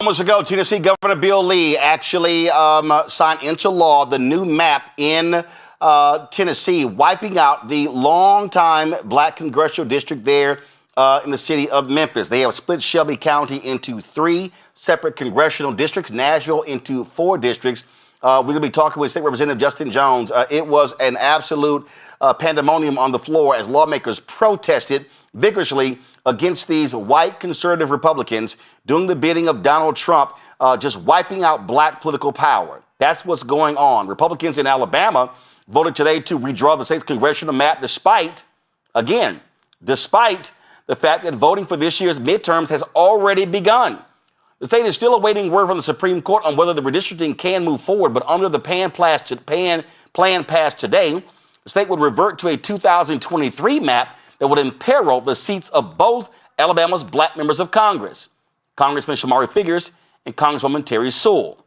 Moments ago, Tennessee Governor Bill Lee actually signed into law the new map in Tennessee, wiping out the longtime black congressional district there in the city of Memphis. They have split Shelby County into 3 separate congressional districts, Nashville into 4 districts. We're going to be talking with State Representative Justin Jones. It was an absolute pandemonium on the floor as lawmakers protested vigorously against these white conservative Republicans doing the bidding of Donald Trump, just wiping out black political power. That's what's going on. Republicans in Alabama voted today to redraw the state's congressional map despite the fact that voting for this year's midterms has already begun. The state is still awaiting word from the Supreme Court on whether the redistricting can move forward, but under the plan passed today, the state would revert to a 2023 map that would imperil the seats of both Alabama's black members of Congress, Congressman Shamari Figurs and Congresswoman Terry Sewell.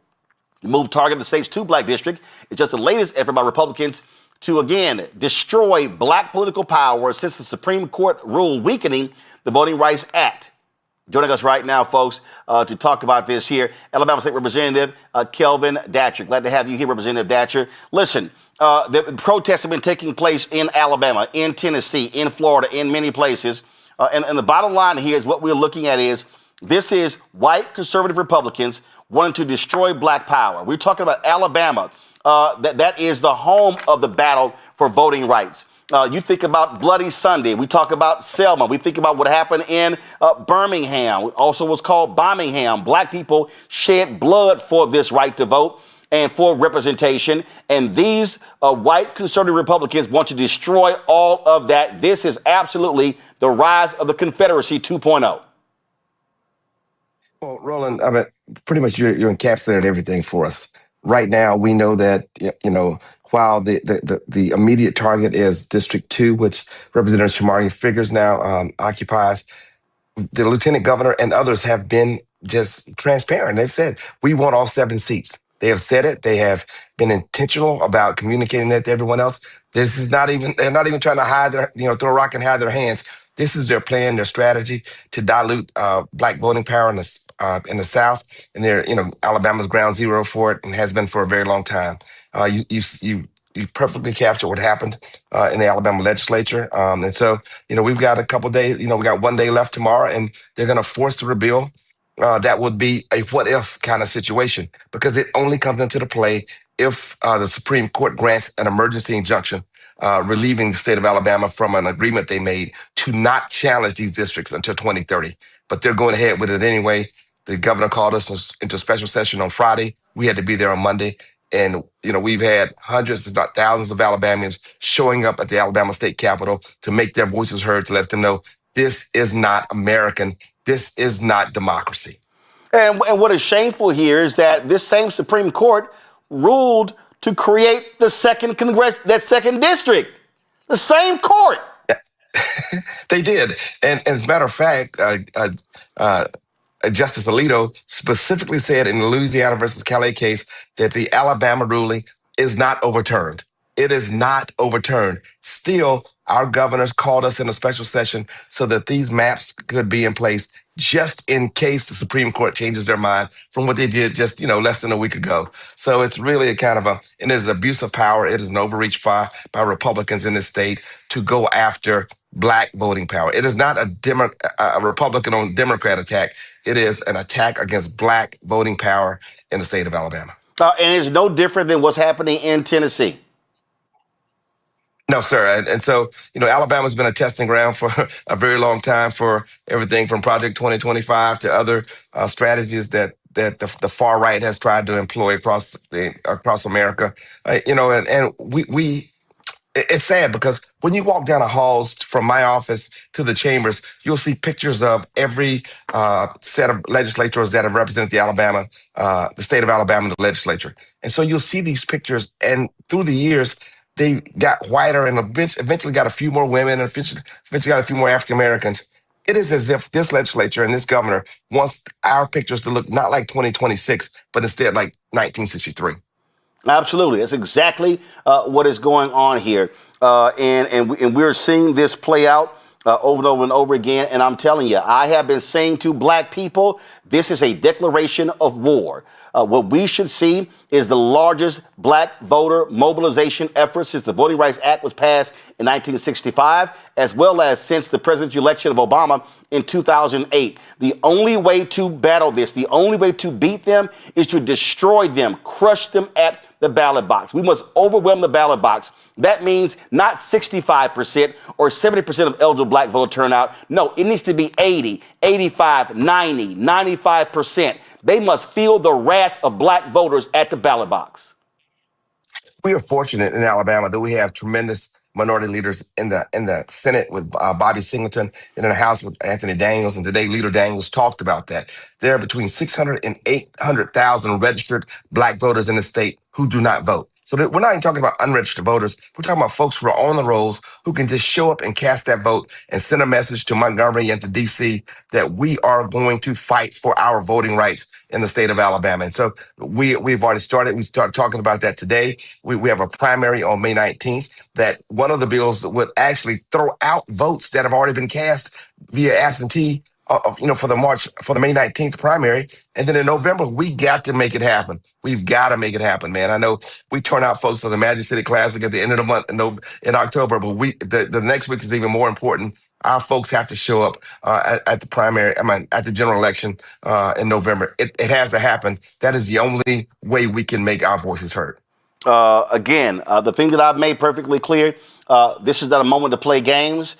The move targeted the state's 2 black district is just the latest effort by Republicans to, again, destroy black political power since the Supreme Court ruled weakening the Voting Rights Act. Joining us right now, folks, to talk about this here, Alabama State Representative Kelvin Datcher. Glad to have you here, Representative Datcher. Listen, the protests have been taking place in Alabama, in Tennessee, in Florida, in many places. And the bottom line here is what we're looking at is this is white conservative Republicans wanting to destroy black power. We're talking about Alabama. That is the home of the battle for voting rights. You think about Bloody Sunday. We talk about Selma. We think about what happened in Birmingham, also was called Birmingham. Black people shed blood for this right to vote and for representation. And these white conservative Republicans want to destroy all of that. This is absolutely the rise of the Confederacy 2.0. Well, Roland, I mean, pretty much you're encapsulated everything for us. Right now, we know that, while the immediate target is District 2, which Representative Shamari Figurs now occupies, the lieutenant governor and others have been just transparent. They've said, we want all 7 seats. They have said it. They have been intentional about communicating that to everyone else. They're not even trying to hide throw a rock and hide their hands. This is their plan, their strategy to dilute black voting power in the South. And Alabama's ground zero for it and has been for a very long time. You perfectly captured what happened in the Alabama legislature. And so, we've got a couple days, we got 1 day left tomorrow, and they're going to force the repeal. That would be a what if kind of situation, because it only comes into the play if the Supreme Court grants an emergency injunction relieving the state of Alabama from an agreement they made to not challenge these districts until 2030. But they're going ahead with it anyway. The governor called us into special session on Friday. We had to be there on Monday. And, we've had hundreds, if not thousands of Alabamians showing up at the Alabama State Capitol to make their voices heard, to let them know this is not American. This is not democracy. And what is shameful here is that this same Supreme Court ruled to create the second second district. The same court. They did. And as a matter of fact, Justice Alito specifically said in the Louisiana versus Calais case that the Alabama ruling is not overturned. It is not overturned. Still, our governors called us in a special session so that these maps could be in place just in case the Supreme Court changes their mind from what they did just, less than a week ago. So it's really and it is abuse of power. It is an overreach by Republicans in this state to go after black voting power. It is not a Republican on Democrat attack. It is an attack against black voting power in the state of Alabama. And it's no different than what's happening in Tennessee. No, sir. And so, Alabama's been a testing ground for a very long time for everything from Project 2025 to other strategies that the far right has tried to employ across America. It's sad because when you walk down the halls from my office to the chambers, you'll see pictures of every set of legislators that have represented the state of Alabama in the legislature. And so you'll see these pictures, and through the years, they got whiter and eventually got a few more women and eventually got a few more African Americans. It is as if this legislature and this governor wants our pictures to look not like 2026, but instead like 1963. Absolutely. That's exactly what is going on here. And we're seeing this play out over and over and over again. And I'm telling you, I have been saying to black people, this is a declaration of war. What we should see is the largest black voter mobilization effort since the Voting Rights Act was passed in 1965, as well as since the presidential election of Obama in 2008. The only way to battle this, the only way to beat them is to destroy them, crush them at the ballot box. We must overwhelm the ballot box. That means not 65% or 70% of eligible black voter turnout. No, it needs to be 80, 85, 90, 95%. They must feel the wrath of black voters at the ballot box. We are fortunate in Alabama that we have tremendous minority leaders in the Senate with Bobby Singleton, and in the House with Anthony Daniels. And today, Leader Daniels talked about that. There are between 600 and 800,000 registered black voters in the state who do not vote. So we're not even talking about unregistered voters. We're talking about folks who are on the rolls who can just show up and cast that vote and send a message to Montgomery and to D.C. that we are going to fight for our voting rights in the state of Alabama. And so we've already started. We started talking about that today. We have a primary on May 19th that one of the bills would actually throw out votes that have already been cast via absentee for the May 19th primary. And then in November, we got to make it happen. We've got to make it happen, man. I know we turn out folks for the Magic City Classic at the end of the month in October, but the next week is even more important. Our folks have to show up at the primary, at the general election in November. It has to happen. That is the only way we can make our voices heard. Again, the thing that I've made perfectly clear, this is not a moment to play games.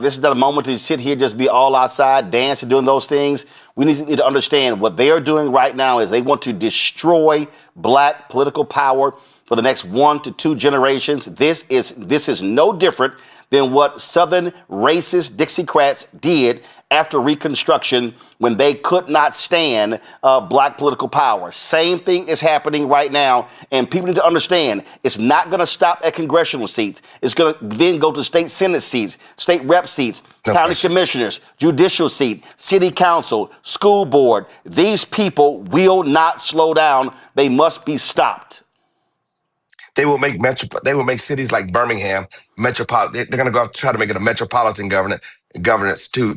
This is not a moment to sit here, just be all outside, dance and doing those things. We need to understand what they are doing right now is they want to destroy black political power for the next 1 to 2 generations. This is no different than what Southern racist Dixiecrats did after Reconstruction when they could not stand black political power. Same thing is happening right now, and people need to understand it's not going to stop at congressional seats. It's going to then go to state senate seats, state rep seats, county commissioners, judicial seat, city council, school board. These people will not slow down. They must be stopped. They will make cities like Birmingham metropolitan. They're going to go out to try to make it a metropolitan governance to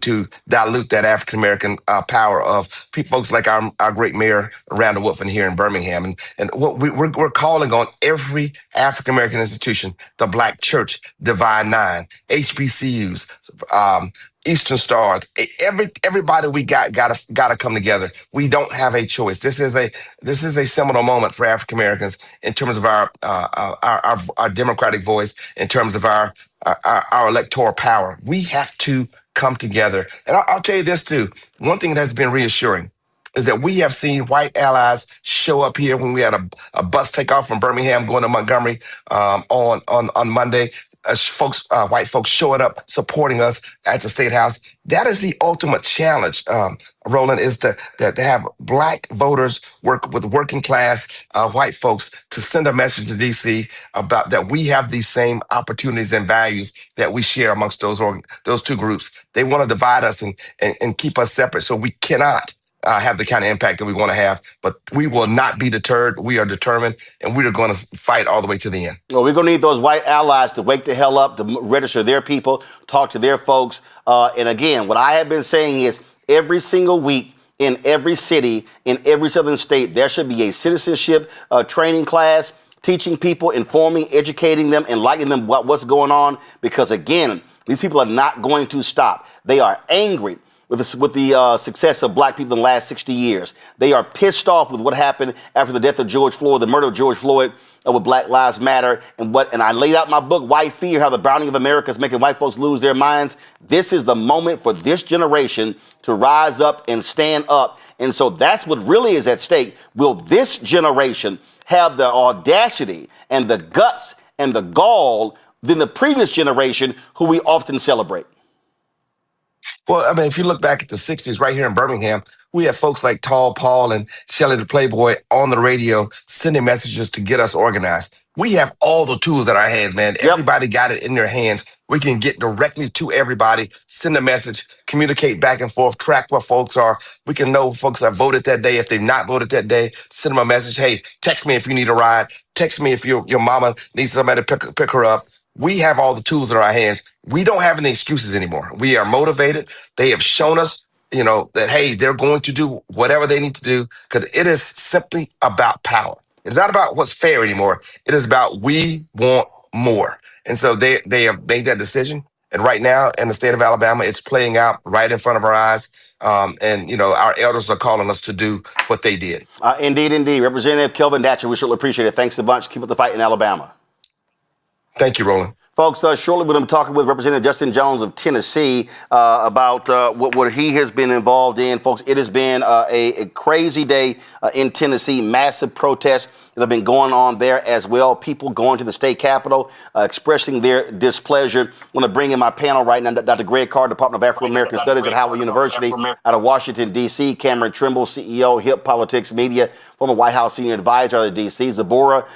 dilute that African American power of folks like our great mayor Randall Woodfin here in Birmingham. And what we're calling on every African American institution, the Black Church, Divine Nine, HBCUs, Eastern Stars, everybody we gotta come together. We don't have a choice. This is a seminal moment for African Americans in terms of our democratic voice, in terms of our electoral power. We have to come together. And I'll tell you this too. One thing that has been reassuring is that we have seen white allies show up here when we had a bus take off from Birmingham going to Montgomery on Monday. White folks showing up, supporting us at the State House. That is the ultimate challenge, Roland, is to have black voters work with working class white folks to send a message to DC about that we have these same opportunities and values that we share amongst those two groups. They want to divide us and keep us separate, so we cannot have the kind of impact that we want to have, but we will not be deterred. We are determined, and we are going to fight all the way to the end. Well, we're going to need those white allies to wake the hell up, to register their people, talk to their folks. And again, what I have been saying is every single week in every city, in every southern state, there should be a citizenship training class, teaching people, informing, educating them, enlightening them what's going on. Because again, these people are not going to stop. They are angry with the success of black people in the last 60 years. They are pissed off with what happened after the death of George Floyd, the murder of George Floyd, with Black Lives Matter, and I laid out my book, White Fear, how the browning of America is making white folks lose their minds. This is the moment for this generation to rise up and stand up. And so that's what really is at stake. Will this generation have the audacity and the guts and the gall than the previous generation who we often celebrate? Well, I mean, if you look back at the 60s, right here in Birmingham, we had folks like Tall Paul and Shelley the Playboy on the radio sending messages to get us organized. We have all the tools at our hands, man. Yep. Everybody got it in their hands. We can get directly to everybody, send a message, communicate back and forth, track where folks are. We can know folks that voted that day. If they've not voted that day, send them a message. Hey, text me if you need a ride. Text me if your mama needs somebody to pick her up. We have all the tools in our hands. We don't have any excuses anymore. We are motivated. They have shown us, that, hey, they're going to do whatever they need to do because it is simply about power. It's not about what's fair anymore. It is about we want more. And so they have made that decision. And right now in the state of Alabama, it's playing out right in front of our eyes. Our elders are calling us to do what they did. Indeed, indeed. Representative Kelvin Datcher, we certainly appreciate it. Thanks a bunch. Keep up the fight in Alabama. Thank you, Roland. Folks, shortly we're going to be talking with Representative Justin Jones of Tennessee about what he has been involved in. Folks, it has been a crazy day in Tennessee. Massive protests that have been going on there as well. People going to the state capitol, expressing their displeasure. I want to bring in my panel right now, Dr. Greg Carr, Department of African-American Studies at Howard University out of Washington, D.C., Cameron Trimble, CEO, HIP Politics Media, former White House senior advisor out of D.C., Zabora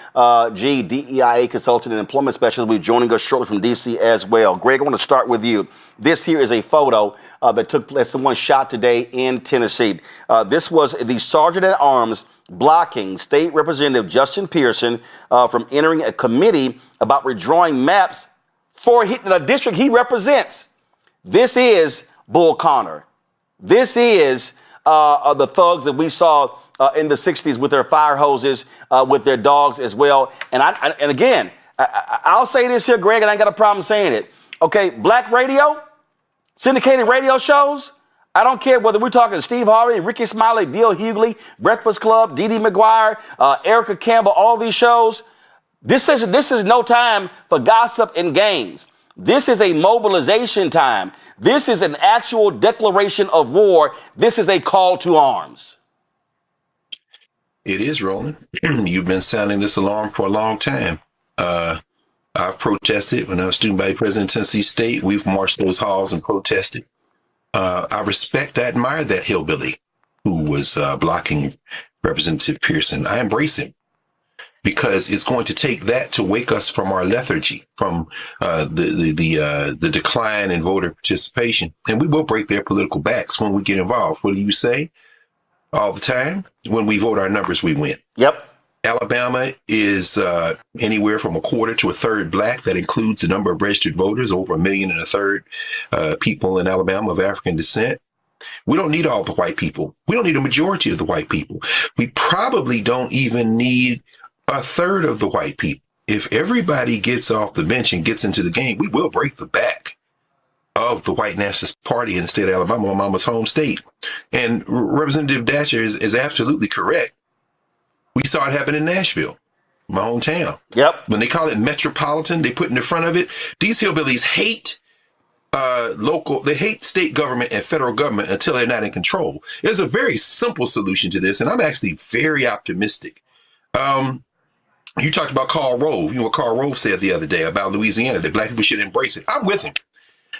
G., DEIA consultant and employment specialist, will be joining us shortly from D.C. as well. Greg, I want to start with you. This here is a photo that took place. Someone shot today in Tennessee. This was the sergeant at arms blocking State Representative Justin Pearson from entering a committee about redrawing maps for the district he represents. This is Bull Connor. This is the thugs that we saw in the 60s with their fire hoses, with their dogs as well. And again, I'll say this here, Greg, and I ain't got a problem saying it. Okay, black radio, syndicated radio shows, I don't care whether we're talking Steve Harvey, Ricky Smiley, Dale Hughley, Breakfast Club, Dee Dee McGuire, Erica Campbell, all these shows. This is no time for gossip and games. This is a mobilization time. This is an actual declaration of war. This is a call to arms. It is, Roland. You've been sounding this alarm for a long time. I've protested when I was student body president of Tennessee State. We've marched those halls and protested. I admire that hillbilly who was blocking Representative Pearson. I embrace him because it's going to take that to wake us from our lethargy, from the decline in voter participation. And we will break their political backs when we get involved. What do you say? All the time? When we vote our numbers, we win. Yep. Alabama is anywhere from a quarter to a third black. That includes the number of registered voters, over 1.3 million people in Alabama of African descent. We don't need all the white people. We don't need a majority of the white people. We probably don't even need a third of the white people. If everybody gets off the bench and gets into the game, we will break the back of the white nationalist party in the state of Alabama, my mama's home state. And Representative Datcher is absolutely correct. We saw it happen in Nashville, my hometown. Yep. When they call it metropolitan, they put in the front of it, these hillbillies hate they hate state government and federal government until they're not in control. There's a very simple solution to this, and I'm actually very optimistic. You talked about Karl Rove. You know what Karl Rove said the other day about Louisiana, that black people should embrace it. I'm with him.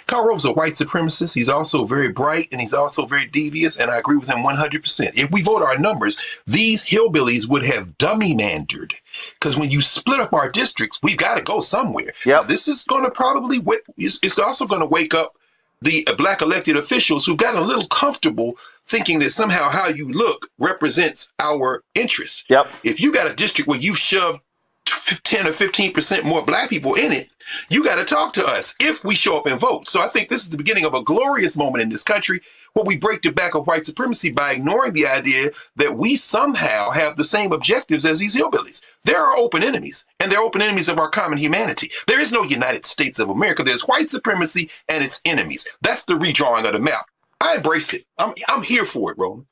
Karl Rove's a white supremacist. He's also very bright, and he's also very devious, and I agree with him 100%. If we vote our numbers, these hillbillies would have dummy-mandered. Because when you split up our districts, we've got to go somewhere. Yep. This is going to probably, it's also going to wake up the black elected officials who've gotten a little comfortable thinking that somehow how you look represents our interests. Yep. If you got a district where you've shoved 10 or 15% more black people in it, you got to talk to us if we show up and vote. So I think this is the beginning of a glorious moment in this country where we break the back of white supremacy by ignoring the idea that we somehow have the same objectives as these hillbillies. There are open enemies, and they're open enemies of our common humanity. There is no United States of America. There's white supremacy and its enemies. That's the redrawing of the map. I embrace it. I'm here for it, Roland.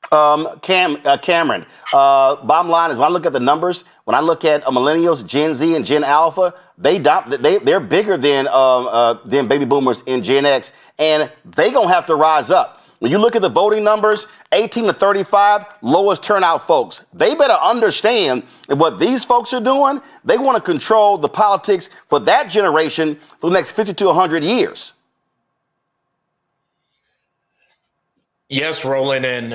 Cameron, bottom line is when I look at the numbers, when I look at millennials, Gen Z and Gen Alpha, they're bigger than baby boomers in Gen X, and they gonna have to rise up. When you look at the voting numbers, 18 to 35, lowest turnout folks, they better understand that what these folks are doing, they want to control the politics for that generation for the next 50 to 100 years. Yes, Roland, and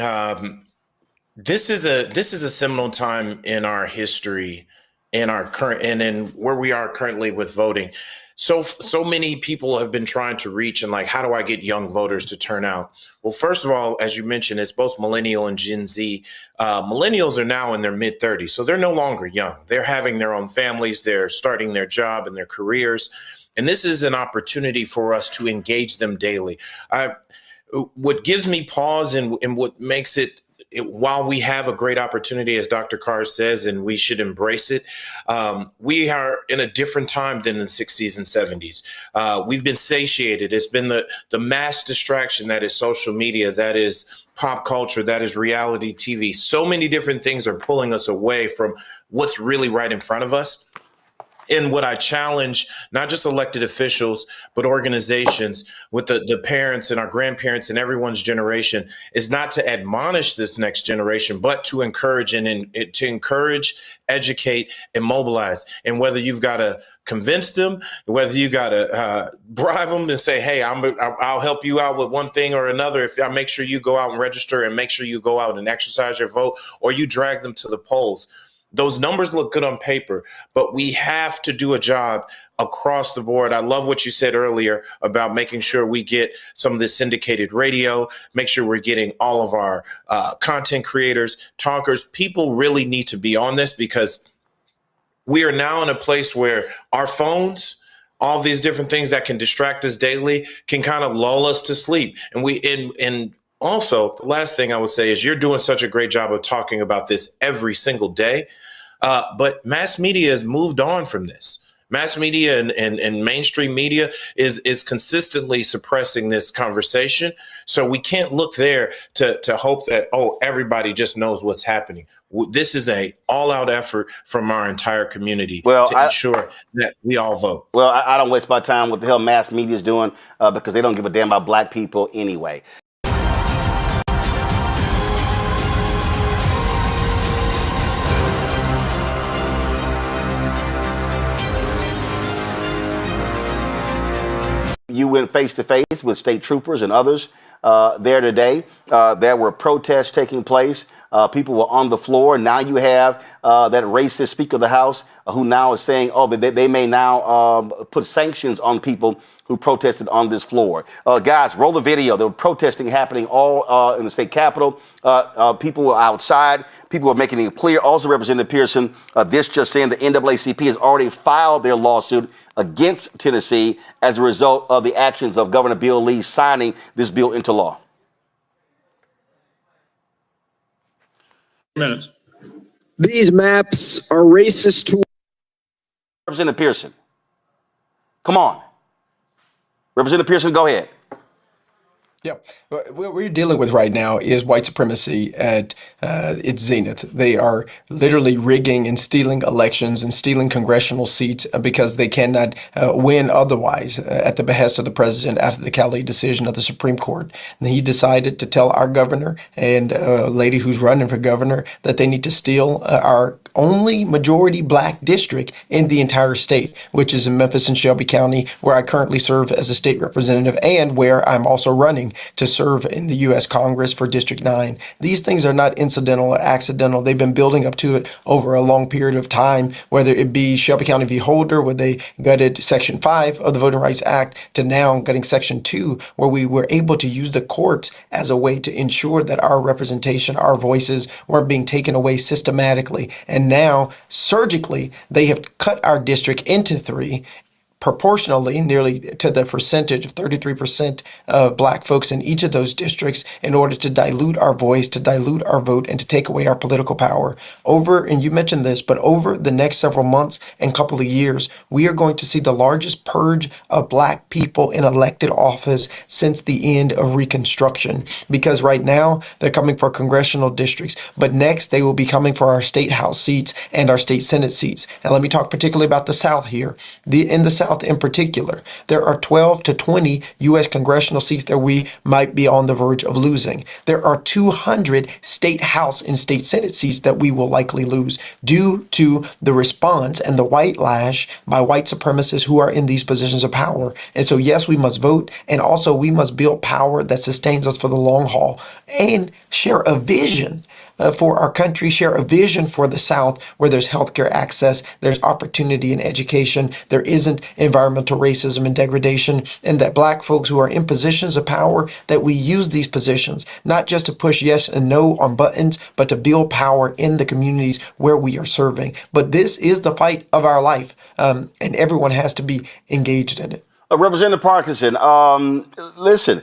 this is a seminal time in our history, in our current, and in where we are currently with voting. So many people have been trying to reach and how do I get young voters to turn out? Well, first of all, as you mentioned, it's both millennial and Gen Z. Millennials are now in their mid-30s, so they're no longer young. They're having their own families. They're starting their job and their careers. And this is an opportunity for us to engage them daily. What gives me pause and what makes it, while we have a great opportunity, as Dr. Carr says, and we should embrace it, we are in a different time than the 60s and 70s. We've been satiated. It's been the mass distraction that is social media, that is pop culture, that is reality TV. So many different things are pulling us away from what's really right in front of us. And what I challenge, not just elected officials, but organizations with the parents and our grandparents and everyone's generation, is not to admonish this next generation, but to encourage to encourage, educate, and mobilize. And whether you've got to convince them, whether you got to bribe them and say, hey, I'll help you out with one thing or another if I make sure you go out and register and make sure you go out and exercise your vote, or you drag them to the polls. Those numbers look good on paper, but we have to do a job across the board. I love what you said earlier about making sure we get some of this syndicated radio, make sure we're getting all of our content creators, talkers. People really need to be on this, because we are now in a place where our phones, all these different things that can distract us daily, can kind of lull us to sleep. And also, the last thing I would say is you're doing such a great job of talking about this every single day. But mass media has moved on from this. Mass media and mainstream media is consistently suppressing this conversation. So we can't look there to hope that, everybody just knows what's happening. This is a all-out effort from our entire community to ensure that we all vote. Well, I don't waste my time with the hell mass media is doing because they don't give a damn about black people anyway. You went face to face with state troopers and others there today. There were protests taking place. People were on the floor. Now you have that racist Speaker of the House who now is saying, that they may now put sanctions on people who protested on this floor. Guys, roll the video. There were protesting happening all in the state capitol. People were outside. People were making it clear. Also, Representative Pearson, this just saying the NAACP has already filed their lawsuit against Tennessee as a result of the actions of Governor Bill Lee signing this bill into law. Minutes. These maps are racist to Representative Pearson. Come on. Representative Pearson, go ahead. Yeah, what we're dealing with right now is white supremacy at its zenith. They are literally rigging and stealing elections and stealing congressional seats because they cannot win otherwise at the behest of the president after the Cali decision of the Supreme Court. And he decided to tell our governor and a lady who's running for governor that they need to steal our only majority black district in the entire state, which is in Memphis and Shelby County, where I currently serve as a state representative and where I'm also running to serve in the U.S. Congress for District 9. These things are not incidental or accidental. They've been building up to it over a long period of time, whether it be Shelby County v. Holder, where they gutted Section 5 of the Voting Rights Act, to now gutting Section 2, where we were able to use the courts as a way to ensure that our representation, our voices weren't being taken away systematically. And now, surgically, they have cut our district into 3, proportionally, nearly to the percentage of 33% of black folks in each of those districts, in order to dilute our voice, to dilute our vote, and to take away our political power. And you mentioned this, but over the next several months and couple of years, we are going to see the largest purge of black people in elected office since the end of Reconstruction. Because right now, they're coming for congressional districts, but next they will be coming for our state house seats and our state senate seats. Now, let me talk particularly about the South here. In the South in particular, there are 12 to 20 U.S. congressional seats that we might be on the verge of losing. There are 200 state house and state senate seats that we will likely lose due to the response and the white lash by white supremacists who are in these positions of power. And so, yes, we must vote, and also we must build power that sustains us for the long haul and share a vision for our country, share a vision for the South where there's healthcare access, there's opportunity in education, there isn't environmental racism and degradation, and that Black folks who are in positions of power, that we use these positions not just to push yes and no on buttons, but to build power in the communities where we are serving. But this is the fight of our life, and everyone has to be engaged in it. Representative Parkinson, listen,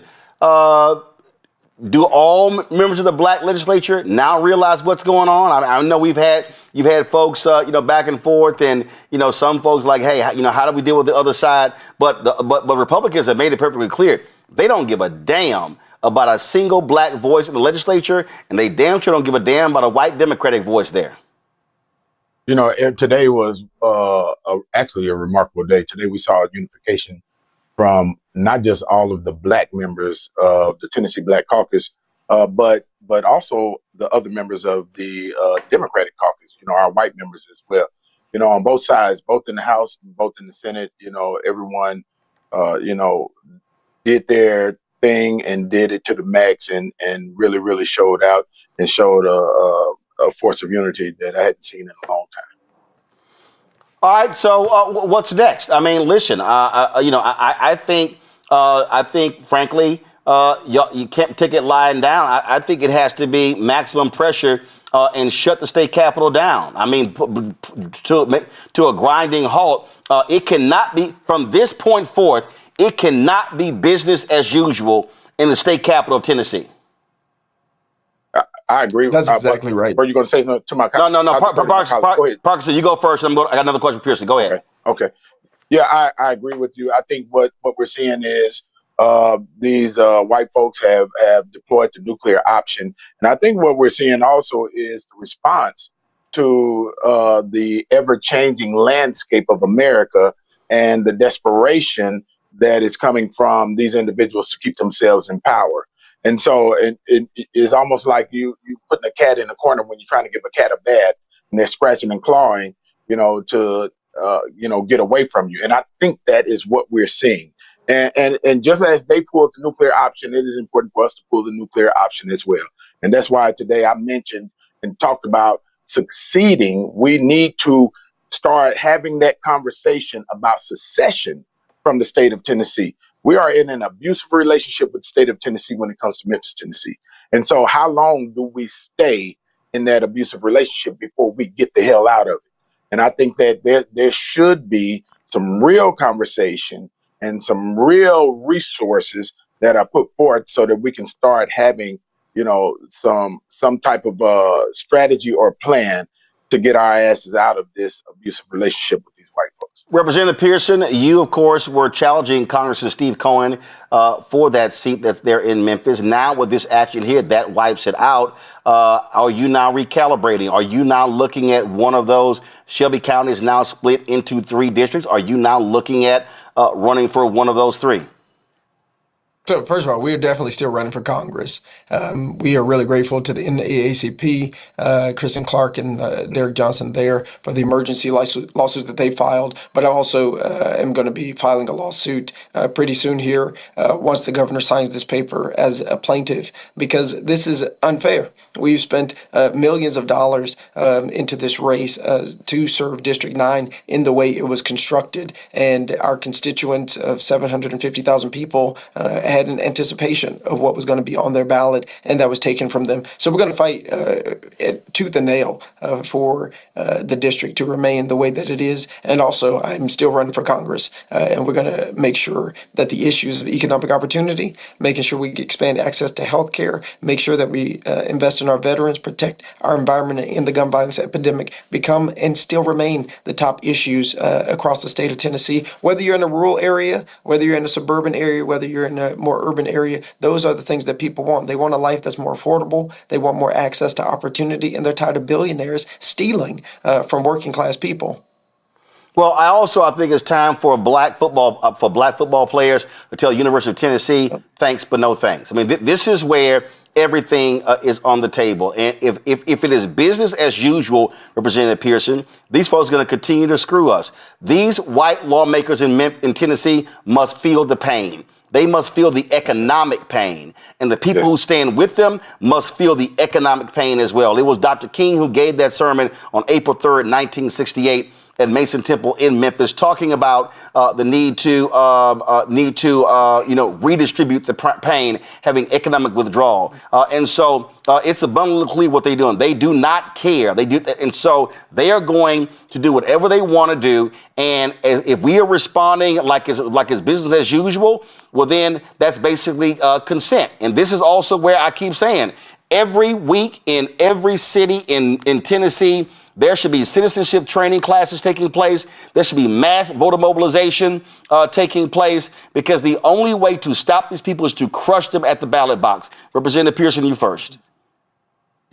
do all members of the Black legislature now realize what's going on? I know you've had folks, back and forth, and some folks like, hey, how do we deal with the other side? But Republicans have made it perfectly clear they don't give a damn about a single Black voice in the legislature, and they damn sure don't give a damn about a white Democratic voice there. Today was actually a remarkable day. Today we saw unification from not just all of the Black members of the Tennessee Black Caucus, but also the other members of the Democratic Caucus, our white members as well. On both sides, both in the House, both in the Senate, everyone, did their thing and did it to the max and really, really showed out and showed a force of unity that I hadn't seen in a long time. All right, so what's next? I mean, listen, I think, frankly, you can't take it lying down. I think it has to be maximum pressure and shut the state capitol down. I mean, to a grinding halt. It cannot be, from this point forth, it cannot be business as usual in the state capital of Tennessee. I agree. That's exactly right. Are you going to say to my No. Parkinson, you go first. I got another question for Pearson. Go ahead. Okay. Yeah, I agree with you. I think what we're seeing is these white folks have deployed the nuclear option. And I think what we're seeing also is the response to the ever-changing landscape of America and the desperation that is coming from these individuals to keep themselves in power. And so it is almost like you putting a cat in a corner when you're trying to give a cat a bath and they're scratching and clawing, to get away from you. And I think that is what we're seeing. And just as they pulled the nuclear option, it is important for us to pull the nuclear option as well. And that's why today I mentioned and talked about succeeding. We need to start having that conversation about secession from the state of Tennessee. We are in an abusive relationship with the state of Tennessee when it comes to Memphis, Tennessee. And so how long do we stay in that abusive relationship before we get the hell out of it? And I think that there should be some real conversation and some real resources that are put forth so that we can start having, some type of strategy or plan to get our asses out of this abusive relationship with these white folks. Representative Pearson, you, of course, were challenging Congressman Steve Cohen for that seat that's there in Memphis. Now, with this action here, that wipes it out. Are you now recalibrating? Are you now looking at one of those? Shelby County is now split into 3 districts. Are you now looking at running for one of those 3? So first of all, we are definitely still running for Congress. We are really grateful to the NAACP, Kristen Clark and Derek Johnson there for the emergency lawsuit that they filed. But I also am going to be filing a lawsuit pretty soon here once the governor signs this paper as a plaintiff, because this is unfair. We've spent millions of dollars into this race to serve District 9 in the way it was constructed. And our constituents of 750,000 people had an anticipation of what was going to be on their ballot, and that was taken from them. So we're going to fight tooth and nail for the district to remain the way that it is. And also, I'm still running for Congress, and we're going to make sure that the issues of economic opportunity, making sure we expand access to health care, make sure that we invest in our veterans, protect our environment in the gun violence epidemic, become and still remain the top issues across the state of Tennessee. Whether you're in a rural area, whether you're in a suburban area, whether you're in a more urban area, those are the things that people want. They want a life that's more affordable. They want more access to opportunity, and they're tired of billionaires stealing from working class people. Well, I think it's time for black football players to tell University of Tennessee, thanks, but no thanks. I mean, this is where everything is on the table. And if it is business as usual, Representative Pearson, these folks are going to continue to screw us. These white lawmakers in Tennessee must feel the pain. they must feel the economic pain. And the people who stand with them must feel the economic pain as well. It was Dr. King who gave that sermon on April 3rd, 1968 at Mason Temple in Memphis, talking about the need to redistribute the pain, having economic withdrawal. And so it's abundantly clear what they're doing. They do not care. And so they are going to do whatever they want to do. And if we are responding like it's business as usual, well, then that's basically consent. And this is also where I keep saying, every week in every city in Tennessee, there should be citizenship training classes taking place. There should be mass voter mobilization taking place, because the only way to stop these people is to crush them at the ballot box. Representative Pearson, you first.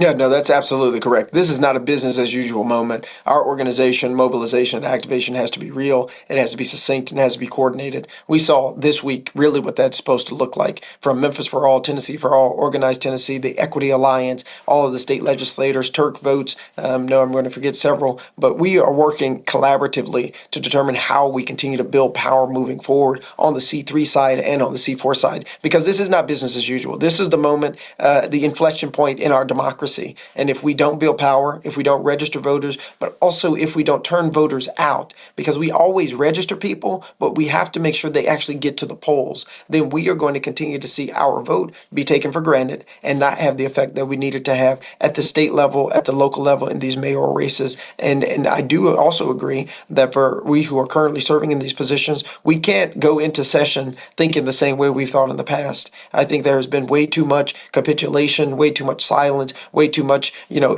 Yeah, no, that's absolutely correct. This is not a business as usual moment. Our organization, mobilization, and activation has to be real. It has to be succinct and has to be coordinated. We saw this week really what that's supposed to look like, from Memphis for All, Tennessee for All, Organized Tennessee, the Equity Alliance, all of the state legislators, Turk votes. No, I'm going to forget several, but we are working collaboratively to determine how we continue to build power moving forward on the C3 side and on the C4 side, because this is not business as usual. This is the moment, the inflection point in our democracy. And if we don't build power, if we don't register voters, but also if we don't turn voters out, because we always register people, but we have to make sure they actually get to the polls, then we are going to continue to see our vote be taken for granted and not have the effect that we needed to have at the state level, at the local level in these mayoral races. And I do also agree that for we who are currently serving in these positions, we can't go into session thinking the same way we've thought in the past. I think there has been way too much capitulation, way too much silence, way too much,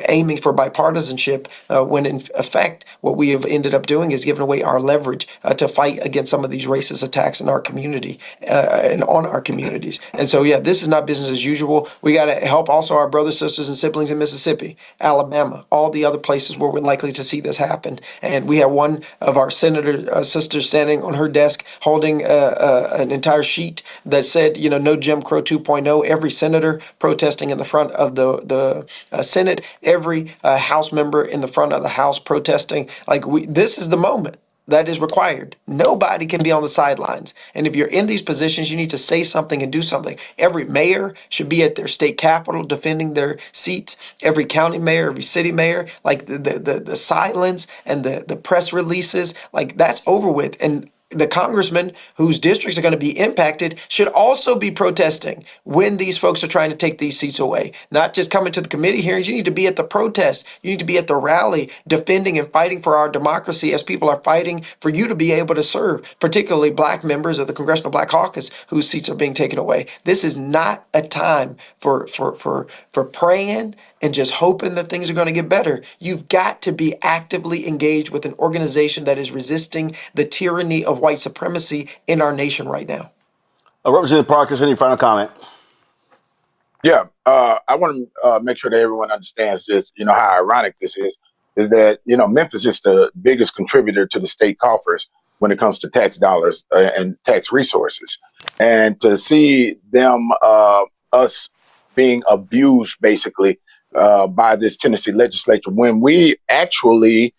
aiming for bipartisanship, when in effect, what we have ended up doing is giving away our leverage to fight against some of these racist attacks in our community and on our communities. And so, yeah, this is not business as usual. We got to help also our brothers, sisters, and siblings in Mississippi, Alabama, all the other places where we're likely to see this happen. And we have one of our senator sisters standing on her desk holding an entire sheet that said, no Jim Crow 2.0, every senator protesting in the front of the Senate, every House member in the front of the House protesting. This is the moment that is required. Nobody can be on the sidelines. And if you're in these positions, you need to say something and do something. Every mayor should be at their state capitol defending their seats. Every county mayor, every city mayor, the silence and the press releases, that's over with. And the congressmen whose districts are going to be impacted should also be protesting when these folks are trying to take these seats away. Not just coming to the committee hearings. You need to be at the protest. You need to be at the rally defending and fighting for our democracy as people are fighting for you to be able to serve, particularly black members of the Congressional Black Caucus whose seats are being taken away. This is not a time for praying and just hoping that things are going to get better. You've got to be actively engaged with an organization that is resisting the tyranny of white supremacy in our nation right now. Representative Parker, any final comment? Yeah, I want to make sure that everyone understands this, how ironic this is that, Memphis is the biggest contributor to the state coffers when it comes to tax dollars and tax resources. And to see them, us being abused, basically, by this Tennessee legislature, when we actually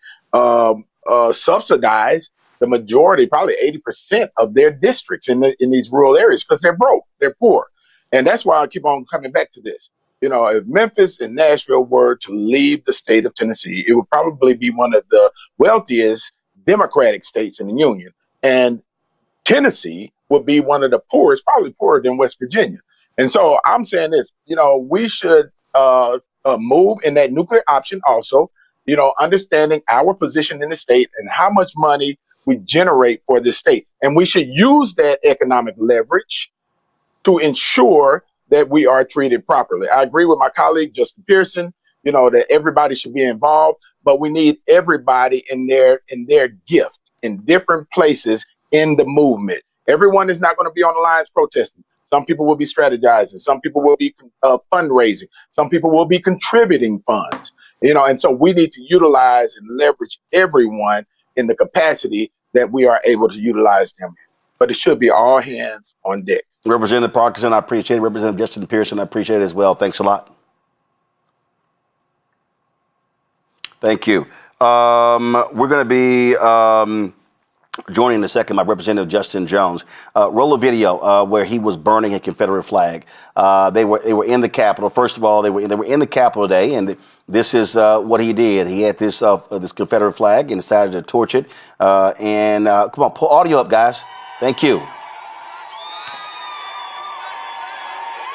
subsidize the majority, probably 80% of their districts in these rural areas, because they're broke, they're poor. And that's why I keep on coming back to this. If Memphis and Nashville were to leave the state of Tennessee, it would probably be one of the wealthiest Democratic states in the Union. And Tennessee would be one of the poorest, probably poorer than West Virginia. And so I'm saying this, we should move in that nuclear option also, understanding our position in the state and how much money we generate for this state. And we should use that economic leverage to ensure that we are treated properly. I agree with my colleague, Justin Pearson, that everybody should be involved, but we need everybody in their gift in different places in the movement. Everyone is not going to be on the lines protesting. Some people will be strategizing. Some people will be fundraising. Some people will be contributing funds, and so we need to utilize and leverage everyone in the capacity that we are able to utilize them in. But it should be all hands on deck. Representative Parkinson, I appreciate it. Representative Justin Pearson, I appreciate it as well. Thanks a lot. Thank you. We're going to be Joining in a second, my Representative Justin Jones. Roll a video where he was burning a Confederate flag. They were in the Capitol. First of all, they were in the Capitol today, and this is what he did. He had this Confederate flag and decided to torch it. Come on, pull audio up, guys. Thank you.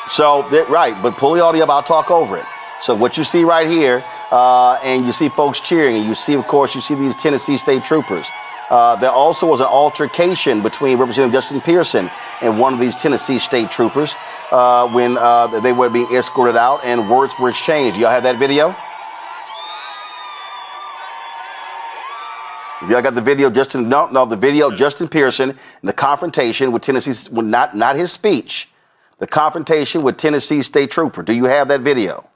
So, right, but pull the audio up. I'll talk over it. So what you see right here, and you see folks cheering, and you see, of course, you see these Tennessee state troopers. There also was an altercation between Representative Justin Pearson and one of these Tennessee state troopers when they were being escorted out and words were exchanged. Y'all have that video? Y'all got the video, Justin? No, the video, Justin Pearson, and the confrontation with Tennessee, not his speech, the confrontation with Tennessee state trooper. Do you have that video?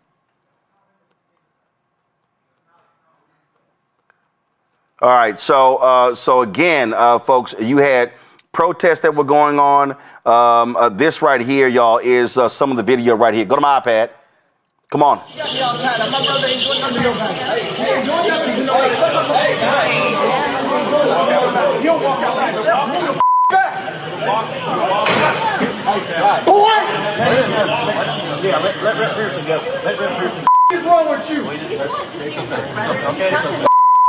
All right, so again, folks, you had protests that were going on. This right here, y'all, is some of the video right here. Go to my iPad. Come on. What's wrong with you?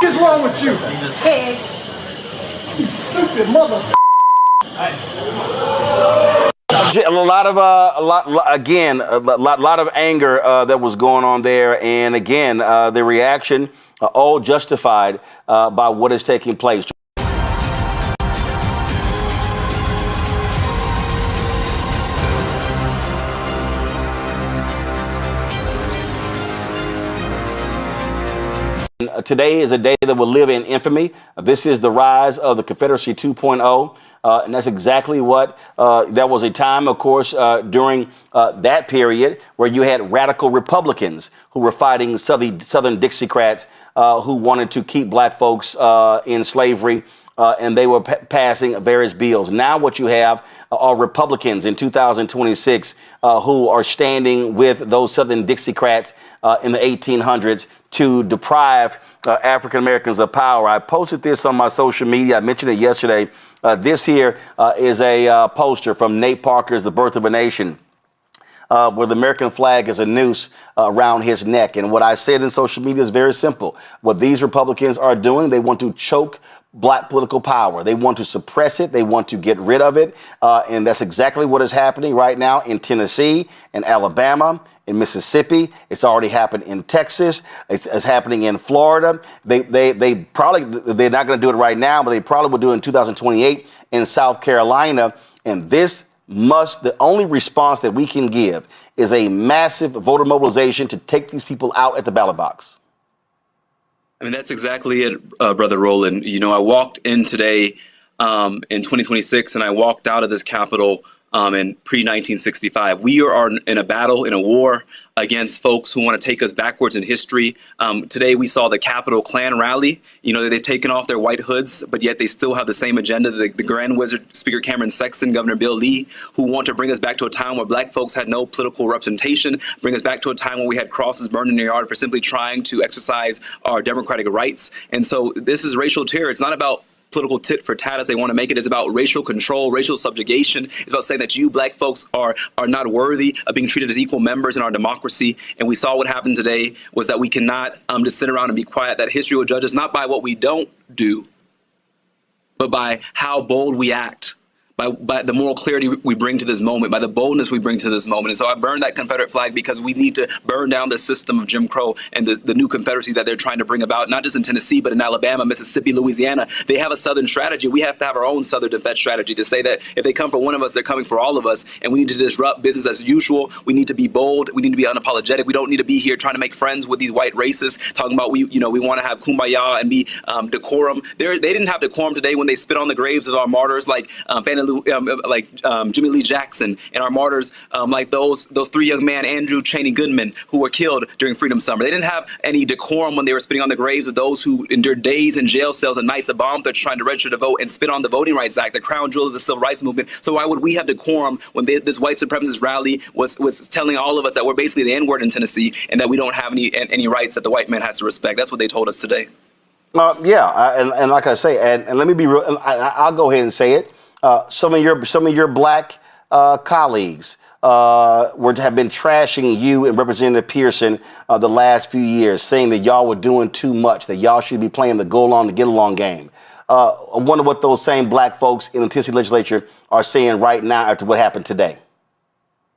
What's wrong with you? Ted. You stupid mother. A lot of anger that was going on there, and again, the reaction all justified by what is taking place. Today is a day that will live in infamy. This is the rise of the Confederacy 2.0. And that's exactly what that was a time, of course, during that period where you had radical Republicans who were fighting Southern Dixiecrats who wanted to keep black folks in slavery. And they were passing various bills. Now what you have are Republicans in 2026 who are standing with those Southern Dixiecrats in the 1800s to deprive African Americans of power. I posted this on my social media. I mentioned it yesterday. This here is a poster from Nate Parker's The Birth of a Nation, where the American flag is a noose around his neck. And what I said in social media is very simple. What these Republicans are doing, they want to choke black political power. They want to suppress it. They want to get rid of it. And that's exactly what is happening right now in Tennessee, in Alabama, in Mississippi. It's already happened in Texas. It's happening in Florida. They're not going to do it right now, but they probably will do it in 2028 in South Carolina. And the only response that we can give is a massive voter mobilization to take these people out at the ballot box. I mean, that's exactly it, Brother Roland. You know, I walked in today in 2026 and I walked out of this Capitol in pre-1965. We are in a battle, in a war against folks who want to take us backwards in history. Today we saw the Capitol Klan rally. You know, they've taken off their white hoods, but yet they still have the same agenda. The Grand Wizard, Speaker Cameron Sexton, Governor Bill Lee, who want to bring us back to a time where black folks had no political representation, bring us back to a time when we had crosses burned in the yard for simply trying to exercise our democratic rights. And so this is racial terror. It's not about political tit for tat as they want to make it. Is about racial control, racial subjugation. It's about saying that you black folks are not worthy of being treated as equal members in our democracy. And we saw what happened today was that we cannot just sit around and be quiet. That history will judge us not by what we don't do, but by how bold we act. By the moral clarity we bring to this moment, by the boldness we bring to this moment. And so I burned that Confederate flag because we need to burn down the system of Jim Crow and the new Confederacy that they're trying to bring about, not just in Tennessee, but in Alabama, Mississippi, Louisiana. They have a Southern strategy. We have to have our own Southern defense strategy to say that if they come for one of us, they're coming for all of us. And we need to disrupt business as usual. We need to be bold. We need to be unapologetic. We don't need to be here trying to make friends with these white racists, talking about we want to have kumbaya and be decorum. They didn't have decorum today when they spit on the graves of our martyrs like Jimmy Lee Jackson, and our martyrs like those three young men, Andrew Cheney Goodman, who were killed during Freedom Summer. They didn't have any decorum when they were spitting on the graves of those who endured days in jail cells and nights of bombs that trying to register to vote and spit on the Voting Rights Act, the crown jewel of the civil rights movement. So why would we have decorum when this white supremacist rally was telling all of us that we're basically the N-word in Tennessee and that we don't have any rights that the white man has to respect? That's what they told us today. And like I say, and let me be real. I'll go ahead and say it. Some of your black colleagues have been trashing you and Representative Pearson the last few years, saying that y'all were doing too much, that y'all should be playing the go along to get along game. I wonder what those same black folks in the Tennessee legislature are saying right now after what happened today.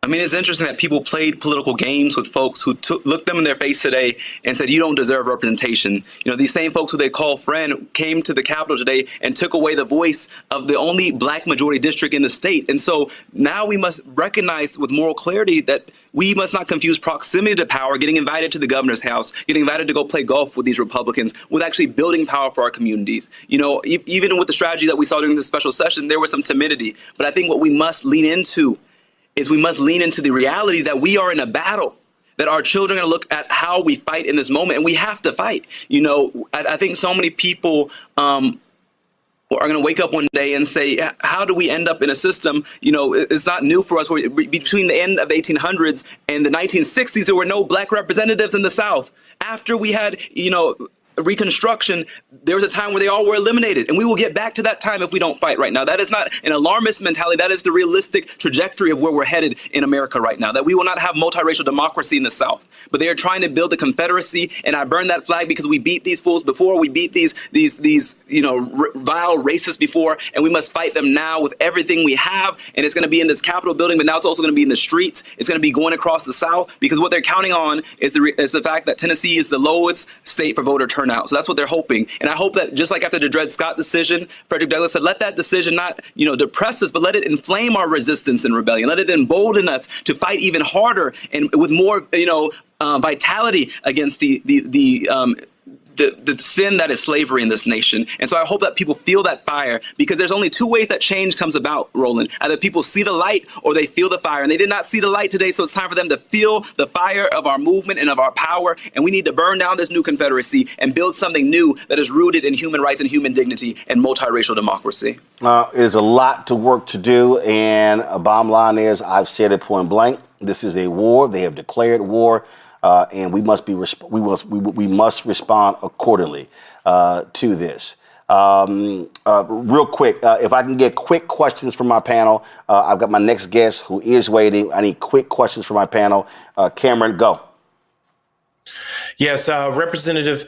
I mean, it's interesting that people played political games with folks who looked them in their face today and said, you don't deserve representation. You know, these same folks who they call friend came to the Capitol today and took away the voice of the only black majority district in the state. And so now we must recognize with moral clarity that we must not confuse proximity to power, getting invited to the governor's house, getting invited to go play golf with these Republicans, with actually building power for our communities. You know, even with the strategy that we saw during this special session, there was some timidity. But I think what we must lean into is we must lean into the reality that we are in a battle, that our children are going to look at how we fight in this moment, and we have to fight. You know, I think so many people are going to wake up one day and say, how do we end up in a system? You know, it's not new for us. Between the end of the 1800s and the 1960s, there were no black representatives in the South. After we had, you know, Reconstruction, there was a time where they all were eliminated, and we will get back to that time if we don't fight right now. That is not an alarmist mentality. That is the realistic trajectory of where we're headed in America right now, that we will not have multiracial democracy in the South. But they are trying to build a confederacy, and I burn that flag because we beat these fools before. We beat these you know, vile racists before, and we must fight them now with everything we have. And it's going to be in this Capitol building, but now it's also going to be in the streets. It's going to be going across the South, because what they're counting on is the fact that Tennessee is the lowest state for voter turnout. So that's what they're hoping. And I hope that just like after the Dred Scott decision, Frederick Douglass said, let that decision not, you know, depress us, but let it inflame our resistance and rebellion. Let it embolden us to fight even harder and with more, you know, vitality against the sin that is slavery in this nation. And so I hope that people feel that fire, because there's only two ways that change comes about, Roland. Either people see the light or they feel the fire. And they did not see the light today, so it's time for them to feel the fire of our movement and of our power. And we need to burn down this new Confederacy and build something new that is rooted in human rights and human dignity and multiracial democracy. It is a lot to work to do. And bottom line is, I've said it point blank, this is a war. They have declared war. And we must respond accordingly to this. Real quick, if I can get quick questions from my panel, I've got my next guest who is waiting. I need quick questions from my panel. Cameron, go. Yes, Representative,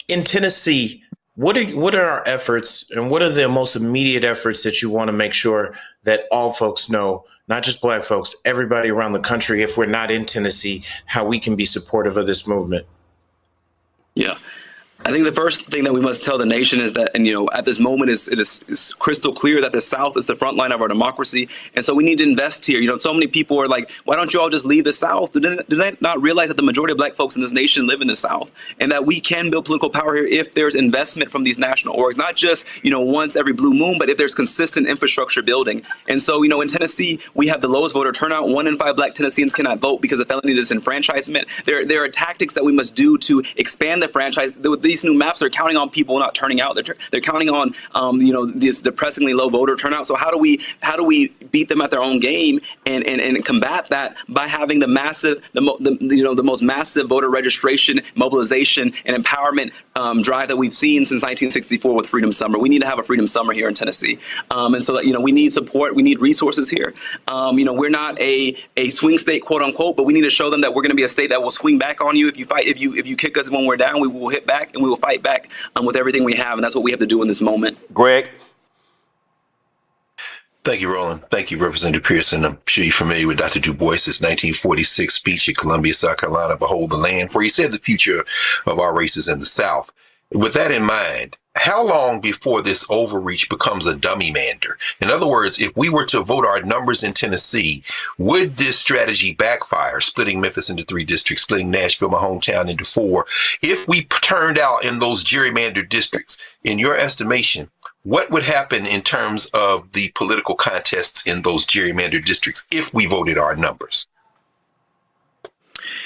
in Tennessee, what are our efforts, and what are the most immediate efforts that you want to make sure that all folks know, not just black folks, everybody around the country, if we're not in Tennessee, how we can be supportive of this movement? Yeah. I think the first thing that we must tell the nation is that, and you know, at this moment it is crystal clear that the South is the front line of our democracy. And so we need to invest here. You know, so many people are like, why don't you all just leave the South? Do they not realize that the majority of black folks in this nation live in the South, and that we can build political power here if there's investment from these national orgs, not just, you know, once every blue moon, but if there's consistent infrastructure building. And so, you know, in Tennessee, we have the lowest voter turnout. 1 in 5 black Tennesseans cannot vote because of felony disenfranchisement. There are tactics that we must do to expand the franchise. These new maps are counting on people not turning out. They're counting on you know, this depressingly low voter turnout. So how do we beat them at their own game and combat that by having the most massive voter registration, mobilization, and empowerment drive that we've seen since 1964 with Freedom Summer. We need to have a Freedom Summer here in Tennessee, and so that, you know, we need support, we need resources here. You know, we're not a swing state, quote unquote, but we need to show them that we're going to be a state that will swing back on you if you fight. If you kick us when we're down, we will hit back and we will fight back with everything we have, and that's what we have to do in this moment. Greg? Thank you, Roland. Thank you, Representative Pearson. I'm sure you're familiar with Dr. Du Bois's 1946 speech at Columbia, South Carolina, Behold the Land, where he said the future of our race is in the South. With that in mind, how long before this overreach becomes a dummy mander? In other words, if we were to vote our numbers in Tennessee, would this strategy backfire, splitting Memphis into 3 districts, splitting Nashville, my hometown, into 4? If we turned out in those gerrymandered districts, in your estimation, what would happen in terms of the political contests in those gerrymandered districts if we voted our numbers?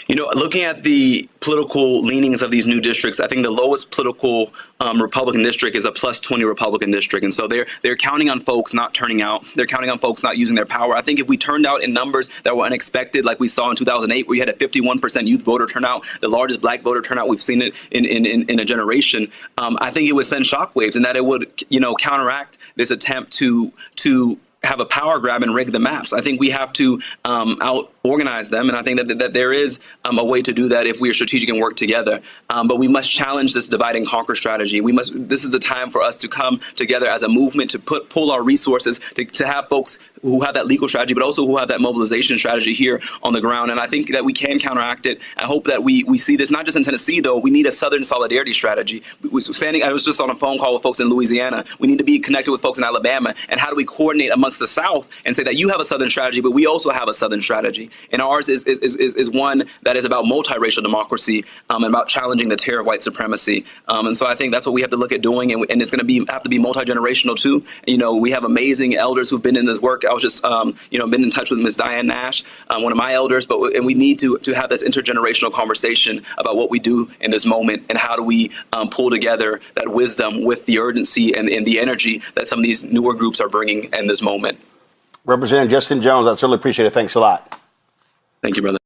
Looking at the political leanings of these new districts, I think the lowest political Republican district is a +20 Republican district. And so they're counting on folks not turning out. They're counting on folks not using their power. I think if we turned out in numbers that were unexpected, like we saw in 2008, where you had a 51% youth voter turnout, the largest black voter turnout we've seen it in a generation, I think it would send shockwaves, and that it would, counteract this attempt to have a power grab and rig the maps. I think we have to out-organize them, and I think that there is a way to do that if we are strategic and work together. But we must challenge this divide and conquer strategy. This is the time for us to come together as a movement to pull our resources to have folks who have that legal strategy, but also who have that mobilization strategy here on the ground. And I think that we can counteract it. I hope that we see this not just in Tennessee, though. We need a Southern solidarity strategy. I was just on a phone call with folks in Louisiana. We need to be connected with folks in Alabama. And how do we coordinate amongst the South and say that you have a Southern strategy, but we also have a Southern strategy? And ours is one that is about multiracial democracy and about challenging the terror of white supremacy. And so I think that's what we have to look at doing, and it's going to have to be multi-generational too. We have amazing elders who've been in this work. I was just been in touch with Ms. Diane Nash, one of my elders, and we need to have this intergenerational conversation about what we do in this moment and how do we pull together that wisdom with the urgency and the energy that some of these newer groups are bringing in this moment. Representative Justin Jones, I certainly appreciate it. Thanks a lot. Thank you, brother.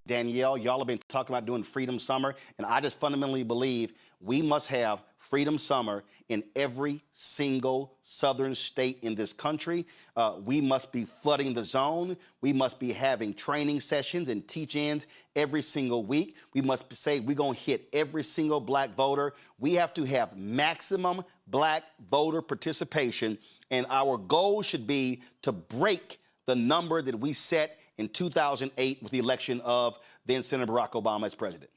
Danielle, y'all have been talking about doing Freedom Summer, and I just fundamentally believe we must have Freedom Summer in every single southern state in this country. We must be flooding the zone. We must be having training sessions and teach-ins every single week. We must say we're going to hit every single black voter. We have to have maximum black voter participation, and our goal should be to break the number that we set in 2008 with the election of then Senator Barack Obama as president.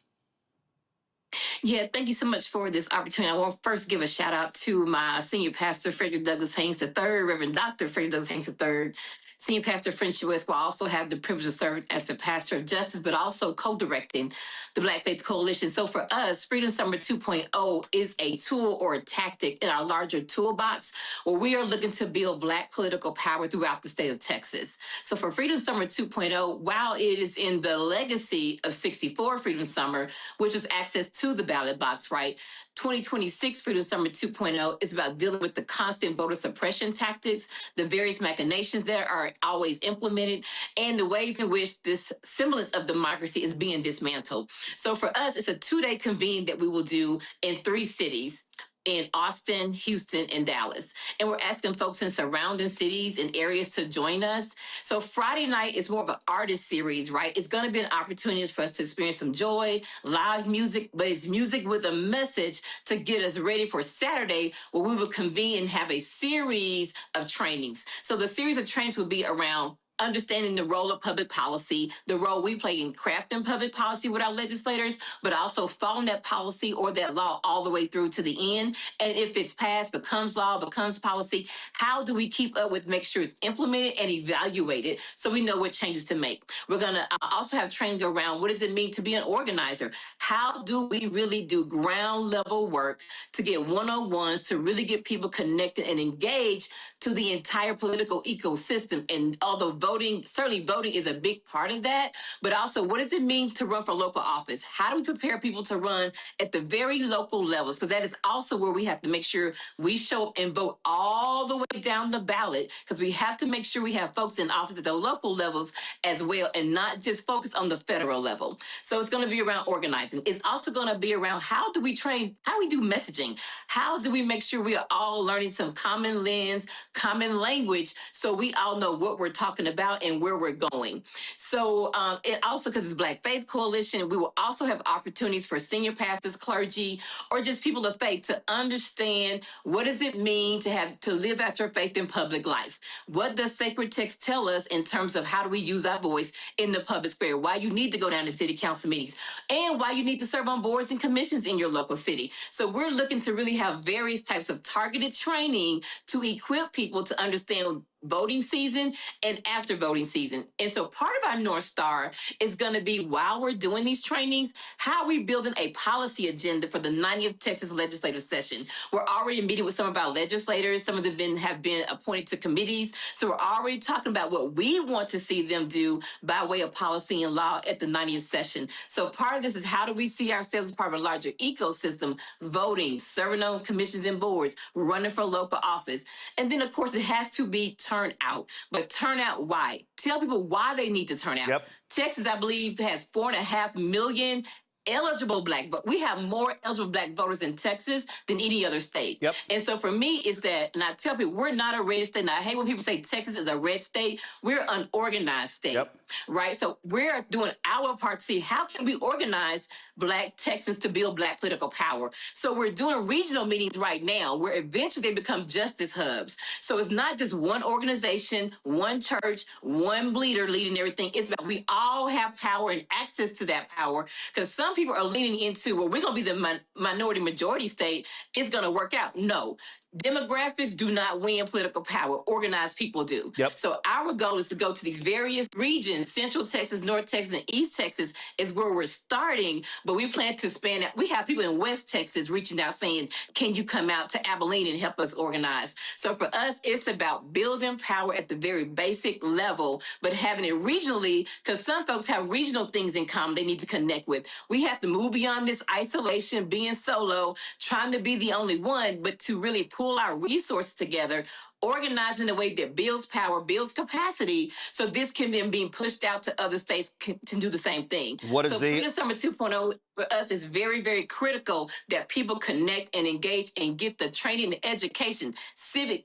Yeah, thank you so much for this opportunity. I want to first give a shout out to my senior pastor, Frederick Douglass Haynes III, Reverend Dr. Frederick Douglass Haynes III. Senior Pastor French West will also have the privilege of serving as the pastor of justice, but also co-directing the Black Faith Coalition. So for us, Freedom Summer 2.0 is a tool or a tactic in our larger toolbox where we are looking to build Black political power throughout the state of Texas. So for Freedom Summer 2.0, while it is in the legacy of 64 Freedom Summer, which was access to the ballot box, right? 2026 Freedom Summer 2.0 is about dealing with the constant voter suppression tactics, the various machinations that are always implemented, and the ways in which this semblance of democracy is being dismantled. So for us, it's a 2-day convene that we will do in 3 cities. In Austin, Houston, and Dallas. And we're asking folks in surrounding cities and areas to join us. So Friday night is more of an artist series, right? It's going to be an opportunity for us to experience some joy, live music, but it's music with a message to get us ready for Saturday, where we will convene and have a series of trainings. So the series of trainings will be around understanding the role of public policy, the role we play in crafting public policy with our legislators, but also following that policy or that law all the way through to the end. And if it's passed, becomes law, becomes policy, how do we keep up with, make sure it's implemented and evaluated so we know what changes to make? We're going to also have training around what does it mean to be an organizer? How do we really do ground level work to get one-on-ones, to really get people connected and engaged to the entire political ecosystem? And although certainly voting is a big part of that, but also what does it mean to run for local office? How do we prepare people to run at the very local levels? Because that is also where we have to make sure we show up and vote all the way down the ballot, because we have to make sure we have folks in office at the local levels as well, and not just focus on the federal level. So it's going to be around organizing. It's also going to be around how do we train, how we do messaging? How do we make sure we are all learning some common lens, common language, so we all know what we're talking about and where we're going. So it also, because it's Black Faith Coalition, we will also have opportunities for senior pastors, clergy, or just people of faith to understand what does it mean to live out your faith in public life. What does sacred text tell us in terms of how do we use our voice in the public sphere? Why you need to go down to city council meetings, and why you need to serve on boards and commissions in your local city. So we're looking to really have various types of targeted training to equip people to understand voting season and after voting season. And so part of our North Star is going to be, while we're doing these trainings, how are we building a policy agenda for the 90th Texas legislative session? We're already meeting with some of our legislators. Some of them have been appointed to committees. So we're already talking about what we want to see them do by way of policy and law at the 90th session. So part of this is, how do we see ourselves as part of a larger ecosystem, voting, serving on commissions and boards, running for local office. And then, of course, it has to be turnout. But turnout why? Tell people why they need to turn out. Yep. Texas, I believe, has 4.5 million eligible black, but we have more eligible black voters in Texas than any other state. Yep. And so for me, is that, and I tell people, we're not a red state. And I hate when people say Texas is a red state. We're an organized state. Yep. Right? So we're doing our part to see how can we organize black Texans to build black political power. So we're doing regional meetings right now where eventually they become justice hubs. So it's not just one organization, one church, one leader leading everything. It's about we all have power and access to that power, because some people are leaning into, well, we're going to be the minority majority state. It's going to work out. No. Demographics do not win political power. Organized people do. Yep. So our goal is to go to these various regions, Central Texas, North Texas, and East Texas is where we're starting, but we plan to span out. We have people in West Texas reaching out saying, can you come out to Abilene and help us organize? So for us, it's about building power at the very basic level, but having it regionally, because some folks have regional things in common they need to connect with. We have to move beyond this isolation, being solo, trying to be the only one, but to really pull our resources together, organize in a way that builds power, builds capacity, so this can then be pushed out to other states to do the same thing. What is so Freedom Summer 2.0 for us is very, very critical that people connect and engage and get the training and education,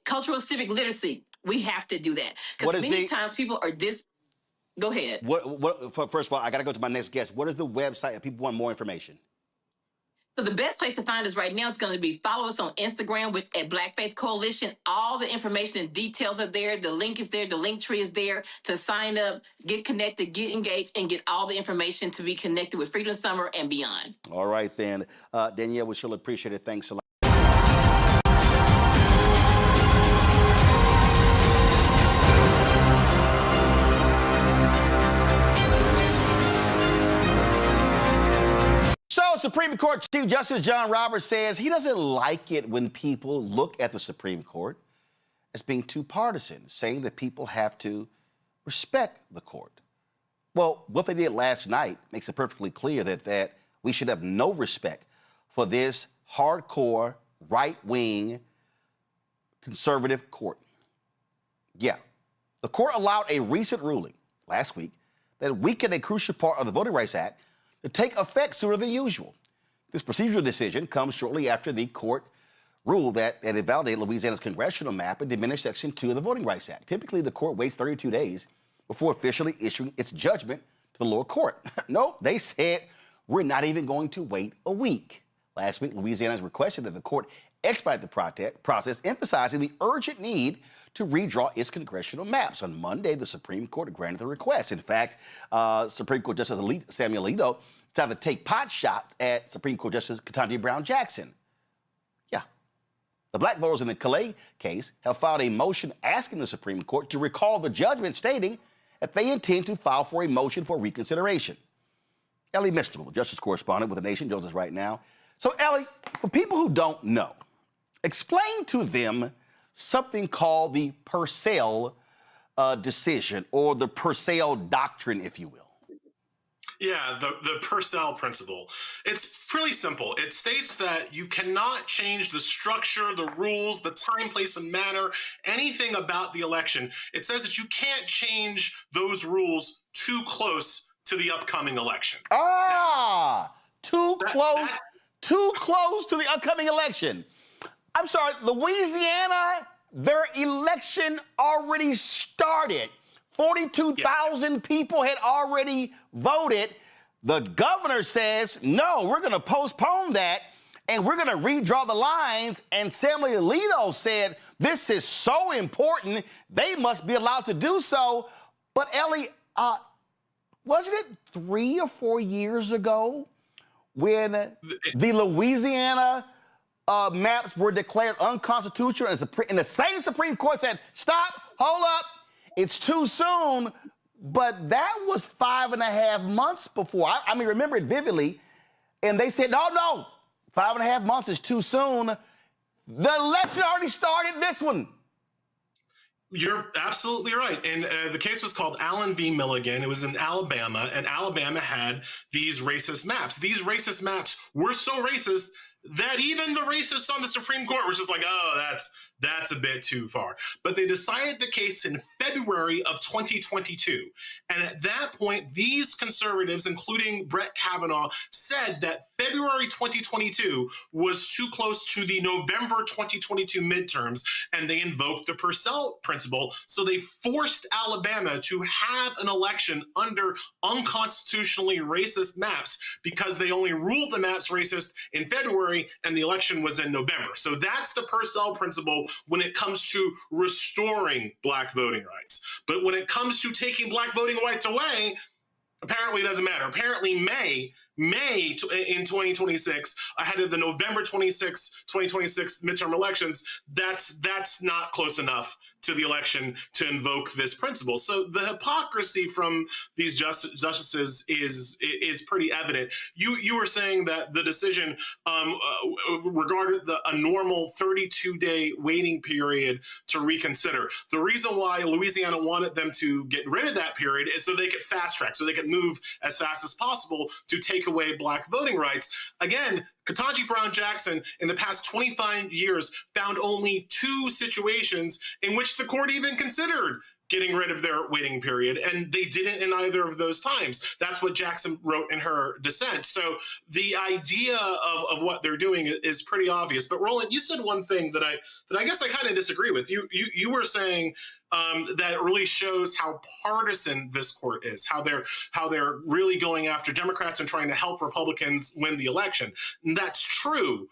cultural civic literacy. We have to do that. Because many times people are Go ahead. First of all, I got to go to my next guest. What is the website if people want more information? So the best place to find us right now is going to be follow us on Instagram at Black Faith Coalition. All the information and details are there. The link is there. The link tree is there to sign up, get connected, get engaged, and get all the information to be connected with Freedom Summer and beyond. All right, then. Danielle, we surely appreciate it. Thanks a lot. So, Supreme Court Chief Justice John Roberts says he doesn't like it when people look at the Supreme Court as being too partisan, saying that people have to respect the court. Well, what they did last night makes it perfectly clear that we should have no respect for this hardcore, right-wing, conservative court. Yeah, the court allowed a recent ruling last week that weakened a crucial part of the Voting Rights Act to take effect sooner than usual. This procedural decision comes shortly after the court ruled that it invalidated Louisiana's congressional map and diminished Section 2 of the Voting Rights Act. Typically, the court waits 32 days before officially issuing its judgment to the lower court. No, they said, we're not even going to wait a week. Last week, Louisiana has requested that the court expedite the process, emphasizing the urgent need to redraw its congressional maps. On Monday, the Supreme Court granted the request. In fact, Supreme Court Justice Samuel Alito decided to take pot shots at Supreme Court Justice Ketanji Brown Jackson. Yeah. The black voters in the Calais case have filed a motion asking the Supreme Court to recall the judgment, stating that they intend to file for a motion for reconsideration. Ellie Mistel, Justice correspondent with The Nation, joins us right now. So, Ellie, for people who don't know, explain to them something called the Purcell decision, or the Purcell doctrine, if you will. Yeah, the Purcell principle. It's pretty simple. It states that you cannot change the structure, the rules, the time, place, and manner, anything about the election. It says that you can't change those rules too close to the upcoming election. Too close to the upcoming election. I'm sorry, Louisiana, their election already started. 42,000 people had already voted. The governor says, no, we're going to postpone that, and we're going to redraw the lines. And Samuel Alito said, this is so important, they must be allowed to do so. But Ellie, wasn't it 3 or 4 years ago when the Louisiana maps were declared unconstitutional, and the same Supreme Court said, stop, hold up, it's too soon. But that was 5.5 months before. I mean, remember it vividly. And they said, no, 5.5 months is too soon. The election already started this one. You're absolutely right. And the case was called Allen v. Milligan. It was in Alabama, and Alabama had these racist maps. These racist maps were so racist that even the racists on the Supreme Court was just like, oh, that's a bit too far. But they decided the case in February of 2022. And at that point, these conservatives, including Brett Kavanaugh, said that February 2022 was too close to the November 2022 midterms, and they invoked the Purcell principle. So they forced Alabama to have an election under unconstitutionally racist maps because they only ruled the maps racist in February and the election was in November. So that's the Purcell principle when it comes to restoring black voting rights. But when it comes to taking black voting rights away, apparently it doesn't matter. Apparently May in 2026, ahead of the November 2026 midterm elections, that's not close enough to the election to invoke this principle. So the hypocrisy from these justices is pretty evident. You were saying that the decision regarded a normal 32-day waiting period to reconsider. The reason why Louisiana wanted them to get rid of that period is so they could fast track, so they could move as fast as possible to take away black voting rights. Again, Ketanji Brown Jackson in the past 25 years found only 2 situations in which the court even considered getting rid of their waiting period, and they didn't in either of those times. That's what Jackson wrote in her dissent. So the idea of what they're doing is pretty obvious. But Roland, you said one thing that I guess I kind of disagree with. You were saying that it really shows how partisan this court is, how they're really going after Democrats and trying to help Republicans win the election. And that's true.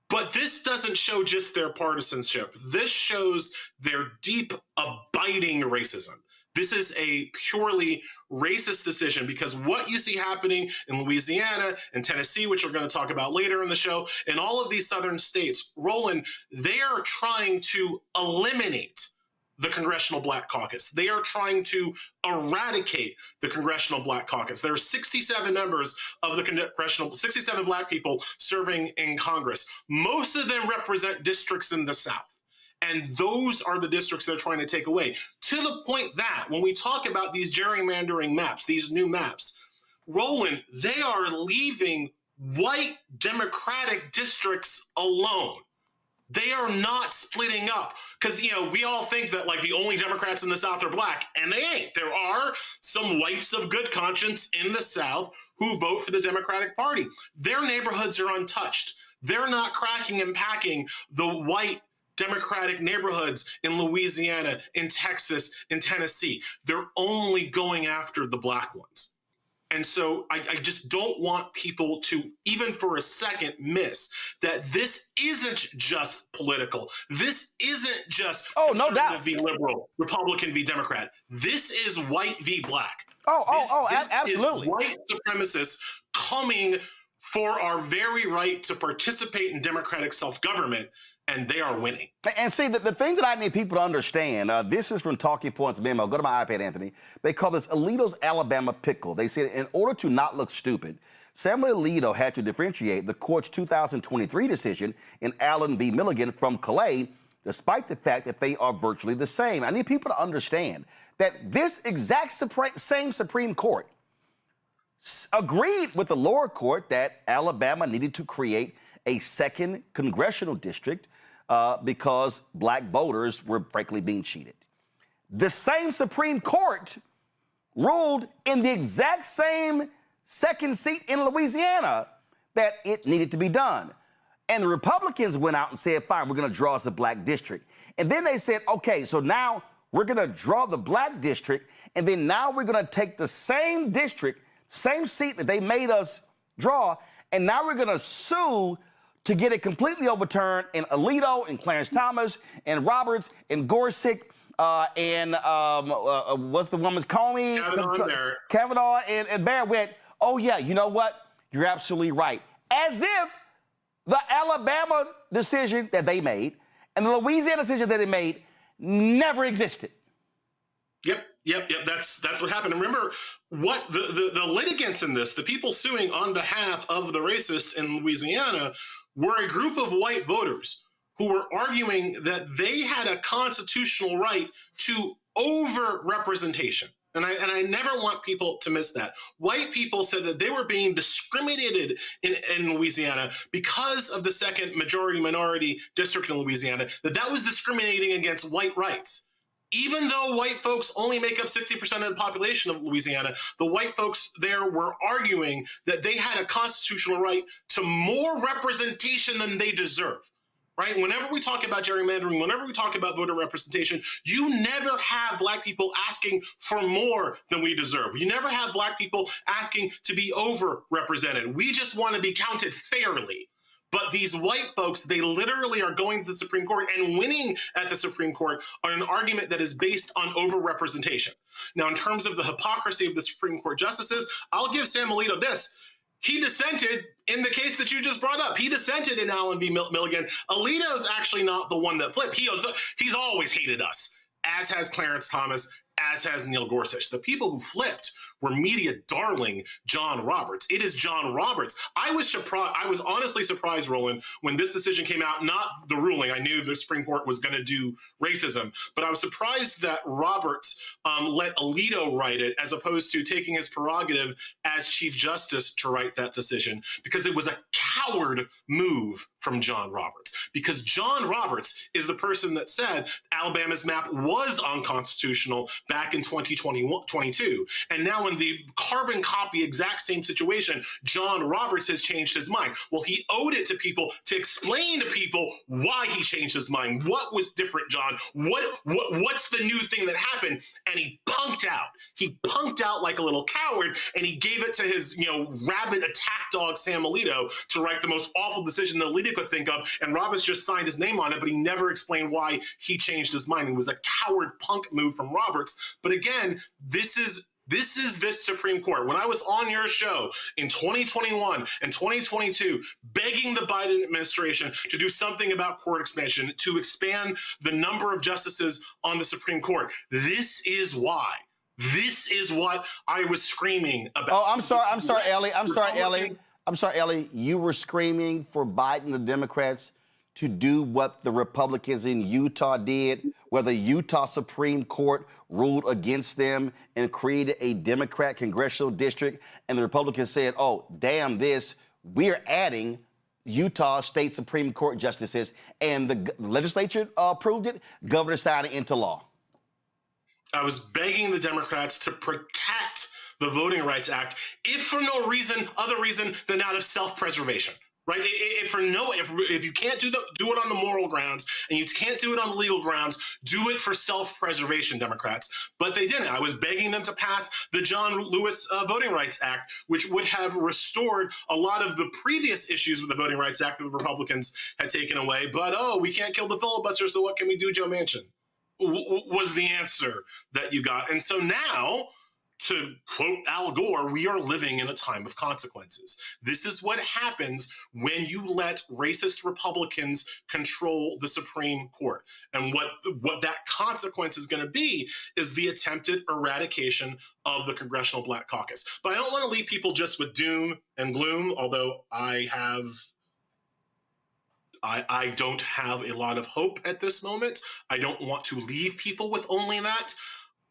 But this doesn't show just their partisanship. This shows their deep, abiding racism. This is a purely racist decision because what you see happening in Louisiana and Tennessee, which we're going to talk about later in the show, and all of these southern states, Roland, they are trying to eliminate the Congressional Black Caucus. They are trying to eradicate the Congressional Black Caucus. There are 67 members of the Congressional, 67 Black people serving in Congress. Most of them represent districts in the South. And those are the districts they're trying to take away. To the point that when we talk about these gerrymandering maps, these new maps, Roland, they are leaving white Democratic districts alone. They are not splitting up because, we all think that like the only Democrats in the South are black, and they ain't. There are some whites of good conscience in the South who vote for the Democratic Party. Their neighborhoods are untouched. They're not cracking and packing the white Democratic neighborhoods in Louisiana, in Texas, in Tennessee. They're only going after the black ones. And so I just don't want people to, even for a second, miss that this isn't just political. This isn't just conservative v. liberal, Republican v. Democrat. This is white v. black. Absolutely. This is white supremacists coming for our very right to participate in democratic self-government, and they are winning. And see, the thing that I need people to understand, this is from Talking Points Memo. Go to my iPad, Anthony. They call this Alito's Alabama Pickle. They said in order to not look stupid, Samuel Alito had to differentiate the court's 2023 decision in Allen v. Milligan from Calais, despite the fact that they are virtually the same. I need people to understand that this exact same Supreme Court agreed with the lower court that Alabama needed to create a second congressional district because black voters were frankly being cheated. The same Supreme Court ruled in the exact same second seat in Louisiana that it needed to be done. And the Republicans went out and said, fine, we're going to draw us a black district. And then they said, okay, so now we're going to draw the black district, and then now we're going to take the same district, same seat that they made us draw, and now we're going to sue to get it completely overturned. And Alito and Clarence Thomas and Roberts and Gorsuch and what's the woman's Comey? Kavanaugh and Barrett went, oh yeah, you know what? You're absolutely right. As if The Alabama decision that they made and the Louisiana decision that they made never existed. Yep. That's what happened. And remember, what the litigants in this, the people suing on behalf of the racists in Louisiana, were a group of white voters who were arguing that they had a constitutional right to over-representation. And I never want people to miss that. White people said that they were being discriminated in Louisiana because of the second majority-minority district in Louisiana, that was discriminating against white rights. Even though white folks only make up 60% of the population of Louisiana, the white folks there were arguing that they had a constitutional right to more representation than they deserve. Right? Whenever we talk about gerrymandering, whenever we talk about voter representation, you never have black people asking for more than we deserve. You never have black people asking to be overrepresented. We just want to be counted fairly. But these white folks, they literally are going to the Supreme Court and winning at the Supreme Court on an argument that is based on overrepresentation. Now, in terms of the hypocrisy of the Supreme Court justices, I'll give Sam Alito this. He dissented in the case that you just brought up. He dissented in Allen v. Milligan. Alito's actually not the one that flipped. He's always hated us, as has Clarence Thomas, as has Neil Gorsuch. The people who flipped were media darling John Roberts. It is John Roberts. I was honestly surprised, Roland, when this decision came out, not the ruling. I knew the Supreme Court was going to do racism, but I was surprised that Roberts let Alito write it as opposed to taking his prerogative as Chief Justice to write that decision, because it was a coward move from John Roberts. Because John Roberts is the person that said Alabama's map was unconstitutional back in 2022. And now in the carbon copy exact same situation, John Roberts has changed his mind. Well, he owed it to people to explain to people why he changed his mind. What was different, John? What's the new thing that happened? And he punked out. He punked out like a little coward, and he gave it to his, rabid attack dog, Sam Alito, to write the most awful decision that Alito could think of. And Roberts just signed his name on it, but he never explained why he changed his mind. It was a coward punk move from Roberts. But again, this is this Supreme Court. When I was on your show in 2021 and 2022, begging the Biden administration to do something about court expansion, to expand the number of justices on the Supreme Court, this is why. This is what I was screaming about. Oh, I'm sorry, Ellie. You were screaming for Biden and the Democrats to do what the Republicans in Utah did, where the Utah Supreme Court ruled against them and created a Democrat congressional district, and the Republicans said, oh, damn this, we're adding Utah State Supreme Court justices, and the legislature approved it, governor signed it into law. I was begging the Democrats to protect the Voting Rights Act, if for no other reason than out of self-preservation. Right? If you can't do it on the moral grounds and you can't do it on the legal grounds, do it for self-preservation, Democrats. But they didn't. I was begging them to pass the John Lewis Voting Rights Act, which would have restored a lot of the previous issues with the Voting Rights Act that the Republicans had taken away. But, we can't kill the filibuster, so what can we do, Joe Manchin? Was the answer that you got. And so now, to quote Al Gore, we are living in a time of consequences. This is what happens when you let racist Republicans control the Supreme Court. And what that consequence is going to be is the attempted eradication of the Congressional Black Caucus. But I don't want to leave people just with doom and gloom, although I don't have a lot of hope at this moment. I don't want to leave people with only that.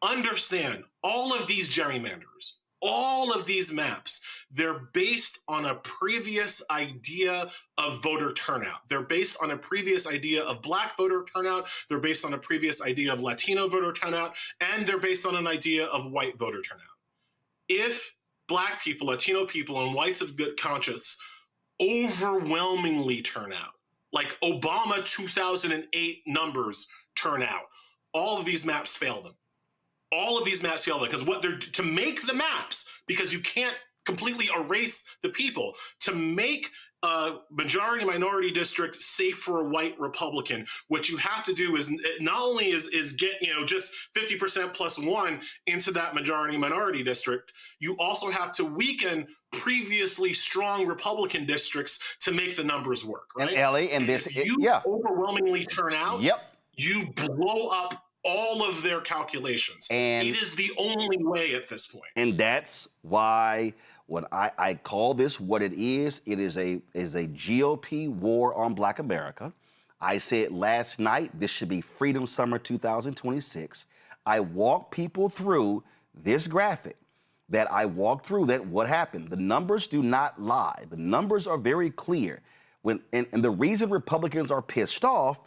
Understand, all of these gerrymanders, all of these maps, they're based on a previous idea of voter turnout. They're based on a previous idea of Black voter turnout. They're based on a previous idea of Latino voter turnout. And they're based on an idea of white voter turnout. If Black people, Latino people, and whites of good conscience overwhelmingly turn out, like Obama 2008 numbers turn out, all of these maps fail them. All of these maps fail them because to make the maps, because you can't completely erase the people. To make a majority minority district safe for a white Republican, what you have to do is not only is get, just 50% plus one into that majority minority district, you also have to weaken previously strong Republican districts to make the numbers work, right? And Ellie, and this, if you overwhelmingly turn out, you blow up all of their calculations. And it is the only way at this point. And that's why when I call this what it is a GOP war on Black America. I said last night, this should be Freedom Summer 2026. I walked people through this graphic that what happened. The numbers do not lie. The numbers are very clear. And the reason Republicans are pissed off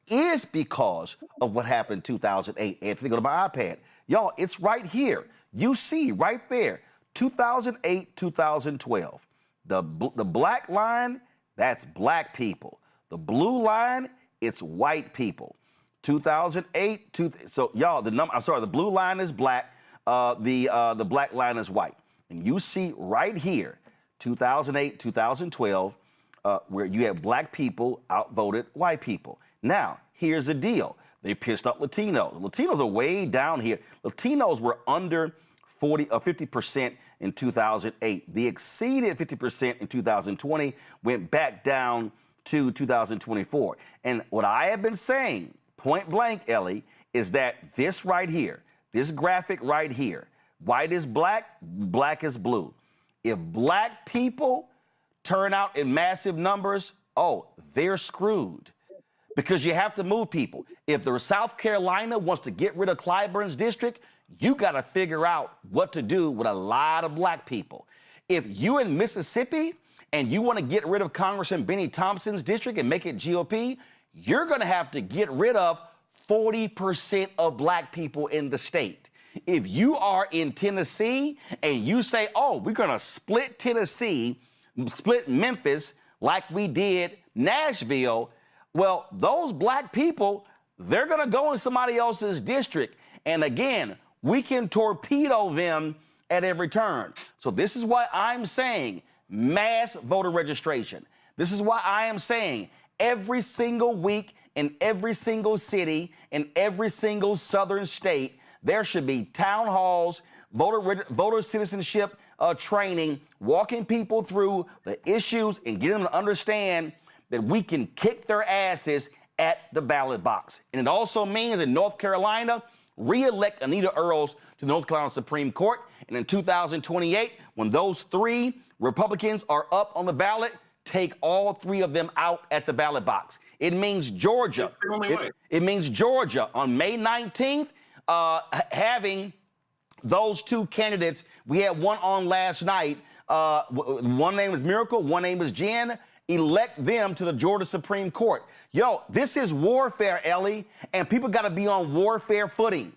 is because of what happened in 2008. Anthony, go to my iPad. Y'all, it's right here. You see right there, 2008, 2012. The black line, that's black people. The blue line, it's white people. 2008, so y'all, the blue line is black, the black line is white. And you see right here, 2008, 2012, where you have black people outvoted white people. Now, here's the deal. They pissed off Latinos. Latinos are way down here. Latinos were under 50% in 2008. They exceeded 50% in 2020, went back down to 2024. And what I have been saying, point blank, Ellie, is that this right here, this graphic right here, white is black, black is blue. If black people turn out in massive numbers, they're screwed. Because you have to move people. If the South Carolina wants to get rid of Clyburn's district, you got to figure out what to do with a lot of black people. If you in Mississippi and you want to get rid of Congressman Benny Thompson's district and make it GOP, you're going to have to get rid of 40% of black people in the state. If you are in Tennessee and you say, we're going to split Tennessee, split Memphis like we did Nashville, well, those black people, they're going to go in somebody else's district. And again, we can torpedo them at every turn. So this is why I'm saying mass voter registration. This is why I am saying every single week in every single city, in every single southern state, there should be town halls, voter citizenship training, walking people through the issues and getting them to understand that we can kick their asses at the ballot box. And it also means in North Carolina, re-elect Anita Earls to the North Carolina Supreme Court. And in 2028, when those 3 Republicans are up on the ballot, take all 3 of them out at the ballot box. It means Georgia. It means Georgia on May 19th, having those 2 candidates. We had one on last night. One name is Miracle, one name is Jen. Elect them to the Georgia Supreme Court. Yo, this is warfare, Ellie, and people got to be on warfare footing.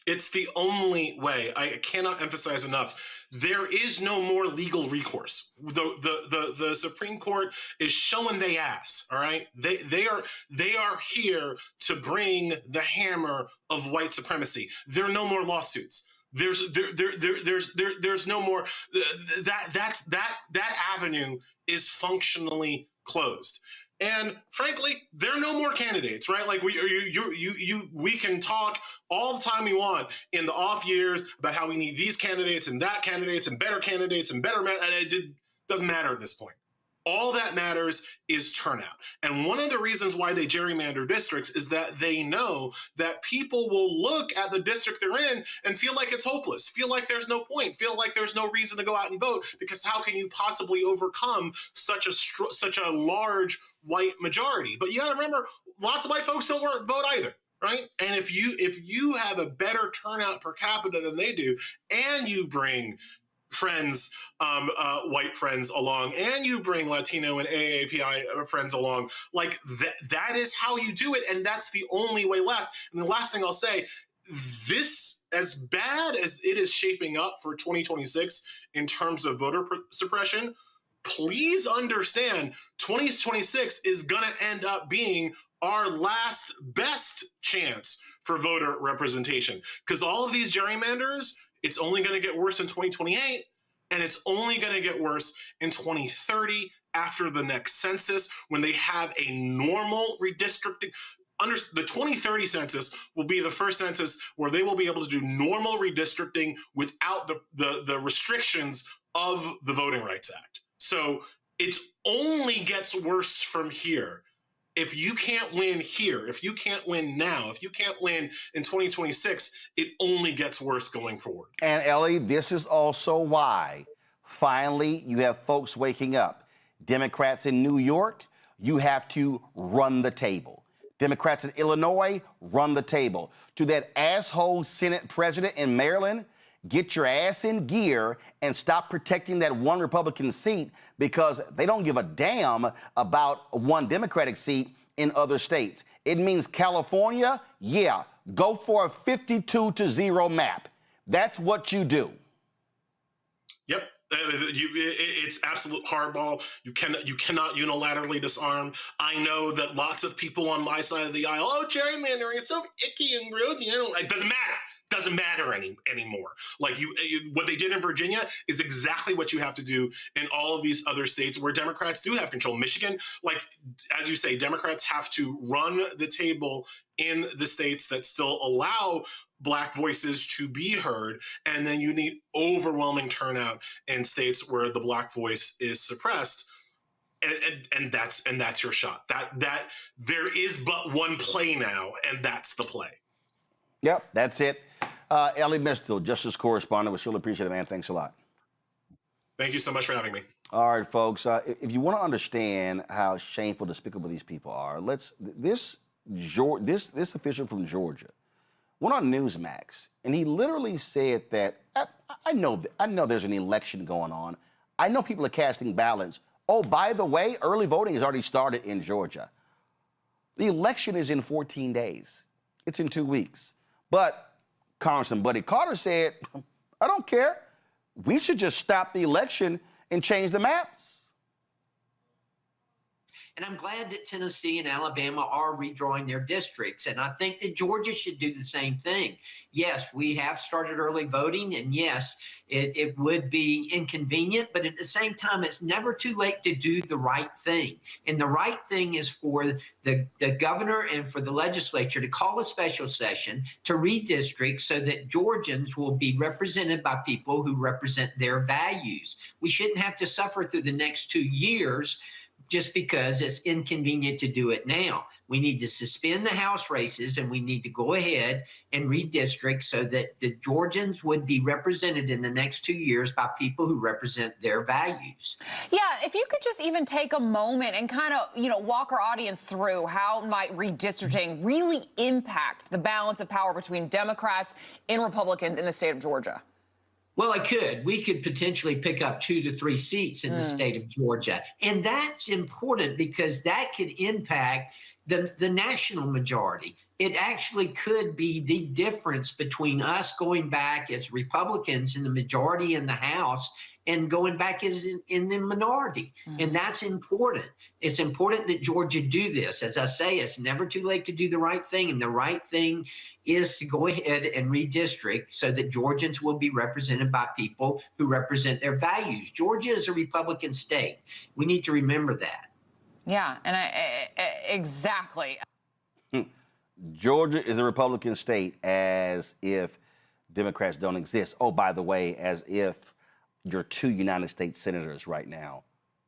It's the only way. I cannot emphasize enough. There is no more legal recourse. The Supreme Court is showing they ass. All right, they are here to bring the hammer of white supremacy. There are no more lawsuits. There's no more. That avenue is functionally closed. And frankly, there are no more candidates, right? Like we can talk all the time we want in the off years about how we need these candidates and that candidates and better candidates and better, and it doesn't matter at this point. All that matters is turnout. And one of the reasons why they gerrymander districts is that they know that people will look at the district they're in and feel like it's hopeless, feel like there's no point, feel like there's no reason to go out and vote, because how can you possibly overcome such a large white majority? But you got to remember, lots of white folks don't vote either. Right. And if you have a better turnout per capita than they do, and you bring friends, white friends along, and you bring Latino and AAPI friends along, like that is how you do it. And that's the only way left. And the last thing I'll say, this, as bad as it is shaping up for 2026 in terms of voter suppression, please understand 2026 is going to end up being our last best chance for voter representation, because all of these gerrymanders, it's only going to get worse in 2028. And it's only going to get worse in 2030 after the next census, when they have a normal redistricting. The 2030 census will be the first census where they will be able to do normal redistricting without the restrictions of the Voting Rights Act. So it only gets worse from here. If you can't win here, if you can't win now, if you can't win in 2026, it only gets worse going forward. And Ellie, this is also why finally you have folks waking up. Democrats in New York, you have to run the table. Democrats in Illinois, run the table. To that asshole Senate president in Maryland, get your ass in gear and stop protecting that one Republican seat, because they don't give a damn about one Democratic seat in other states. It means California, yeah, go for a 52-0 map. That's what you do. Yep. It's absolute hardball. You cannot unilaterally disarm. I know that lots of people on my side of the aisle, oh, gerrymandering, it's so icky and gross. It doesn't matter. Doesn't matter anymore. Like what they did in Virginia is exactly what you have to do in all of these other states where Democrats do have control. Michigan, like as you say, Democrats have to run the table in the states that still allow Black voices to be heard, and then you need overwhelming turnout in states where the Black voice is suppressed. And that's your shot. That there is but one play now, and that's the play. Yep, that's it. Ellie Mistel, Justice Correspondent. We surely appreciate it, man. Thanks a lot. Thank you so much for having me. All right, folks. If you want to understand how shameful, despicable these people are, this official from Georgia went on Newsmax, and he literally said that I know there's an election going on. I know people are casting ballots. Oh, by the way, early voting has already started in Georgia. The election is in 14 days. It's in 2 weeks. But Congressman Buddy Carter said, I don't care. We should just stop the election and change the maps. And I'm glad that Tennessee and Alabama are redrawing their districts. And I think that Georgia should do the same thing. Yes, we have started early voting. And yes, it would be inconvenient. But at the same time, it's never too late to do the right thing. And the right thing is for the governor and for the legislature to call a special session to redistrict so that Georgians will be represented by people who represent their values. We shouldn't have to suffer through the next 2 years just because it's inconvenient to do it now. We need to suspend the House races, and we need to go ahead and redistrict so that the Georgians would be represented in the next 2 years by people who represent their values. Yeah, if you could just even take a moment and kind of, walk our audience through how might redistricting really impact the balance of power between Democrats and Republicans in the state of Georgia. Well, we could potentially pick up 2 to 3 seats in the state of Georgia. And that's important because that could impact the national majority. It actually could be the difference between us going back as Republicans in the majority in the House and going back as in the minority. And that's important. It's important that Georgia do this. As I say, it's never too late to do the right thing. And the right thing is to go ahead and redistrict so that Georgians will be represented by people who represent their values. Georgia is a Republican state. We need to remember that. Yeah, and exactly. Georgia is a Republican state, as if Democrats don't exist. Oh, by the way, as if your 2 United States senators right now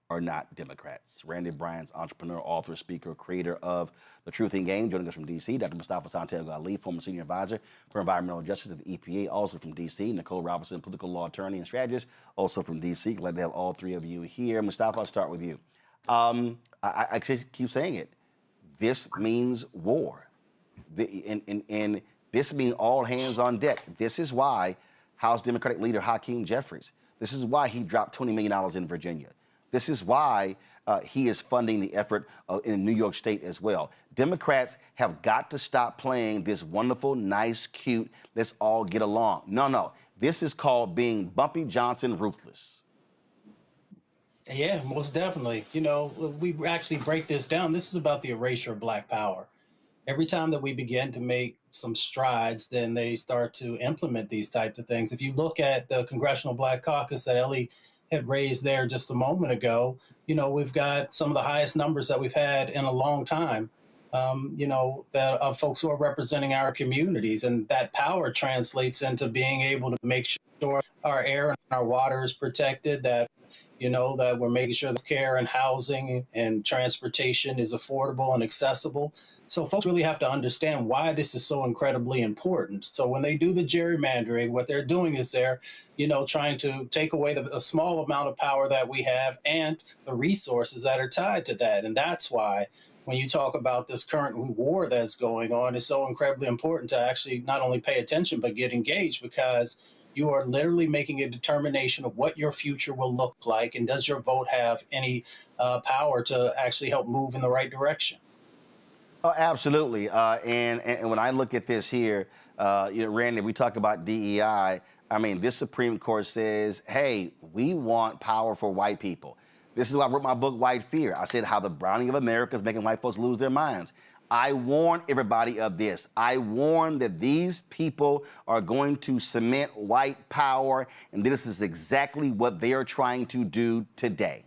are not Democrats. Randy Bryan's entrepreneur, author, speaker, creator of The Truth in Game, joining us from D.C. Dr. Mustafa Santiago Ali, former senior advisor for environmental justice at the EPA, also from D.C. Nicole Robinson, political law attorney and strategist, also from D.C. Glad to have all 3 of you here. Mustafa, I'll start with you. I just keep saying it. This means war. And this means all hands on deck. This is why House Democratic leader Hakeem Jeffries, this is why he dropped $20 million in Virginia. This is why he is funding the effort in New York State as well. Democrats have got to stop playing this wonderful, nice, cute, let's all get along. No. This is called being Bumpy Johnson ruthless. Yeah, most definitely. We actually break this down. This is about the erasure of Black power. every time that we begin to make some strides, then they start to implement these types of things. If you look at the Congressional Black Caucus that Ellie had raised there just a moment ago, we've got some of the highest numbers that we've had in a long time, that of folks who are representing our communities. And that power translates into being able to make sure our air and our water is protected, that that we're making sure the care and housing and transportation is affordable and accessible. So folks really have to understand why this is so incredibly important. So when they do the gerrymandering, what they're doing is they're, trying to take away the small amount of power that we have and the resources that are tied to that. And that's why when you talk about this current war that's going on, it's so incredibly important to actually not only pay attention, but get engaged, because you are literally making a determination of what your future will look like. And does your vote have any power to actually help move in the right direction? Oh, absolutely. And when I look at this here, Randy, we talk about DEI. I mean, this Supreme Court says, hey, we want power for white people. This is why I wrote my book, White Fear. I said how the browning of America is making white folks lose their minds. I warn everybody of this. I warn that these people are going to cement white power, and this is exactly what they are trying to do today.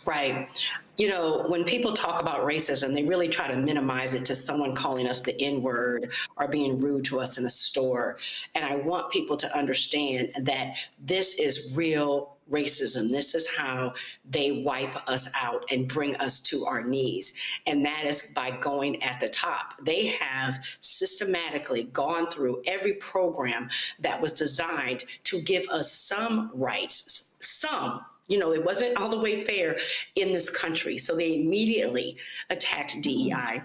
Right. When people talk about racism, they really try to minimize it to someone calling us the N-word or being rude to us in a store. And I want people to understand that this is real racism. This is how they wipe us out and bring us to our knees. And that is by going at the top. They have systematically gone through every program that was designed to give us some rights, some. It wasn't all the way fair in this country. So they immediately attacked DEI,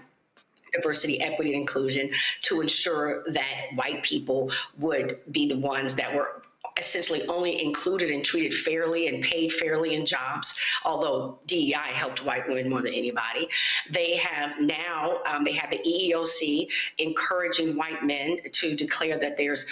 diversity, equity, and inclusion, to ensure that white people would be the ones that were essentially only included and treated fairly and paid fairly in jobs, although DEI helped white women more than anybody. They have now, they have the EEOC encouraging white men to declare that there's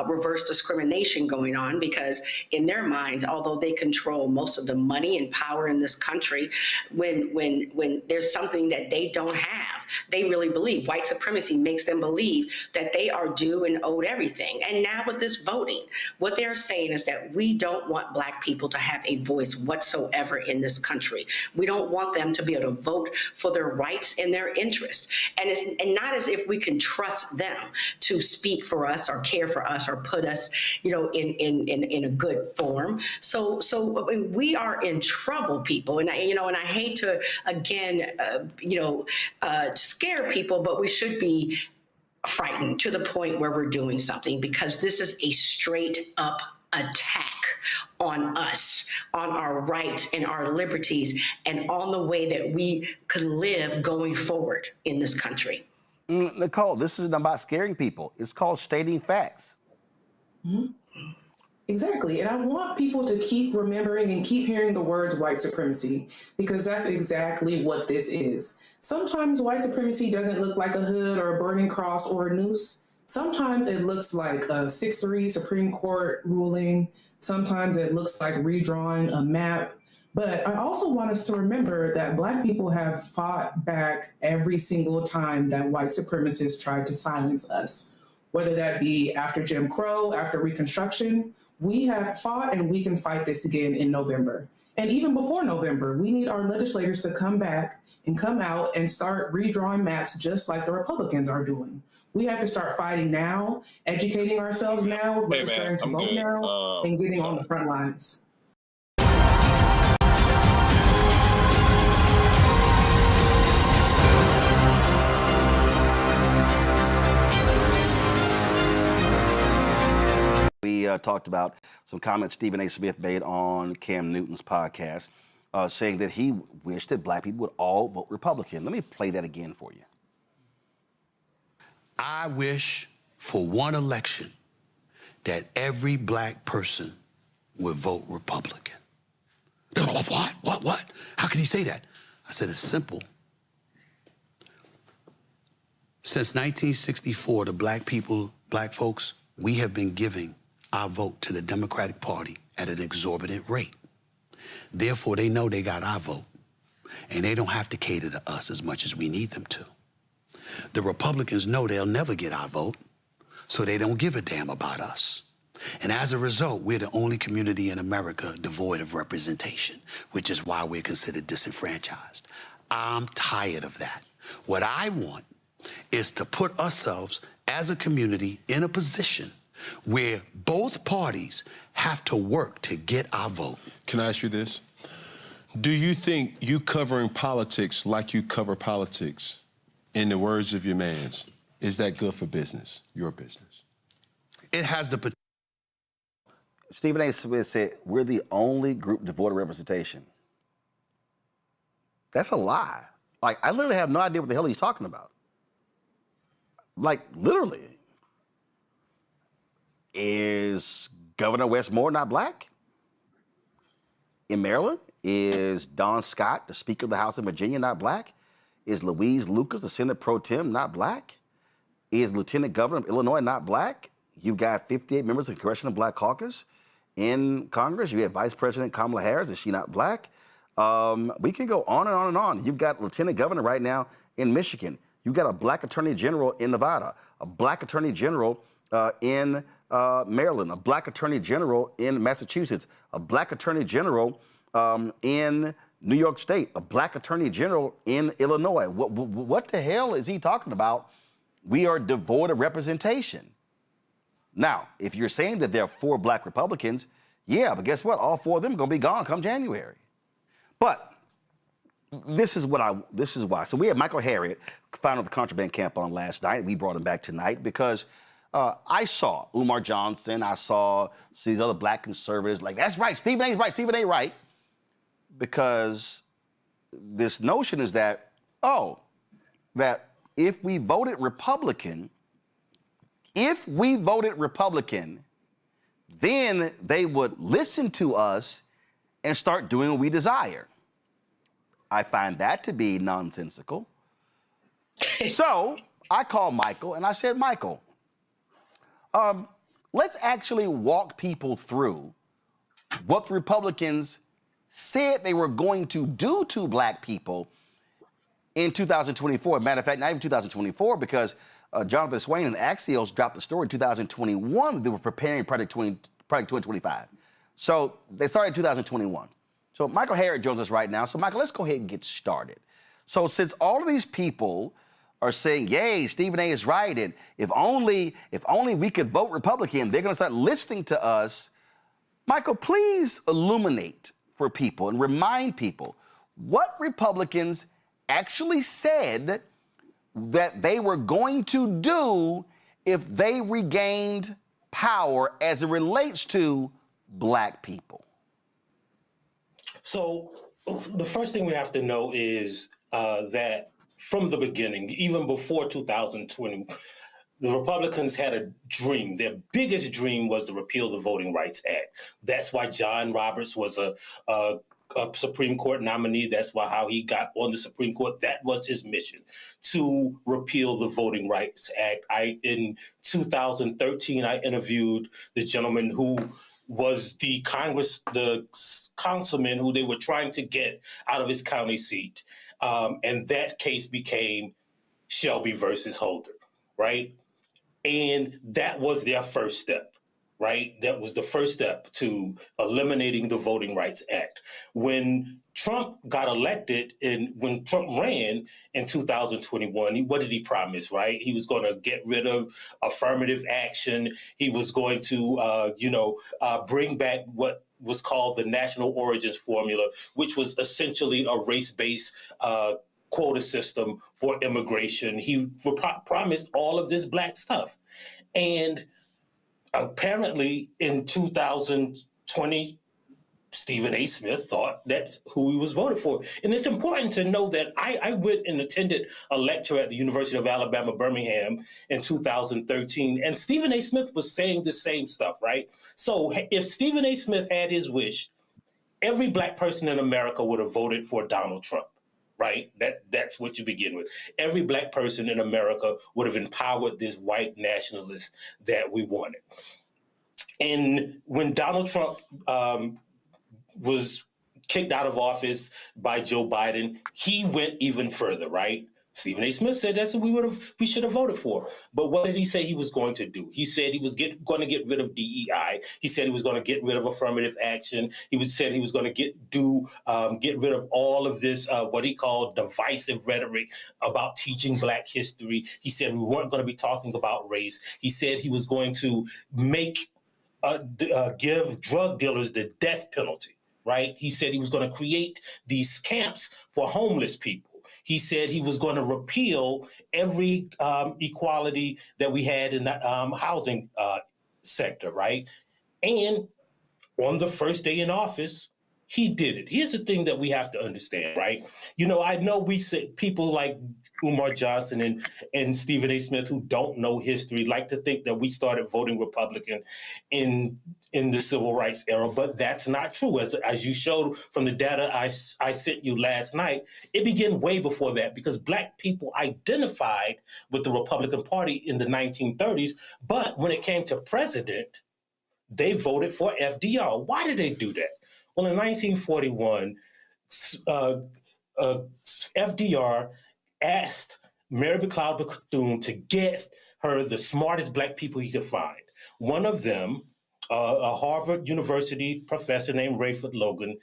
reverse discrimination going on, because in their minds, although they control most of the money and power in this country, when there's something that they don't have, they really believe white supremacy makes them believe that they are due and owed everything. And now with this voting, what they're saying is that we don't want Black people to have a voice whatsoever in this country. We don't want them to be able to vote for their rights and their interests. And not as if we can trust them to speak for us or care for us or put us, in a good form. So we are in trouble, people. And I hate to again, scare people, but we should be frightened to the point where we're doing something, because this is a straight up attack on us, on our rights and our liberties, and on the way that we can live going forward in this country. Nicole, this isn't about scaring people. It's called stating facts. Mm-hmm. Exactly. And I want people to keep remembering and keep hearing the words white supremacy, because that's exactly what this is. Sometimes white supremacy doesn't look like a hood or a burning cross or a noose. Sometimes it looks like a 6-3 Supreme Court ruling. Sometimes it looks like redrawing a map. But I also want us to remember that Black people have fought back every single time that white supremacists tried to silence us, whether that be after Jim Crow, after Reconstruction. We have fought, and we can fight this again in November. And even before November, we need our legislators to come back and come out and start redrawing maps just like the Republicans are doing. We have to start fighting now, educating ourselves now, registering to vote now, and getting on the front lines. We talked about some comments Stephen A. Smith made on Cam Newton's podcast, saying that he wished that Black people would all vote Republican. Let me play that again for you. I wish for one election that every Black person would vote Republican. What? How can you say that? I said, it's simple. Since 1964, the Black folks, we have been giving our vote to the Democratic Party at an exorbitant rate. Therefore, they know they got our vote, and they don't have to cater to us as much as we need them to. The Republicans know they'll never get our vote, so they don't give a damn about us. And as a result, we're the only community in America devoid of representation, which is why we're considered disenfranchised. I'm tired of that. What I want is to put ourselves as a community in a position where both parties have to work to get our vote. Can I ask you this? Do you think you covering politics like you cover politics, in the words of your mans, is that good for business, your business? It has the potential. Stephen A. Smith said, we're the only group devoid of representation. That's a lie. Like, I literally have no idea what the hell he's talking about. Like, literally. Is Governor Westmore not black? In Maryland? Is Don Scott, the Speaker of the House of Virginia, not black? Is Louise Lucas, the Senate Pro Tem, not black? Is Lieutenant Governor of Illinois not black? You've got 58 members of the Congressional Black Caucus in Congress. You have Vice President Kamala Harris. Is she not black? We can go on and on and on. You've got Lieutenant Governor right now in Michigan. You've got a black Attorney General in Nevada, a black Attorney General in Maryland, a black Attorney General in Massachusetts, a black Attorney General in New York State, a black Attorney General in Illinois. What the hell is he talking about? We are devoid of representation. Now, if you're saying that there are 4 black Republicans, yeah, but guess what? All 4 of them are going to be gone come January. But this is why. So we had Michael Harriot, founder of the Contraband Camp, on last night. We brought him back tonight because I saw Umar Johnson. I saw these other black conservatives like, that's right, Stephen A's right, Stephen A. right. Because this notion is that, that if we voted Republican, then they would listen to us and start doing what we desire. I find that to be nonsensical. So I called Michael and I said, Michael, let's actually walk people through what the Republicans said they were going to do to black people in 2024. Matter of fact, not even 2024, because Jonathan Swain and Axios dropped the story in 2021. They were preparing Project 2025. So they started in 2021. So Michael Harriot joins us right now. So Michael, let's go ahead and get started. So since all of these people are saying, yay, Stephen A. is right, and if only we could vote Republican, they're going to start listening to us. Michael, please illuminate for people and remind people what Republicans actually said that they were going to do if they regained power as it relates to black people. So the first thing we have to know is that from the beginning, even before 2020, the Republicans had a dream. Their biggest dream was to repeal the Voting Rights Act. That's why John Roberts was a Supreme Court nominee. That's why how he got on the Supreme Court. That was his mission, to repeal the Voting Rights Act. In 2013, I interviewed the gentleman who was the councilman who they were trying to get out of his county seat. And that case became Shelby versus Holder, right? And that was their first step, right? That was the first step to eliminating the Voting Rights Act. When Trump got elected and when Trump ran in 2021, what did he promise, right? He was going to get rid of affirmative action. He was going to, bring back what was called the National Origins Formula, which was essentially a race-based quota system for immigration. He promised all of this black stuff. And apparently in 2020, Stephen A. Smith thought that's who he was voted for. And it's important to know that I went and attended a lecture at the University of Alabama, Birmingham in 2013. And Stephen A. Smith was saying the same stuff, right? So if Stephen A. Smith had his wish, every black person in America would have voted for Donald Trump. Right? That's what you begin with. Every black person in America would have empowered this white nationalist that we wanted. And when Donald Trump was kicked out of office by Joe Biden, he went even further, right? Stephen A. Smith said that's what we should have voted for. But what did he say he was going to do? He said he was going to get rid of DEI. He said he was going to get rid of affirmative action. Said he was going to get rid of all of this what he called divisive rhetoric about teaching Black history. He said we weren't going to be talking about race. He said he was going to give drug dealers the death penalty. Right? He said he was going to create these camps for homeless people. He said he was going to repeal every equality that we had in the housing sector, right? And on the first day in office, he did it. Here's the thing that we have to understand, right? I know we say people like Umar Johnson and Stephen A. Smith, who don't know history, like to think that we started voting Republican in the civil rights era, but that's not true. As you showed from the data I sent you last night, it began way before that because Black people identified with the Republican Party in the 1930s, but when it came to president, they voted for FDR. Why did they do that? Well, in 1941, FDR asked Mary McLeod Bethune to get her the smartest Black people he could find. One of them, a Harvard University professor named Rayford Logan,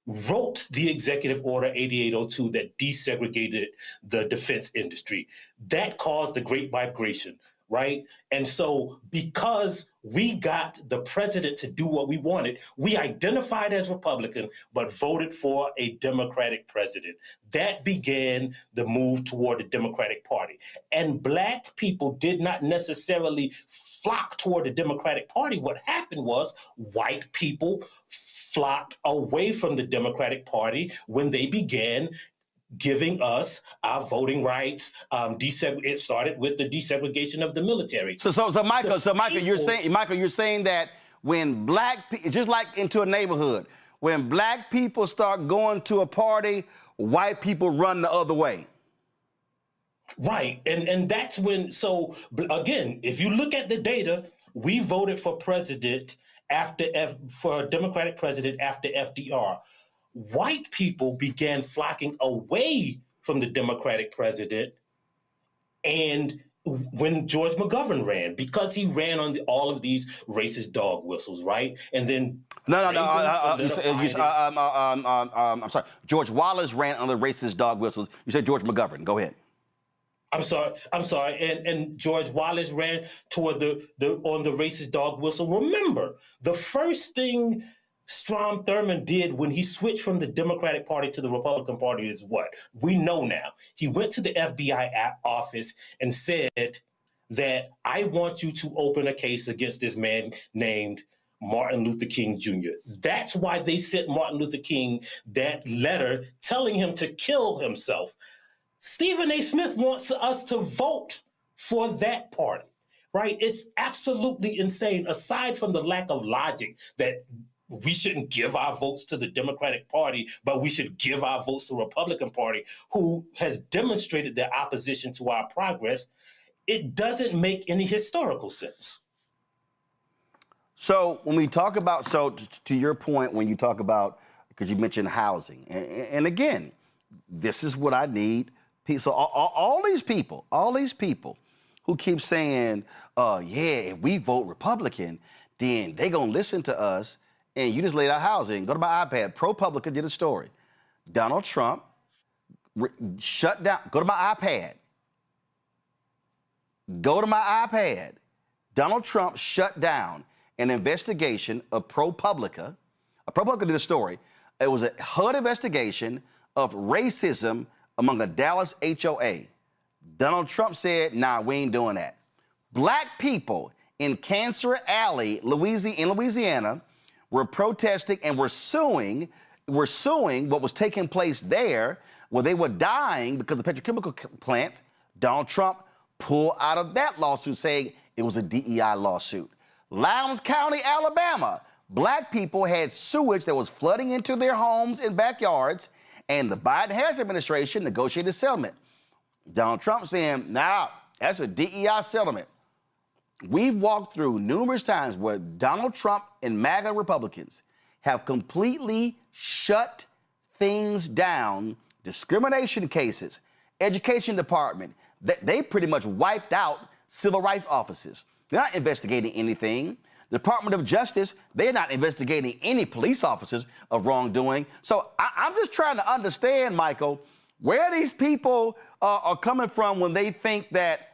wrote the executive order 8802 that desegregated the defense industry. That caused the Great Migration, right? And so because we got the president to do what we wanted, we identified as Republican, but voted for a Democratic president. That began the move toward the Democratic Party. And Black people did not necessarily flock toward the Democratic Party. What happened was white people flocked away from the Democratic Party when they began giving us our voting rights. It started with the desegregation of the military. So Michael, you're saying that when Black people, just like into a neighborhood, when Black people start going to a party, white people run the other way. Right, and that's when. So again, if you look at the data, we voted for president for a Democratic president after FDR. White people began flocking away from the Democratic president, and when George McGovern ran, because he ran on all of these racist dog whistles, right? And then I'm sorry. George Wallace ran on the racist dog whistles. You said George McGovern. Go ahead. I'm sorry. And George Wallace ran toward on the racist dog whistle. Remember, the first thing Strom Thurmond did when he switched from the Democratic Party to the Republican Party is what? We know now. He went to the FBI office and said that I want you to open a case against this man named Martin Luther King Jr. That's why they sent Martin Luther King that letter telling him to kill himself. Stephen A. Smith wants us to vote for that party, right? It's absolutely insane, aside from the lack of logic that we shouldn't give our votes to the Democratic Party, but we should give our votes to the Republican Party, who has demonstrated their opposition to our progress. It doesn't make any historical sense. So when we talk about, to your point, when you talk about, because you mentioned housing, and again, this is what I need. So all these people who keep saying, yeah, if we vote Republican, then they gonna listen to us. And you just laid out housing. Go to my iPad. ProPublica did a story. Donald Trump shut down. Go to my iPad. Go to my iPad. Donald Trump shut down an investigation of ProPublica. ProPublica did a story. It was a HUD investigation of racism among a Dallas HOA. Donald Trump said, nah, we ain't doing that. Black people in Cancer Alley, Louisiana, were protesting and were suing what was taking place there, where they were dying because of petrochemical plants. Donald Trump pulled out of that lawsuit, saying it was a DEI lawsuit. Lowndes County, Alabama, Black people had sewage that was flooding into their homes and backyards, and the Biden-Harris administration negotiated a settlement. Donald Trump saying, nah, that's a DEI settlement. We've walked through numerous times where Donald Trump and MAGA Republicans have completely shut things down, discrimination cases, Education Department, they pretty much wiped out civil rights offices. They're not investigating anything. The Department of Justice, they're not investigating any police officers of wrongdoing. So I'm just trying to understand, Michael, where these people are coming from when they think that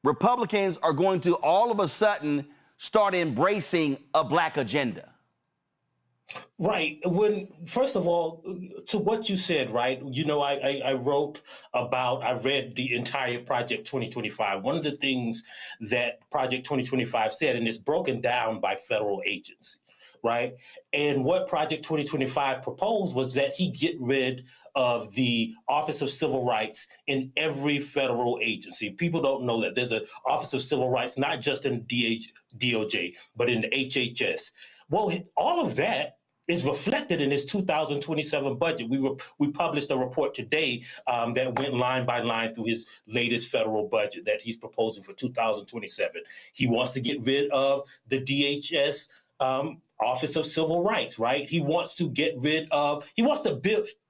Republicans are going to all of a sudden start embracing a black agenda. Right. First of all, to what you said, right? You know, I read the entire Project 2025. One of the things that Project 2025 said, and it's broken down by federal agency, right? And what Project 2025 proposed was that he get rid of the Office of Civil Rights in every federal agency. People don't know that there's an Office of Civil Rights, not just in DOJ, but in the HHS. Well, all of that is reflected in his 2027 budget. We published a report today that went line by line through his latest federal budget that he's proposing for 2027. He wants to get rid of the DHS Office of Civil Rights, right? He wants to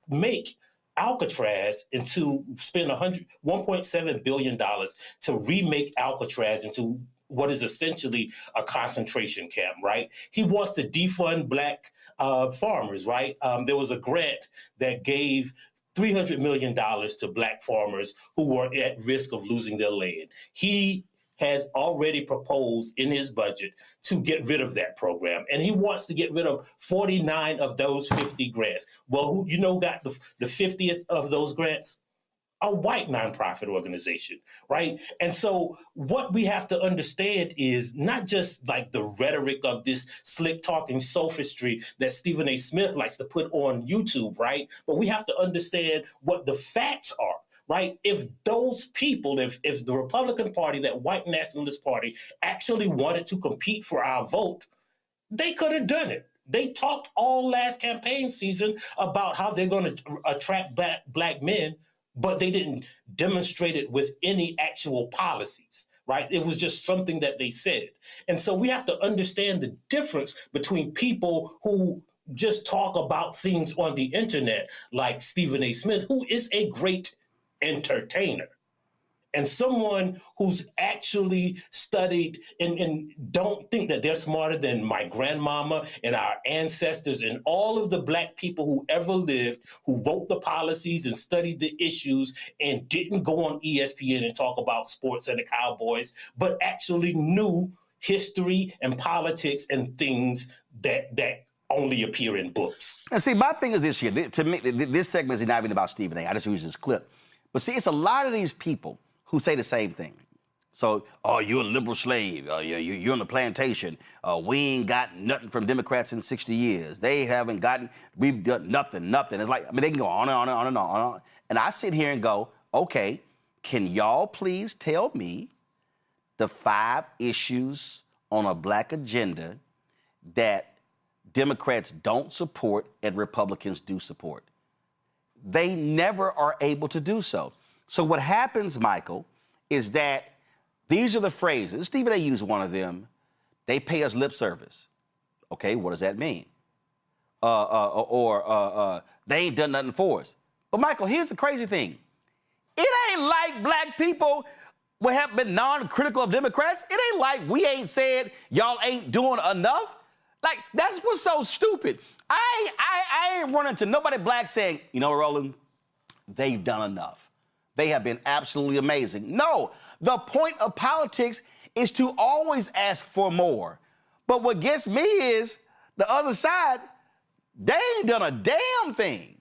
make Alcatraz spend $1.7 billion to remake Alcatraz into what is essentially a concentration camp, right? He wants to defund black farmers, right? There was a grant that gave $300 million to black farmers who were at risk of losing their land. He has already proposed in his budget to get rid of that program. And he wants to get rid of 49 of those 50 grants. Well, who got the 50th of those grants? A white nonprofit organization, right? And so what we have to understand is not just like the rhetoric of this slick talking sophistry that Stephen A. Smith likes to put on YouTube, right? But we have to understand what the facts are, right? If those people, if the Republican Party, that white nationalist party, actually wanted to compete for our vote, they could have done it. They talked all last campaign season about how they're going to attract black men, but they didn't demonstrate it with any actual policies, right? It was just something that they said. And so we have to understand the difference between people who just talk about things on the internet, like Stephen A. Smith, who is a great entertainer, and someone who's actually studied and don't think that they're smarter than my grandmama and our ancestors and all of the black people who ever lived, who wrote the policies and studied the issues and didn't go on ESPN and talk about sports and the Cowboys, but actually knew history and politics and things that only appear in books. And see, my thing is this here. To me, this segment is not even about Stephen A. I just use this clip. But see, it's a lot of these people who say the same thing. So, oh, you're a liberal slave. You're on the plantation. We ain't got nothing from Democrats in 60 years. They haven't gotten, we've done nothing. It's like, I mean, they can go on and on and on and on. And I sit here and go, okay, can y'all please tell me the 5 issues on a black agenda that Democrats don't support and Republicans do support? They never are able to do so. So what happens, Michael, is that these are the phrases. Stephen A. used one of them. They pay us lip service. Okay, what does that mean? They ain't done nothing for us. But Michael, here's the crazy thing. It ain't like black people have been non-critical of Democrats. It ain't like we ain't said y'all ain't doing enough. Like, that's what's so stupid. I ain't running to nobody black saying, you know, Roland, they've done enough. They have been absolutely amazing. No, the point of politics is to always ask for more. But what gets me is the other side, they ain't done a damn thing.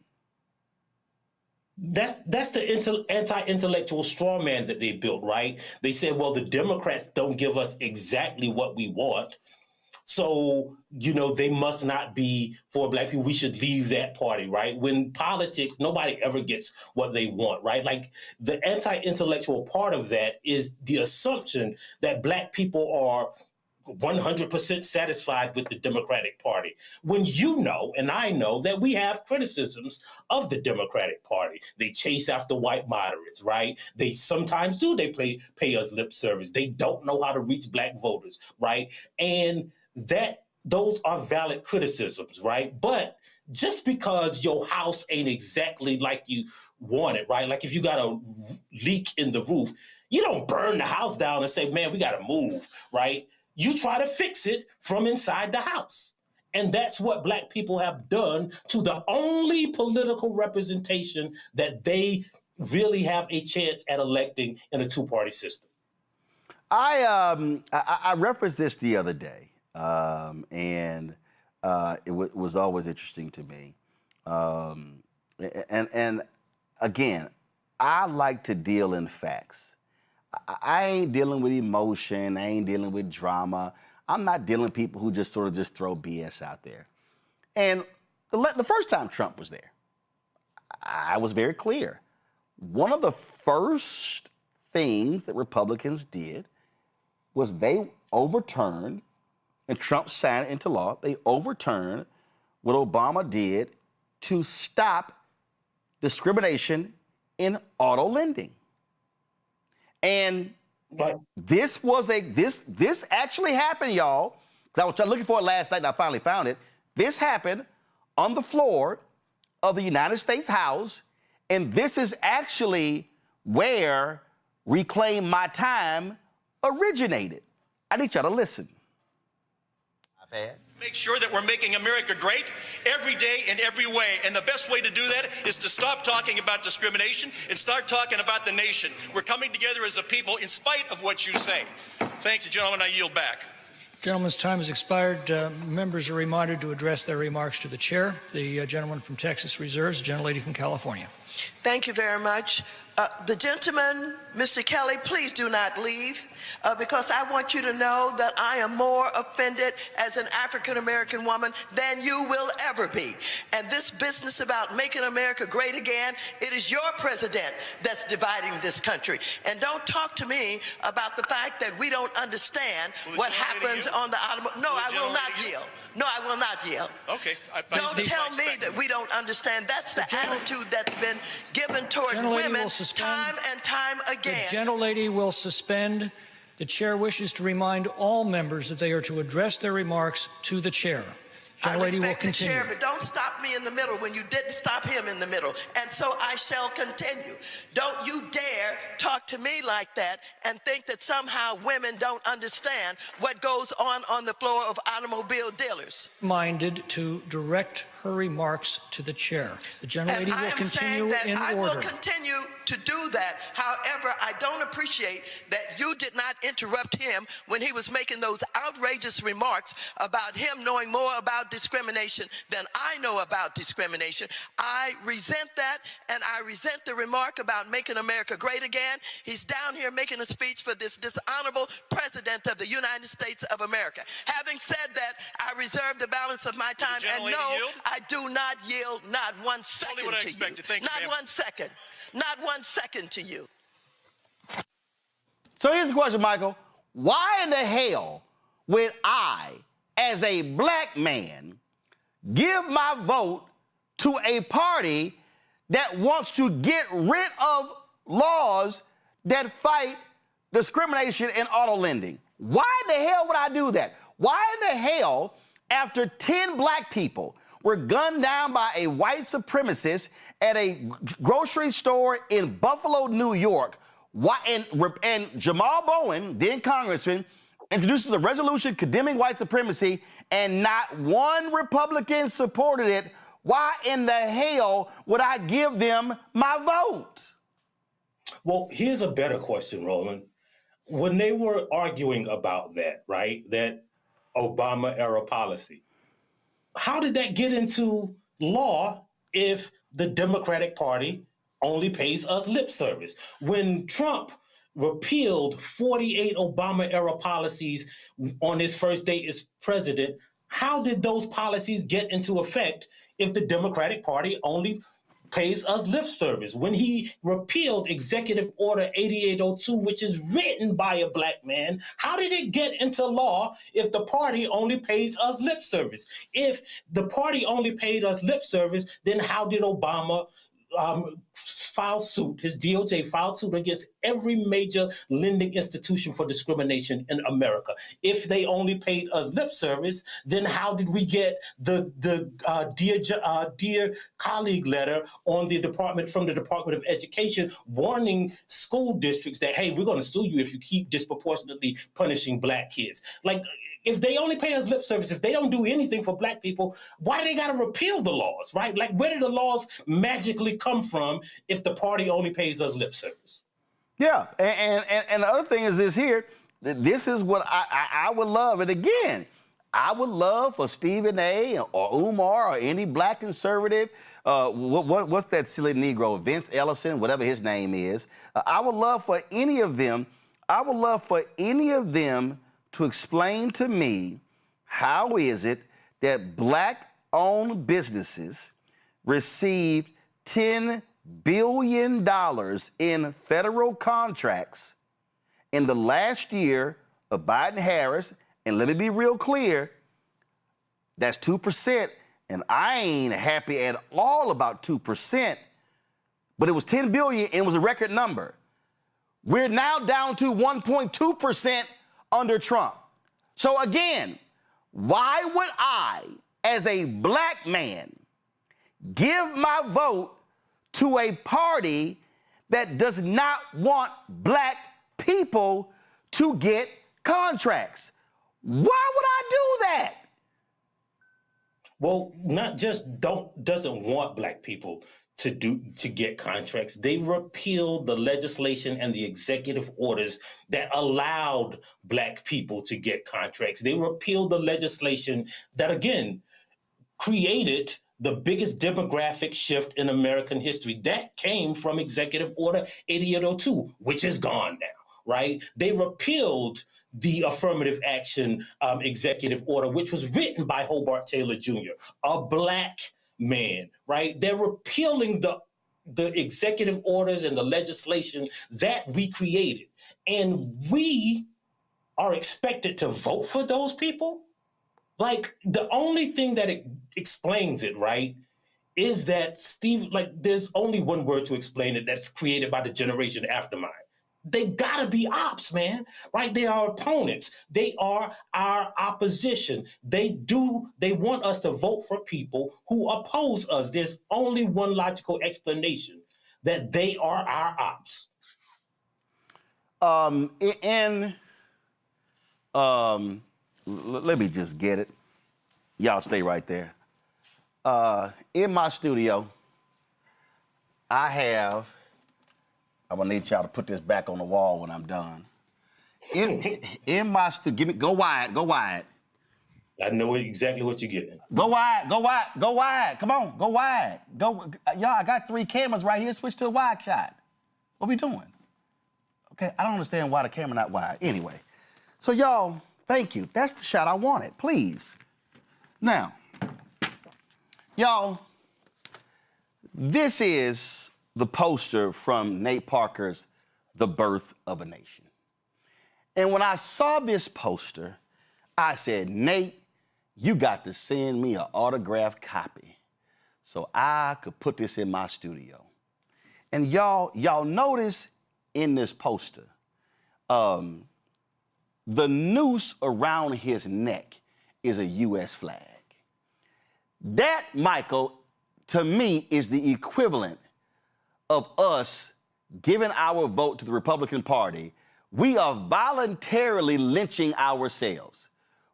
That's the anti-intellectual straw man that they built, right? They said, well, the Democrats don't give us exactly what we want. So, they must not be for black people. We should leave that party, right? When politics, nobody ever gets what they want, right? Like the anti-intellectual part of that is the assumption that black people are 100% satisfied with the Democratic Party. When and I know that we have criticisms of the Democratic Party. They chase after white moderates, right? They sometimes do. They pay us lip service. They don't know how to reach black voters, right? And those are valid criticisms, right? But just because your house ain't exactly like you want it, right? Like if you got a leak in the roof, you don't burn the house down and say, man, we got to move, right? You try to fix it from inside the house. And that's what Black people have done to the only political representation that they really have a chance at electing in a two-party system. I referenced this the other day, and it was always interesting to me. And again, I like to deal in facts. I ain't dealing with emotion. I ain't dealing with drama. I'm not dealing with people who just sort of just throw BS out there. And the first time Trump was there, I was very clear. One of the first things that Republicans did was they overturned, and Trump signed it into law, they overturned what Obama did to stop discrimination in auto lending. And this actually happened, y'all, because I was looking for it last night and I finally found it. This happened on the floor of the United States House, and this is actually where Reclaim My Time originated. I need y'all to listen. Make sure that we're making America great every day in every way. And the best way to do that is to stop talking about discrimination and start talking about the nation. We're coming together as a people in spite of what you say. Thank you, gentlemen. I yield back. Gentleman's time has expired. Members are reminded to address their remarks to the chair. The gentleman from Texas reserves, the gentlelady from California. Thank you very much. The gentleman, Mr. Kelly, please do not leave because I want you to know that I am more offended as an African-American woman than you will ever be. And this business about making America great again, it is your president that's dividing this country. And don't talk to me about the fact that we don't understand what happens on the automobile. No, I will not yield. No, I will not yield. Okay. Don't tell me that we don't understand. That's the attitude that's been given toward women time and time again. The gentlelady will suspend. The chair wishes to remind all members that they are to address their remarks to the chair. I Gentlelady will respect the continue. chair, but don't stop me in the middle when you didn't stop him in the middle. And so I shall continue. Don't you dare talk to me like that and think that somehow women don't understand what goes on the floor of automobile dealers. Minded to direct her remarks to the chair. The gentlelady will continue in I order. will continue to do that. However, I don't appreciate that you did not interrupt him when he was making those outrageous remarks about him knowing more about discrimination than I know about discrimination. I resent that, and I resent the remark about making America great again. He's down here making a speech for this dishonorable president of the United States of America. Having said that, I reserve the balance of my time, and no, yield? I do not yield not 1 second to you. Not 1 second. Not 1 second to you. So here's the question, Michael. Why in the hell would I, as a black man, give my vote to a party that wants to get rid of laws that fight discrimination in auto lending? Why in the hell would I do that? Why in the hell, after 10 black people were gunned down by a white supremacist at a grocery store in Buffalo, New York, and Jamal Bowen, then congressman, introduces a resolution condemning white supremacy, and not one Republican supported it, why in the hell would I give them my vote? Well, here's a better question, Roland. When they were arguing about that, right, that Obama era policy, how did that get into law if the Democratic Party only pays us lip service? When Trump repealed 48 Obama era policies on his first day as president, how did those policies get into effect if the Democratic Party only pays us lip service? When he repealed Executive Order 8802, which is written by a black man, how did it get into law if the party only pays us lip service? If the party only paid us lip service, then how did Obama filed suit, his DOJ filed suit against every major lending institution for discrimination in America. If they only paid us lip service, then how did we get the dear colleague letter on the department from the Department of Education warning school districts that, hey, we're going to sue you if you keep disproportionately punishing black kids? Like, if they only pay us lip service, if they don't do anything for black people, why do they got to repeal the laws, right? Like, where did the laws magically come from if the party only pays us lip service? Yeah, and the other thing is this here. This is what I would love. And again, I would love for Stephen A. or Umar or any black conservative, what's that silly Negro, Vince Ellison, whatever his name is. I would love for any of them, to explain to me how is it that black-owned businesses received $10 billion in federal contracts in the last year of Biden-Harris. And let me be real clear, that's 2%, and I ain't happy at all about 2%, but it was $10 billion and it was a record number. We're now down to 1.2% under Trump. So again, why would I, as a black man, give my vote to a party that does not want black people to get contracts? Why would I do that? Well, not just doesn't want black people to get contracts. They repealed the legislation and the executive orders that allowed black people to get contracts. They repealed the legislation that, again, created the biggest demographic shift in American history. That came from Executive Order 8802, which is gone now, right? They repealed the affirmative action executive order, which was written by Hobart Taylor Jr., a black man, right? They're repealing the executive orders and the legislation that we created. And we are expected to vote for those people? Like, the only thing that explains it, right, is that there's only one word to explain it that's created by the generation after mine. They gotta be ops, man, right? They are opponents. They are our opposition. They want us to vote for people who oppose us. There's only one logical explanation, that they are our ops. Let me just get it. Y'all stay right there. In my studio, I'm gonna need y'all to put this back on the wall when I'm done. In my studio, go wide. I know exactly what you're getting. Go wide. Come on, go wide. Y'all, I got 3 cameras right here. Switch to a wide shot. What we doing? Okay, I don't understand why the camera not wide. Anyway, so y'all, thank you. That's the shot I wanted, please. Now, y'all, this is the poster from Nate Parker's The Birth of a Nation. And when I saw this poster, I said, Nate, you got to send me an autographed copy so I could put this in my studio. And y'all notice in this poster, the noose around his neck is a U.S. flag. That, Michael, to me, is the equivalent of us giving our vote to the Republican Party. We are voluntarily lynching ourselves.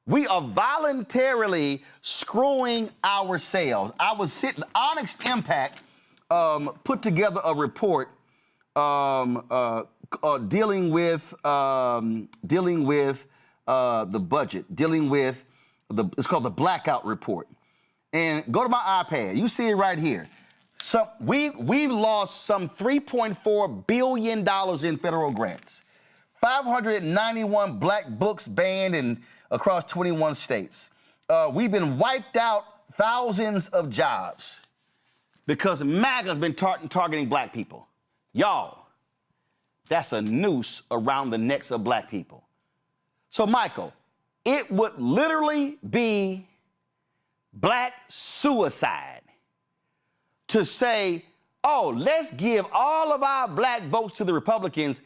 We are voluntarily screwing ourselves. Onyx Impact put together a report dealing with the budget, it's called the Blackout Report. And go to my iPad. You see it right here. So we've lost some $3.4 billion in federal grants. 591 black books banned across 21 states. We've been wiped out thousands of jobs because MAGA's been targeting black people. Y'all, that's a noose around the necks of black people. So, Michael, it would literally be black suicide to say Oh, let's give all of our black votes to the Republicans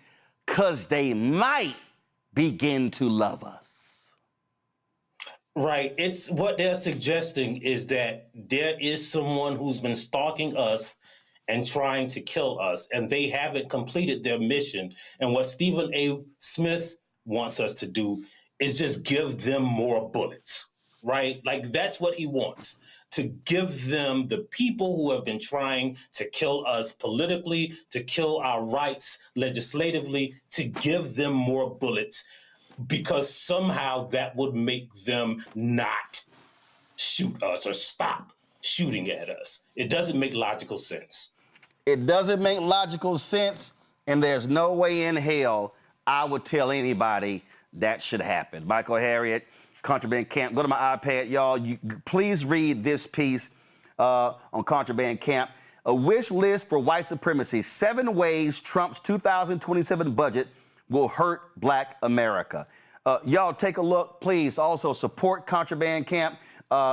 because they might begin to love us. Right. It's what they're suggesting is that there is someone who's been stalking us and trying to kill us, and they haven't completed their mission. And what Stephen A. Smith wants us to do is just give them more bullets, right? Like that's what he wants, to give them, the people who have been trying to kill us politically, to kill our rights legislatively, to give them more bullets, because somehow that would make them not shoot us or stop shooting at us. It doesn't make logical sense. It doesn't make logical sense, and there's no way in hell I would tell anybody that should happen. Michael Harriot, Contraband Camp. Go to my iPad, y'all. Please read this piece on Contraband Camp. A wish list for white supremacy. 7 ways Trump's 2027 budget will hurt black America. Y'all take a look, please. Also support Contraband Camp.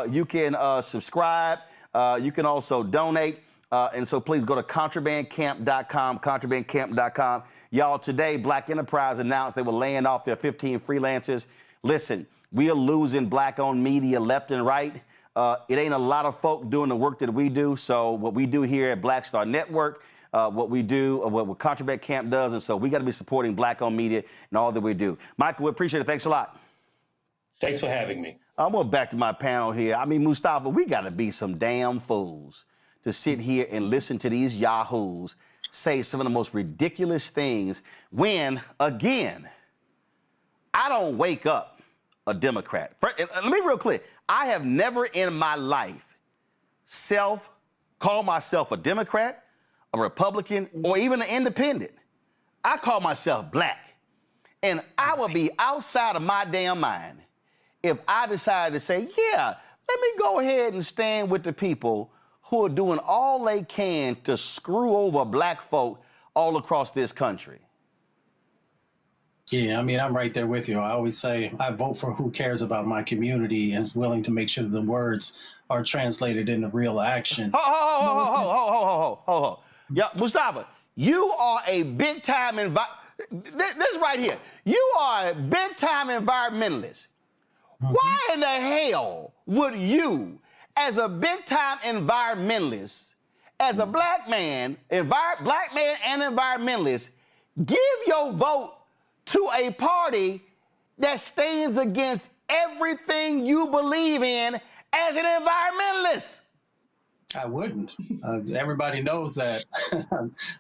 You can subscribe. You can also donate. And so please go to contrabandcamp.com, contrabandcamp.com. Y'all, today, Black Enterprise announced they were laying off their 15 freelancers. Listen, we are losing black-owned media left and right. It ain't a lot of folk doing the work that we do. So what we do here at Black Star Network, what we do, what Contraband Camp does, and so we got to be supporting black-owned media and all that we do. Michael, we appreciate it. Thanks a lot. Thanks for having me. I'm going back to my panel here. I mean, Mustafa, we got to be some damn fools to sit here and listen to these yahoos say some of the most ridiculous things when, again, I don't wake up a Democrat. Let me be real clear. I have never in my life called myself a Democrat, a Republican, or even an independent. I call myself black. And I would be outside of my damn mind if I decided to say, yeah, let me go ahead and stand with the people who are doing all they can to screw over black folk all across this country. Yeah, I mean, I'm right there with you. I always say I vote for who cares about my community and is willing to make sure the words are translated into real action. Yeah, Mustafa, you are a big-time this right here. You are a big-time environmentalist. Why in the hell would you, as a big-time environmentalist, as a black man and environmentalist, give your vote to a party that stands against everything you believe in as an environmentalist? I wouldn't. Everybody knows that.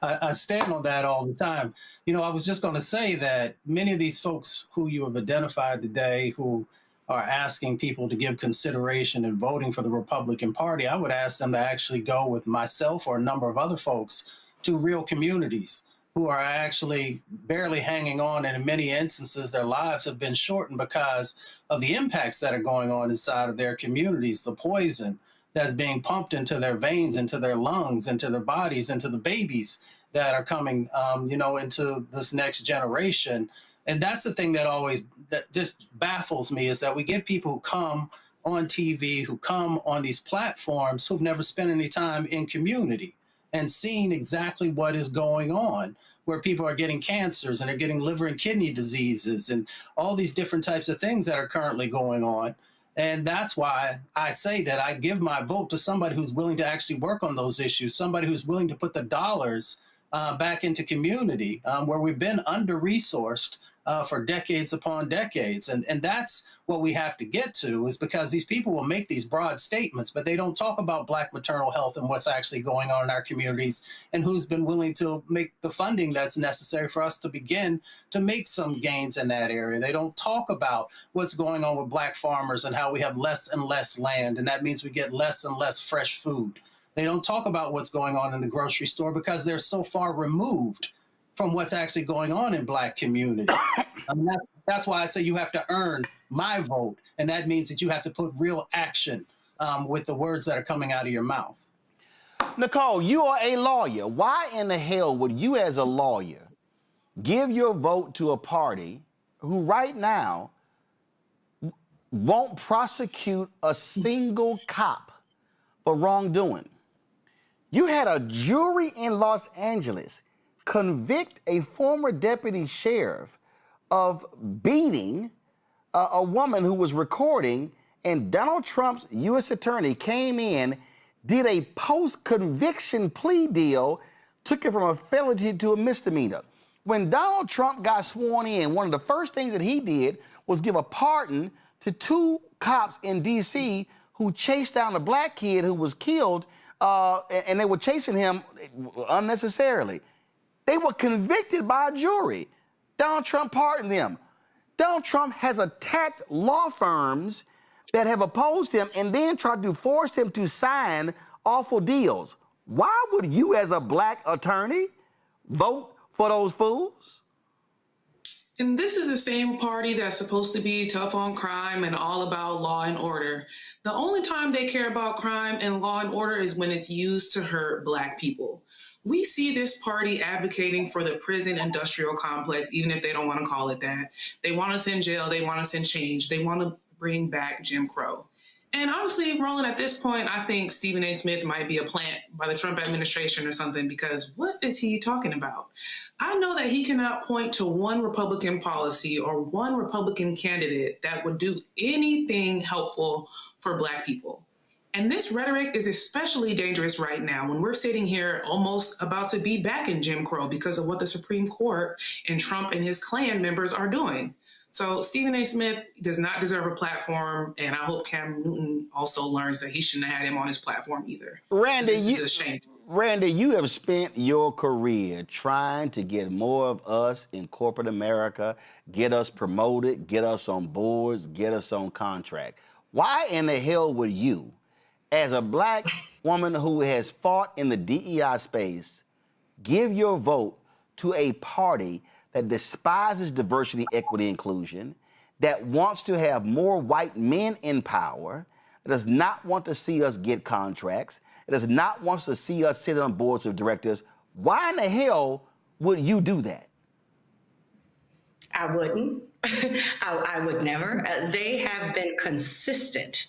I stand on that all the time. You know, I was just going to say that many of these folks who you have identified today who are asking people to give consideration in voting for the Republican Party, I would ask them to actually go with myself or a number of other folks to real communities who are actually barely hanging on, and in many instances, their lives have been shortened because of the impacts that are going on inside of their communities, the poison that's being pumped into their veins, into their lungs, into their bodies, into the babies that are coming, into this next generation. And that's the thing that just baffles me, is that we get people who come on TV, who come on these platforms, who've never spent any time in community and seen exactly what is going on, where people are getting cancers and they're getting liver and kidney diseases and all these different types of things that are currently going on. And that's why I say that I give my vote to somebody who's willing to actually work on those issues, somebody who's willing to put the dollars back into community, where we've been under-resourced for decades upon decades. And that's what we have to get to, is because these people will make these broad statements, but they don't talk about Black maternal health and what's actually going on in our communities and who's been willing to make the funding that's necessary for us to begin to make some gains in that area. They don't talk about what's going on with Black farmers and how we have less and less land, and that means we get less and less fresh food. They don't talk about what's going on in the grocery store because they're so far removed from what's actually going on in Black communities. I mean, that's why I say you have to earn my vote, and that means that you have to put real action with the words that are coming out of your mouth. Nicole, you are a lawyer. Why in the hell would you, as a lawyer, give your vote to a party who right now won't prosecute a single cop for wrongdoing? You had a jury in Los Angeles convict a former deputy sheriff of beating a woman who was recording, and Donald Trump's U.S. attorney came in, did a post-conviction plea deal, took it from a felony to a misdemeanor. When Donald Trump got sworn in, one of the first things that he did was give a pardon to 2 cops in D.C. who chased down a black kid who was killed, and they were chasing him unnecessarily. They were convicted by a jury. Donald Trump pardoned them. Donald Trump has attacked law firms that have opposed him and then tried to force him to sign awful deals. Why would you, as a black attorney, vote for those fools? And this is the same party that's supposed to be tough on crime and all about law and order. The only time they care about crime and law and order is when it's used to hurt Black people. We see this party advocating for the prison industrial complex, even if they don't want to call it that. They want us in jail. They want us in change. They want to bring back Jim Crow. And honestly, Roland, at this point, I think Stephen A. Smith might be a plant by the Trump administration or something, because what is he talking about? I know that he cannot point to one Republican policy or one Republican candidate that would do anything helpful for Black people. And this rhetoric is especially dangerous right now when we're sitting here almost about to be back in Jim Crow because of what the Supreme Court and Trump and his Klan members are doing. So Stephen A. Smith does not deserve a platform, and I hope Cam Newton also learns that he shouldn't have had him on his platform either. Randy, this is a shame. Randy, you have spent your career trying to get more of us in corporate America, get us promoted, get us on boards, get us on contract. Why in the hell would you, as a black woman who has fought in the DEI space, give your vote to a party that despises diversity, equity, inclusion, that wants to have more white men in power, that does not want to see us get contracts, that does not want to see us sit on boards of directors? Why in the hell would you do that? I wouldn't. I would never. They have been consistent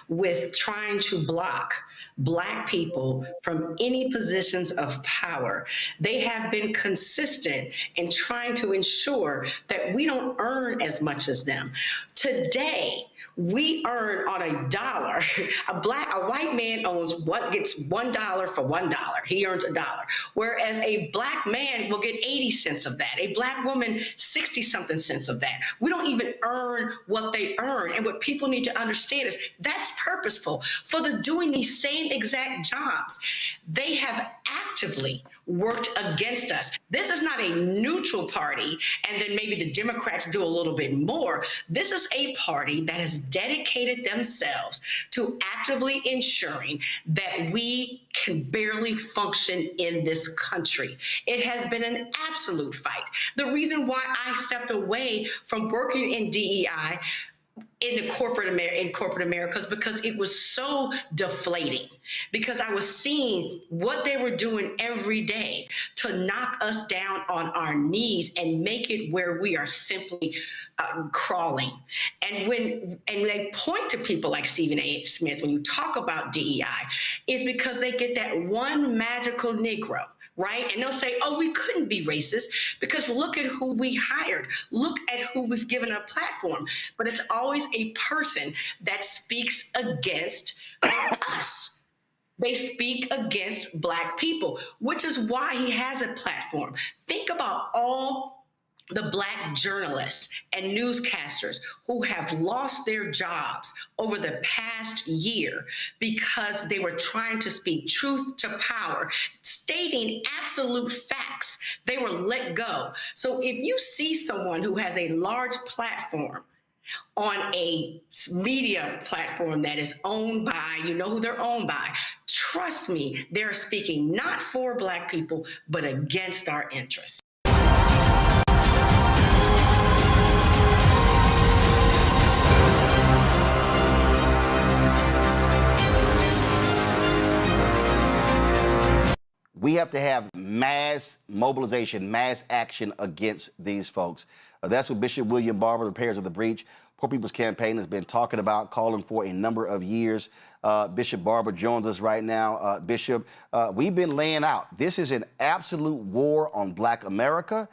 with trying to block Black people from any positions of power. They have been consistent in trying to ensure that we don't earn as much as them. Today, we earn on $1. A white man gets $1 for $1. He earns $1. Whereas a Black man will get 80 cents of that. A Black woman, 60 something cents of that. We don't even earn what they earn. And what people need to understand is that's purposeful. For doing these same exact jobs, they have actively worked against us. This is not a neutral party, and then maybe the Democrats do a little bit more. This is a party that has dedicated themselves to actively ensuring that we can barely function in this country. It has been an absolute fight. The reason why I stepped away from working in DEI in corporate America is because it was so deflating, because I was seeing what they were doing every day to knock us down on our knees and make it where we are simply crawling. And when they point to people like Stephen A. Smith, when you talk about DEI, is because they get that one magical Negro, right? And they'll say, oh, we couldn't be racist because look at who we hired. Look at who we've given a platform. But it's always a person that speaks against us. They speak against Black people, which is why he has a platform. Think about all the Black journalists and newscasters who have lost their jobs over the past year because they were trying to speak truth to power, stating absolute facts. They were let go. So if you see someone who has a large platform on a media platform that is owned by, you know who they're owned by, trust me, they're speaking not for Black people, but against our interests. We have to have mass mobilization, mass action against these folks. That's what Bishop William Barber, the Repairs of the Breach, Poor People's Campaign has been talking about, calling for a number of years. Bishop Barber joins us right now. Bishop, we've been laying out, this is an absolute war on Black America.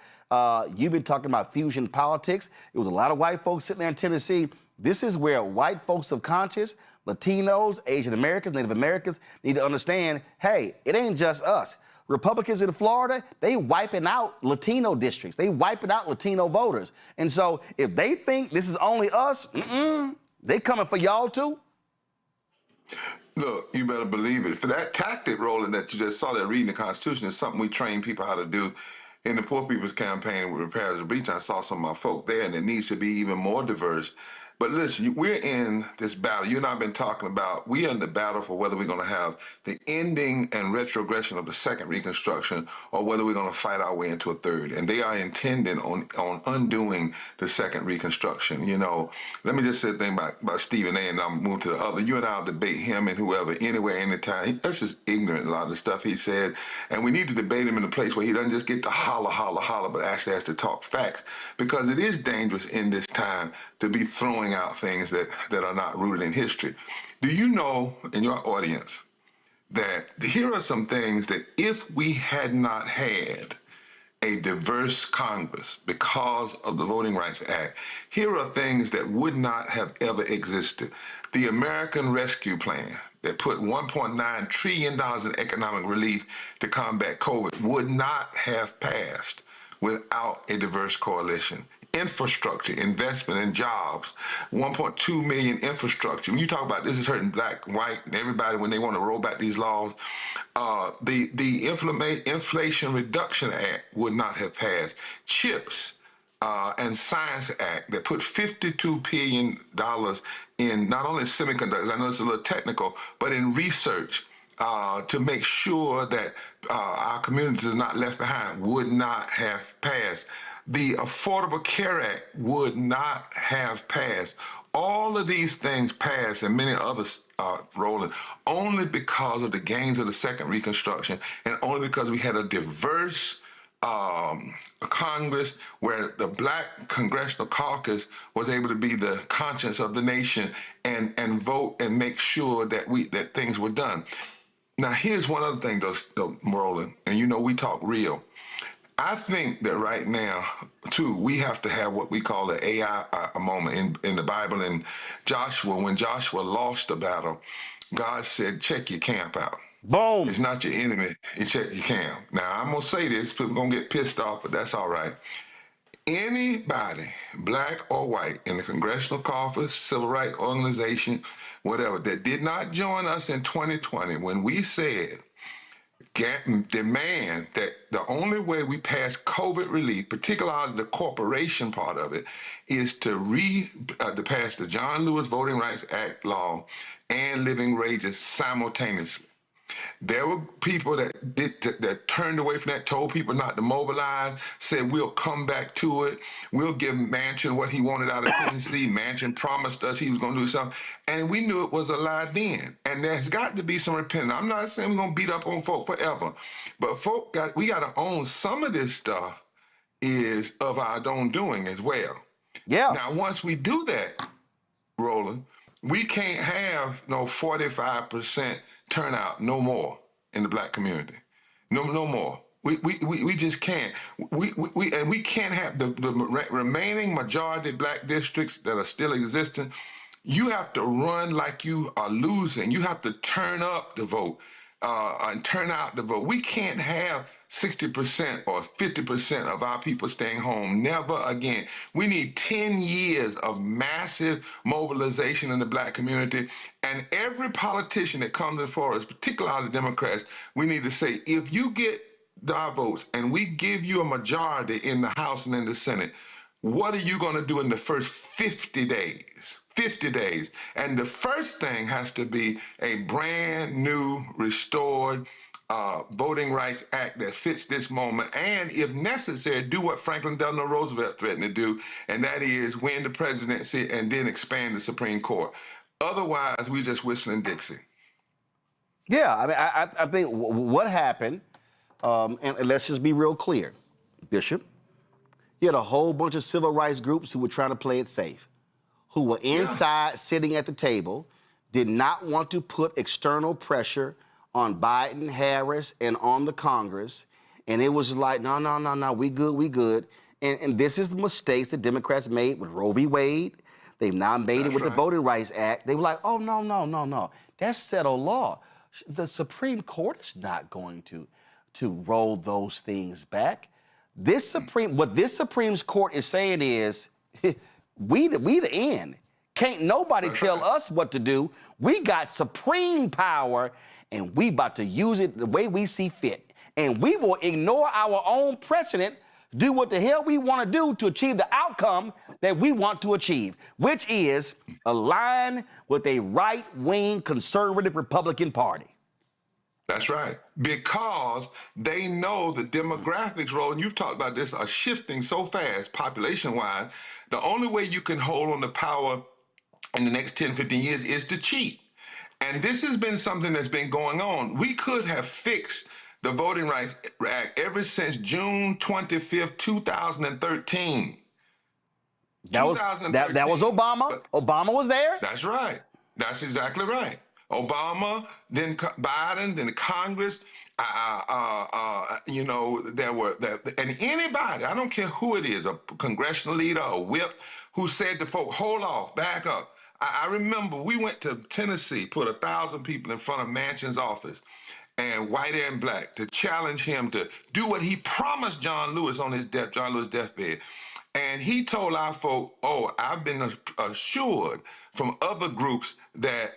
You've been talking about fusion politics. It was a lot of white folks sitting there in Tennessee. This is where white folks of conscience, Latinos, Asian Americans, Native Americans need to understand, hey, it ain't just us. Republicans in Florida, they wiping out Latino districts. They wiping out Latino voters. And so if they think this is only us, they coming for y'all too. Look, you better believe it. For that tactic, Roland, that you just saw that reading the Constitution is something we train people how to do. In the Poor People's Campaign with Repairs of Breach, I saw some of my folk there, and it needs to be even more diverse. But listen, we're in this battle. You and I have been talking about, we are in the battle for whether we're going to have the ending and retrogression of the second Reconstruction or whether we're going to fight our way into a third. And they are intending on undoing the second Reconstruction. You know, let me just say a thing about Stephen A. and I'll move to the other. You and I will debate him and whoever, anywhere, anytime. That's just ignorant, a lot of the stuff he said. And we need to debate him in a place where he doesn't just get to holler, but actually has to talk facts. Because it is dangerous in this time to be throwing out things that are not rooted in history. Do you know, in your audience, that here are some things that if we had not had a diverse Congress because of the Voting Rights Act, here are things that would not have ever existed. The American Rescue Plan that put $1.9 trillion in economic relief to combat COVID would not have passed without a diverse coalition. Infrastructure, investment in jobs, 1.2 million infrastructure. When you talk about this is hurting black, white, and everybody when they want to roll back these laws, the Inflation Reduction Act would not have passed. CHIPS and Science Act that put $52 billion in not only semiconductors, I know it's a little technical, but in research to make sure that our communities are not left behind would not have passed. The Affordable Care Act would not have passed. All of these things passed, and many others, Roland, only because of the gains of the Second Reconstruction, and only because we had a diverse Congress where the Black Congressional Caucus was able to be the conscience of the nation and vote and make sure that that things were done. Now, here's one other thing, though, Roland, and you know we talk real. I think that right now, too, we have to have what we call the AI moment in the Bible. In Joshua, when Joshua lost the battle, God said, check your camp out. Boom. It's not your enemy. You check your camp. Now, I'm going to say this. People are going to get pissed off, but that's all right. Anybody, black or white, in the Congressional Caucus, Civil Rights Organization, whatever, that did not join us in 2020 when we said, demand that the only way we pass COVID relief, particularly the corporation part of it, is to pass the John Lewis Voting Rights Act law and living wages simultaneously. There were people that turned away from that, told people not to mobilize, said we'll come back to it. We'll give Manchin what he wanted out of Tennessee. Manchin promised us he was going to do something. And we knew it was a lie then. And there's got to be some repentance. I'm not saying we're going to beat up on folk forever, but we got to own some of this stuff is of our own doing as well. Yeah. Now, once we do that, Roland, we can't have no 45% turnout no more in the black community. No more. We just can't. We can't have the remaining majority black districts that are still existing. You have to run like you are losing. You have to turn up the vote and turn out the vote. We can't have 60% or 50% of our people staying home. Never again. We need 10 years of massive mobilization in the black community. And every politician that comes before us, particularly the Democrats, we need to say, if you get our votes and we give you a majority in the House and in the Senate, what are you going to do in the first 50 days? 50 days. And the first thing has to be a brand new, restored Voting Rights Act that fits this moment. And if necessary, do what Franklin Delano Roosevelt threatened to do, and that is win the presidency and then expand the Supreme Court. Otherwise, we just whistling Dixie. Yeah, I mean, I think what happened, and let's just be real clear, Bishop, you had a whole bunch of civil rights groups who were trying to play it safe. who were inside sitting at the table, did not want to put external pressure on Biden, Harris, and on the Congress. And it was like, no, we good. And this is the mistakes the Democrats made with Roe v. Wade. They've now made it with the Voting Rights Act. They were like, oh, no. That's settled law. The Supreme Court is not going to roll those things back. What this Supreme Court is saying is, we the end. Can't nobody tell us what to do. We got supreme power, and we about to use it the way we see fit. And we will ignore our own precedent, do what the hell we want to do to achieve the outcome that we want to achieve, which is align with a right-wing conservative Republican Party. That's right. Because they know the demographics role, and you've talked about this, are shifting so fast population-wise. The only way you can hold on to power in the next 10, 15 years is to cheat. And this has been something that's been going on. We could have fixed the Voting Rights Act ever since June 25th, 2013. That was Obama. Obama was there. That's right. That's exactly right. Obama, then Biden, then the Congress. And anybody, I don't care who it is, a congressional leader, a whip, who said to folk, hold off, back up. I remember we went to Tennessee, put 1,000 people in front of Manchin's office, and white and black, to challenge him to do what he promised John Lewis on his deathbed. And he told our folk, I've been assured from other groups that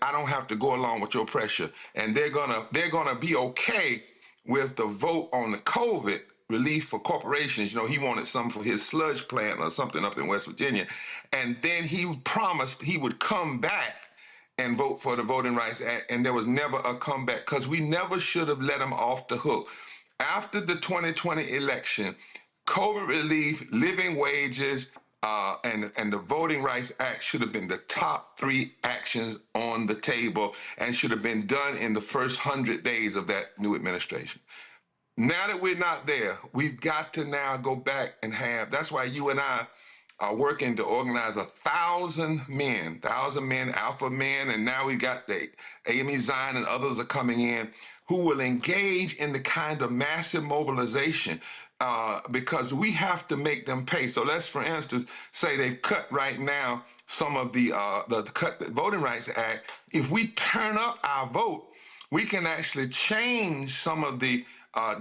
I don't have to go along with your pressure, and they're gonna be okay with the vote on the COVID relief for corporations. You know, he wanted some for his sludge plant or something up in West Virginia, and then he promised he would come back and vote for the Voting Rights Act, and there was never a comeback because we never should have let him off the hook. After the 2020 election, COVID relief, living wages, and the Voting Rights Act should have been the top 3 actions on the table and should have been done in the first 100 days of that new administration. Now that we're not there, we've got to now go back and that's why you and I are working to organize 1,000 men, alpha men, and now we've got the Amy Zion and others are coming in who will engage in the kind of massive mobilization because we have to make them pay. So let's, for instance, say they've cut right now some of the Voting Rights Act. If we turn up our vote, we can actually change some of the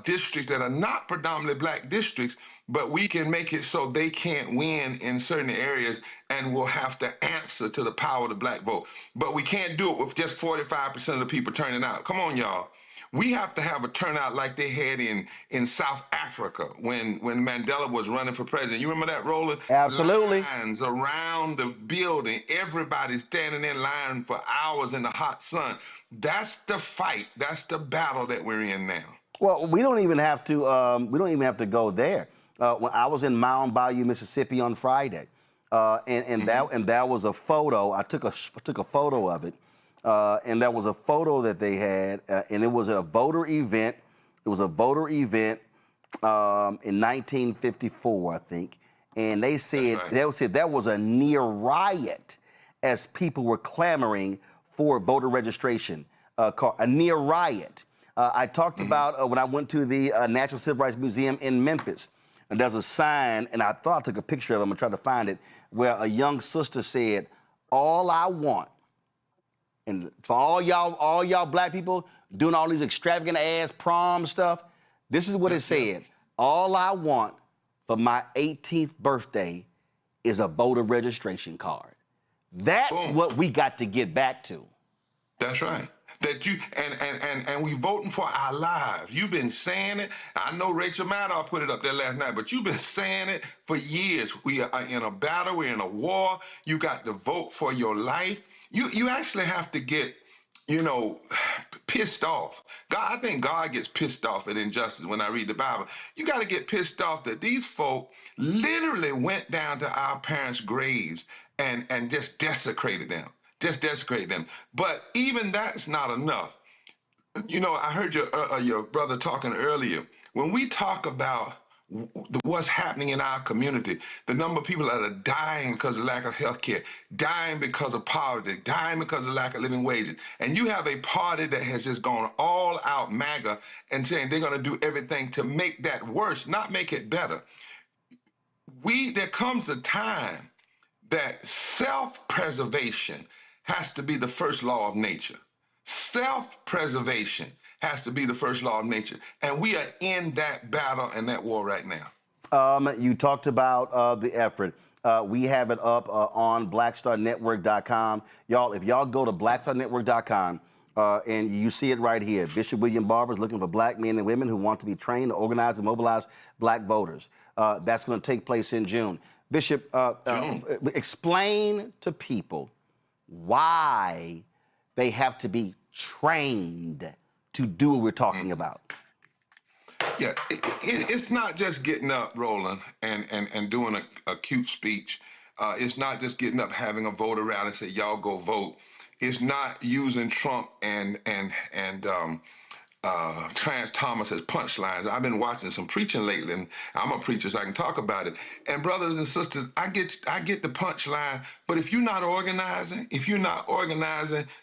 districts that are not predominantly black districts, but we can make it so they can't win in certain areas and we'll have to answer to the power of the black vote. But we can't do it with just 45% of the people turning out. Come on, y'all. We have to have a turnout like they had in South Africa when Mandela was running for president. You remember that, Roland? Absolutely. Lines around the building, everybody standing in line for hours in the hot sun. That's the fight. That's the battle that we're in now. Well, we don't even have to go there. When I was in Mound Bayou, Mississippi on Friday, that was a photo. I took a photo of it. And that was a photo that they had, and it was a voter event. It was a voter event in 1954, I think. And they said that was a near riot as people were clamoring for voter registration. A near riot. I talked about when I went to the National Civil Rights Museum in Memphis. And there's a sign, and I thought I took a picture of it. I'm gonna try to find it, where a young sister said, "All I want." And for all y'all black people doing all these extravagant ass prom stuff, this is what it said. All I want for my 18th birthday is a voter registration card. That's what we got to get back to. That's right. That you and we voting for our lives. You've been saying it. I know Rachel Maddow put it up there last night, but you've been saying it for years. We are in a battle. We're in a war. You got to vote for your life. You actually have to get, pissed off. I think God gets pissed off at injustice when I read the Bible. You got to get pissed off that these folk literally went down to our parents' graves and just desecrated them. But even that's not enough. I heard your brother talking earlier. When we talk about what's happening in our community, the number of people that are dying because of lack of health care, dying because of poverty, dying because of lack of living wages. And you have a party that has just gone all out MAGA and saying they're going to do everything to make that worse, not make it better. There comes a time that self-preservation has to be the first law of nature. Self-preservation has to be the first law of nature. And we are in that battle and that war right now. You talked about the effort. We have it up on blackstarnetwork.com. Y'all, if y'all go to blackstarnetwork.com and you see it right here, Bishop William Barber is looking for black men and women who want to be trained to organize and mobilize black voters. That's going to take place in June. Bishop, explain to people why they have to be trained to do what we're talking about. Yeah, it's not just getting up, Roland, and doing a cute speech. It's not just getting up, having a voter rally, say, y'all go vote. It's not using Trump and Clarence Thomas as punchlines. I've been watching some preaching lately, and I'm a preacher, so I can talk about it. And brothers and sisters, I get the punchline, but if you're not organizing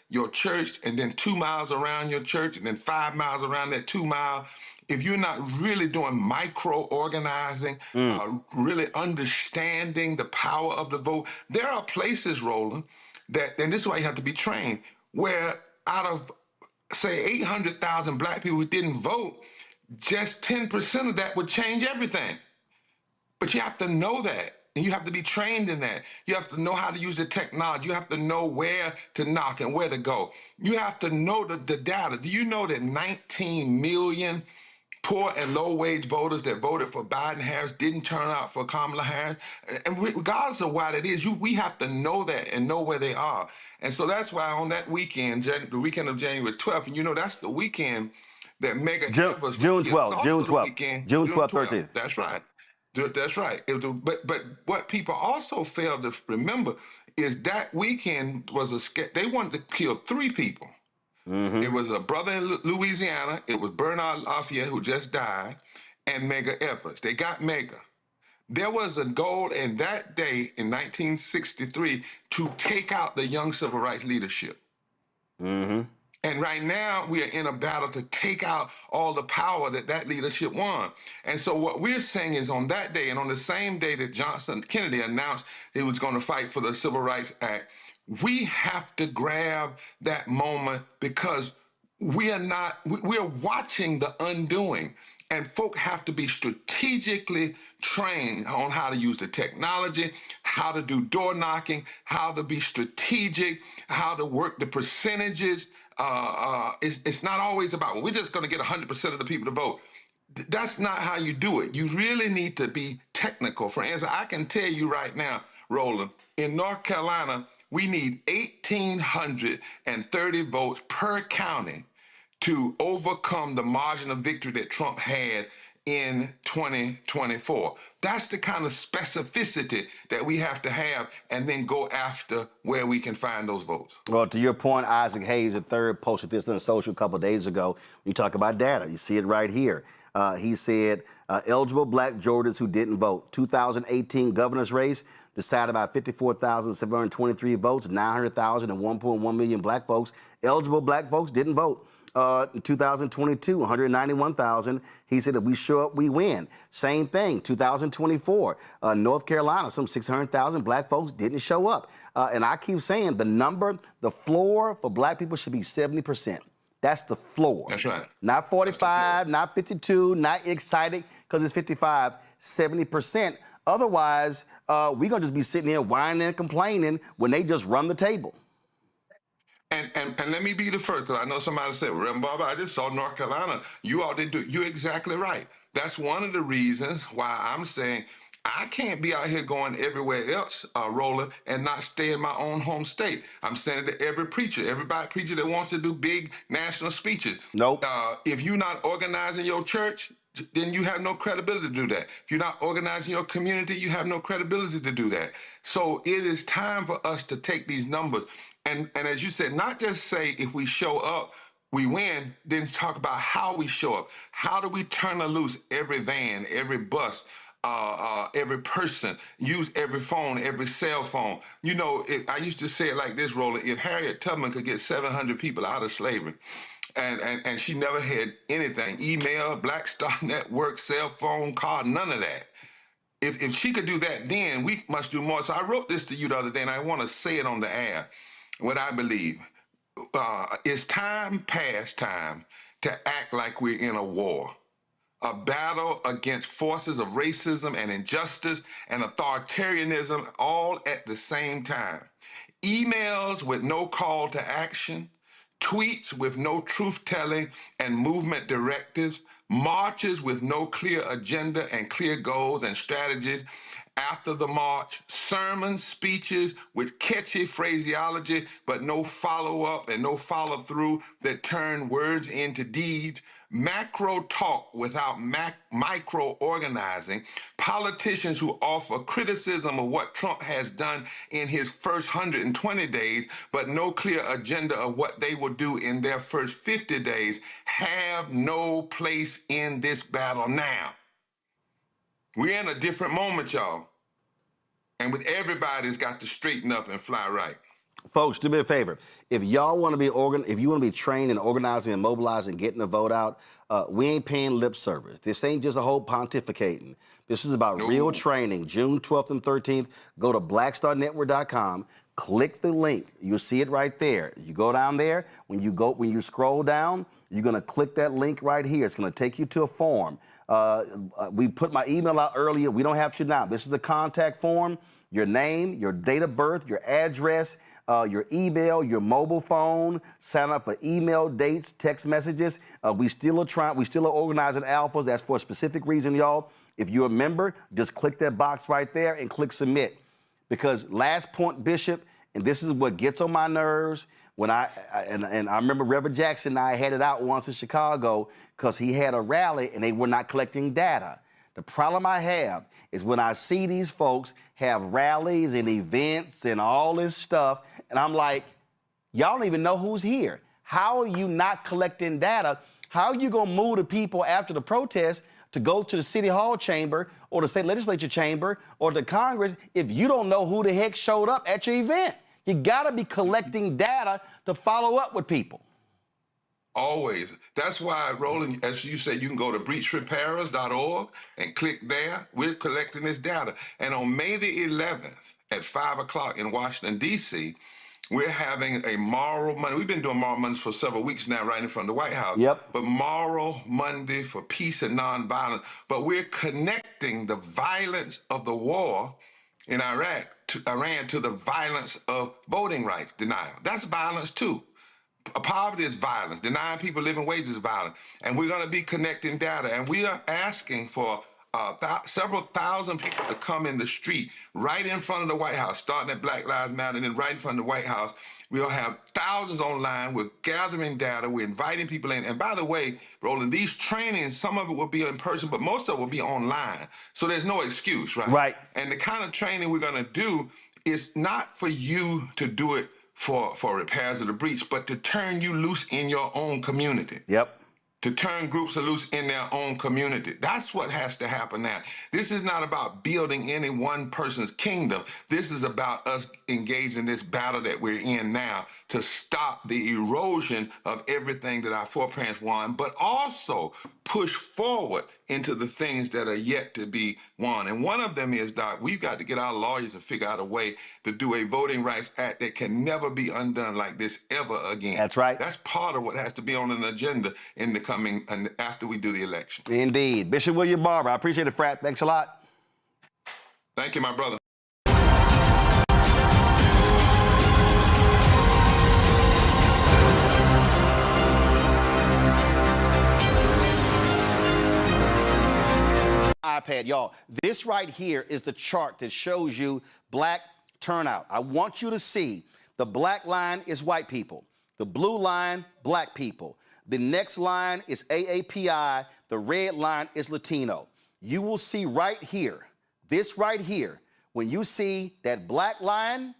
your church, and then 2 miles around your church, and then 5 miles around that 2 mile, if you're not really doing micro-organizing, really understanding the power of the vote, there are places, Roland, and this is why you have to be trained, where out of say 800,000 black people who didn't vote, just 10% of that would change everything. But you have to know that, and you have to be trained in that. You have to know how to use the technology. You have to know where to knock and where to go. You have to know the data. Do you know that 19 million poor and low-wage voters that voted for Biden-Harris didn't turn out for Kamala Harris? And regardless of why that is, we have to know that and know where they are. And so that's why on that weekend, the weekend of January 12th, and you know that's the weekend that Mega Evers... June 12th, June 12th, 13th. That's right. That's right. But what people also fail to remember is that weekend was they wanted to kill 3 people. It was a brother in Louisiana. It was Bernard Lafayette, who just died, and Medgar Evers. They got Medgar. There was a goal in that day in 1963 to take out the young civil rights leadership. And right now, we are in a battle to take out all the power that leadership won. And so what we're saying is on that day, and on the same day that Kennedy announced he was going to fight for the Civil Rights Act, we have to grab that moment because we're watching the undoing. And folk have to be strategically trained on how to use the technology, how to do door knocking, how to be strategic, how to work the percentages. It's not always about, well, we're just going to get 100% of the people to vote. That's not how you do it. You really need to be technical. For instance, I can tell you right now, Roland, in North Carolina, we need 1,830 votes per county to overcome the margin of victory that Trump had in 2024. That's the kind of specificity that we have to have and then go after where we can find those votes. Well, to your point, Isaac Hayes III posted this on social a couple of days ago. You talk about data. You see it right here. He said, eligible black Georgians who didn't vote. 2018 governor's race decided by 54,723 votes, 900,000 and 1.1 million black folks. Eligible black folks didn't vote. In 2022, 191,000. He said, if we show up, we win. Same thing, 2024. North Carolina, some 600,000 black folks didn't show up. And I keep saying the floor for black people should be 70%. That's the floor. That's right. Not 45, not 52, not excited because it's 55, 70%. Otherwise, we're going to just be sitting here whining and complaining when they just run the table. And let me be the first, because I know somebody said, well, Reverend Barber, I just saw North Carolina. You all didn't do it. You're exactly right. That's one of the reasons why I'm saying I can't be out here going everywhere else, Roland, and not stay in my own home state. I'm saying it to every preacher that wants to do big national speeches. Nope. If you're not organizing your church, then you have no credibility to do that. If you're not organizing your community, you have no credibility to do that. So it is time for us to take these numbers and as you said, not just say if we show up, we win, then talk about how we show up. How do we turn loose every van, every bus, every person, use every phone, every cell phone? You know, I used to say it like this, Roland: if Harriet Tubman could get 700 people out of slavery, and she never had anything, email, Black Star Network, cell phone, car, none of that. If she could do that, then we must do more. So I wrote this to you the other day, and I want to say it on the air, what I believe. It's past time to act like we're in a war, a battle against forces of racism and injustice and authoritarianism all at the same time. Emails with no call to action, tweets with no truth-telling and movement directives, marches with no clear agenda and clear goals and strategies after the march, sermons, speeches with catchy phraseology, but no follow-up and no follow-through that turn words into deeds, macro talk without micro-organizing, politicians who offer criticism of what Trump has done in his first 120 days, but no clear agenda of what they will do in their first 50 days, have no place in this battle now. We're in a different moment, y'all. And with everybody's got to straighten up and fly right. Folks, do me a favor. If y'all want to be if you want to be trained in organizing and mobilizing and getting the vote out, we ain't paying lip service. This ain't just a whole pontificating. This is about real training. June 12th and 13th, go to blackstarnetwork.com. Click the link. You'll see it right there. You go down there. When you scroll down, you're going to click that link right here. It's going to take you to a form. We put my email out earlier. We don't have to now. This is the contact form. Your name, your date of birth, your address, your email, your mobile phone. Sign up for email, dates, text messages. We still are organizing alphas. That's for a specific reason, y'all. If you're a member, just click that box right there and click submit. Because last point, Bishop, and this is what gets on my nerves, when I remember Reverend Jackson and I had it out once in Chicago because he had a rally and they were not collecting data. The problem I have is when I see these folks have rallies and events and all this stuff, and I'm like, y'all don't even know who's here. How are you not collecting data? How are you going to move the people after the protest to go to the City Hall chamber or the state legislature chamber or the Congress if you don't know who the heck showed up at your event? You got to be collecting data to follow up with people. Always. That's why, Roland, as you said, you can go to breachrepairers.org and click there. We're collecting this data. And on May the 11th at 5 o'clock in Washington, D.C., we're having a Moral Monday. We've been doing Moral Mondays for several weeks now, right in front of the White House. Yep. But Moral Monday for peace and nonviolence. But we're connecting the violence of the war in Iran to the violence of voting rights denial. That's violence too. Poverty is violence. Denying people living wages is violence. And we're going to be connecting data. And we are asking for several thousand people to come in the street right in front of the White House, starting at Black Lives Matter, and then right in front of the White House. We'll have thousands online. We're gathering data. We're inviting people in. And by the way, Roland, these trainings, some of it will be in person, but most of it will be online. So there's no excuse, right? Right. And the kind of training we're going to do is not for you to do it for repairs of the breach, but to turn you loose in your own community. Yep. To turn groups loose in their own community. That's what has to happen now. This is not about building any one person's kingdom. This is about us engaging in this battle that we're in now to stop the erosion of everything that our foreparents won, but also push forward into the things that are yet to be won. And one of them is, Doc, we've got to get our lawyers and figure out a way to do a Voting Rights Act that can never be undone like this ever again. That's right. That's part of what has to be on an agenda in the coming, after we do the election. Indeed. Bishop William Barber, I appreciate it, Frat. Thanks a lot. Thank you, my brother. iPad, y'all. This right here is the chart that shows you black turnout. I want you to see the black line is white people. The blue line, black people. The next line is AAPI. The red line is Latino. You will see right here, this right here, when you see that black line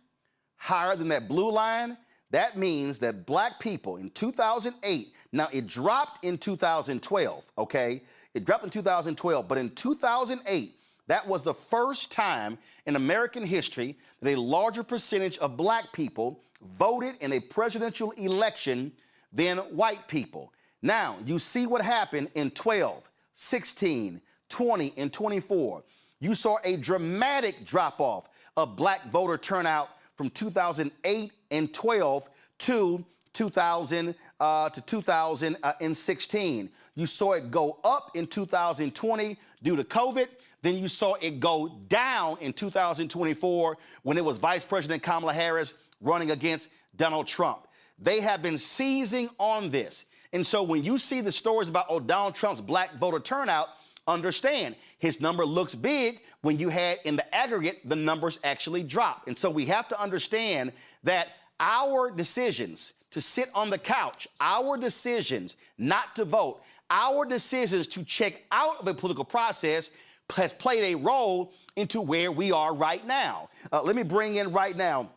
higher than that blue line, that means that black people in 2008, now it dropped in 2012, okay? It dropped in 2012, but in 2008, that was the first time in American history that a larger percentage of black people voted in a presidential election than white people. Now, you see what happened in 12, 16, 20, and 24. You saw a dramatic drop-off of black voter turnout from 2008 and 12 to 2016. You saw it go up in 2020 due to COVID. Then you saw it go down in 2024 when it was Vice President Kamala Harris running against Donald Trump. They have been seizing on this. And so when you see the stories about Donald Trump's black voter turnout, understand his number looks big when you had in the aggregate, the numbers actually drop. And so we have to understand that our decisions to sit on the couch, our decisions not to vote, our decisions to check out of a political process has played a role into where we are right now. Let me bring in right now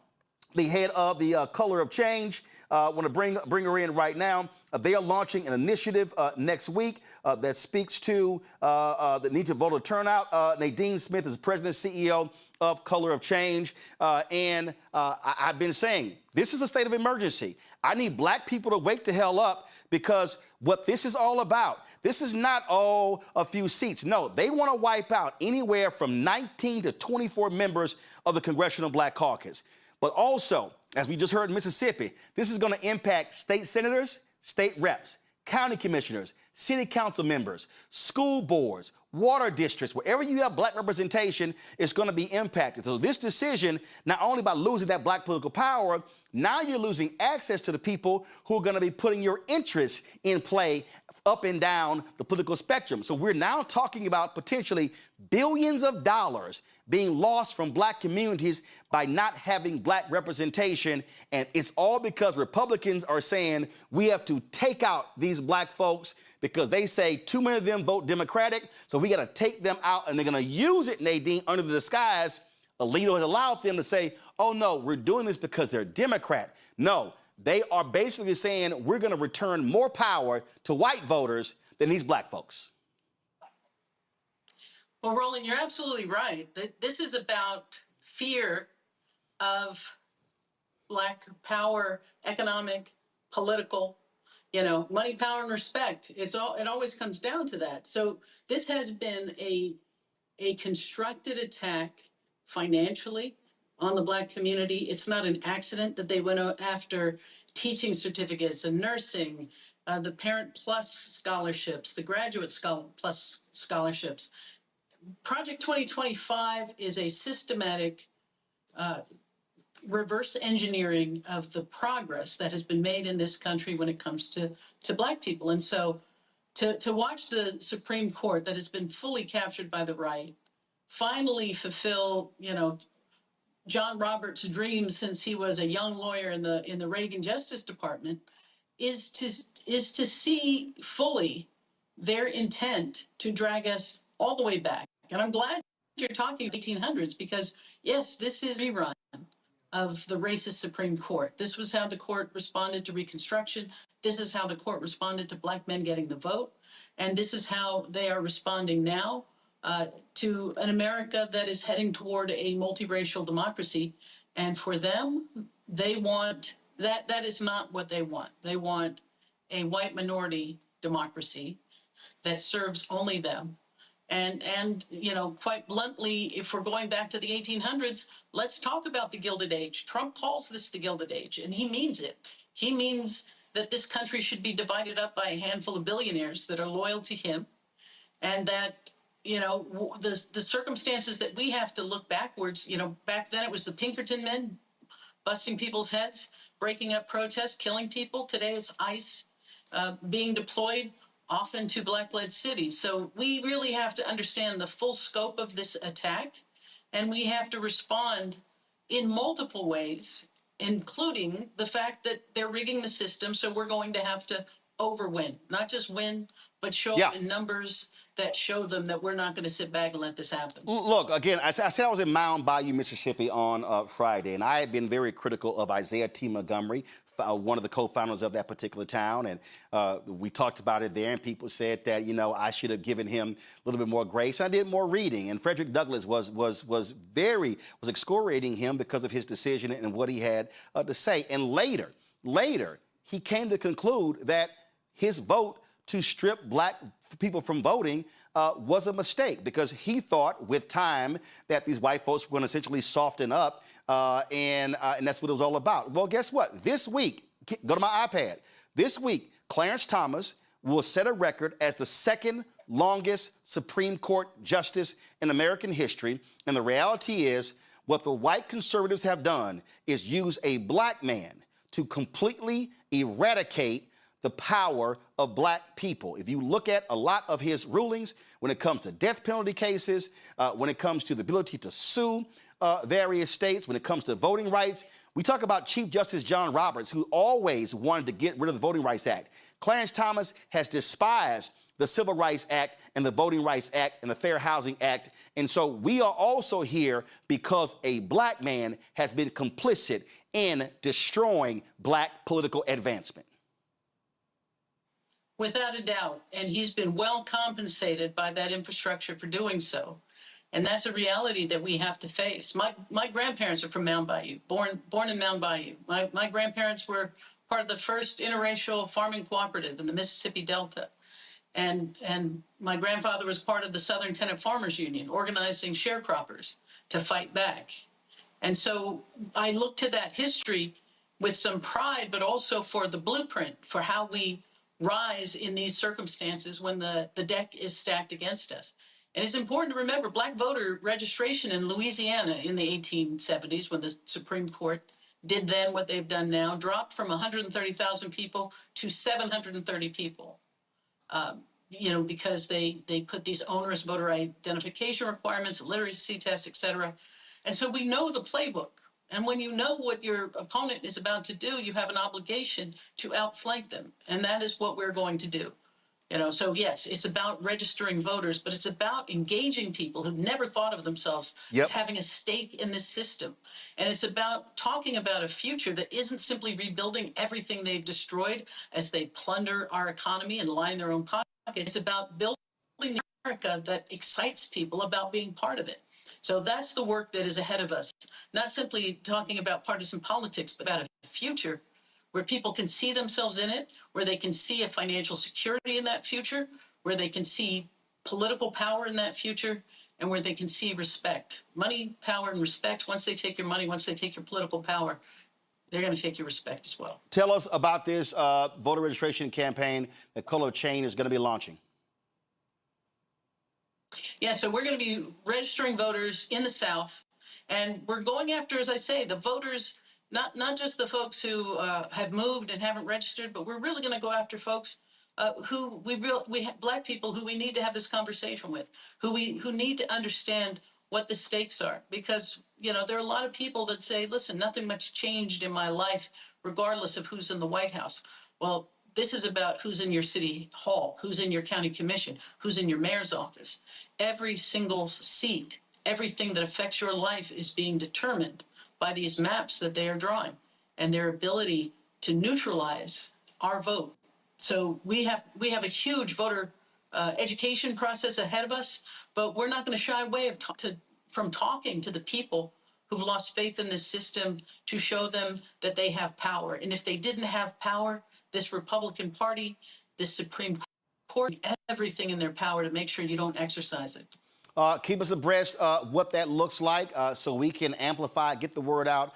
the head of the Color of Change. I want to bring her in right now. They are launching an initiative next week that speaks to the need to voter turnout. Nadine Smith is president and CEO of Color of Change. I've been saying, this is a state of emergency. I need black people to wake the hell up, because what this is all about, this is not, a few seats. No, they want to wipe out anywhere from 19 to 24 members of the Congressional Black Caucus. But also, as we just heard in Mississippi, this is going to impact state senators, state reps, county commissioners, city council members, school boards, water districts. Wherever you have black representation, it's going to be impacted. So this decision, not only by losing that black political power, now you're losing access to the people who are going to be putting your interests in play up and down the political spectrum. So we're now talking about potentially billions of dollars being lost from black communities by not having black representation. And it's all because Republicans are saying we have to take out these black folks because they say too many of them vote Democratic. So we got to take them out, and they're going to use it, Nadine, under the disguise. Alito has allowed them to say, oh, no, we're doing this because they're Democrat. No, they are basically saying we're going to return more power to white voters than these black folks. Well, Roland, you're absolutely right. This is about fear of black power, economic, political, money, power, and respect. It always comes down to that. So this has been a constructed attack financially on the black community. It's not an accident that they went after teaching certificates and nursing, the Parent Plus scholarships, the Graduate Plus scholarships. Project 2025 is a systematic reverse engineering of the progress that has been made in this country when it comes to black people. And so to watch the Supreme Court that has been fully captured by the right finally fulfill, John Roberts' dream since he was a young lawyer in the Reagan Justice Department is to see fully their intent to drag us all the way back. And I'm glad you're talking 1800s, because yes, this is a rerun of the racist Supreme Court. This was how the court responded to Reconstruction. This is how the court responded to black men getting the vote. And this is how they are responding now to an America that is heading toward a multiracial democracy. And for them, they want that is not what they want. They want a white minority democracy that serves only them. And quite bluntly, if we're going back to the 1800s, let's talk about the Gilded Age. Trump calls this the Gilded Age, and he means it. He means that this country should be divided up by a handful of billionaires that are loyal to him, and that the circumstances that we have to look backwards. Back then it was the Pinkerton men busting people's heads, breaking up protests, killing people. Today it's ICE being deployed often to black-led cities. So we really have to understand the full scope of this attack, and we have to respond in multiple ways, including the fact that they're rigging the system. So we're going to have to overwin, not just win, but show up in numbers that show them that we're not going to sit back and let this happen. Look, again, I said I was in Mound Bayou, Mississippi on Friday, and I have been very critical of Isaiah T. Montgomery, one of the co-founders of that particular town, and we talked about it there, and people said that, you know, I should have given him a little bit more grace. I did more reading, and Frederick Douglass was excoriating him because of his decision and what he had to say. And later, he came to conclude that his vote to strip black people from voting was a mistake, because he thought with time that these white folks were going to essentially soften up, and that's what it was all about. Well, guess what? This week, go to my iPad. This week, Clarence Thomas will set a record as the second longest Supreme Court justice in American history. And the reality is, what the white conservatives have done is use a black man to completely eradicate the power of black people. If you look at a lot of his rulings, when it comes to death penalty cases, when it comes to the ability to sue various states, when it comes to voting rights, we talk about Chief Justice John Roberts, who always wanted to get rid of the Voting Rights Act. Clarence Thomas has despised the Civil Rights Act and the Voting Rights Act and the Fair Housing Act. And so we are also here because a black man has been complicit in destroying black political advancement. Without a doubt. And he's been well compensated by that infrastructure for doing so. And that's a reality that we have to face. My grandparents are from Mound Bayou, born in Mound Bayou. My grandparents were part of the first interracial farming cooperative in the Mississippi Delta. And my grandfather was part of the Southern Tenant Farmers Union, organizing sharecroppers to fight back. And so I look to that history with some pride, but also for the blueprint for how we rise in these circumstances when the deck is stacked against us. And it's important to remember black voter registration in Louisiana in the 1870s, when the Supreme Court did then what they've done now, dropped from 130,000 people to 730 people. Because they put these onerous voter identification requirements, literacy tests, et cetera. And so we know the playbook. And when you know what your opponent is about to do, you have an obligation to outflank them. And that is what we're going to do. So yes, it's about registering voters, but it's about engaging people who've never thought of themselves as having a stake in this system. And it's about talking about a future that isn't simply rebuilding everything they've destroyed as they plunder our economy and line their own pockets. It's about building the America that excites people about being part of it. So that's the work that is ahead of us. Not simply talking about partisan politics, but about a future where people can see themselves in it, where they can see a financial security in that future, where they can see political power in that future, and where they can see respect. Money, power, and respect. Once they take your money, once they take your political power, they're going to take your respect as well. Tell us about this voter registration campaign that Colo Chain is going to be launching. Yeah, so we're going to be registering voters in the South, and we're going after, as I say, the voters, not just the folks who have moved and haven't registered, but we're really going to go after folks who we have black people who we need to have this conversation with, who need to understand what the stakes are, because there are a lot of people that say, listen, nothing much changed in my life, regardless of who's in the White House. Well, this is about who's in your city hall, who's in your county commission, who's in your mayor's office. Every single seat, everything that affects your life is being determined by these maps that they are drawing and their ability to neutralize our vote. So we have a huge voter education process ahead of us, but we're not going to shy away from talking to the people who've lost faith in this system to show them that they have power. And if they didn't have power, this Republican Party, this Supreme Court, everything in their power to make sure you don't exercise it. Keep us abreast what that looks like so we can amplify, get the word out,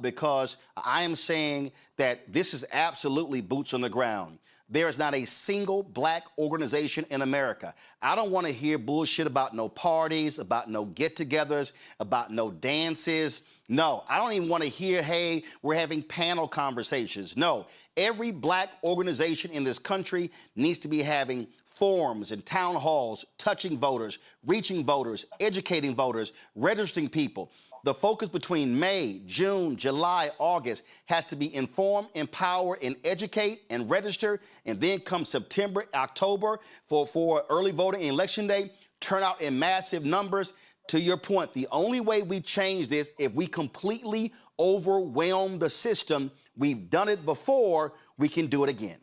because I am saying that this is absolutely boots on the ground. There is not a single black organization in America. I don't want to hear bullshit about no parties, about no get-togethers, about no dances. No, I don't even want to hear, hey, we're having panel conversations. No, every black organization in this country needs to be having forums and town halls, touching voters, reaching voters, educating voters, registering people. The focus between May, June, July, August has to be inform, empower, and educate and register. And then come September, October for early voting and Election Day, turn out in massive numbers. to your point, the only way we change this, if we completely overwhelm the system, we've done it before, we can do it again.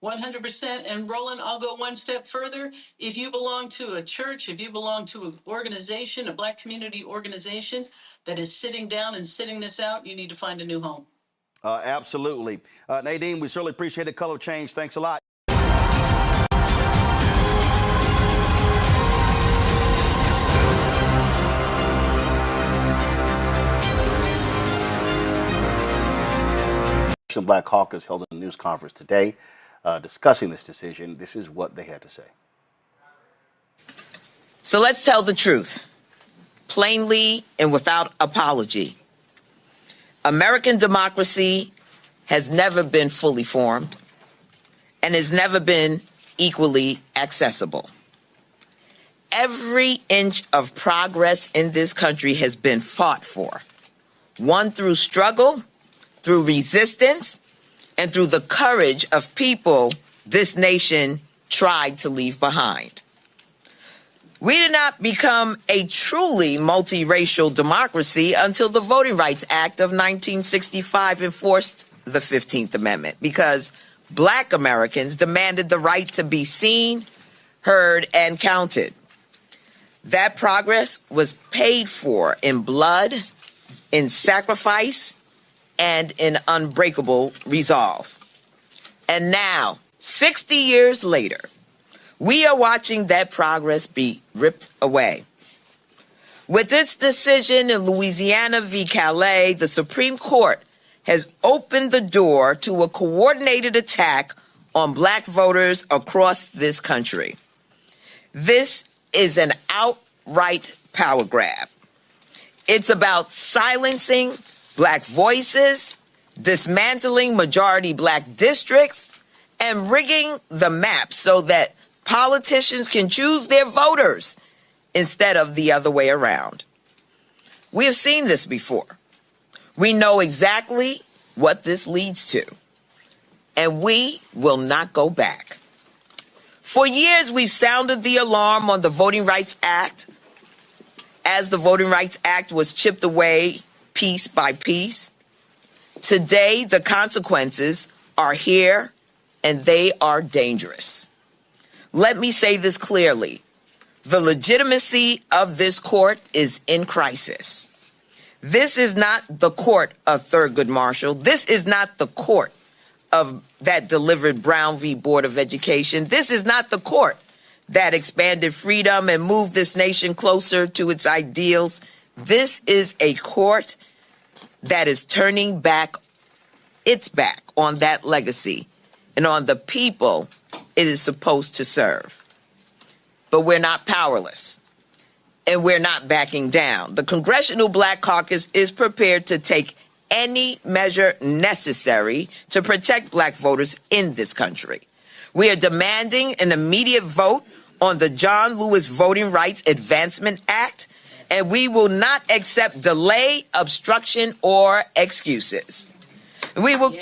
100%. And Roland, I'll go one step further. If you belong to a church, if you belong to an organization, a Black community organization that is sitting down and sitting this out, you need to find a new home. Absolutely. Nadine, we certainly appreciate the color change. Thanks a lot. Black Caucus held a news conference today discussing this decision. This is what they had to say. So let's tell the truth, plainly and without apology. American democracy has never been fully formed and has never been equally accessible. Every inch of progress in this country has been fought for, won through struggle, through resistance, and through the courage of people this nation tried to leave behind. We did not become a truly multiracial democracy until the Voting Rights Act of 1965 enforced the 15th Amendment, because Black Americans demanded the right to be seen, heard, and counted. That progress was paid for in blood, in sacrifice, and in unbreakable resolve. And now, 60 years later, we are watching that progress be ripped away. With its decision in Louisiana v. Calais, the Supreme Court has opened the door to a coordinated attack on Black voters across this country. This is an outright power grab. It's about silencing Black voices, dismantling majority Black districts, and rigging the map so that politicians can choose their voters instead of the other way around. We have seen this before. We know exactly what this leads to, and we will not go back. For years, we've sounded the alarm on the Voting Rights Act. As the Voting Rights Act was chipped away piece by piece, today the consequences are here, and they are dangerous. Let me say this clearly. The legitimacy of this court is in crisis. This is not the court of Thurgood Marshall. This is not the court that delivered Brown v. Board of Education. This is not the court that expanded freedom and moved this nation closer to its ideals. This is a court that is turning its back on that legacy and on the people it is supposed to serve. But we're not powerless, and we're not backing down. The Congressional Black Caucus is prepared to take any measure necessary to protect Black voters in this country. We are demanding an immediate vote on the John Lewis Voting Rights Advancement Act, and we will not accept delay, obstruction, or excuses. We will,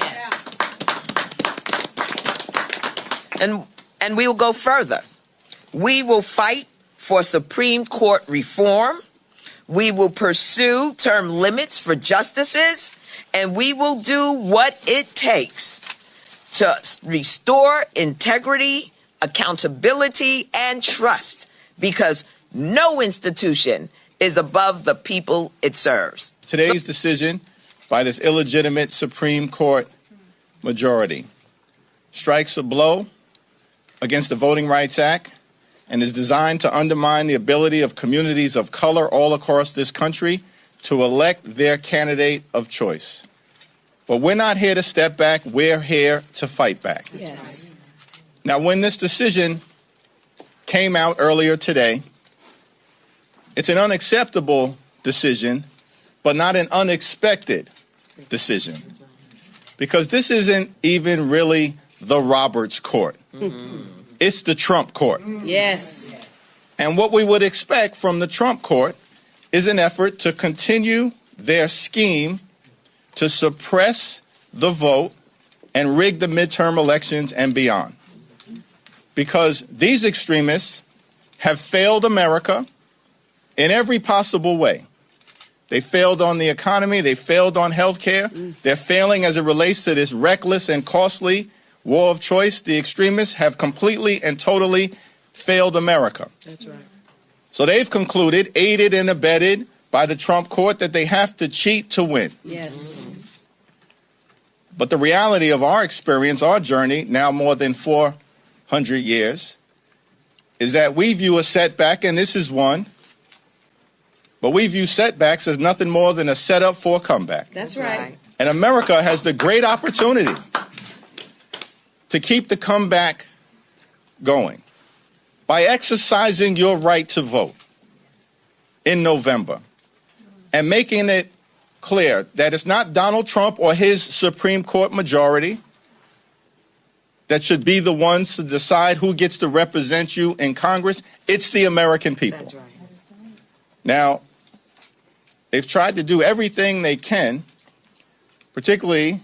and we will go further. We will fight for Supreme Court reform. We will pursue term limits for justices, and we will do what it takes to restore integrity, accountability, and trust, because no institution is above the people it serves. Today's decision by this illegitimate Supreme Court majority strikes a blow against the Voting Rights Act and is designed to undermine the ability of communities of color all across this country to elect their candidate of choice. But we're not here to step back. We're here to fight back. Yes. Now, when this decision came out earlier today, it's an unacceptable decision, but not an unexpected decision, because this isn't even really the Roberts Court. Mm-hmm. It's the Trump Court. Yes. And what we would expect from the Trump Court is an effort to continue their scheme to suppress the vote and rig the midterm elections and beyond. Because these extremists have failed America in every possible way. They failed on the economy. They failed on health care. They're failing as it relates to this reckless and costly war of choice. The extremists have completely and totally failed America. That's right. So they've concluded, aided and abetted by the Trump court, that they have to cheat to win. Yes. But the reality of our experience, our journey, now more than 400 years, is that we view a setback, and this is one, but we view setbacks as nothing more than a setup for a comeback. That's right. And America has the great opportunity to keep the comeback going by exercising your right to vote in November and making it clear that it's not Donald Trump or his Supreme Court majority that should be the ones to decide who gets to represent you in Congress. It's the American people. That's right. Now, they've tried to do everything they can, particularly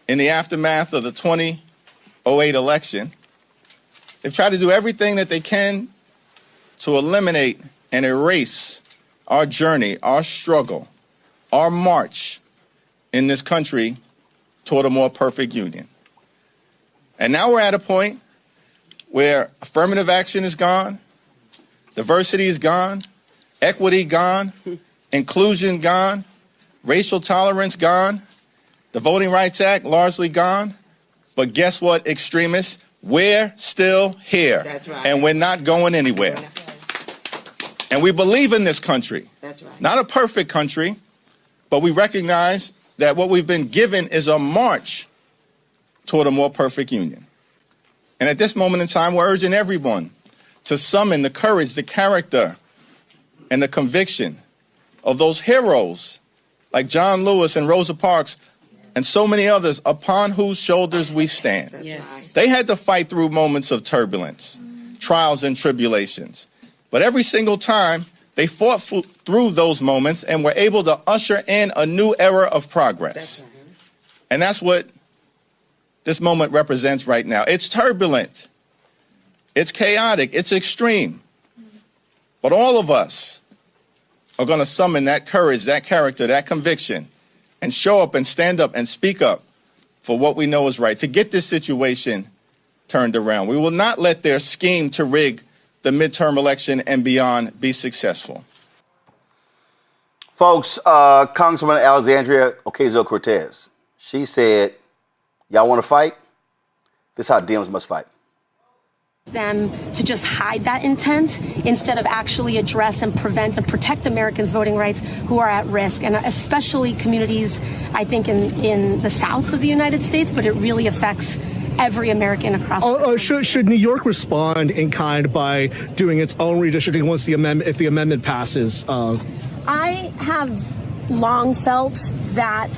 in the aftermath of the 2008 election. They've tried to do everything that they can to eliminate and erase our journey, our struggle, our march in this country toward a more perfect union. And now we're at a point where affirmative action is gone, diversity is gone, equity gone, inclusion gone, racial tolerance gone, the Voting Rights Act largely gone. But guess what, extremists? We're still here. That's right. And we're not going anywhere. And we believe in this country. That's right. Not a perfect country, but we recognize that what we've been given is a march toward a more perfect union. And at this moment in time, we're urging everyone to summon the courage, the character, and the conviction of those heroes like John Lewis and Rosa Parks and so many others upon whose shoulders we stand. Yes. They had to fight through moments of turbulence, trials and tribulations. But every single time, they fought through those moments and were able to usher in a new era of progress. And that's what this moment represents right now. It's turbulent. It's chaotic. It's extreme. But all of us are going to summon that courage, that character, that conviction, and show up and stand up and speak up for what we know is right, to get this situation turned around. We will not let their scheme to rig the midterm election and beyond be successful. Folks, Congresswoman Alexandria Ocasio-Cortez, she said, y'all want to fight? This is how Dems must fight. Them to just hide that intent instead of actually address and prevent and protect Americans' voting rights who are at risk, and especially communities, I think, in the South of the United States, but it really affects every American across the country. Should New York respond in kind by doing its own redistricting once if the amendment passes? I have long felt that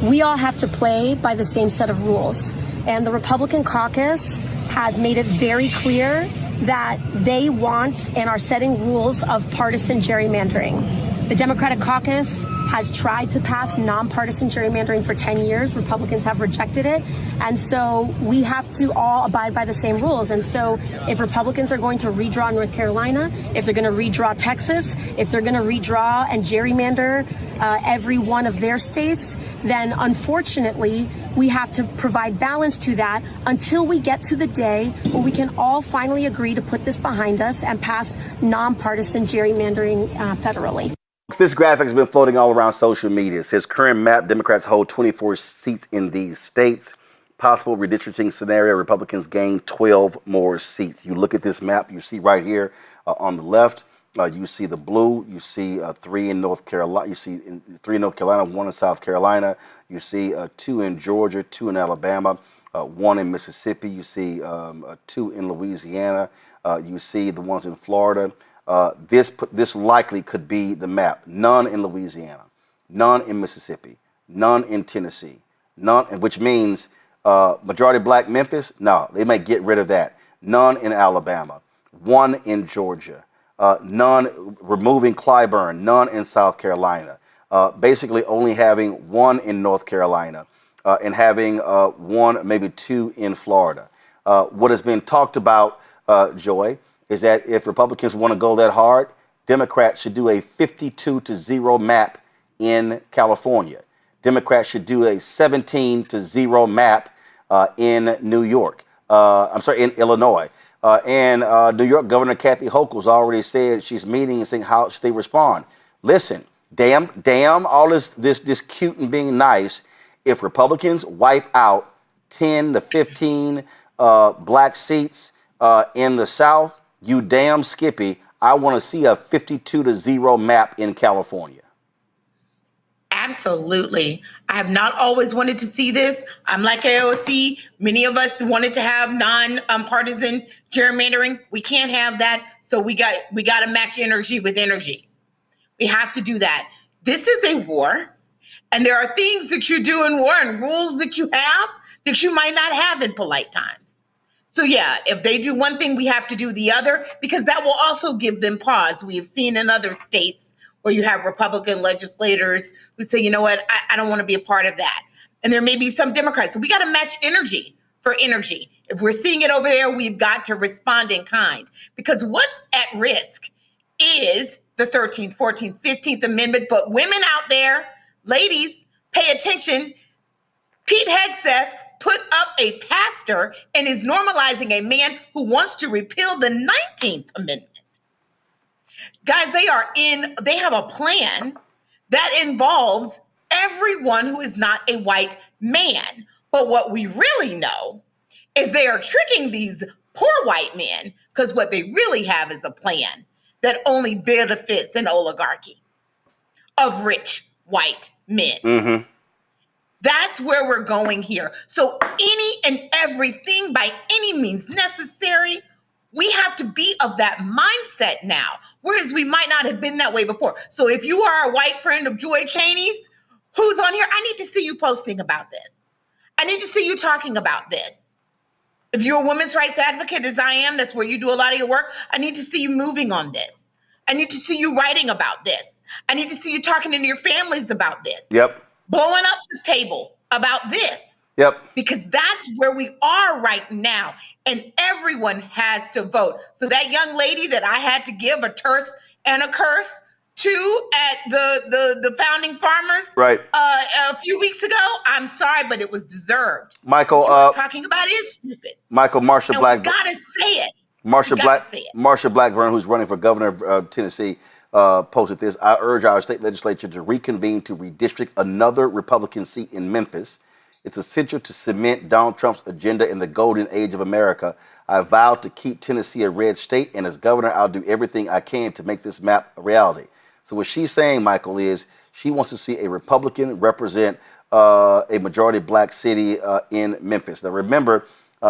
we all have to play by the same set of rules, and the Republican caucus has made it very clear that they want and are setting rules of partisan gerrymandering. The Democratic caucus has tried to pass nonpartisan gerrymandering for 10 years. Republicans have rejected it. And so we have to all abide by the same rules. And so if Republicans are going to redraw North Carolina, if they're going to redraw Texas, if they're going to redraw and gerrymander every one of their states, then unfortunately, we have to provide balance to that until we get to the day where we can all finally agree to put this behind us and pass nonpartisan gerrymandering federally. This graphic has been floating all around social media. It says current map, Democrats hold 24 seats in these states. Possible redistricting scenario, Republicans gain 12 more seats. You look at this map, you see right here on the left, you see the blue, you see 3 in North Carolina, you see 3 in North Carolina, 1 in South Carolina, you see 2 in Georgia, 2 in Alabama, 1 in Mississippi, you see 2 in Louisiana, you see the ones in Florida. This likely could be the map. None in Louisiana, none in Mississippi, none in Tennessee, none, which means majority black Memphis. No, they may get rid of that. None in Alabama, 1 in Georgia, none removing Clyburn, none in South Carolina. Basically, only having 1 in North Carolina and having 1, maybe 2 in Florida. What has been talked about, Joy, is that if Republicans want to go that hard, Democrats should do a 52-0 map in California. Democrats should do a 17-0 map in New York. In Illinois. And New York Governor Kathy Hochul's already said she's meeting and saying how should they respond. Listen, damn, all this cute and being nice. If Republicans wipe out 10 to 15 black seats in the South, you damn Skippy, I want to see a 52-0 map in California. Absolutely. I have not always wanted to see this. I'm like AOC. Many of us wanted to have non-partisan gerrymandering. We can't have that. So we got to match energy with energy. We have to do that. This is a war. And there are things that you do in war and rules that you have that you might not have in polite times. So yeah, if they do one thing, we have to do the other, because that will also give them pause. We have seen in other states where you have Republican legislators who say, you know what, I don't want to be a part of that. And there may be some Democrats. So we got to match energy for energy. If we're seeing it over there, we've got to respond in kind, because what's at risk is the 13th, 14th, 15th Amendment. But women out there, ladies, pay attention. Pete Hegseth put up a pastor and is normalizing a man who wants to repeal the 19th Amendment. Guys, they have a plan that involves everyone who is not a white man. But what we really know is they are tricking these poor white men, because what they really have is a plan that only benefits an oligarchy of rich white men. Mm-hmm. That's where we're going here. So any and everything by any means necessary, we have to be of that mindset now, whereas we might not have been that way before. So if you are a white friend of Joy Cheney's who's on here, I need to see you posting about this. I need to see you talking about this. If you're a women's rights advocate, as I am, that's where you do a lot of your work, I need to see you moving on this. I need to see you writing about this. I need to see you talking to your families about this. Yep. Blowing up the table about this. Yep. Because that's where we are right now. And everyone has to vote. So that young lady that I had to give a terse and a curse to at the Founding Farmers right. A few weeks ago, I'm sorry, but it was deserved. Michael, what you're talking about is stupid. Michael, Marsha Blackburn. We gotta say it. Marsha Blackburn, who's running for governor of Tennessee, posted this. I urge our state legislature to reconvene to redistrict another Republican seat in Memphis. It's essential to cement Donald Trump's agenda in the golden age of America. I vow to keep Tennessee a red state, and as governor, I'll do everything I can to make this map a reality. So what she's saying, Michael, is she wants to see a Republican represent a majority black city in Memphis. Now, remember,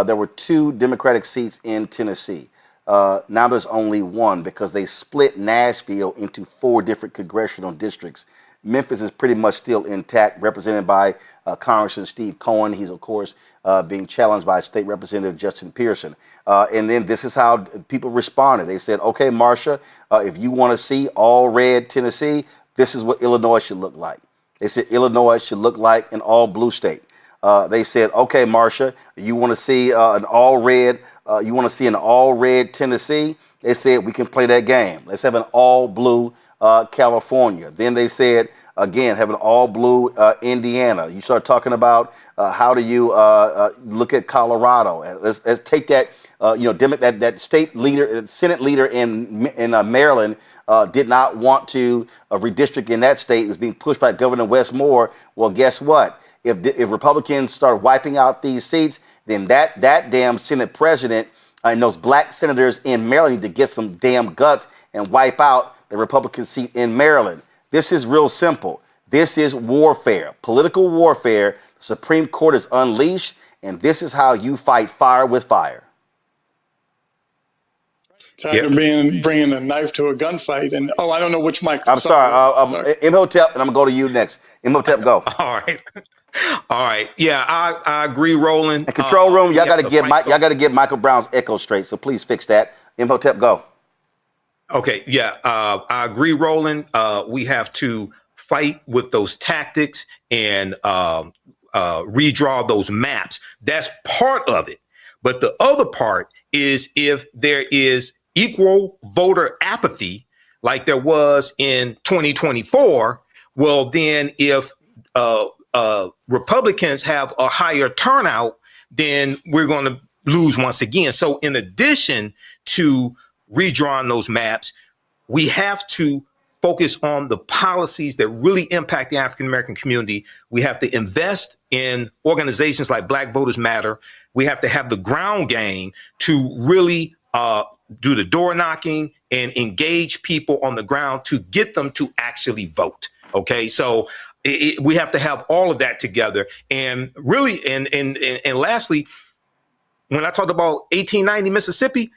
there were 2 Democratic seats in Tennessee. Now there's only 1 because they split Nashville into 4 different congressional districts. Memphis is pretty much still intact, represented by Congressman Steve Cohen. He's, of course, being challenged by State Representative Justin Pearson. And then this is how people responded. They said, okay, Marsha, if you want to see all red Tennessee, this is what Illinois should look like. They said Illinois should look like an all blue state. They said, okay, Marsha, you want to see an all red Tennessee? They said we can play that game. Let's have an all blue California. Then they said, again, have an all blue Indiana. You start talking about how do you look at Colorado? Let's take that, that state leader, Senate leader in Maryland did not want to redistrict in that state. It was being pushed by Governor Wes Moore. Well, guess what? If Republicans start wiping out these seats, then that damn Senate president and those black senators in Maryland need to get some damn guts and wipe out the Republican seat in Maryland. This is real simple. This is warfare, political warfare. The Supreme Court is unleashed, and this is how you fight fire with fire. Tired of bringing a knife to a gunfight. And I don't know which mic. I'm sorry. Imhotep, and I'm going to go to you next. Imhotep, go. All right. Yeah, I agree, Roland. And control room, y'all got to get Michael Brown's echo straight. So please fix that. Imhotep, go. Okay. Yeah, I agree, Roland. We have to fight with those tactics and redraw those maps. That's part of it. But the other part is if there is equal voter apathy like there was in 2024, well, then if Republicans have a higher turnout, then we're going to lose once again. So in addition to redrawing those maps, we have to focus on the policies that really impact the African American community. We have to invest in organizations like Black Voters Matter. We have to have the ground game to really do the door knocking and engage people on the ground to get them to actually vote. Okay, so we have to have all of that together. And really, and lastly, when I talked about 1890 Mississippi,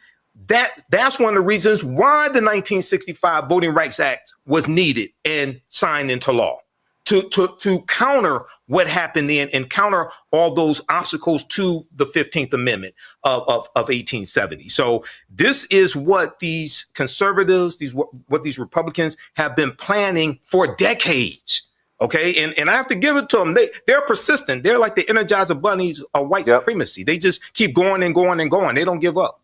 that's one of the reasons why the 1965 Voting Rights Act was needed and signed into law to counter what happened then and counter all those obstacles to the 15th Amendment of 1870. So this is what these conservatives, what these Republicans have been planning for decades. Okay, and I have to give it to them. They're persistent. They're like the Energizer bunnies of white supremacy. They just keep going and going and going. They don't give up.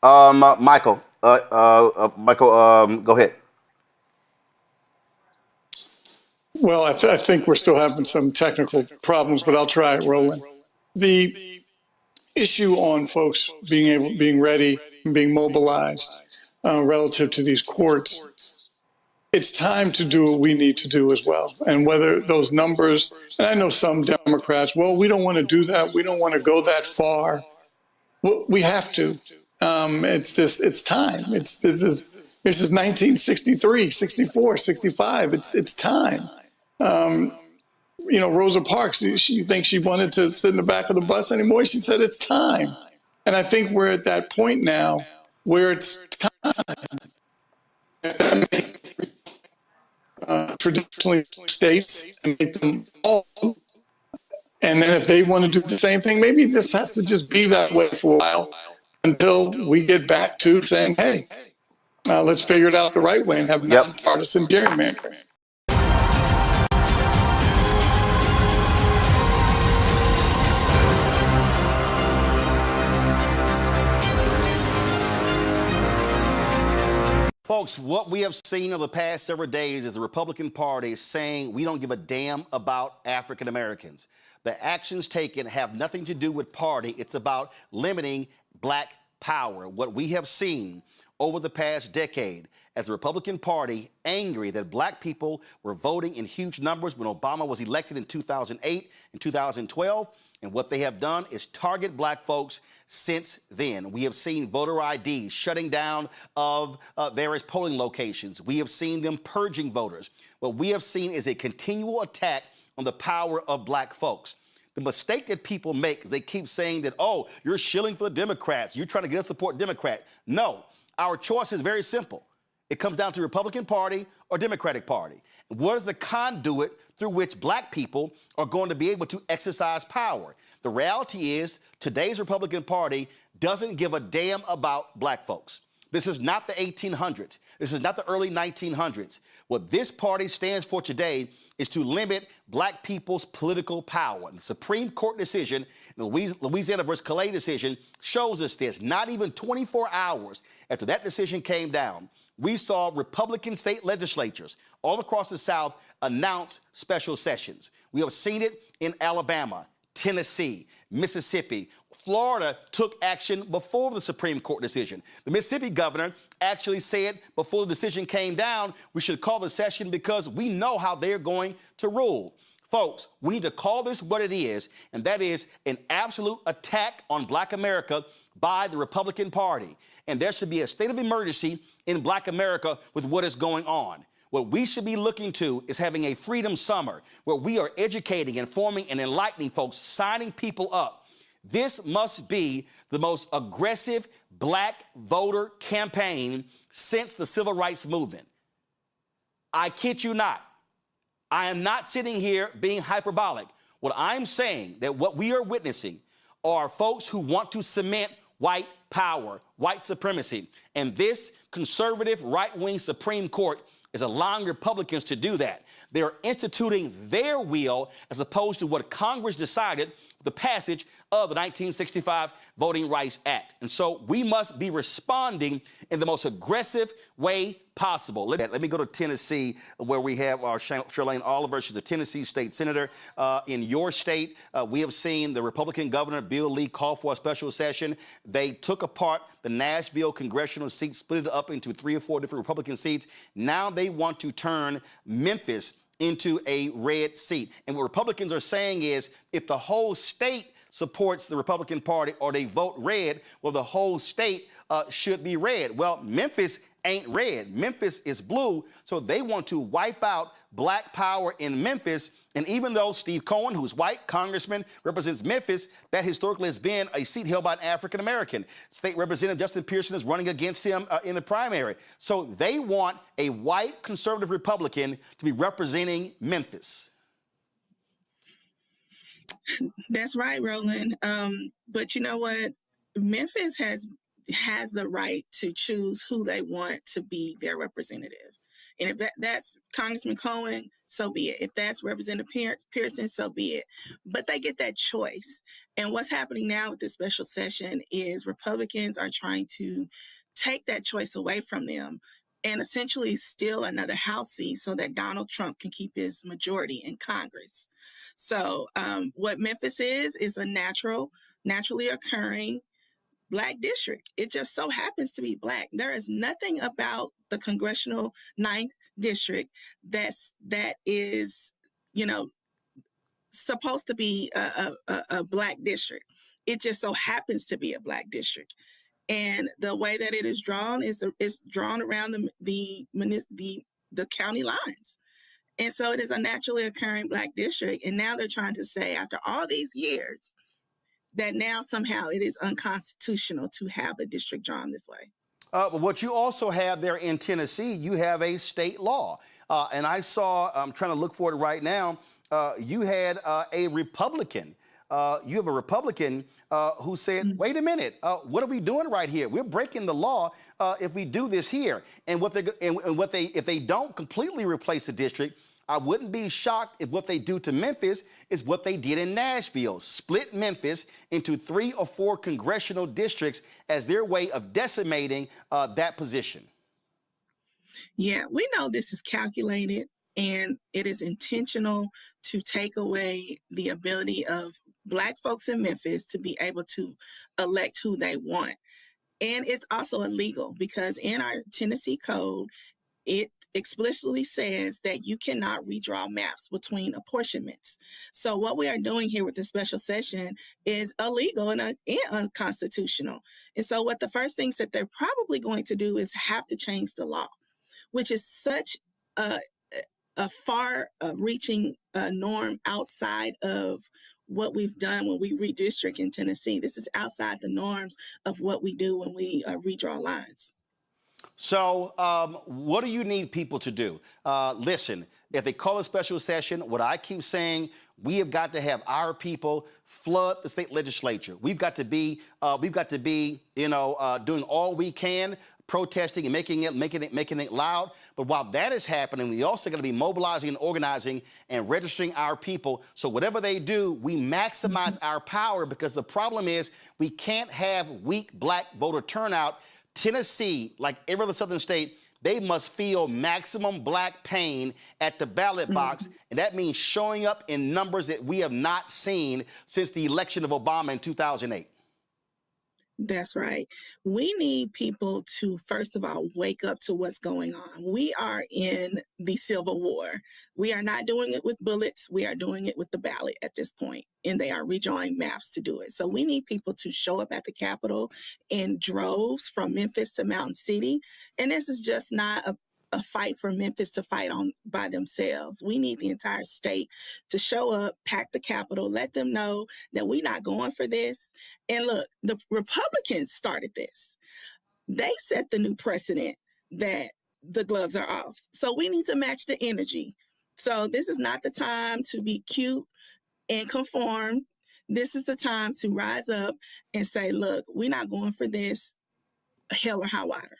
Michael, go ahead. Well, I think we're still having some technical problems, but I'll try it, Roland. The issue on folks being ready and being mobilized relative to these courts, it's time to do what we need to do as well. And whether those numbers, and I know some Democrats, well, we don't want to do that. We don't want to go that far. Well, we have to. It's time. This is 1963, 64, 65. It's time. Rosa Parks, she thinks she wanted to sit in the back of the bus anymore. She said it's time. And I think we're at that point now where it's time. Traditionally states and make them all. And then if they want to do the same thing, maybe this has to just be that way for a while until we get back to saying, hey, let's figure it out the right way and have nonpartisan gerrymandering. Folks, what we have seen over the past several days is the Republican Party saying we don't give a damn about African Americans. The actions taken have nothing to do with party. It's about limiting Black power. What we have seen over the past decade as the Republican Party angry that Black people were voting in huge numbers when Obama was elected in 2008 and 2012. And what they have done is target Black folks since then. We have seen voter IDs shutting down of various polling locations. We have seen them purging voters. What we have seen is a continual attack on the power of Black folks. The mistake that people make is they keep saying that, oh, you're shilling for the Democrats. You're trying to get us to support Democrat. No, our choice is very simple. It comes down to Republican Party or Democratic Party. What is the conduit through which Black people are going to be able to exercise power? The reality is today's Republican Party doesn't give a damn about Black folks. This is not the 1800s. This is not the early 1900s. What this party stands for today is to limit Black people's political power. And the Supreme Court decision, the Louisiana versus Calais decision, shows us this. Not even 24 hours after that decision came down, we saw Republican state legislatures all across the South announce special sessions. We have seen it in Alabama, Tennessee, Mississippi. Florida took action before the Supreme Court decision. The Mississippi governor actually said before the decision came down, we should call the session because we know how they're going to rule. Folks, we need to call this what it is, and that is an absolute attack on Black America by the Republican Party. And there should be a state of emergency in Black America with what is going on. What we should be looking to is having a freedom summer where we are educating, informing, and enlightening folks, signing people up. This must be the most aggressive Black voter campaign since the Civil Rights Movement. I kid you not. I am not sitting here being hyperbolic. What I'm saying that what we are witnessing are folks who want to cement white power, white supremacy. And this conservative right-wing Supreme Court is allowing Republicans to do that. They're instituting their will as opposed to what Congress decided with the passage of the 1965 Voting Rights Act. And so we must be responding in the most aggressive way possible. Let me go to Tennessee, where we have our Charlene Oliver. She's a Tennessee state senator. In your state, we have seen the Republican governor, Bill Lee, call for a special session. They took apart the Nashville congressional seat, split it up into 3 or 4 different Republican seats. Now they want to turn Memphis into a red seat. And what Republicans are saying is, if the whole state supports the Republican Party or they vote red, well, the whole state should be red. Well, Memphis ain't red. Memphis is blue. So they want to wipe out black power in Memphis. And even though Steve Cohen, who's white, congressman, represents Memphis, that historically has been a seat held by an African-American. State Representative Justin Pearson is running against him in the primary. So they want a white conservative Republican to be representing Memphis. That's right, Roland. But you know what? Memphis has the right to choose who they want to be their representative. And if that's Congressman Cohen, so be it. If that's Representative Pearson, so be it. But they get that choice. And what's happening now with this special session is Republicans are trying to take that choice away from them and essentially steal another House seat so that Donald Trump can keep his majority in Congress. So what Memphis is a naturally occurring Black district. It just so happens to be Black. There is nothing about the congressional 9th district that is, supposed to be a Black district. It just so happens to be a Black district. And the way that it is drawn is drawn around the county lines. And so it is a naturally occurring Black district. And now they're trying to say, after all these years, that now somehow it is unconstitutional to have a district drawn this way. But what you also have there in Tennessee, you have a state law. And I saw, I'm trying to look for it right now, you had a Republican. You have a Republican who said, wait a minute, what are we doing right here? We're breaking the law if we do this here. And if they don't completely replace the district, I wouldn't be shocked if what they do to Memphis is what they did in Nashville, split Memphis into 3 or 4 congressional districts as their way of decimating that position. Yeah, we know this is calculated and it is intentional to take away the ability of Black folks in Memphis to be able to elect who they want. And it's also illegal because in our Tennessee code, it explicitly says that you cannot redraw maps between apportionments. So what we are doing here with the special session is illegal and unconstitutional. And so what the first things that they're probably going to do is have to change the law, which is such a far-reaching norm outside of what we've done when we redistrict in Tennessee. This is outside the norms of what we do when we redraw lines. So what do you need people to do? Listen, if they call a special session, what I keep saying, we have got to have our people flood the state legislature. We've got to be doing all we can, protesting and making it loud. But while that is happening, we also got to be mobilizing and organizing and registering our people. So whatever they do, we maximize our power, because the problem is we can't have weak Black voter turnout. Tennessee, like every other southern state, they must feel maximum Black pain at the ballot box. And that means showing up in numbers that we have not seen since the election of Obama in 2008. That's right. We need people to, first of all, wake up to what's going on. We are in the Civil War. We are not doing it with bullets. We are doing it with the ballot at this point, and they are redrawing maps to do it. So we need people to show up at the Capitol in droves from Memphis to Mountain City. And this is just not a fight for Memphis to fight on by themselves. We need the entire state to show up, pack the Capitol, let them know that we're not going for this. And look, the Republicans started this. They set the new precedent that the gloves are off. So we need to match the energy. So this is not the time to be cute and conform. This is the time to rise up and say, look, we're not going for this, hell or high water.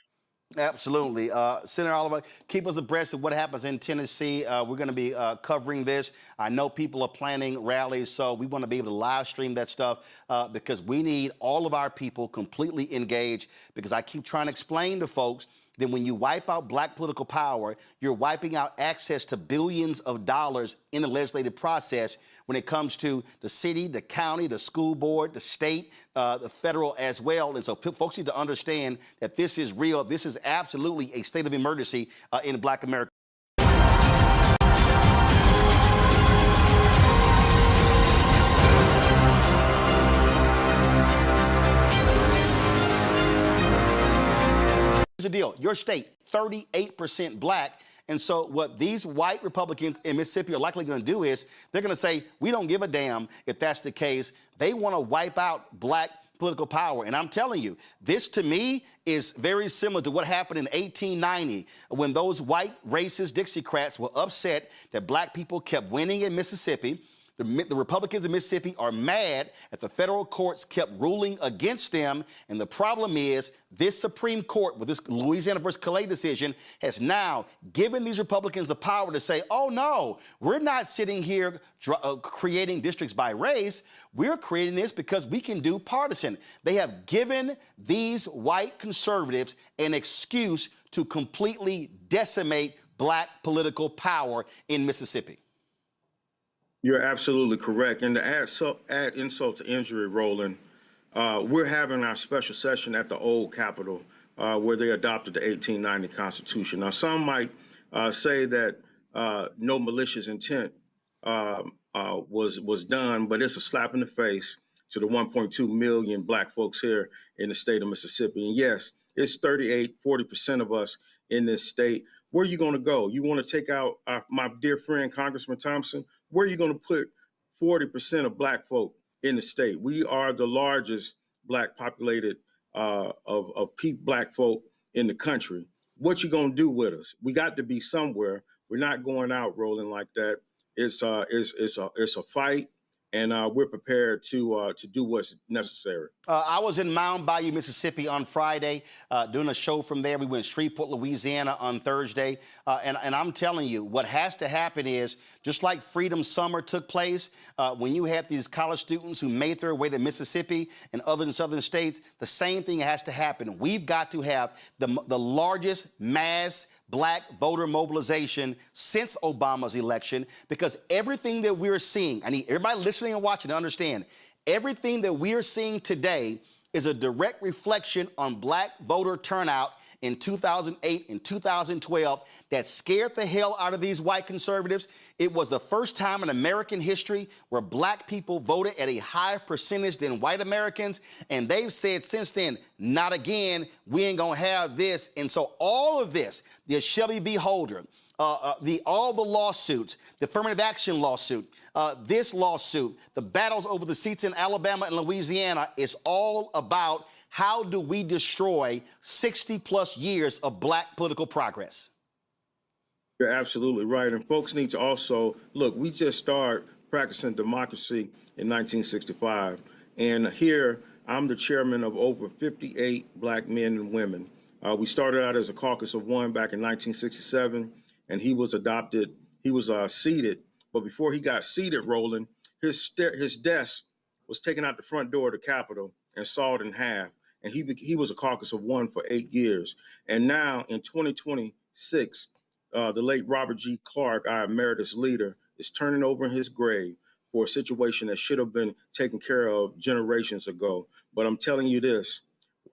Absolutely. Senator Oliver, keep us abreast of what happens in Tennessee. We're going to be covering this. I know people are planning rallies, so we want to be able to live stream that stuff because we need all of our people completely engaged, because I keep trying to explain to folks that when you wipe out black political power, you're wiping out access to billions of dollars in the legislative process when it comes to the city, the county, the school board, the state, the federal as well. And so folks need to understand that this is real. This is absolutely a state of emergency in Black America. Here's the deal. Your state, 38% black. And so what these white Republicans in Mississippi are likely going to do is they're going to say, we don't give a damn if that's the case. They want to wipe out black political power. And I'm telling you, this to me is very similar to what happened in 1890 when those white racist Dixiecrats were upset that black people kept winning in Mississippi. The Republicans in Mississippi are mad that the federal courts kept ruling against them. And the problem is this Supreme Court, with this Louisiana versus Calais decision, has now given these Republicans the power to say, oh, no, we're not sitting here creating districts by race. We're creating this because we can do partisan. They have given these white conservatives an excuse to completely decimate black political power in Mississippi. You're absolutely correct. And to add insult to injury, Roland, we're having our special session at the old Capitol where they adopted the 1890 Constitution. Now, some might say that no malicious intent was done, but it's a slap in the face to the 1.2 million black folks here in the state of Mississippi. And yes, it's 40% of us in this state. Where are you going to go? You want to take out my dear friend, Congressman Thompson? Where are you going to put 40% of black folk in the state? We are the largest black populated of black folk in the country. What you going to do with us? We got to be somewhere. We're not going out rolling like that. It's a fight. And we're prepared to do what's necessary. I was in Mound Bayou, Mississippi on Friday doing a show from there. We went to Shreveport, Louisiana on Thursday. And I'm telling you, what has to happen is, just like Freedom Summer took place, when you had these college students who made their way to Mississippi and other southern states, the same thing has to happen. We've got to have the largest mass black voter mobilization since Obama's election, because everything that we're seeing, I need everybody listening and watching to understand, everything that we are seeing today is a direct reflection on black voter turnout in 2008 and 2012 that scared the hell out of these white conservatives. It was the first time in American history where black people voted at a higher percentage than white Americans. And they've said since then, not again, we ain't gonna have this. And so all of this, the Shelby v. Holder, all the lawsuits, the affirmative action lawsuit, this lawsuit, the battles over the seats in Alabama and Louisiana is all about how do we destroy 60 plus years of black political progress. You're absolutely right. And folks need to also look, we just started practicing democracy in 1965. And here I'm the chairman of over 58 black men and women. We started out as a caucus of one back in 1967. And he was adopted, he was seated. But before he got seated, Roland, his desk was taken out the front door of the Capitol and sawed in half. And he was a caucus of one for 8 years. And now in 2026, the late Robert G. Clark, our emeritus leader, is turning over in his grave for a situation that should have been taken care of generations ago. But I'm telling you this,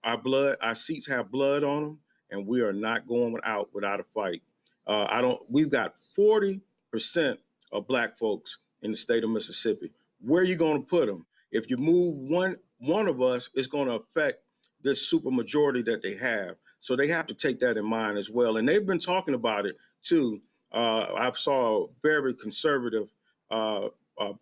our seats have blood on them, and we are not going out without a fight. We've got 40% of black folks in the state of Mississippi. Where are you going to put them? If you move one of us, it's going to affect this super majority that they have. So they have to take that in mind as well. And they've been talking about it too. I saw a very conservative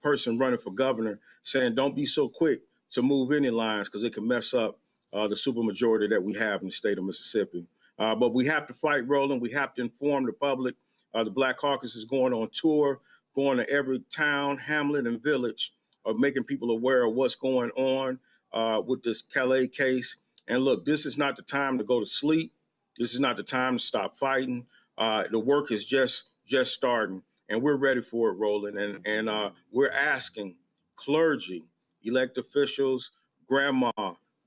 person running for governor saying, don't be so quick to move any lines because it can mess up the super majority that we have in the state of Mississippi. But we have to fight, Roland. We have to inform the public. The Black Caucus is going on tour, going to every town, hamlet, and village, making people aware of what's going on with this Calais case. And look, this is not the time to go to sleep. This is not the time to stop fighting. The work is just starting, and we're ready for it, Roland. And we're asking clergy, elected officials, grandma,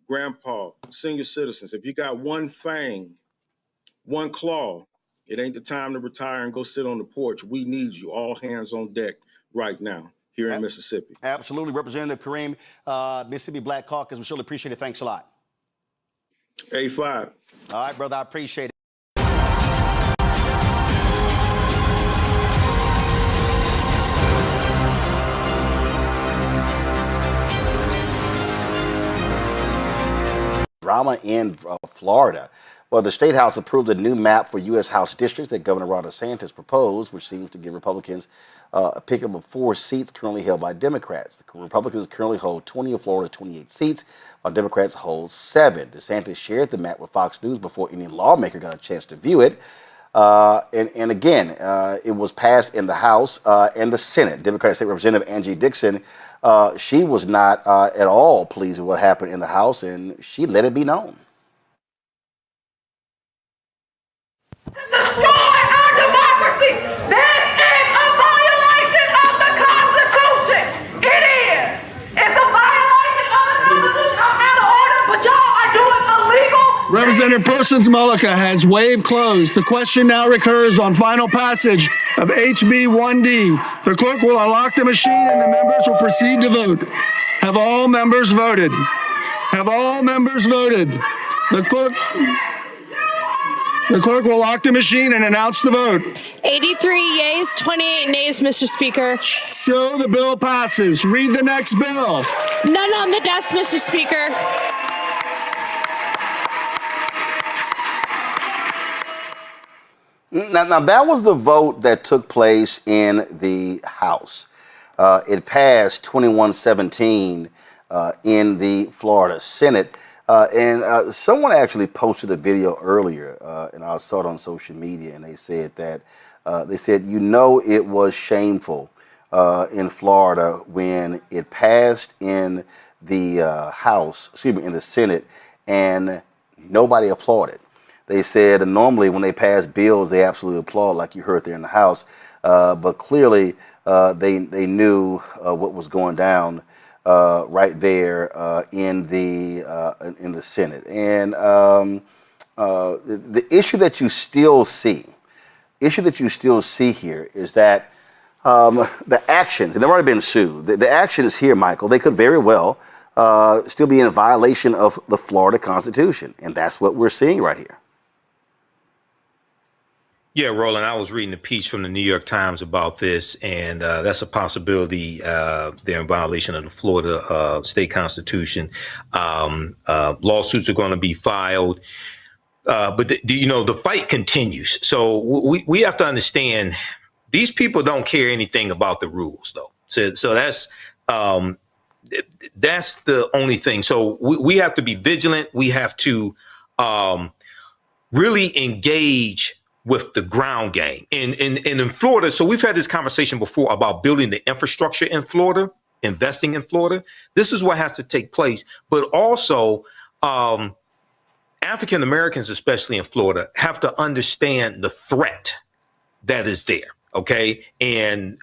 grandpa, senior citizens, if you got one fang, one claw, it ain't the time to retire and go sit on the porch. We need you, all hands on deck right now here in Mississippi. Absolutely. Representative Kareem, Mississippi Black Caucus, we surely appreciate it. Thanks a lot. A5. All right, brother, I appreciate it. Drama in Florida. Well, the State House approved a new map for U.S. House districts that Governor Ron DeSantis proposed, which seems to give Republicans a pickup of 4 seats currently held by Democrats. The Republicans currently hold 20 of Florida's 28 seats, while Democrats hold 7. DeSantis shared the map with Fox News before any lawmaker got a chance to view it. And again, it was passed in the House and the Senate. Democratic State Representative Angie Dixon, she was not at all pleased with what happened in the House, and she let it be known. Destroy our democracy. This is a violation of the Constitution. It is. It's a violation of the Constitution. I'm out of order, but y'all are doing illegal. Representative Persons Mullica has waived closed. The question now recurs on final passage of HB 1D. The clerk will unlock the machine and the members will proceed to vote. Have all members voted? Have all members voted? The clerk will lock the machine and announce the vote. 83 yeas, 28 nays, Mr. Speaker. Show the bill passes. Read the next bill. None on the desk, Mr. Speaker. Now that was the vote that took place in the House. It passed 21-17 in the Florida Senate. And someone actually posted a video earlier, and I saw it on social media, and they said that, you know, it was shameful in Florida when it passed in the in the Senate, and nobody applauded. They said normally when they pass bills, they absolutely applaud, like you heard there in the House, but clearly they knew what was going down right there in the Senate. And the issue that you still see here is that the actions, and they've already been sued, the actions here, Michael, they could very well still be in violation of the Florida Constitution. And that's what we're seeing right here. Yeah, Roland, I was reading a piece from the New York Times about this, and that's a possibility. They're in violation of the Florida state constitution. Lawsuits are going to be filed. But the fight continues. So we have to understand these people don't care anything about the rules, though. So that's the only thing. So we have to be vigilant. We have to really engage with the ground game. And in Florida, so we've had this conversation before about building the infrastructure in Florida, investing in Florida. This is what has to take place. But also, African Americans, especially in Florida, have to understand the threat that is there. OK, and,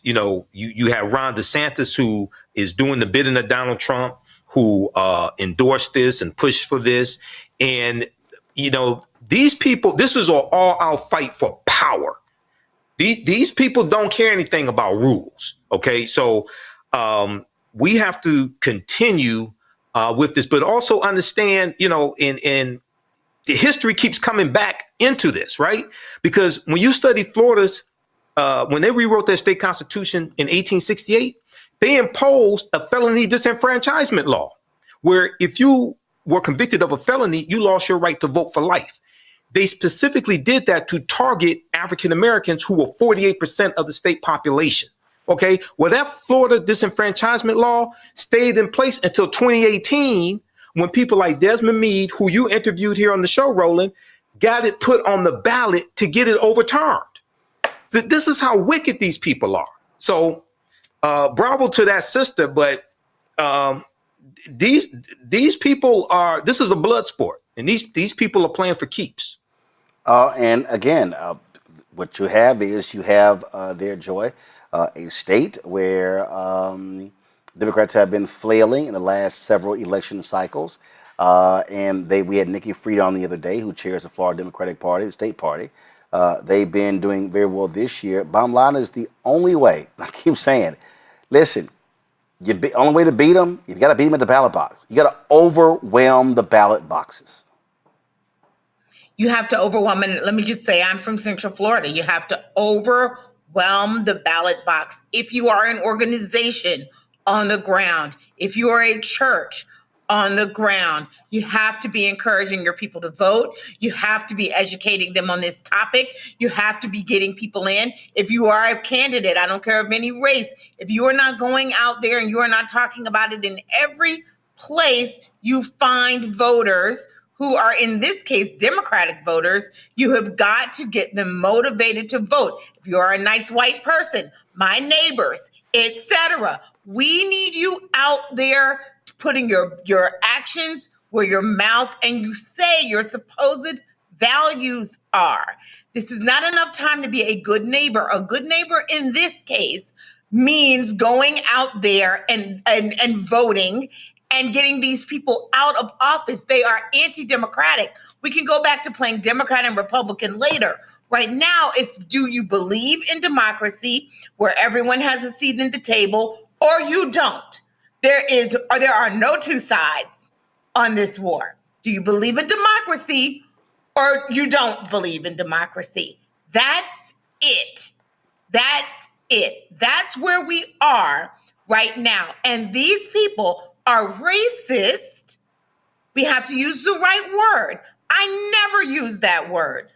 you have Ron DeSantis, who is doing the bidding of Donald Trump, who endorsed this and pushed for this. And, these people, this is an all-out fight for power. These people don't care anything about rules. OK, so we have to continue with this, but also understand, in the history keeps coming back into this, right? Because when you study Florida's, when they rewrote their state constitution in 1868, they imposed a felony disenfranchisement law, where if you were convicted of a felony, you lost your right to vote for life. They specifically did that to target African Americans, who were 48% of the state population. OK, well, that Florida disenfranchisement law stayed in place until 2018, when people like Desmond Meade, who you interviewed here on the show, Roland, got it put on the ballot to get it overturned. So this is how wicked these people are. So bravo to that sister. But these people are, this is a blood sport. And these people are playing for keeps. And again, what you have is you have there, Joy, a state where Democrats have been flailing in the last several election cycles. And we had Nikki Fried on the other day, who chairs the Florida Democratic Party, the state party. They've been doing very well this year. Bottom line is the only way, I keep saying, listen, only way to beat them, you got to beat them at the ballot box. You got to overwhelm the ballot boxes. You have to overwhelm, and let me just say, I'm from Central Florida. You have to overwhelm the ballot box. If you are an organization on the ground, if you are a church on the ground, you have to be encouraging your people to vote. You have to be educating them on this topic. You have to be getting people in. If you are a candidate, I don't care of any race, if you are not going out there and you are not talking about it in every place you find voters who are, in this case, Democratic voters, you have got to get them motivated to vote. If you are a nice white person, my neighbors, etc., we need you out there putting your actions where your mouth and you say your supposed values are. This is not enough time to be a good neighbor. A good neighbor in this case means going out there and voting and getting these people out of office. They are anti-democratic. We can go back to playing Democrat and Republican later. Right now, it's, do you believe in democracy where everyone has a seat at the table, or you don't? There are no two sides on this war. Do you believe in democracy, or you don't believe in democracy? That's it. That's it. That's where we are right now. And these people are racist. We have to use the right word. I never use that word.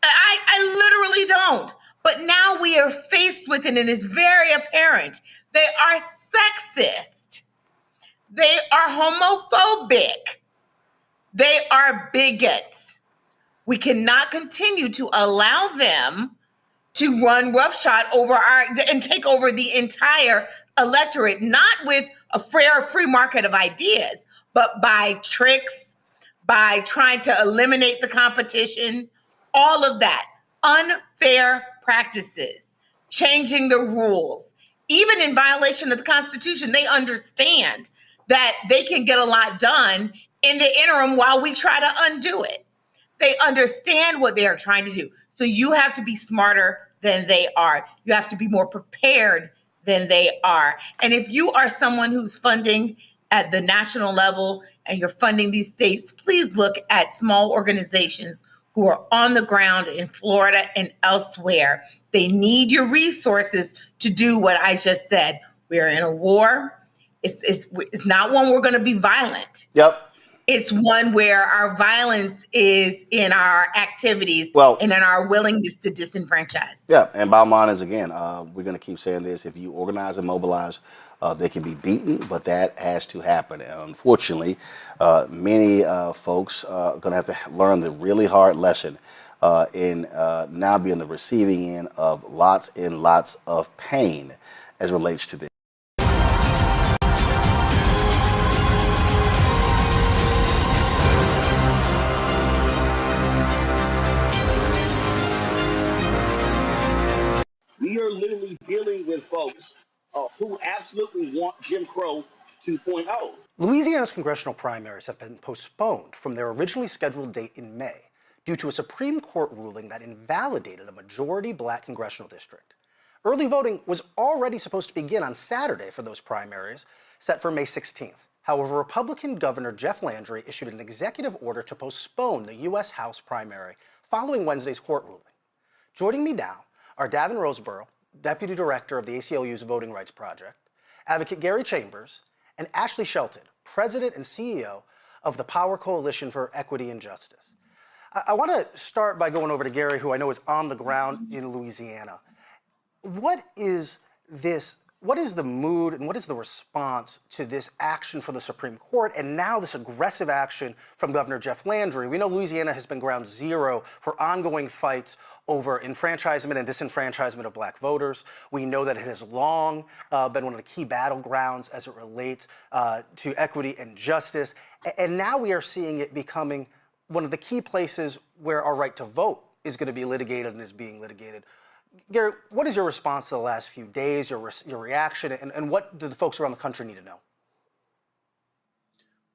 I literally don't. But now we are faced with it, and it's very apparent. They are sexist. They are homophobic. They are bigots. We cannot continue to allow them to run roughshod over and take over the entire electorate, not with a fair free market of ideas, but by tricks, by trying to eliminate the competition, all of that. Unfair practices, changing the rules, even in violation of the Constitution. They understand that they can get a lot done in the interim while we try to undo it. They understand what they are trying to do. So you have to be smarter than they are. You have to be more prepared than they are. And if you are someone who's funding at the national level and you're funding these states, please look at small organizations who are on the ground in Florida and elsewhere. They need your resources to do what I just said. We're in a war. It's not one we're going to be violent. Yep. It's one where our violence is in our activities and in our willingness to disenfranchise. Yeah, and bottom line is, again, we're going to keep saying this. If you organize and mobilize, they can be beaten, but that has to happen. And unfortunately, many folks are going to have to learn the really hard lesson in now being the receiving end of lots and lots of pain as it relates to this. We are literally dealing with folks who absolutely want Jim Crow 2.0. Louisiana's congressional primaries have been postponed from their originally scheduled date in May due to a Supreme Court ruling that invalidated a majority black congressional district. Early voting was already supposed to begin on Saturday for those primaries, set for May 16th. However, Republican Governor Jeff Landry issued an executive order to postpone the U.S. House primary following Wednesday's court ruling. Joining me now are Davin Roseborough, Deputy Director of the ACLU's Voting Rights Project, Advocate Gary Chambers, and Ashley Shelton, President and CEO of the Power Coalition for Equity and Justice. I want to start by going over to Gary, who I know is on the ground in Louisiana. What is the mood and what is the response to this action from the Supreme Court and now this aggressive action from Governor Jeff Landry? We know Louisiana has been ground zero for ongoing fights over enfranchisement and disenfranchisement of black voters. We know that it has long been one of the key battlegrounds as it relates to equity and justice. And now we are seeing it becoming one of the key places where our right to vote is going to be litigated and is being litigated. Gary, what is your response to the last few days, your reaction, and what do the folks around the country need to know?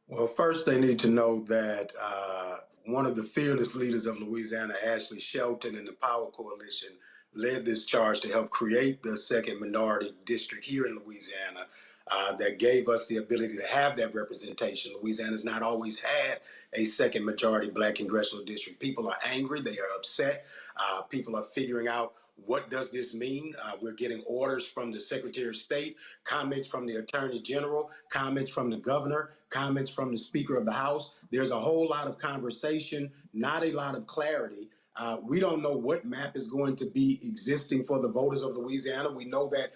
Well, first they need to know that one of the fearless leaders of Louisiana, Ashley Shelton, and the Power Coalition led this charge to help create the second minority district here in Louisiana that gave us the ability to have that representation. Louisiana's not always had a second majority black congressional district. People are angry. They are upset. People are figuring out, what does this mean? We're getting orders from the Secretary of State, comments from the Attorney General, comments from the Governor, comments from the Speaker of the House. There's a whole lot of conversation, not a lot of clarity. We don't know what map is going to be existing for the voters of Louisiana. We know that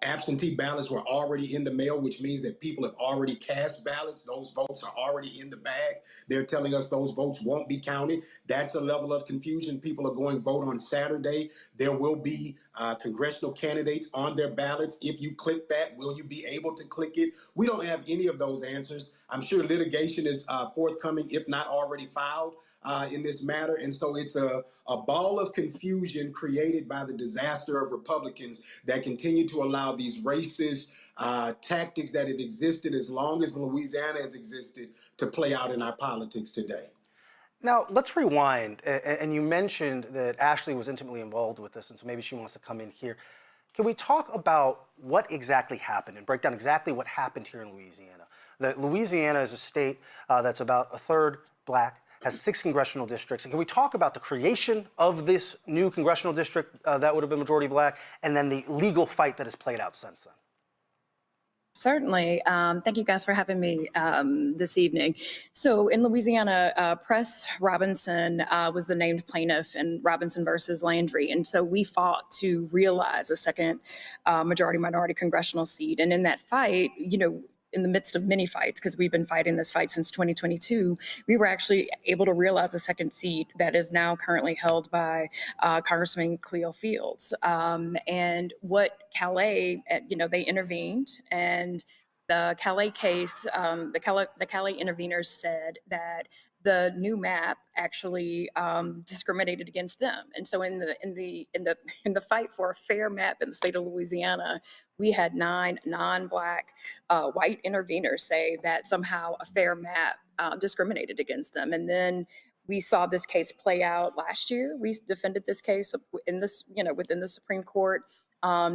absentee ballots were already in the mail, which means that people have already cast ballots. Those votes are already in the bag. They're telling us those votes won't be counted. That's a level of confusion. People are going to vote on Saturday. There will be congressional candidates on their ballots. If you click that, will you be able to click it? We don't have any of those answers. I'm sure litigation is forthcoming, if not already filed in this matter. And so it's a ball of confusion created by the disaster of Republicans that continue to allow these racist tactics that have existed as long as Louisiana has existed to play out in our politics today. Now, let's rewind. And you mentioned that Ashley was intimately involved with this, and so maybe she wants to come in here. Can we talk about what exactly happened and break down exactly what happened here in Louisiana? That Louisiana is a state that's about a third black, has 6 congressional districts. And can we talk about the creation of this new congressional district that would have been majority black, and then the legal fight that has played out since then? Certainly. Thank you guys for having me this evening. So in Louisiana, Press Robinson was the named plaintiff in Robinson versus Landry. And so we fought to realize a second majority minority congressional seat. And in that fight, you know, in the midst of many fights, because we've been fighting this fight since 2022, we were actually able to realize a second seat that is now currently held by Congressman Cleo Fields. And what Calais, you know, they intervened, and the Calais case, the Calais interveners said that the new map actually discriminated against them. And so in the fight for a fair map in the state of Louisiana, we had 9 non-black white interveners say that somehow a fair map discriminated against them. And then we saw this case play out last year. We defended this case in this, you know, within the Supreme Court,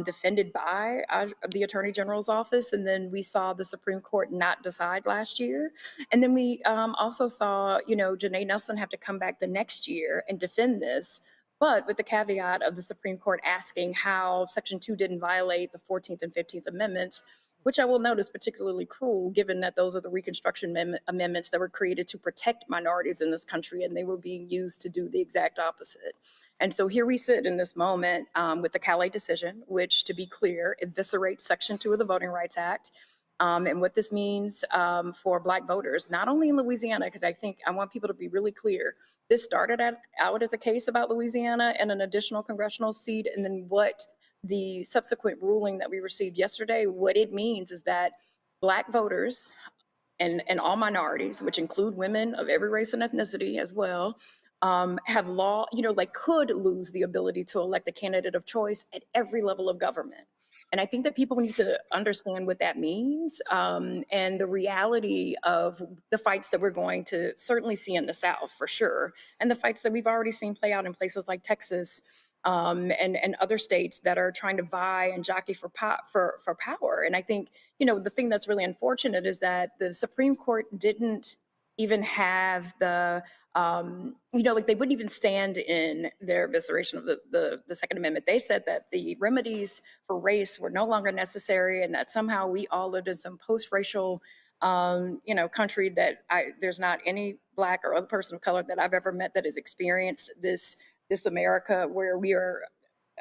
defended by the Attorney General's office. And then we saw the Supreme Court not decide last year. And then we also saw, you know, Janae Nelson have to come back the next year and defend this, but with the caveat of the Supreme Court asking how Section 2 didn't violate the 14th and 15th Amendments, which I will note is particularly cruel, given that those are the Reconstruction amendments that were created to protect minorities in this country, and they were being used to do the exact opposite. And so here we sit in this moment with the Calais decision, which, to be clear, eviscerates Section 2 of the Voting Rights Act. And what this means for Black voters, not only in Louisiana, because I want people to be really clear. This started out as a case about Louisiana and an additional congressional seat, and then what the subsequent ruling that we received yesterday, what it means is that Black voters and all minorities, which include women of every race and ethnicity as well, have could lose the ability to elect a candidate of choice at every level of government. And I think that people need to understand what that means and the reality of the fights that we're going to certainly see in the South for sure, and the fights that we've already seen play out in places like Texas and other states that are trying to vie and jockey for power. And I think, you know, the thing that's really unfortunate is that the Supreme Court didn't even have the they wouldn't even stand in their evisceration of the Second Amendment. They said that the remedies for race were no longer necessary, and that somehow we all lived in some post-racial, country that there's not any Black or other person of color that I've ever met that has experienced this America where we are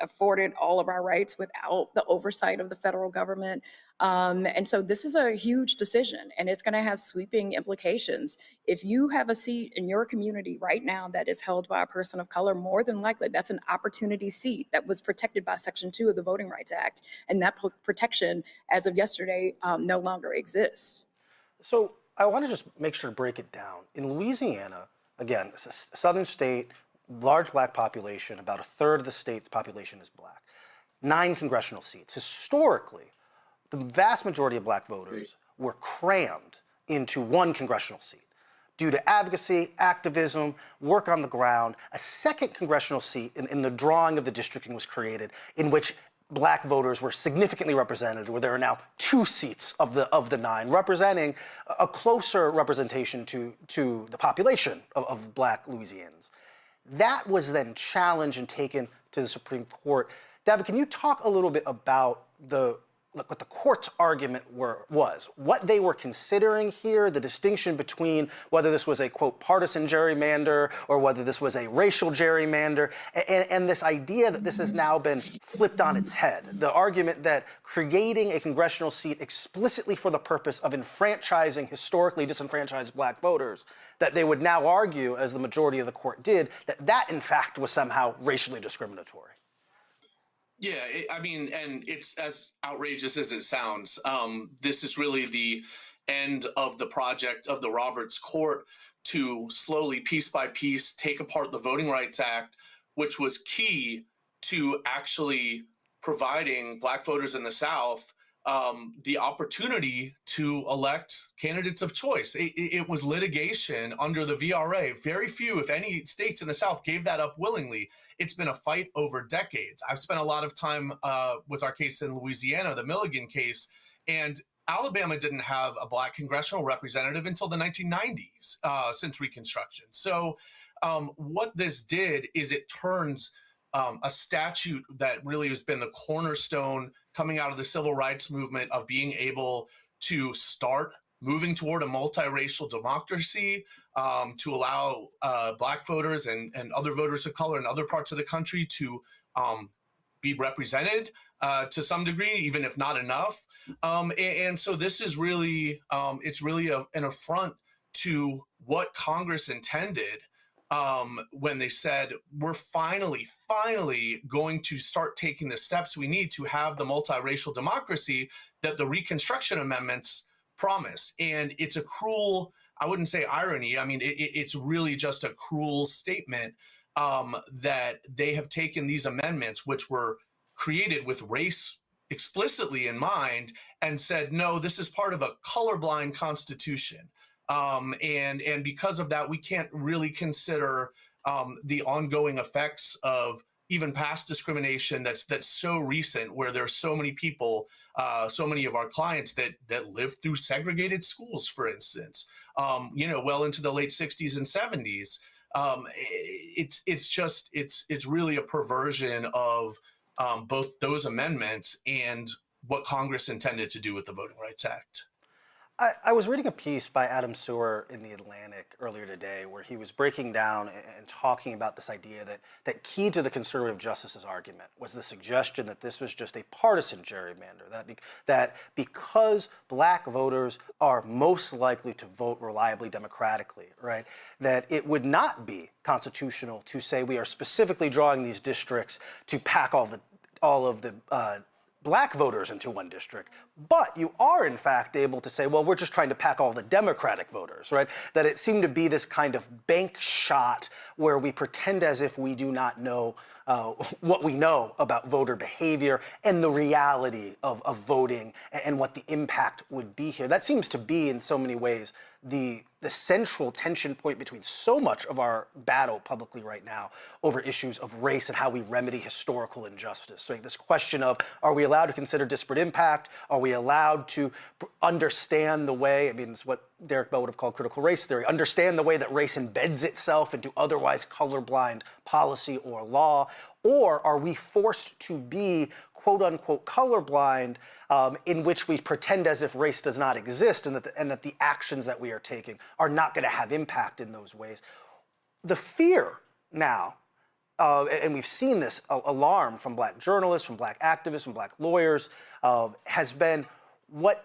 afforded all of our rights without the oversight of the federal government. And so this is a huge decision, and it's going to have sweeping implications. If you have a seat in your community right now that is held by a person of color, more than likely that's an opportunity seat that was protected by Section 2 of the Voting Rights Act. And that protection, as of yesterday, no longer exists. So I want to just make sure to break it down. In Louisiana, again, it's a southern state, large black population, about a third of the state's population is black. 9 congressional seats. Historically, the vast majority of black voters were crammed into 1 congressional seat. Due to advocacy, activism, work on the ground, a second congressional seat in the drawing of the districting was created, in which black voters were significantly represented, where there are now 2 seats of the 9, representing a closer representation to the population of black Louisianans. That was then challenged and taken to the Supreme Court. David, can you talk a little bit about what the court's argument was, what they were considering here, the distinction between whether this was a, quote, partisan gerrymander or whether this was a racial gerrymander, and this idea that this has now been flipped on its head. The argument that creating a congressional seat explicitly for the purpose of enfranchising historically disenfranchised black voters, that they would now argue, as the majority of the court did, that in fact was somehow racially discriminatory. Yeah, I mean, and it's as outrageous as it sounds. This is really the end of the project of the Roberts Court to slowly, piece by piece, take apart the Voting Rights Act, which was key to actually providing black voters in the South the opportunity to elect candidates of choice. It was litigation under the VRA. Very few, if any, states in the South gave that up willingly. It's been a fight over decades. I've spent a lot of time with our case in Louisiana, the Milligan case, and Alabama didn't have a black congressional representative until the 1990s, since Reconstruction. So what this did is it turns a statute that really has been the cornerstone coming out of the civil rights movement of being able to start moving toward a multiracial democracy, to allow black voters and other voters of color in other parts of the country to be represented to some degree, even if not enough. And so this is really, it's really an affront to what Congress intended when they said, we're finally going to start taking the steps we need to have the multiracial democracy that the Reconstruction Amendments promise. And it's a cruel, I wouldn't say irony, I mean, it's really just a cruel statement that they have taken these amendments, which were created with race explicitly in mind, and said, no, this is part of a colorblind constitution. And because of that, we can't really consider the ongoing effects of even past discrimination that's so recent, where there's so many people, so many of our clients that lived through segregated schools, for instance, well into the late 60s and 70s. It's really a perversion of both those amendments and what Congress intended to do with the Voting Rights Act. I was reading a piece by Adam Sewer in The Atlantic earlier today where he was breaking down and talking about this idea that key to the conservative justices argument was the suggestion that this was just a partisan gerrymander, that because black voters are most likely to vote reliably democratically, right, that it would not be constitutional to say we are specifically drawing these districts to pack all of the black voters into one district, but you are in fact able to say, well, we're just trying to pack all the Democratic voters, right? That it seemed to be this kind of bank shot where we pretend as if we do not know what we know about voter behavior and the reality of voting and what the impact would be here. That seems to be in so many ways the central tension point between so much of our battle publicly right now over issues of race and how we remedy historical injustice. So this question of, are we allowed to consider disparate impact? Are we allowed to understand the way, I mean, it's what Derek Bell would have called critical race theory, understand the way that race embeds itself into otherwise colorblind policy or law? Or are we forced to be quote unquote colorblind in which we pretend as if race does not exist and that the actions that we are taking are not going to have impact in those ways? The fear now, and we've seen this alarm from black journalists, from black activists, from black lawyers, has been what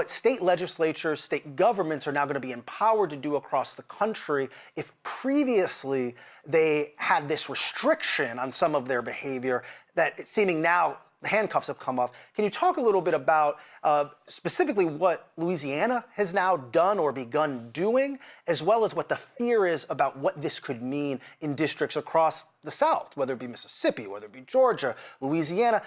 state legislatures, state governments are now going to be empowered to do across the country if previously they had this restriction on some of their behavior that it's seeming now the handcuffs have come off. Can you talk a little bit about specifically what Louisiana has now done or begun doing, as well as what the fear is about what this could mean in districts across the South, whether it be Mississippi, whether it be Georgia, Louisiana,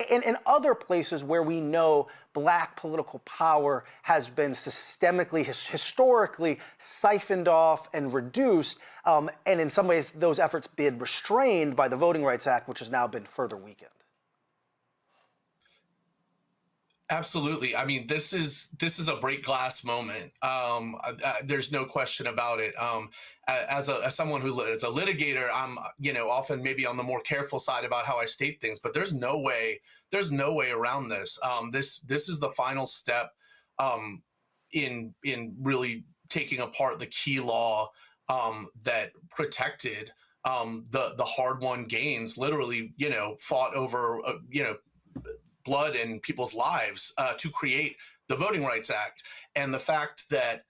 and other places where we know black political power has been systemically, historically siphoned off and reduced, and in some ways those efforts been restrained by the Voting Rights Act, which has now been further weakened? Absolutely. I mean, this is a break glass moment. There's no question about it. As someone who is a litigator, I'm often maybe on the more careful side about how I state things. But there's no way around this. This is the final step in really taking apart the key law that protected the hard-won gains. Literally, fought over blood and people's lives to create the Voting Rights Act. And the fact that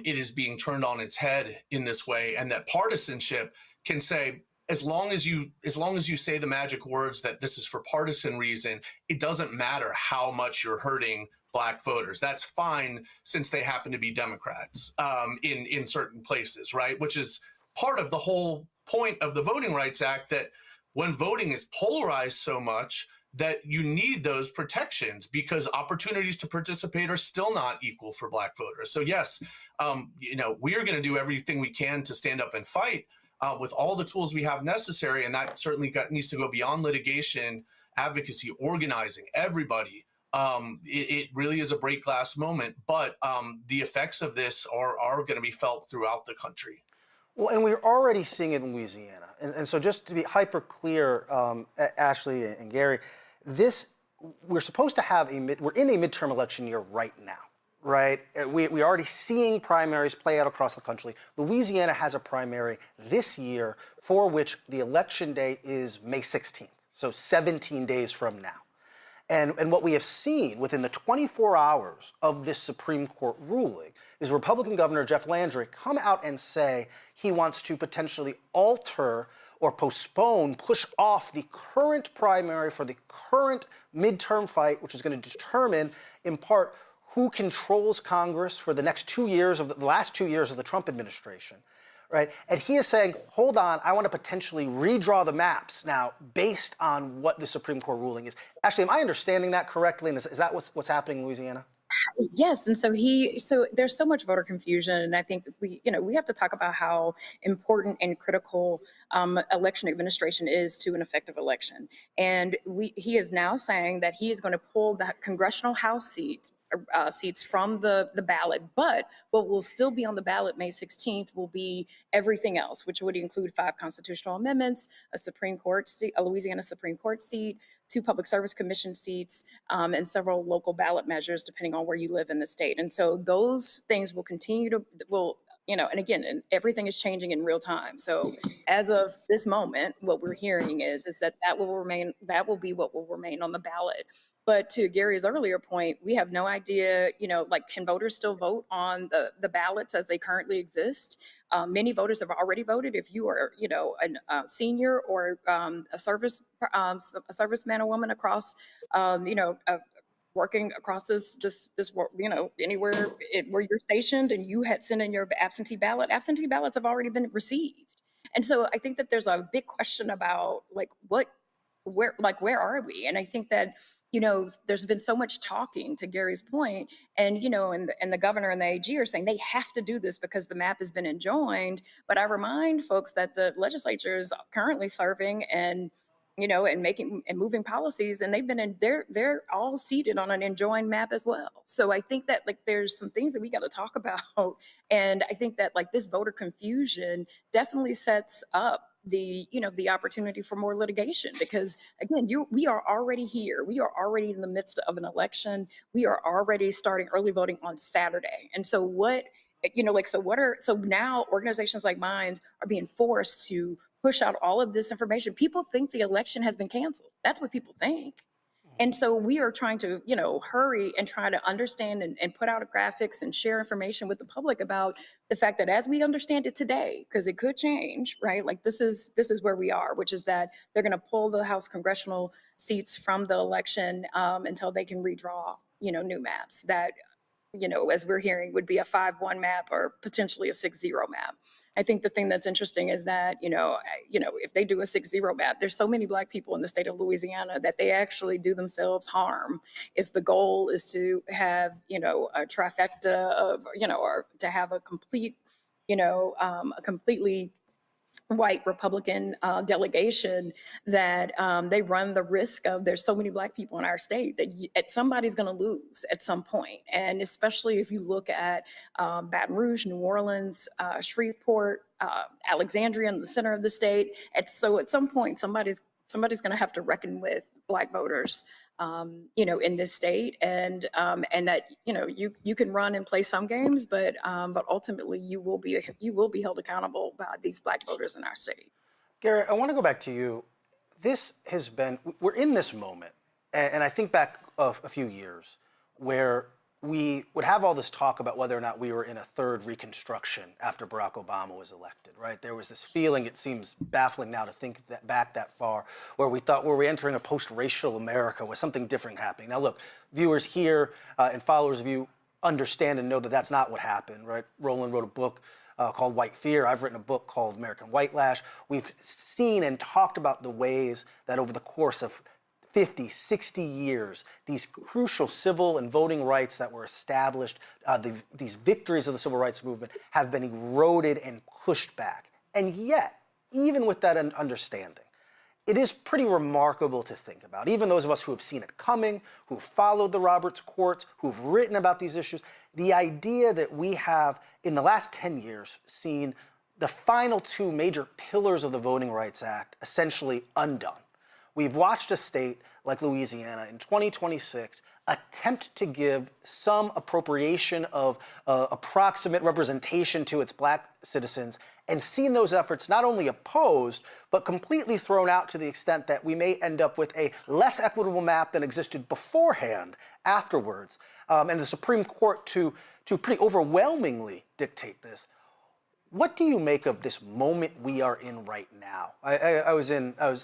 it is being turned on its head in this way, and that partisanship can say, as long as you say the magic words that this is for partisan reason, it doesn't matter how much you're hurting black voters. That's fine, since they happen to be Democrats in certain places, right? Which is part of the whole point of the Voting Rights Act, that when voting is polarized so much, that you need those protections, because opportunities to participate are still not equal for black voters. So yes, we are going to do everything we can to stand up and fight with all the tools we have necessary. And that certainly needs to go beyond litigation, advocacy, organizing, everybody. It really is a break glass moment, but the effects of this are going to be felt throughout the country. Well, and we're already seeing it in Louisiana. And so just to be hyper clear, Ashley and Gary, we're supposed to have we're in a midterm election year right now, right? We're already seeing primaries play out across the country. Louisiana has a primary this year for which the election day is May 16th, so 17 days from now. And what we have seen within the 24 hours of this Supreme Court ruling is Republican Governor Jeff Landry come out and say he wants to potentially alter or postpone, push off the current primary for the current midterm fight, which is going to determine, in part, who controls Congress for the next 2 years of the last 2 years of the Trump administration, right? And he is saying, hold on, I want to potentially redraw the maps now based on what the Supreme Court ruling is. Actually, am I understanding that correctly? And is that what's happening in Louisiana? Yes, and so there's so much voter confusion, and I think that we have to talk about how important and critical election administration is to an effective election. And he is now saying that he is going to pull the congressional House seats from the ballot, but what will still be on the ballot May 16th will be everything else, which would include 5 constitutional amendments, a Supreme Court seat, a Louisiana Supreme Court seat, 2 Public Service Commission seats, and several local ballot measures, depending on where you live in the state. And so those things will continue to, and again, everything is changing in real time. So as of this moment, what we're hearing is that will be what will remain on the ballot. But to Gary's earlier point, we have no idea, can voters still vote on the ballots as they currently exist? Many voters have already voted. If you are, a senior or a serviceman or woman across, working across this, anywhere where you're stationed, and you had sent in your absentee ballots have already been received. And so I think that there's a big question about where are we? And I think that, there's been so much talking, to Gary's point, and, and the governor and the AG are saying they have to do this because the map has been enjoined. But I remind folks that the legislature is currently serving and, and making and moving policies, and they're all seated on an enjoined map as well. So I think that there's some things that we got to talk about. And I think that this voter confusion definitely sets up the opportunity for more litigation, because again, we are already here. We are already in the midst of an election. We are already starting early voting on Saturday. And so so now organizations like mine are being forced to push out all of this information. People think the election has been canceled. That's what people think. And so we are trying to, hurry and try to understand and put out graphics and share information with the public about the fact that as we understand it today, because it could change, right? Like this is where we are, which is that they're going to pull the House congressional seats from the election until they can redraw, new maps that, as we're hearing, would be a 5-1 map or potentially a 6-0 map. I think the thing that's interesting is that, if they do a 6-0 map, there's so many Black people in the state of Louisiana that they actually do themselves harm if the goal is to have, a trifecta of, or to have a complete, a completely white Republican delegation, that they run the risk of, there's so many Black people in our state that somebody's going to lose at some point. And especially if you look at Baton Rouge, New Orleans, Shreveport, Alexandria in the center of the state. At some point, somebody's going to have to reckon with Black voters, in this state, and that you can run and play some games, but ultimately you will be held accountable by these Black voters in our state. Garrett, I want to go back to you. We're in this moment, and I think back a few years where we would have all this talk about whether or not we were in a third Reconstruction after Barack Obama was elected, right? There was this feeling, it seems baffling now to think back that far, where we thought, were we entering a post-racial America? Was something different happening? Now look, viewers here and followers of you understand and know that that's not what happened, right? Roland wrote a book called White Fear. I've written a book called American Whitelash. We've seen and talked about the ways that over the course of 50, 60 years, these crucial civil and voting rights that were established, these victories of the civil rights movement have been eroded and pushed back. And yet, even with that understanding, it is pretty remarkable to think about. Even those of us who have seen it coming, who have followed the Roberts courts, who've written about these issues, the idea that we have, in the last 10 years, seen the final two major pillars of the Voting Rights Act essentially undone. We've watched a state like Louisiana in 2026 attempt to give some appropriation of approximate representation to its Black citizens, and seen those efforts not only opposed, but completely thrown out to the extent that we may end up with a less equitable map than existed beforehand afterwards, and the Supreme Court to pretty overwhelmingly dictate this. What do you make of this moment we are in right now?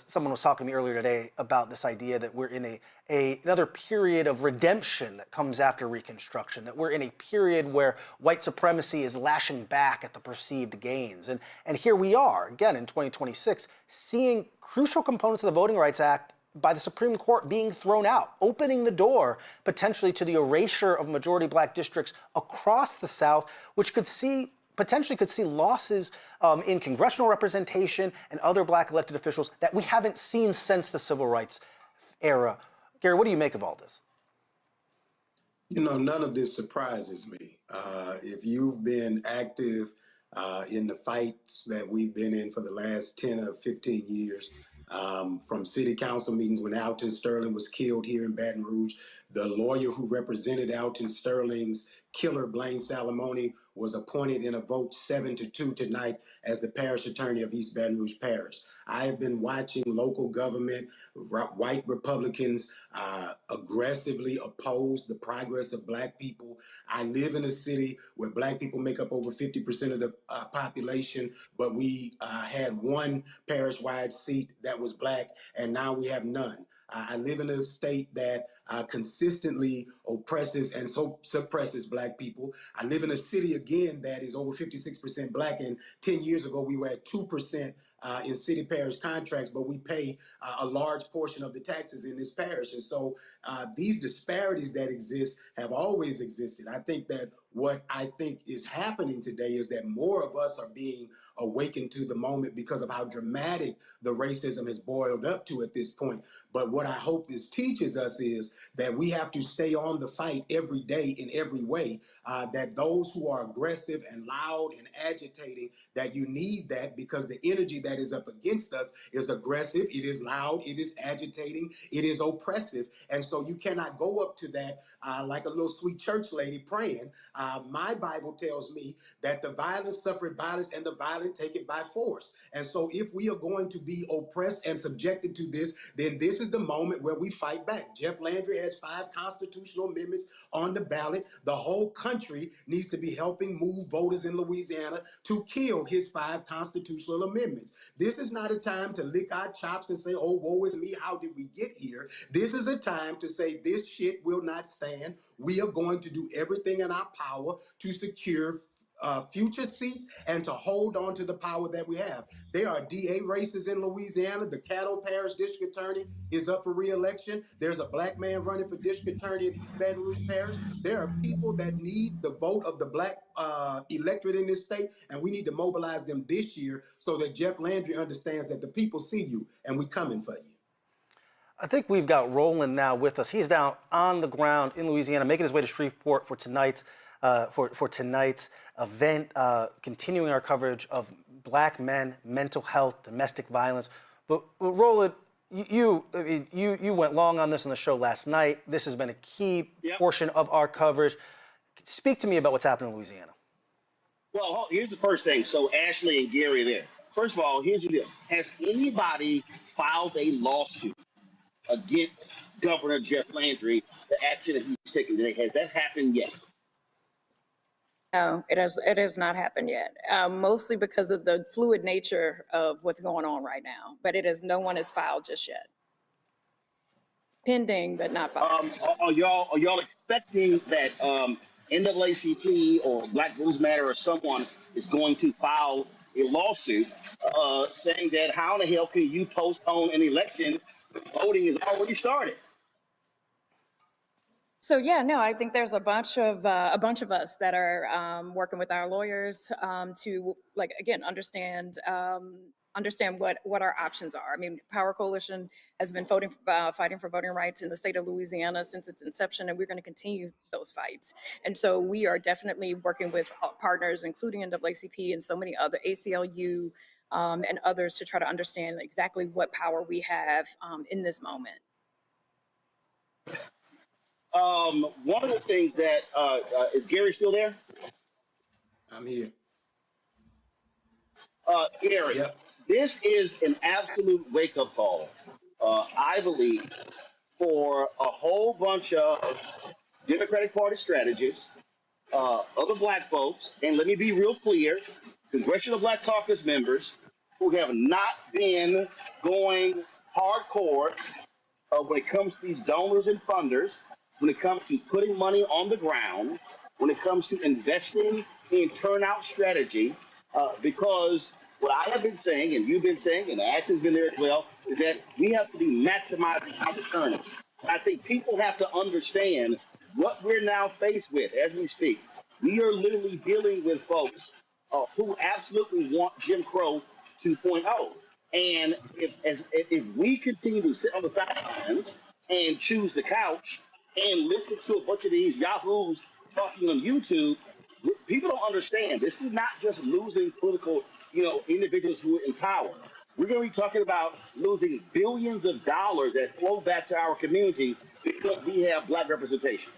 Someone was talking to me earlier today about this idea that we're in another period of redemption that comes after Reconstruction, that we're in a period where white supremacy is lashing back at the perceived gains. And here we are, again in 2026, seeing crucial components of the Voting Rights Act by the Supreme Court being thrown out, opening the door potentially to the erasure of majority Black districts across the South, which potentially could see losses in congressional representation and other Black elected officials that we haven't seen since the Civil Rights era. Gary, what do you make of all this? None of this surprises me. If you've been active in the fights that we've been in for the last 10 or 15 years, from city council meetings when Alton Sterling was killed here in Baton Rouge, the lawyer who represented Alton Sterling's killer, Blaine Salamone, was appointed in a vote 7-2 tonight as the parish attorney of East Baton Rouge Parish. I have been watching local government, white Republicans aggressively oppose the progress of Black people. I live in a city where Black people make up over 50% of the population, but we had one parish-wide seat that was Black, and now we have none. I live in a state that consistently oppresses and so suppresses Black people. I live in a city, again, that is over 56% Black, and 10 years ago we were at 2% in city parish contracts, but we pay a large portion of the taxes in this parish. And so these disparities that exist have always existed. I think that what I think is happening today is that more of us are being awakened to the moment because of how dramatic the racism has boiled up to at this point. But what I hope this teaches us is that we have to stay on the fight every day in every way, that those who are aggressive and loud and agitating, that you need that, because the energy that is up against us is aggressive, it is loud, it is agitating, it is oppressive. And so you cannot go up to that like a little sweet church lady praying. My Bible tells me that the violent suffered violence and the violent take it by force. And so if we are going to be oppressed and subjected to this, then this is the moment where we fight back. Jeff Landry has 5 constitutional amendments on the ballot. The whole country needs to be helping move voters in Louisiana to kill his 5 constitutional amendments. This is not a time to lick our chops and say, oh, woe is me, how did we get here? This is a time to say this shit will not stand. We are going to do everything in our power to secure future seats and to hold on to the power that we have. There are DA races in Louisiana. The Caddo Parish District Attorney is up for re-election. There's a black man running for District Attorney in East Baton Rouge Parish. There are people that need the vote of the black electorate in this state, and we need to mobilize them this year so that Jeff Landry understands that the people see you and we coming for you. I think we've got Roland now with us. He's down on the ground in Louisiana, making his way to Shreveport for tonight's event, continuing our coverage of black men, mental health, domestic violence. But Roland, you went long on this on the show last night. This has been a key portion of our coverage. Speak to me about what's happening in Louisiana. Well, here's the first thing. So Ashley and Gary there. First of all, here's the deal. Has anybody filed a lawsuit against Governor Jeff Landry, the action that he's taking today? Has that happened yet? No, it has not happened yet. Mostly because of the fluid nature of what's going on right now. But no one has filed just yet. Pending, but not filed. Are y'all expecting that NAACP or Black Lives Matter or someone is going to file a lawsuit saying that how in the hell can you postpone an election? Voting has already started. So yeah, no, I think there's a bunch of us that are working with our lawyers to understand what our options are. I mean, Power Coalition has been fighting for voting rights in the state of Louisiana since its inception, and we're going to continue those fights. And so we are definitely working with partners, including NAACP and so many other ACLU and others, to try to understand exactly what power we have in this moment. One of the things that is Gary still there? I'm here. Gary, this is an absolute wake-up call, I believe, for a whole bunch of Democratic Party strategists, other black folks, and let me be real clear, Congressional Black Caucus members who have not been going hardcore when it comes to these donors and funders, when it comes to putting money on the ground, when it comes to investing in turnout strategy, because what I have been saying, and you've been saying, and Ashley's been there as well, is that we have to be maximizing our turnout. I think people have to understand what we're now faced with as we speak. We are literally dealing with folks who absolutely want Jim Crow 2.0. And if we continue to sit on the sidelines and choose the couch and listen to a bunch of these yahoos talking on YouTube, people don't understand. This is not just losing political, individuals who are in power. We're going to be talking about losing billions of dollars that flow back to our community because we have black representation.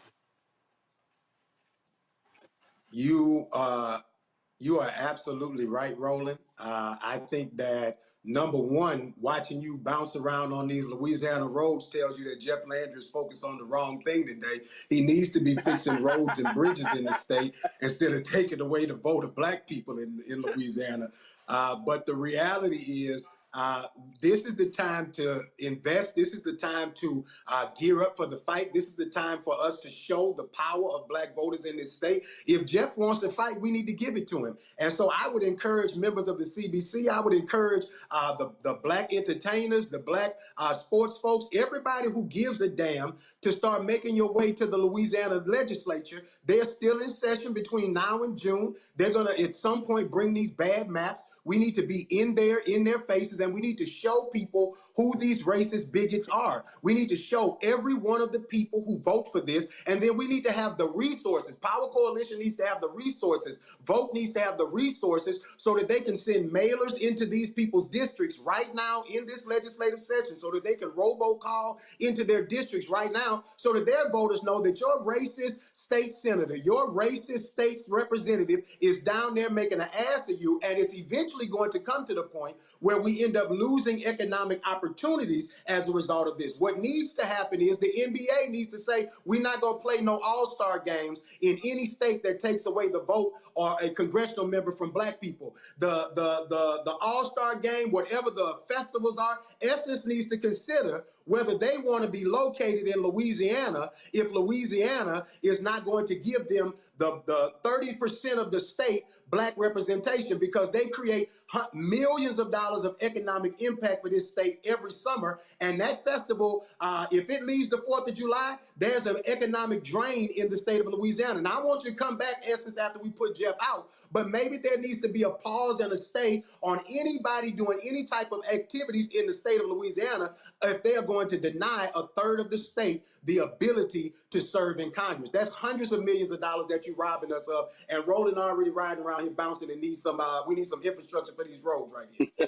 You are absolutely right, Roland. I think that, number one, watching you bounce around on these Louisiana roads tells you that Jeff Landry is focused on the wrong thing today. He needs to be fixing roads and bridges in the state instead of taking away the vote of black people in Louisiana. But the reality is, this is the time to invest. This is the time to gear up for the fight. This is the time for us to show the power of black voters in this state. If Jeff wants to fight, we need to give it to him. And so I would encourage members of the CBC, I would encourage the black entertainers, the black sports folks, everybody who gives a damn to start making your way to the Louisiana legislature. They're still in session between now and June. They're going to, at some point, bring these bad maps. We need to be in their faces, and we need to show people who these racist bigots are. We need to show every one of the people who vote for this, and then we need to have the resources. Power Coalition needs to have the resources. Vote needs to have the resources so that they can send mailers into these people's districts right now in this legislative session, so that they can robocall into their districts right now, so that their voters know that your racist state senator, your racist state's representative is down there making an ass of you, and it's eventually going to come to the point where we end up losing economic opportunities as a result of this. What needs to happen is the NBA needs to say, we're not going to play no all-star games in any state that takes away the vote or a congressional member from black people. The all-star game, whatever the festivals are, Essence needs to consider whether they want to be located in Louisiana if Louisiana is not going to give them the 30% of the state black representation, because they create millions of dollars of economic impact for this state every summer. And that festival, if it leaves the 4th of July, there's an economic drain in the state of Louisiana. Now, I want you to come back, Essence, after we put Jeff out, but maybe there needs to be a pause and a stay on anybody doing any type of activities in the state of Louisiana if they are going to deny a third of the state the ability to serve in Congress. That's hundreds of millions of dollars that you're robbing us of. And Roland already riding around here bouncing and needs some, we need some infrastructure for these roads right here.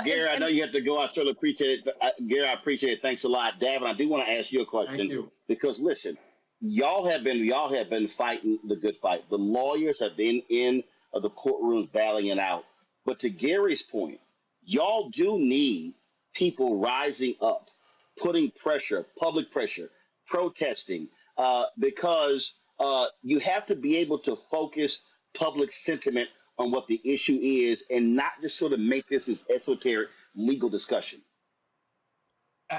Gary, I know you have to go. I certainly appreciate it. Gary, I appreciate it. Thanks a lot. Davin, I do want to ask you a question. Thank you. Because listen, y'all have been fighting the good fight. The lawyers have been in the courtrooms battling it out. But to Gary's point, y'all do need people rising up, putting pressure, public pressure, protesting, because you have to be able to focus public sentiment on what the issue is and not just sort of make this esoteric legal discussion.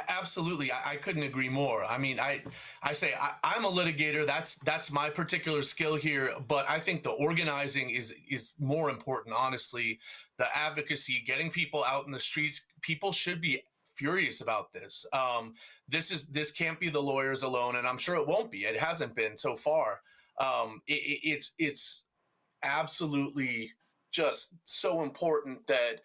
Absolutely. I couldn't agree more. I mean, I say I'm a litigator. That's my particular skill here. But I think the organizing is more important, honestly. The advocacy, getting people out in the streets. People should be furious about this. This can't be the lawyers alone, and I'm sure it won't be. It hasn't been so far. It's absolutely just so important that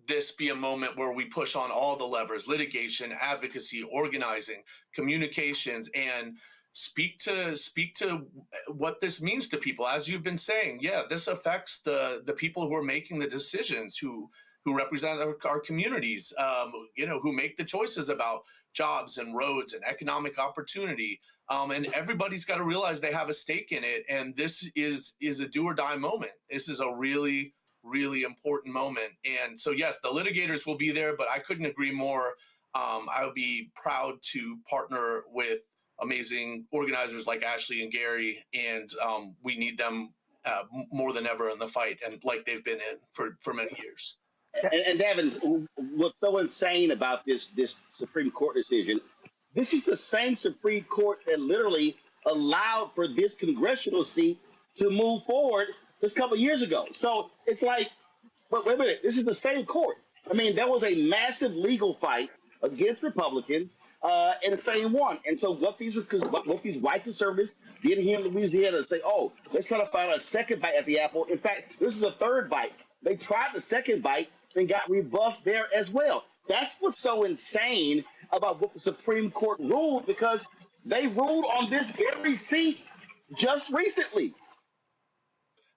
this be a moment where we push on all the levers: litigation, advocacy, organizing, communications, and speak to what this means to people. As you've been saying, yeah, this affects the people who are making the decisions, who represent our communities, who make the choices about jobs and roads and economic opportunity. And everybody's got to realize they have a stake in it. And this is a do or die moment. This is a really, really important moment. And so, yes, the litigators will be there, but I couldn't agree more. I would be proud to partner with amazing organizers like Ashley and Gary, and we need them more than ever in the fight, and like they've been in for many years. And Davin, what's so insane about this Supreme Court decision, this is the same Supreme Court that literally allowed for this congressional seat to move forward just a couple of years ago. So it's like, but wait a minute, this is the same court. I mean, there was a massive legal fight against Republicans, and the same one. And so what these white conservatives did here in Louisiana, say, oh, let's try to find a second bite at the apple. In fact, this is a third bite. They tried the second bite and got rebuffed there as well. That's what's so insane about what the Supreme Court ruled, because they ruled on this very seat just recently.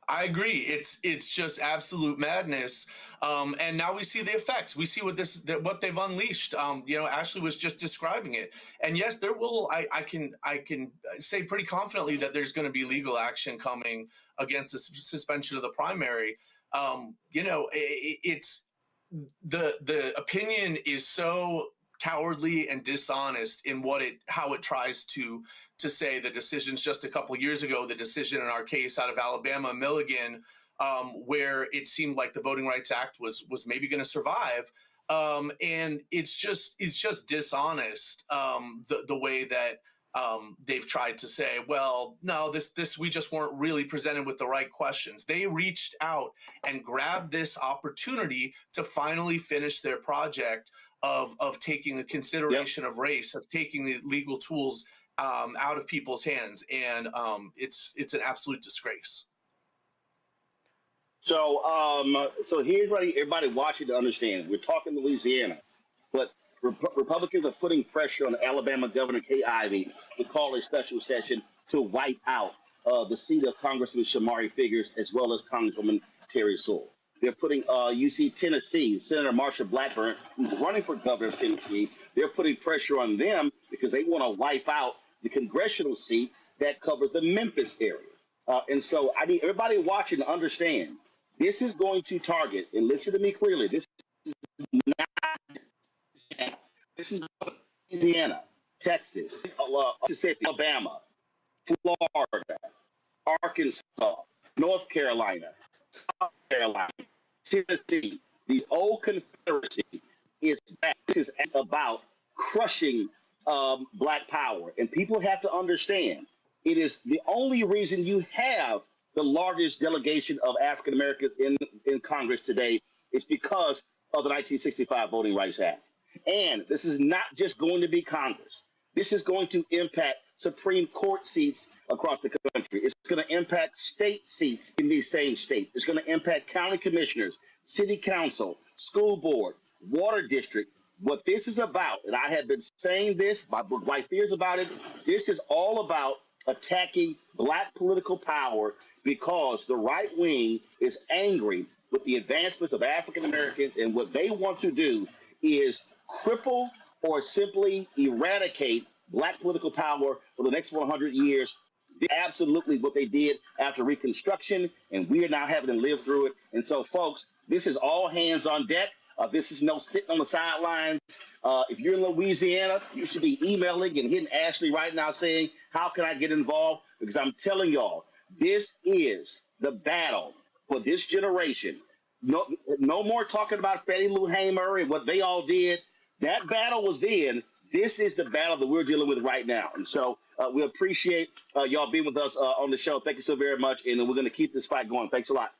I agree. It's just absolute madness. And now we see the effects. We see what they've unleashed. Ashley was just describing it. And yes, there will. I can say pretty confidently that there's going to be legal action coming against the suspension of the primary. It's the opinion is so cowardly and dishonest in how it tries to say the decisions just a couple of years ago, the decision in our case out of Alabama, Milligan, where it seemed like the Voting Rights Act was maybe going to survive. And it's just dishonest, the way that they've tried to say, well, no, this we just weren't really presented with the right questions. They reached out and grabbed this opportunity to finally finish their project of taking the consideration of race, of taking the legal tools out of people's hands. And it's an absolute disgrace. So here's what everybody watching to understand. We're talking Louisiana, but Republicans are putting pressure on Alabama Governor Kay Ivey to call a special session to wipe out the seat of Congressman Shamari Figures as well as Congresswoman Terry Sewell. They're putting, you see Tennessee, Senator Marsha Blackburn, who's running for governor of Tennessee, they're putting pressure on them because they want to wipe out the congressional seat that covers the Memphis area. And so I need everybody watching to understand this is going to target, and listen to me clearly, this is Louisiana, Texas, Mississippi, Alabama, Florida, Arkansas, North Carolina, South Carolina, Tennessee. The old Confederacy is back. This is about crushing Black power. And people have to understand it is the only reason you have the largest delegation of African Americans in Congress today is because of the 1965 Voting Rights Act. And this is not just going to be Congress. This is going to impact Supreme Court seats across the country. It's going to impact state seats in these same states. It's going to impact county commissioners, city council, school board, water district. What this is about, and I have been saying this, my book White Fears about it, this is all about attacking Black political power because the right wing is angry with the advancements of African Americans, and what they want to do is cripple or simply eradicate Black political power for the next 100 years. Absolutely what they did after Reconstruction, and we are now having to live through it. And so, folks, this is all hands on deck. This is no sitting on the sidelines. If you're in Louisiana, you should be emailing and hitting Ashley right now saying, how can I get involved? Because I'm telling y'all, this is the battle for this generation. No more talking about Fannie Lou Hamer and what they all did. That battle was then. This is the battle that we're dealing with right now. And so we appreciate y'all being with us on the show. Thank you so very much. And we're going to keep this fight going. Thanks a lot.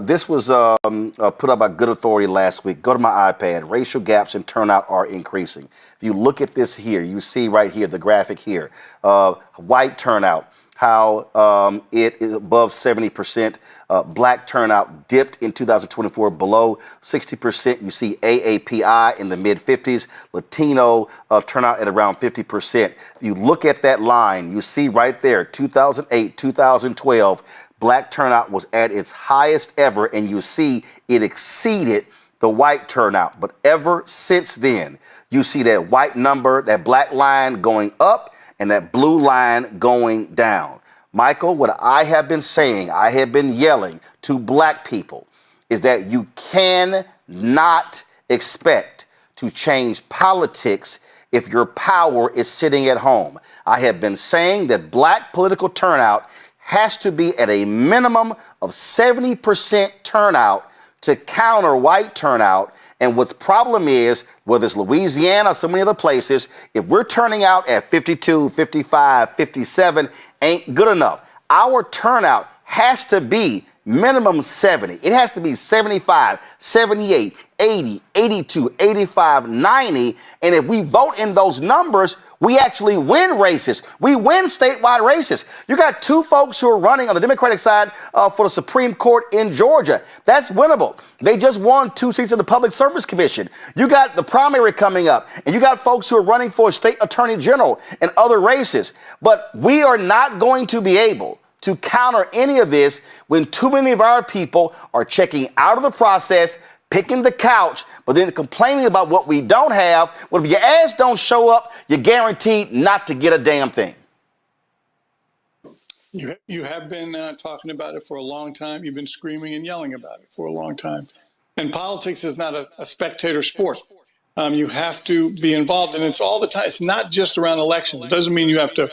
This was put up by Good Authority last week. Go to my iPad. Racial gaps in turnout are increasing. If you look at this here, you see right here, the graphic here, white turnout, how it is above 70%. Black turnout dipped in 2024 below 60%. You see AAPI in the mid-50s. Latino turnout at around 50%. If you look at that line, you see right there, 2008, 2012, Black turnout was at its highest ever, and you see it exceeded the white turnout. But ever since then, you see that white number, that black line going up and that blue line going down. Michael, what I have been saying, I have been yelling to Black people, is that you cannot expect to change politics if your power is sitting at home. I have been saying that Black political turnout has to be at a minimum of 70% turnout to counter white turnout. And what the problem is, whether it's Louisiana or so many other places, if we're turning out at 52, 55, 57, ain't good enough. Our turnout has to be minimum 70. It has to be 75, 78, 80, 82, 85, 90. And if we vote in those numbers, we actually win races. We win statewide races. You got two folks who are running on the Democratic side for the Supreme Court in Georgia. That's winnable. They just won 2 seats in the Public Service Commission. You got the primary coming up, and you got folks who are running for state attorney general and other races. But we are not going to be able to counter any of this when too many of our people are checking out of the process, picking the couch, but then complaining about what we don't have. Well, if your ass don't show up, you're guaranteed not to get a damn thing. You have been talking about it for a long time. You've been screaming and yelling about it for a long time. And politics is not a spectator sport. You have to be involved, and it's all the time. It's not just around elections. It doesn't mean you have to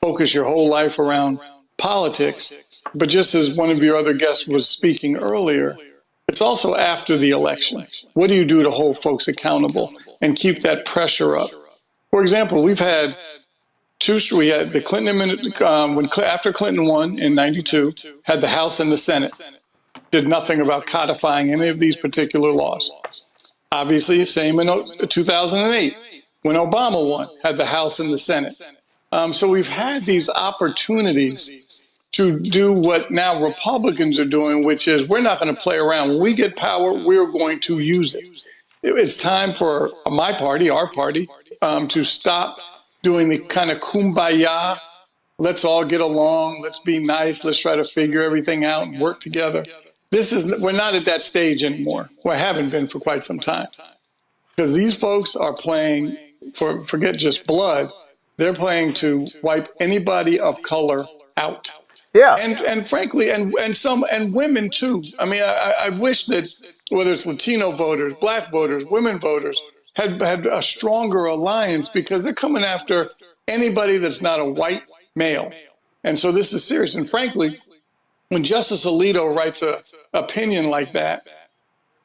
focus your whole life around politics, but just as one of your other guests was speaking earlier, it's also after the election. What do you do to hold folks accountable and keep that pressure up? For example, we had the Clinton, after Clinton won in 92, had the House and the Senate, did nothing about codifying any of these particular laws. Obviously, same in 2008 when Obama won, had the House and the Senate. So we've had these opportunities to do what now Republicans are doing, which is we're not going to play around. When we get power, we're going to use it. It's time for my party, our party, to stop doing the kind of kumbaya. Let's all get along. Let's be nice. Let's try to figure everything out and work together. We're not at that stage anymore. We haven't been for quite some time. Because these folks are playing forget just blood. They're playing to wipe anybody of color out. Yeah. And frankly, and women too. I mean, I wish that whether it's Latino voters, black voters, women voters had a stronger alliance, because they're coming after anybody that's not a white male. And so this is serious. And frankly, when Justice Alito writes an opinion like that,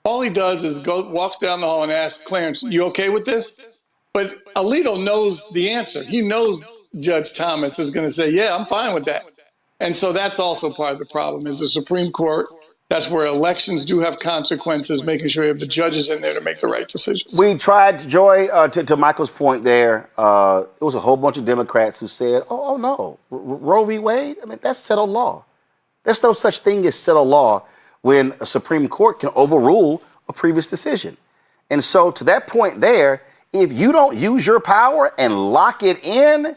all he does is walks down the hall and asks Clarence, "You okay with this?" But Alito knows the answer. He knows Judge Thomas is going to say, "Yeah, I'm fine with that." And so that's also part of the problem is the Supreme Court. That's where elections do have consequences, making sure you have the judges in there to make the right decisions. We tried, Joy, to Michael's point there, it was a whole bunch of Democrats who said, oh no, Roe v. Wade, I mean, that's settled law. There's no such thing as settled law when a Supreme Court can overrule a previous decision. And so to that point there, if you don't use your power and lock it in,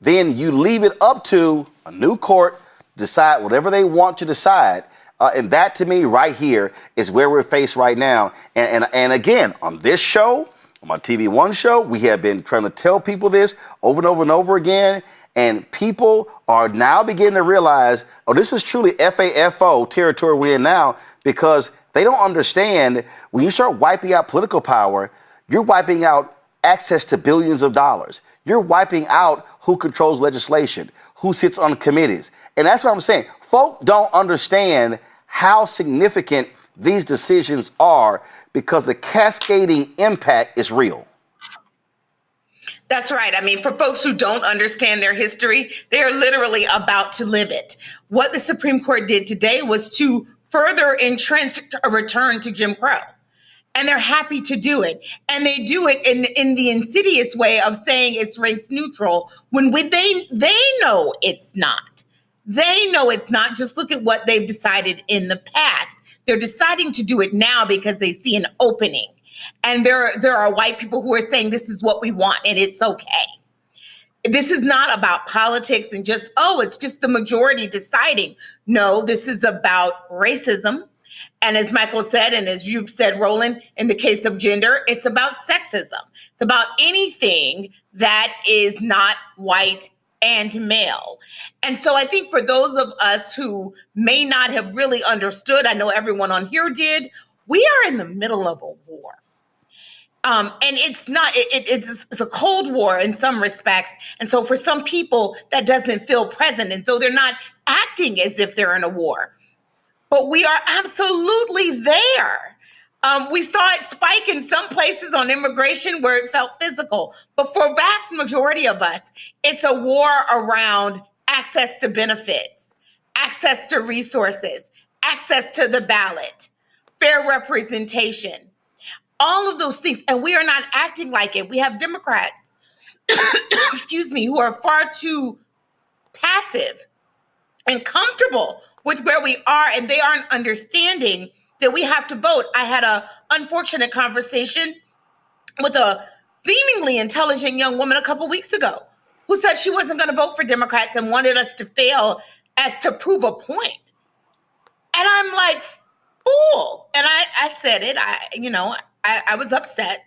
then you leave it up to a new court to decide whatever they want to decide. And that, to me, right here is where we're faced right now. And again, on this show, on my TV One show, we have been trying to tell people this over and over and over again. And people are now beginning to realize, oh, this is truly FAFO territory we're in now, because they don't understand when you start wiping out political power, you're wiping out access to billions of dollars. You're wiping out who controls legislation, who sits on committees. And that's what I'm saying. Folk don't understand how significant these decisions are, because the cascading impact is real. That's right. I mean, for folks who don't understand their history, they are literally about to live it. What the Supreme Court did today was to further entrench a return to Jim Crow. And they're happy to do it. And they do it in the insidious way of saying it's race neutral when they know it's not. They know it's not. Just look at what they've decided in the past. They're deciding to do it now because they see an opening. And there are white people who are saying this is what we want and it's okay. This is not about politics and just, it's just the majority deciding. No, this is about racism. And as Michael said, and as you've said, Roland, in the case of gender, it's about sexism. It's about anything that is not white and male. And so I think for those of us who may not have really understood, I know everyone on here did, we are in the middle of a war. And it's not, it's a Cold War in some respects. And so for some people, that doesn't feel present. And so they're not acting as if they're in a war. But we are absolutely there. We saw it spike in some places on immigration where it felt physical. But for a vast majority of us, it's a war around access to benefits, access to resources, access to the ballot, fair representation, all of those things. And we are not acting like it. We have Democrats, excuse me, who are far too passive and comfortable with where we are, and they aren't understanding that we have to vote. I had an unfortunate conversation with a seemingly intelligent young woman a couple weeks ago who said she wasn't going to vote for Democrats and wanted us to fail as to prove a point. And I'm like, fool. And I said it. I was upset.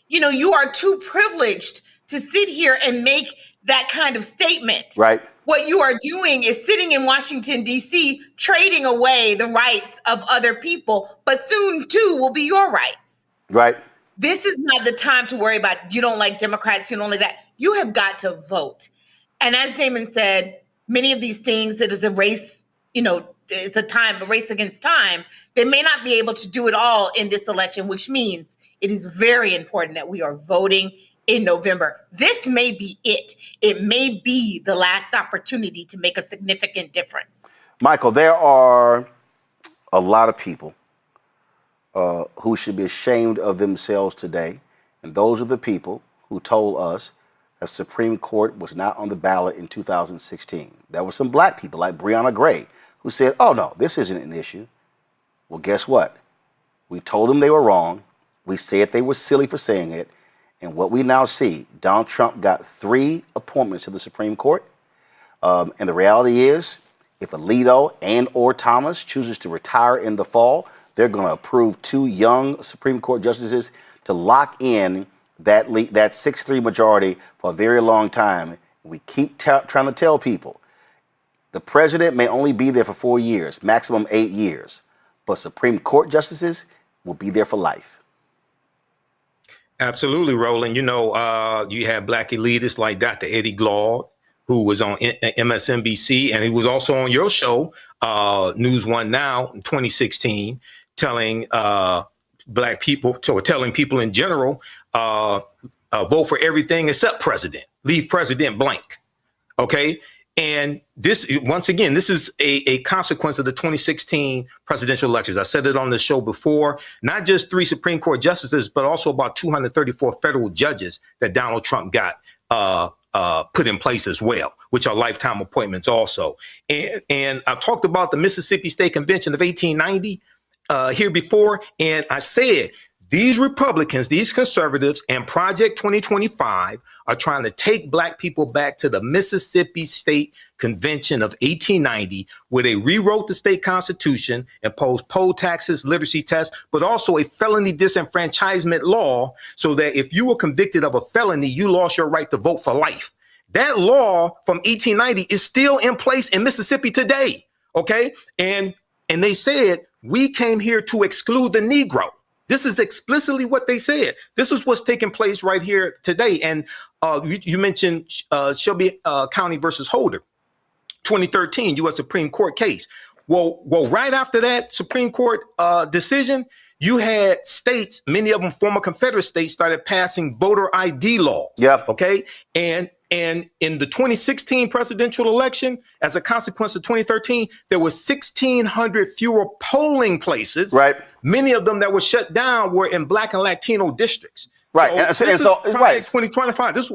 You are too privileged to sit here and make that kind of statement. Right. What you are doing is sitting in Washington, D.C., trading away the rights of other people, but soon, too, will be your rights. Right. This is not the time to worry about you don't like Democrats, you don't like that. You have got to vote. And as Damon said, many of these things that is a race, it's a race against time. They may not be able to do it all in this election, which means it is very important that we are voting in November. This may be it. It may be the last opportunity to make a significant difference. Michael, there are a lot of people who should be ashamed of themselves today. And those are the people who told us that Supreme Court was not on the ballot in 2016. There were some black people like Breonna Gray who said, oh no, this isn't an issue. Well, guess what? We told them they were wrong. We said they were silly for saying it. And what we now see, Donald Trump got 3 appointments to the Supreme Court. And the reality is, if Alito and or Thomas chooses to retire in the fall, they're going to approve 2 young Supreme Court justices to lock in that 6-3 majority for a very long time. We keep trying to tell people, the president may only be there for 4 years, maximum 8 years, but Supreme Court justices will be there for life. Absolutely, Roland. You know, you have black elitists like Dr. Eddie Glaude, who was on MSNBC, and he was also on your show, News One Now, in 2016, telling black people, or telling people in general, vote for everything except president. Leave president blank. Okay. And this, once again, this is a consequence of the 2016 presidential elections. I said it on the show before, not just 3 Supreme Court justices, but also about 234 federal judges that Donald Trump got put in place as well, which are lifetime appointments also. And I've talked about the Mississippi State Convention of 1890 here before, and I said, these Republicans, these conservatives, and Project 2025 are trying to take black people back to the Mississippi State Convention of 1890, where they rewrote the state constitution, imposed poll taxes, literacy tests, but also a felony disenfranchisement law, so that if you were convicted of a felony, you lost your right to vote for life. That law from 1890 is still in place in Mississippi today. Okay. And they said, we came here to exclude the Negro. This is explicitly what they said. This is what's taking place right here today. And you mentioned Shelby County versus Holder, 2013 U.S. Supreme Court case. Well, right after that Supreme Court decision, you had states, many of them former Confederate states, started passing voter ID laws. Yeah. Okay. And in the 2016 presidential election, as a consequence of 2013, there were 1,600 fewer polling places. Right. Many of them that were shut down were in black and Latino districts. Right. So this is Project 2025. This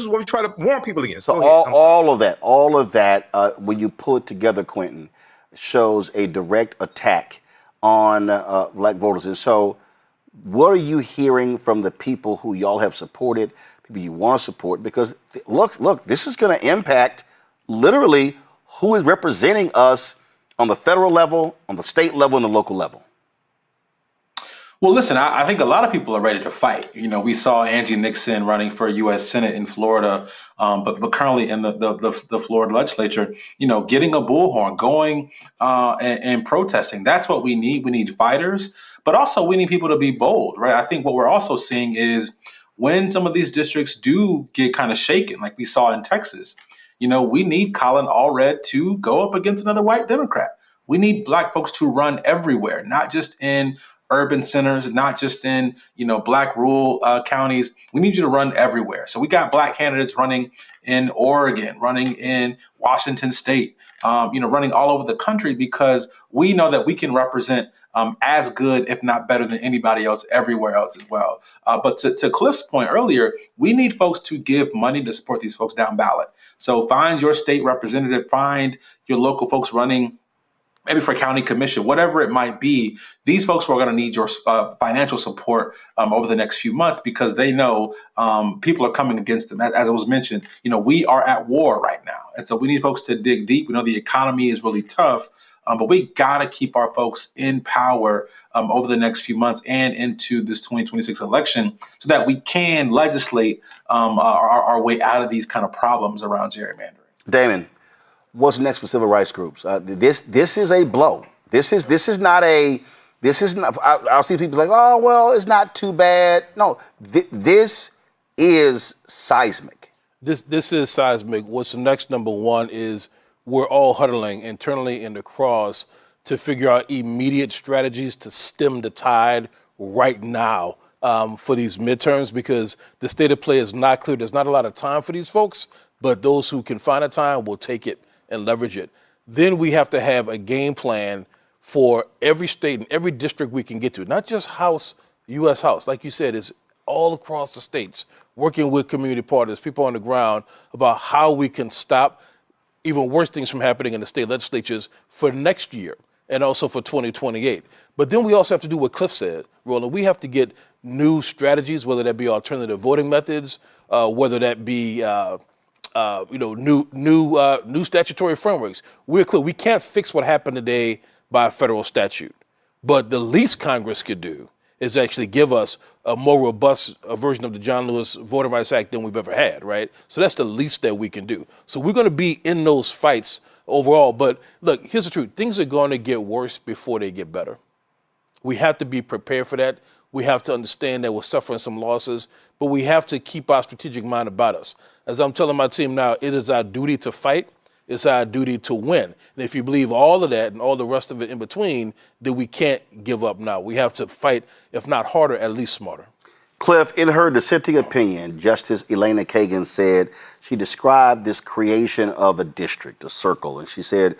is what we try to warn people against. So all of that, when you pull it together, Quentin, shows a direct attack on black voters. And so what are you hearing from the people who y'all have supported, people you want to support? Because look, this is going to impact literally who is representing us on the federal level, on the state level, and the local level. Well, listen, I think a lot of people are ready to fight. You know, we saw Angie Nixon running for U.S. Senate in Florida, but currently in the Florida legislature, you know, getting a bullhorn, going and protesting. That's what we need. We need fighters, but also we need people to be bold, right? I think what we're also seeing is when some of these districts do get kind of shaken, like we saw in Texas, you know, we need Colin Allred to go up against another white Democrat. We need black folks to run everywhere, not just in urban centers, not just in, you know, black rural counties. We need you to run everywhere. So we got black candidates running in Oregon, running in Washington State, you know, running all over the country, because we know that we can represent as good, if not better than anybody else everywhere else as well. But to Cliff's point earlier, we need folks to give money to support these folks down ballot. So find your state representative, find your local folks running maybe for county commission, whatever it might be. These folks are going to need your financial support over the next few months, because they know people are coming against them. As it was mentioned, you know, we are at war right now. And so we need folks to dig deep. We know the economy is really tough, but we got to keep our folks in power over the next few months and into this 2026 election, so that we can legislate our way out of these kind of problems around gerrymandering. Damon, what's next for civil rights groups? This is a blow. This is not. I'll see people like, oh well, it's not too bad. No, this is seismic. This is seismic. What's next? Number one is we're all huddling internally in the cross to figure out immediate strategies to stem the tide right now for these midterms, because the state of play is not clear. There's not a lot of time for these folks, but those who can find a time will take it and leverage it. Then we have to have a game plan for every state and every district we can get to, not just House, U.S. House. Like you said, it's all across the states, working with community partners, people on the ground, about how we can stop even worse things from happening in the state legislatures for next year and also for 2028. But then we also have to do what Cliff said, Roland. We have to get new strategies, whether that be alternative voting methods, whether that be new statutory frameworks. We're clear. We can't fix what happened today by federal statute. But the least Congress could do is actually give us a more robust version of the John Lewis Voting Rights Act than we've ever had, right? So that's the least that we can do. So we're going to be in those fights overall. But look, here's the truth. Things are going to get worse before they get better. We have to be prepared for that. We have to understand that we're suffering some losses, but we have to keep our strategic mind about us. As I'm telling my team now, it is our duty to fight. It's our duty to win. And if you believe all of that and all the rest of it in between, then we can't give up now. We have to fight, if not harder, at least smarter. Cliff, in her dissenting opinion, Justice Elena Kagan said, she described this creation of a district, a circle, and she said,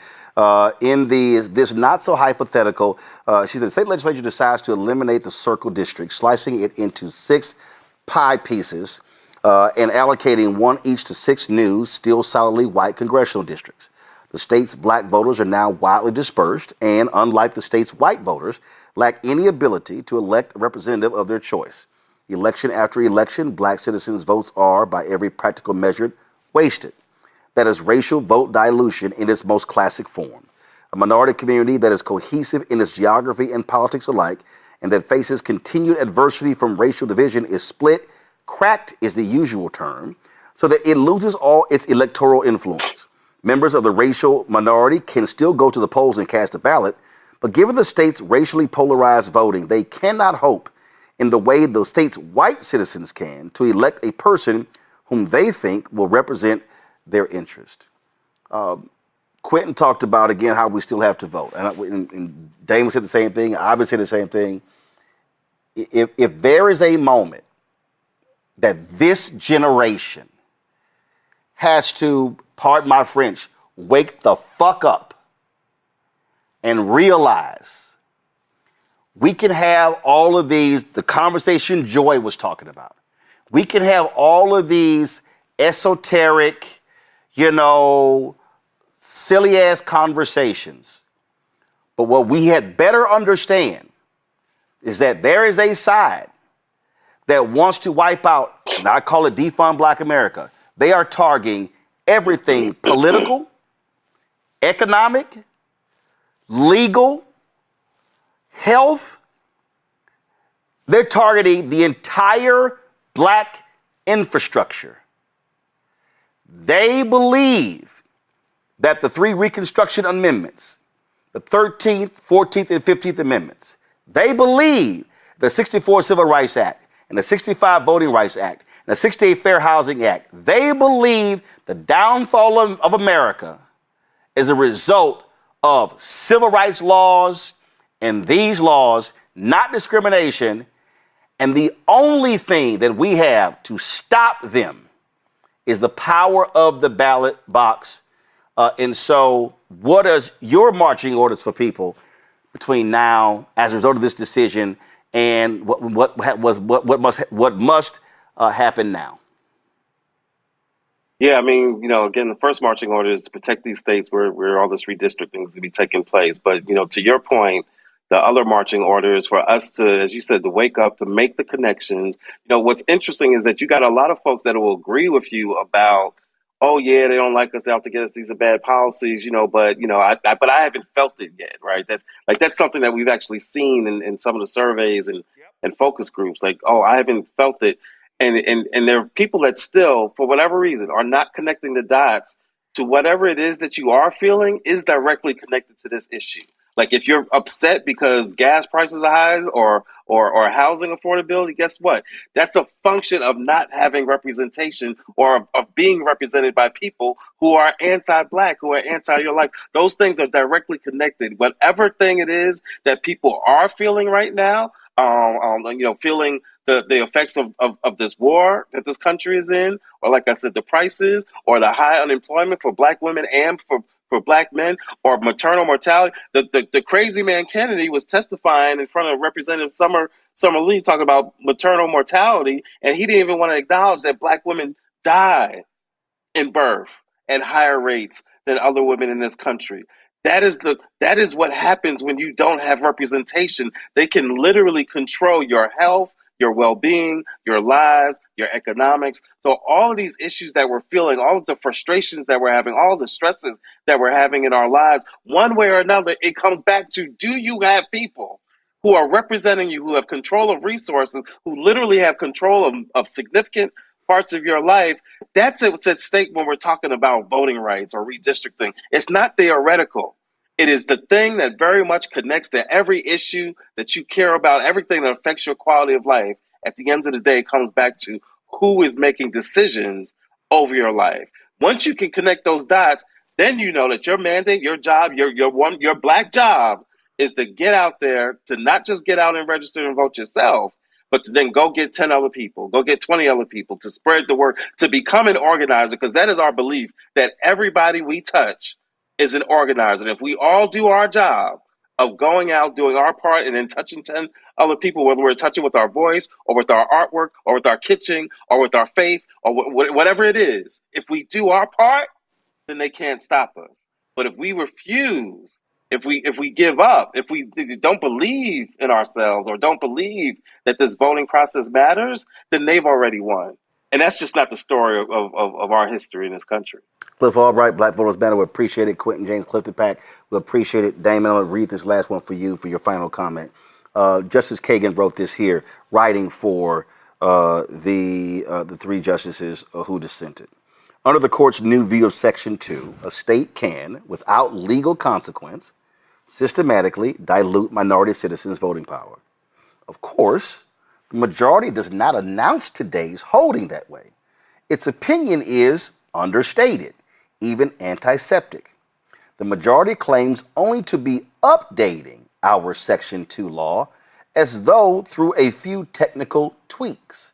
in this not so hypothetical, she said the state legislature decides to eliminate the circle district, slicing it into 6 pie pieces and allocating one each to 6 new, still solidly white congressional districts. The state's black voters are now widely dispersed and, unlike the state's white voters, lack any ability to elect a representative of their choice. Election after election, black citizens' votes are, by every practical measure, wasted. That is racial vote dilution in its most classic form. A minority community that is cohesive in its geography and politics alike, and that faces continued adversity from racial division, is split, cracked is the usual term, so that it loses all its electoral influence. Members of the racial minority can still go to the polls and cast a ballot, but given the state's racially polarized voting, they cannot hope in the way the state's white citizens can to elect a person whom they think will represent their interest. Quentin talked about, again, how we still have to vote. And Damon said the same thing. I've been saying the same thing. If there is a moment that this generation has to, pardon my French, wake the fuck up and realize we can have all of these, the conversation Joy was talking about. We can have all of these esoteric, silly ass conversations. But what we had better understand is that there is a side that wants to wipe out, and I call it defund Black America. They are targeting everything political, economic, legal, health. They're targeting the entire black infrastructure. They believe that the 3 Reconstruction Amendments, the 13th, 14th, and 15th Amendments, they believe the 64 Civil Rights Act and the 65 Voting Rights Act and the 68 Fair Housing Act, they believe the downfall of America is a result of civil rights laws and these laws, not discrimination. And the only thing that we have to stop them is the power of the ballot box. And so what is your marching orders for people between now, as a result of this decision, and what must happen now? Yeah, I mean, again, the first marching order is to protect these states where all this redistricting is going to be taking place. But, to your point, the other marching order is for us to, as you said, to wake up, to make the connections. What's interesting is that you got a lot of folks that will agree with you about, oh yeah, they don't like us, they have to get us, these are bad policies, but I haven't felt it yet, right? That's something that we've actually seen in some of the surveys and focus groups. Like, oh, I haven't felt it. And there are people that still, for whatever reason, are not connecting the dots to whatever it is that you are feeling is directly connected to this issue. Like if you're upset because gas prices are high or housing affordability, guess what? That's a function of not having representation or of being represented by people who are anti-Black, who are anti your life. Those things are directly connected. Whatever thing it is that people are feeling right now, feeling the effects of this war that this country is in, or like I said, the prices or the high unemployment for Black women and for black men or maternal mortality. The crazy man Kennedy was testifying in front of Representative Summer Lee talking about maternal mortality, and he didn't even want to acknowledge that black women die in birth at higher rates than other women in this country. That is what happens when you don't have representation. They can literally control your health, your well-being, your lives, your economics. So all of these issues that we're feeling, all of the frustrations that we're having, all of the stresses that we're having in our lives, one way or another, it comes back to, do you have people who are representing you, who have control of resources, who literally have control of significant parts of your life? That's what's at stake when we're talking about voting rights or redistricting. It's not theoretical. It is the thing that very much connects to every issue that you care about, everything that affects your quality of life. At the end of the day, it comes back to who is making decisions over your life. Once you can connect those dots, then you know that your mandate, your job, your black job is to get out there, to not just get out and register and vote yourself, but to then go get 10 other people, go get 20 other people, to spread the word, to become an organizer, because that is our belief, that everybody we touch is an organizer. And if we all do our job of going out, doing our part, and then touching 10 other people, whether we're touching with our voice or with our artwork or with our kitchen or with our faith or whatever it is, if we do our part, then they can't stop us. But if we refuse, if we give up, if we don't believe in ourselves or don't believe that this voting process matters, then they've already won. And that's just not the story of our history in this country. Cliff Albright, Black Voters Matter. We appreciate it. Quentin James, Clifton Pack. We appreciate it. Damon, I'm going to read this last one for you for your final comment. Justice Kagan wrote this here, writing for the three justices who dissented. Under the court's new view of Section 2, a state can, without legal consequence, systematically dilute minority citizens' voting power. Of course, the majority does not announce today's holding that way. Its opinion is understated, even antiseptic. The majority claims only to be updating our Section 2 law as though through a few technical tweaks.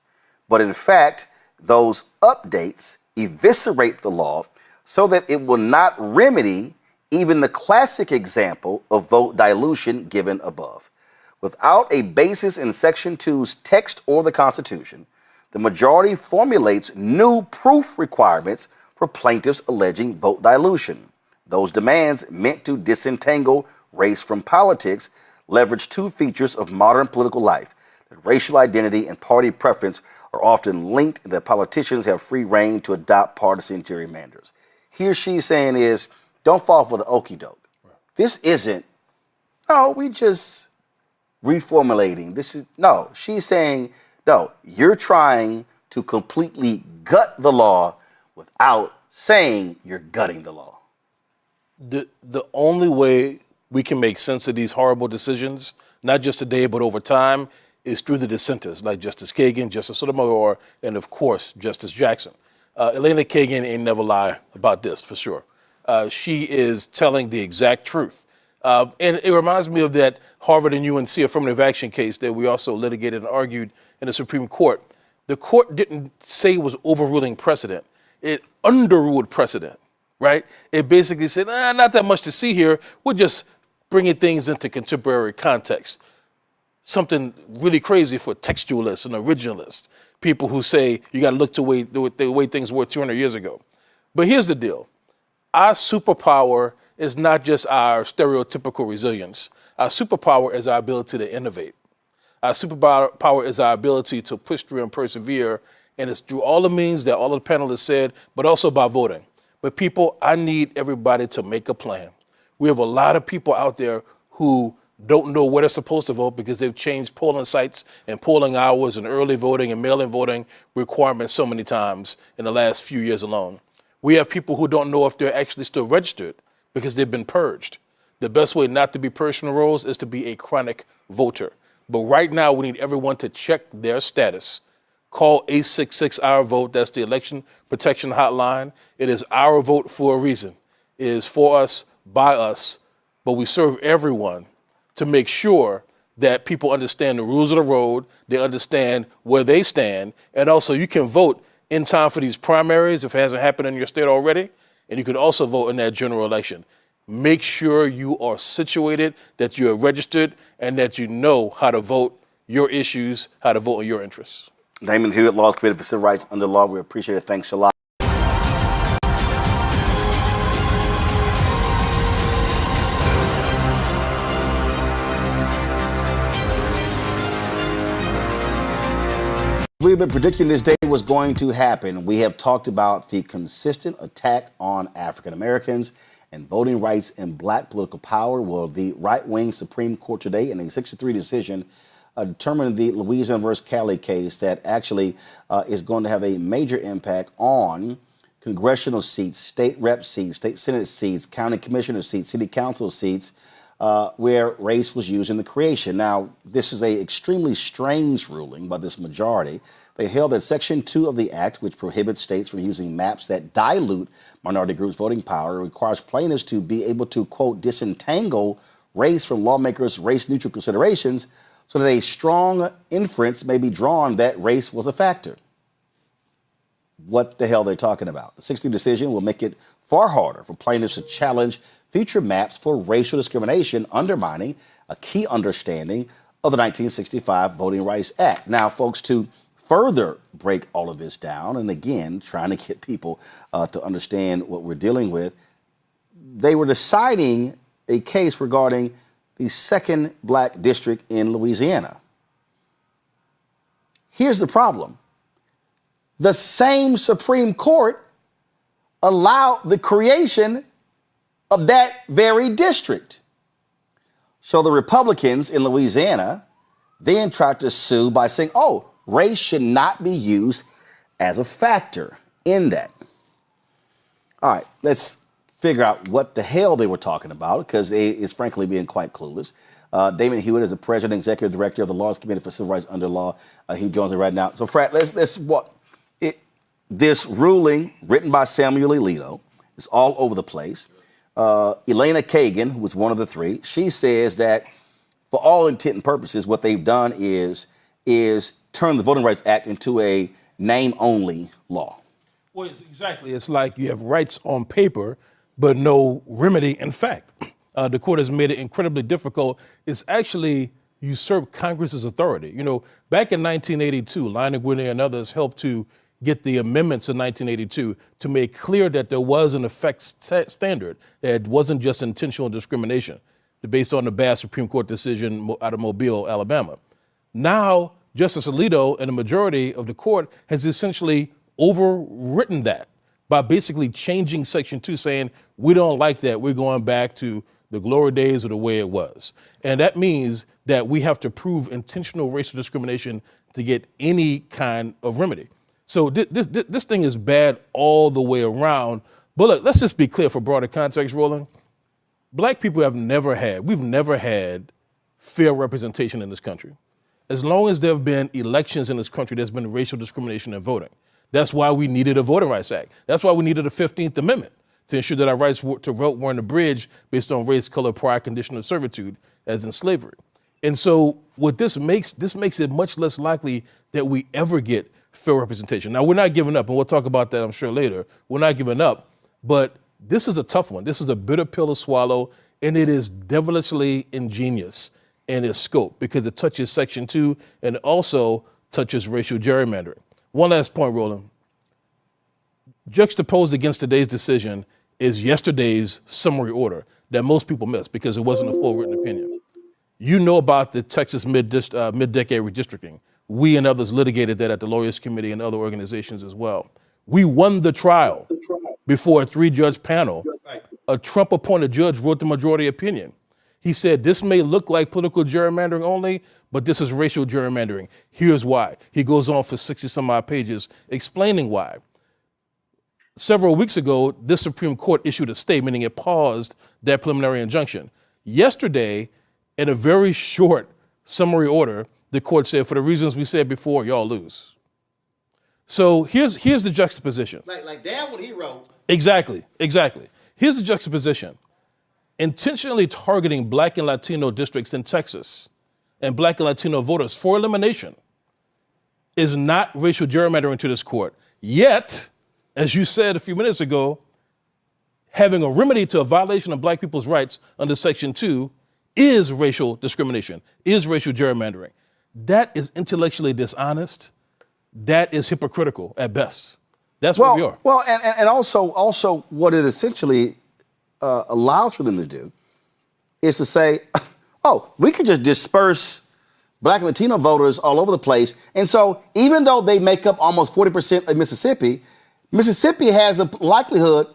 But in fact, those updates eviscerate the law so that it will not remedy even the classic example of vote dilution given above. Without a basis in Section 2's text or the Constitution, the majority formulates new proof requirements for plaintiffs alleging vote dilution. Those demands, meant to disentangle race from politics, leverage two features of modern political life: that racial identity and party preference are often linked, and that politicians have free rein to adopt partisan gerrymanders. Here she's saying is, don't fall for the okie doke. This isn't, we just reformulating. This is, no, she's saying, no, you're trying to completely gut the law without saying you're gutting the law. The only way we can make sense of these horrible decisions, not just today, but over time, is through the dissenters, like Justice Kagan, Justice Sotomayor, and of course, Justice Jackson. Elena Kagan ain't never lie about this, for sure. She is telling the exact truth. And it reminds me of that Harvard and UNC affirmative action case that we also litigated and argued in the Supreme Court. The court didn't say it was overruling precedent. It underruled precedent, right? It basically said, not that much to see here. We're just bringing things into contemporary context. Something really crazy for textualists and originalists, people who say you got to look to the way things were 200 years ago. But here's the deal. Our superpower is not just our stereotypical resilience. Our superpower is our ability to innovate. Our superpower is our ability to push through and persevere, and it's through all the means that all of the panelists said, but also by voting. But people, I need everybody to make a plan. We have a lot of people out there who don't know where they're supposed to vote because they've changed polling sites and polling hours and early voting and mail-in voting requirements so many times in the last few years alone. We have people who don't know if they're actually still registered because they've been purged. The best way not to be purged from the rolls is to be a chronic voter. But right now, we need everyone to check their status. Call 866-OUR-VOTE. That's the election protection hotline. It is our vote for a reason. It is for us, by us, but we serve everyone to make sure that people understand the rules of the road, they understand where they stand, and also you can vote in time for these primaries if it hasn't happened in your state already. and you can also vote in that general election. Make sure you are situated, that you are registered, and that you know how to vote your issues, how to vote in your interests. Damon Hewitt, Laws Committee for Civil Rights under Law. We appreciate it. Thanks a lot. We've been predicting this day was going to happen. We have talked about the consistent attack on African Americans and voting rights and black political power. Well, the right-wing Supreme Court today in a 6-3 decision determined the Louisiana versus Cali case that actually is going to have a major impact on congressional seats, state rep seats, state senate seats, county commissioner seats, city council seats, where race was used in the creation. Now, this is an extremely strange ruling by this majority. They held that Section 2 of the Act, which prohibits states from using maps that dilute minority groups' voting power, requires plaintiffs to be able to, quote, disentangle race from lawmakers' race-neutral considerations so that a strong inference may be drawn that race was a factor. What the hell are they talking about? The 6-3 decision will make it far harder for plaintiffs to challenge future maps for racial discrimination, undermining a key understanding of the 1965 Voting Rights Act. Now, folks, to further break all of this down, and again, trying to get people to understand what we're dealing with, they were deciding a case regarding the 2nd Black District in Louisiana. Here's the problem. The same Supreme Court allowed the creation of that very district. So the Republicans in Louisiana then tried to sue by saying, oh, race should not be used as a factor in that. All right, let's figure out what the hell they were talking about, because it's frankly being quite clueless. Damon Hewitt is the president and executive director of the Laws Committee for Civil Rights under Law. He joins me right now. So, Frat, this ruling written by Samuel Alito is all over the place. Elena Kagan, who was one of the three, she says that for all intent and purposes, what they've done is turn the Voting Rights Act into a name-only law. Well, exactly. It's like you have rights on paper, but no remedy in fact. The court has made it incredibly difficult. It's actually usurped Congress's authority. You know, back in 1982, Lionel Gwynne and others helped to get the amendments in 1982 to make clear that there was an effect standard, that it wasn't just intentional discrimination based on the bad Supreme Court decision out of Mobile, Alabama. Now, Justice Alito and the majority of the court has essentially overwritten that by basically changing Section 2, saying, we don't like that. We're going back to the glory days of the way it was. And that means that we have to prove intentional racial discrimination to get any kind of remedy. So this thing is bad all the way around. But look, let's just be clear for broader context, Roland. Black people we've never had fair representation in this country. As long as there have been elections in this country, there's been racial discrimination in voting. That's why we needed a Voting Rights Act. That's why we needed a 15th Amendment to ensure that our rights to vote weren't abridged based on race, color, prior condition of servitude, as in slavery. And so what this makes it much less likely that we ever get fair representation. Now, we're not giving up, and we'll talk about that, I'm sure, later. We're not giving up, but this is a tough one. This is a bitter pill to swallow, and it is devilishly ingenious in its scope because it touches Section 2 and also touches racial gerrymandering. One last point, Roland. Juxtaposed against today's decision is yesterday's summary order that most people missed because it wasn't a full written opinion. You know about the Texas mid-decade redistricting. We and others litigated that at the Lawyers Committee and other organizations as well. We won the trial before a 3-judge panel. A Trump-appointed judge wrote the majority opinion. He said, this may look like political gerrymandering only, but this is racial gerrymandering. Here's why. He goes on for 60-some-odd pages explaining why. Several weeks ago, this Supreme Court issued a stay, meaning it paused that preliminary injunction. Yesterday, in a very short summary order, the court said, for the reasons we said before, y'all lose. So here's the juxtaposition. Like damn what he wrote. Exactly. Here's the juxtaposition. Intentionally targeting Black and Latino districts in Texas and Black and Latino voters for elimination is not racial gerrymandering to this court. Yet, as you said a few minutes ago, having a remedy to a violation of black people's rights under Section 2 is racial discrimination, is racial gerrymandering. That is intellectually dishonest. That is hypocritical at best. That's where we are. Well, and also what it essentially allows for them to do is to say, oh, we can just disperse Black and Latino voters all over the place. And so even though they make up almost 40% of Mississippi, Mississippi has the likelihood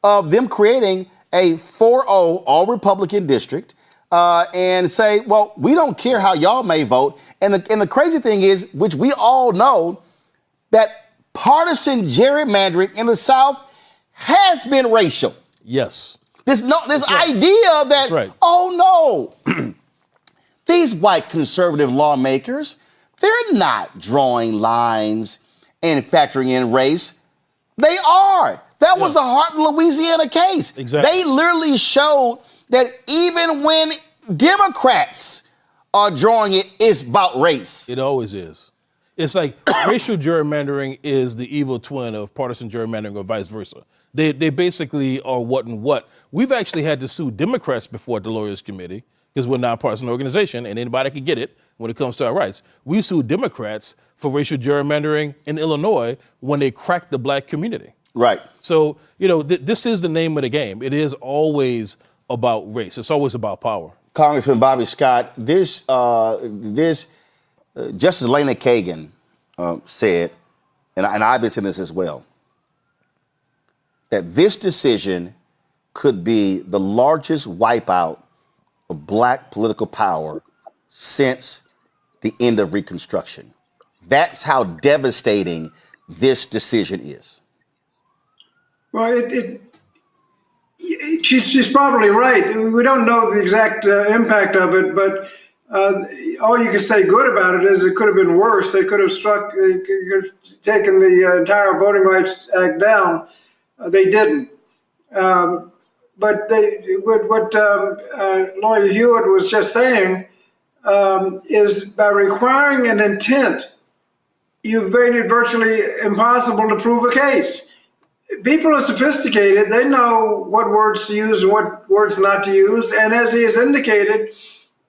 of them creating a 4-0 all-Republican district and say, well, we don't care how y'all may vote. And the crazy thing is, which we all know, that partisan gerrymandering in the South has been racial. Yes. This right. idea that, right. oh no, these white conservative lawmakers, they're not drawing lines and factoring in race. They are. That was the Hart, Louisiana case. Exactly. They literally showed that even when Democrats are drawing it, it's about race. It always is. It's like racial gerrymandering is the evil twin of partisan gerrymandering or vice versa. They basically are what and what. We've actually had to sue Democrats before at the Lawyers Committee because we're a nonpartisan organization and anybody can get it when it comes to our rights. We sued Democrats for racial gerrymandering in Illinois when they cracked the black community. Right. So, this is the name of the game. It is always about race. It's always about power. Congressman Bobby Scott, Justice Lena Kagan said, and I've been saying this as well, that this decision could be the largest wipeout of black political power since the end of Reconstruction. That's how devastating this decision is. Well, she's probably right. We don't know the exact impact of it, but all you can say good about it is it could have been worse. They could have taken the entire Voting Rights Act down. They didn't. But what Lawyer Hewitt was just saying is by requiring an intent, you've made it virtually impossible to prove a case. People are sophisticated. They know what words to use and what words not to use. And as he has indicated,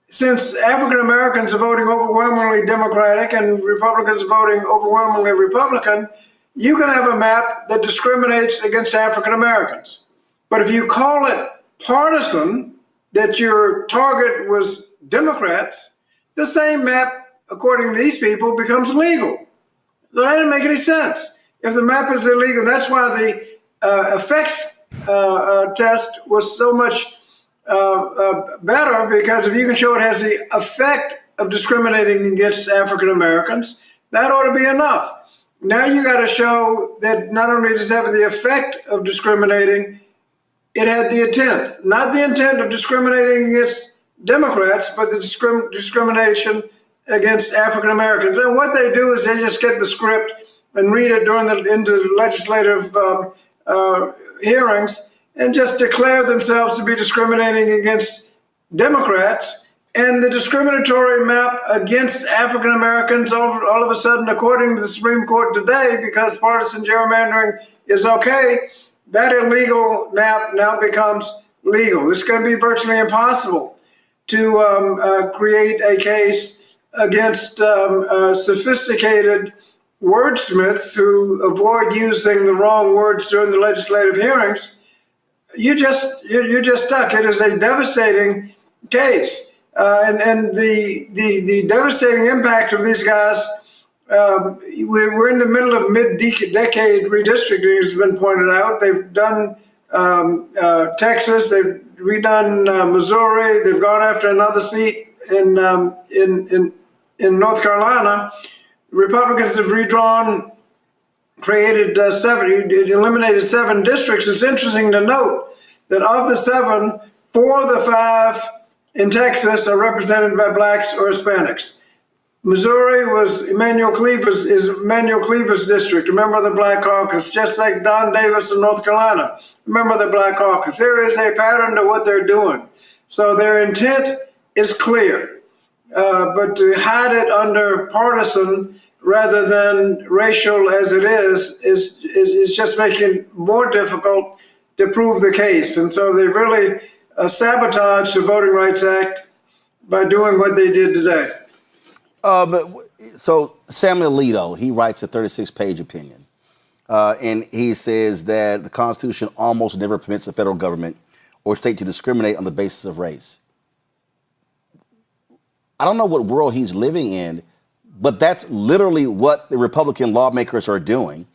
since African Americans are voting overwhelmingly Democratic and Republicans are voting overwhelmingly Republican, you can have a map that discriminates against African Americans. But if you call it partisan, that your target was Democrats, the same map, according to these people, becomes legal. So that didn't make any sense. If the map is illegal, that's why the effects test was so much better, because if you can show it has the effect of discriminating against African Americans, that ought to be enough. Now you got to show that not only does it have the effect of discriminating, it had the intent. Not the intent of discriminating against Democrats, but the discrimination against African Americans. And what they do is they just get the script and read it into legislative hearings and just declare themselves to be discriminating against Democrats. And the discriminatory map against African Americans all of a sudden, according to the Supreme Court today, because partisan gerrymandering is okay, that illegal map now becomes legal. It's going to be virtually impossible to create a case against sophisticated wordsmiths who avoid using the wrong words during the legislative hearings. You're just stuck. It is a devastating case, and the devastating impact of these guys. We're in the middle of mid-decade redistricting, as has been pointed out. They've done Texas, they've redone Missouri, they've gone after another seat in North Carolina. Republicans have redrawn, eliminated 7 districts. It's interesting to note that of the 7, 4 of the 5 in Texas are represented by blacks or Hispanics. Missouri was Emmanuel Cleaver's district, a member of the Black Caucus, just like Don Davis in North Carolina, a member of the Black Caucus. There is a pattern to what they're doing. So their intent is clear, but to hide it under partisan rather than racial as it is just making it more difficult to prove the case. And so they really sabotaged the Voting Rights Act by doing what they did today. So Samuel Alito, he writes a 36-page opinion. And he says that the Constitution almost never permits the federal government or state to discriminate on the basis of race. I don't know what world he's living in, but that's literally what the Republican lawmakers are doing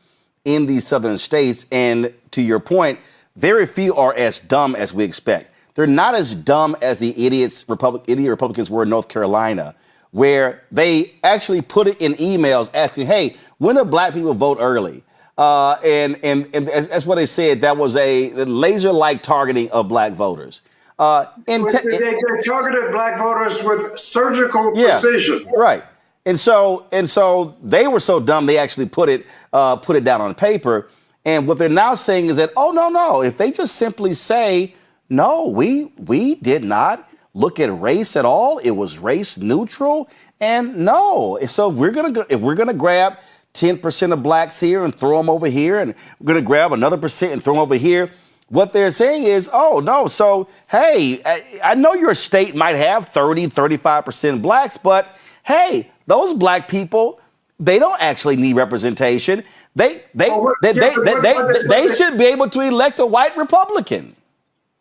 in these southern states. And to your point, very few are as dumb as we expect. They're not as dumb as the idiot Republicans were in North Carolina, where they actually put it in emails asking, hey, when do black people vote early? And that's what they said. That was a laser-like targeting of black voters. They targeted black voters with surgical precision. Right. And so they were so dumb they actually put it down on paper. And what they're now saying is that, oh, no, if they just simply say, no, we did not look at race at all. It was race neutral. And no, so if we're gonna grab 10% of blacks here and throw them over here, and we're gonna grab another percent and throw them over here, what they're saying is, oh, no, so, hey, I know your state might have 30, 35% blacks, but hey, those black people, they don't actually need representation. They should be able to elect a white Republican.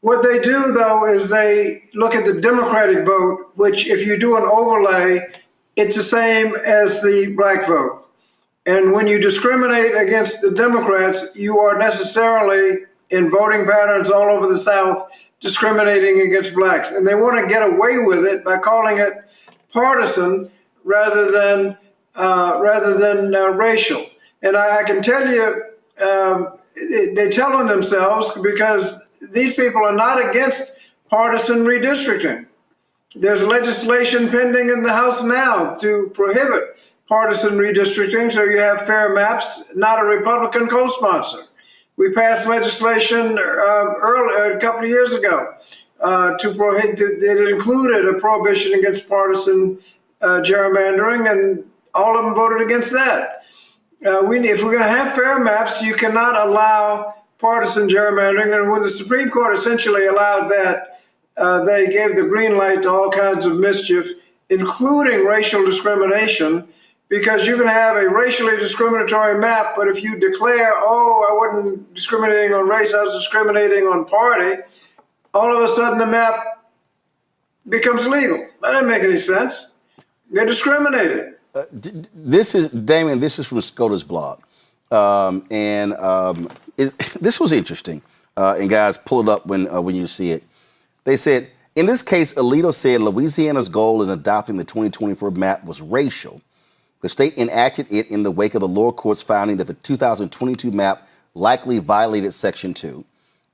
What they do, though, is they look at the Democratic vote, which if you do an overlay, it's the same as the black vote. And when you discriminate against the Democrats, you are necessarily, in voting patterns all over the South, discriminating against blacks. And they want to get away with it by calling it partisan rather than racial. And I can tell you, they tell on themselves because these people are not against partisan redistricting. There's legislation pending in the House now to prohibit partisan redistricting, so you have fair maps, not a Republican co-sponsor. We passed legislation earlier, a couple of years ago, to prohibit. It included a prohibition against partisan gerrymandering, and all of them voted against that. If we're going to have fair maps, you cannot allow partisan gerrymandering. And when the Supreme Court essentially allowed that, they gave the green light to all kinds of mischief, including racial discrimination, because you can have a racially discriminatory map, but if you declare, oh, I wasn't discriminating on race, I was discriminating on party, all of a sudden the map becomes legal. That doesn't make any sense. They're discriminating. This is from Scotus blog. This was interesting. And guys, pull it up when you see it. They said, in this case, Alito said Louisiana's goal in adopting the 2024 map was racial. The state enacted it in the wake of the lower court's finding that the 2022 map likely violated Section 2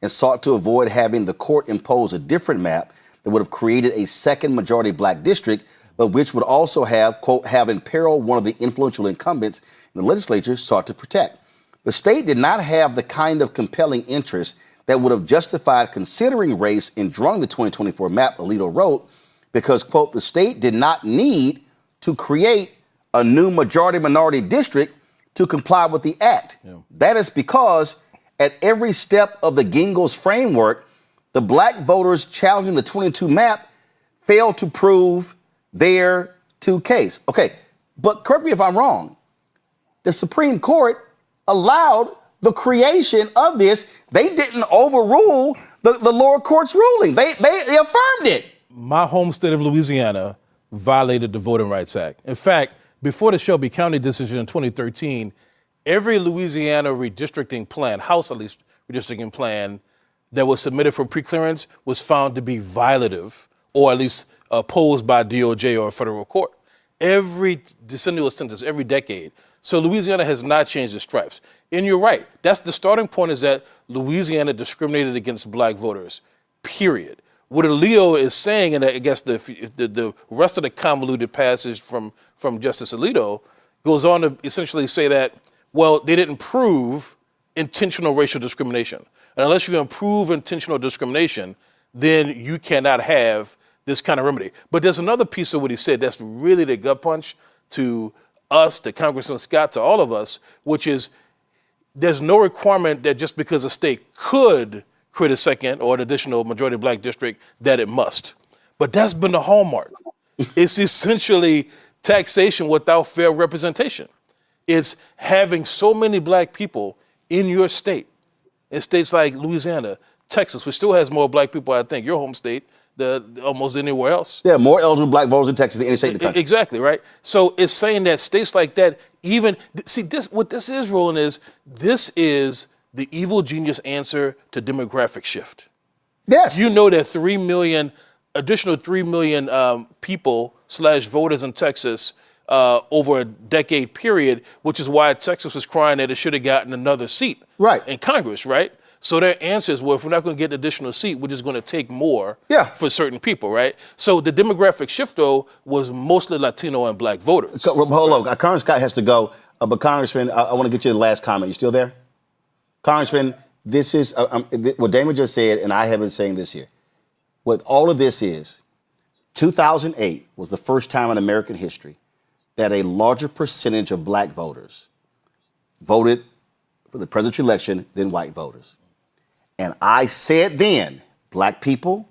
and sought to avoid having the court impose a different map that would have created a second majority black district, but which would also have, quote, have imperiled one of the influential incumbents in the legislature sought to protect. The state did not have the kind of compelling interest that would have justified considering race in drawing the 2024 map, Alito wrote, because, quote, the state did not need to create a new majority-minority district to comply with the act. Yeah. That is because at every step of the Gingell's framework, the black voters challenging the 22 map failed to prove their case. Okay, but correct me if I'm wrong. The Supreme Court allowed the creation of this. They didn't overrule the lower court's ruling. They affirmed it. My home state of Louisiana violated the Voting Rights Act. In fact, before the Shelby County decision in 2013, every Louisiana redistricting plan, House at least redistricting plan, that was submitted for preclearance was found to be violative, or at least opposed by DOJ or a federal court. Every decennial sentence, every decade. So Louisiana has not changed its stripes. And you're right. That's the starting point, is that Louisiana discriminated against black voters, period. What Alito is saying, and I guess the rest of the convoluted passage from Justice Alito goes on to essentially say that, well, they didn't prove intentional racial discrimination. And unless you can prove intentional discrimination, then you cannot have this kind of remedy. But there's another piece of what he said that's really the gut punch to us, to Congressman Scott, to all of us, which is there's no requirement that just because a state could create a second or an additional majority black district, that it must. But that's been the hallmark. It's essentially taxation without fair representation. It's having so many black people in your state, in states like Louisiana, Texas, which still has more black people, I think, your home state, almost anywhere else. Yeah, more eligible black voters in Texas than any state in the country. Exactly, right? So it's saying that states like that, what this is, Roland, this is the evil genius answer to demographic shift. Yes. You know that additional 3 million people / voters in Texas over a decade period, which is why Texas was crying that it should have gotten another seat in Congress, right? So their answer is, well, if we're not going to get an additional seat, we're just going to take more for certain people, right? So the demographic shift, though, was mostly Latino and black voters. Hold on, Congressman Scott has to go, but Congressman, I want to get you the last comment. You still there? Congressman, this is what Damon just said, and I have been saying this here. What all of this is, 2008 was the first time in American history that a larger percentage of black voters voted for the presidential election than white voters. And I said then, black people,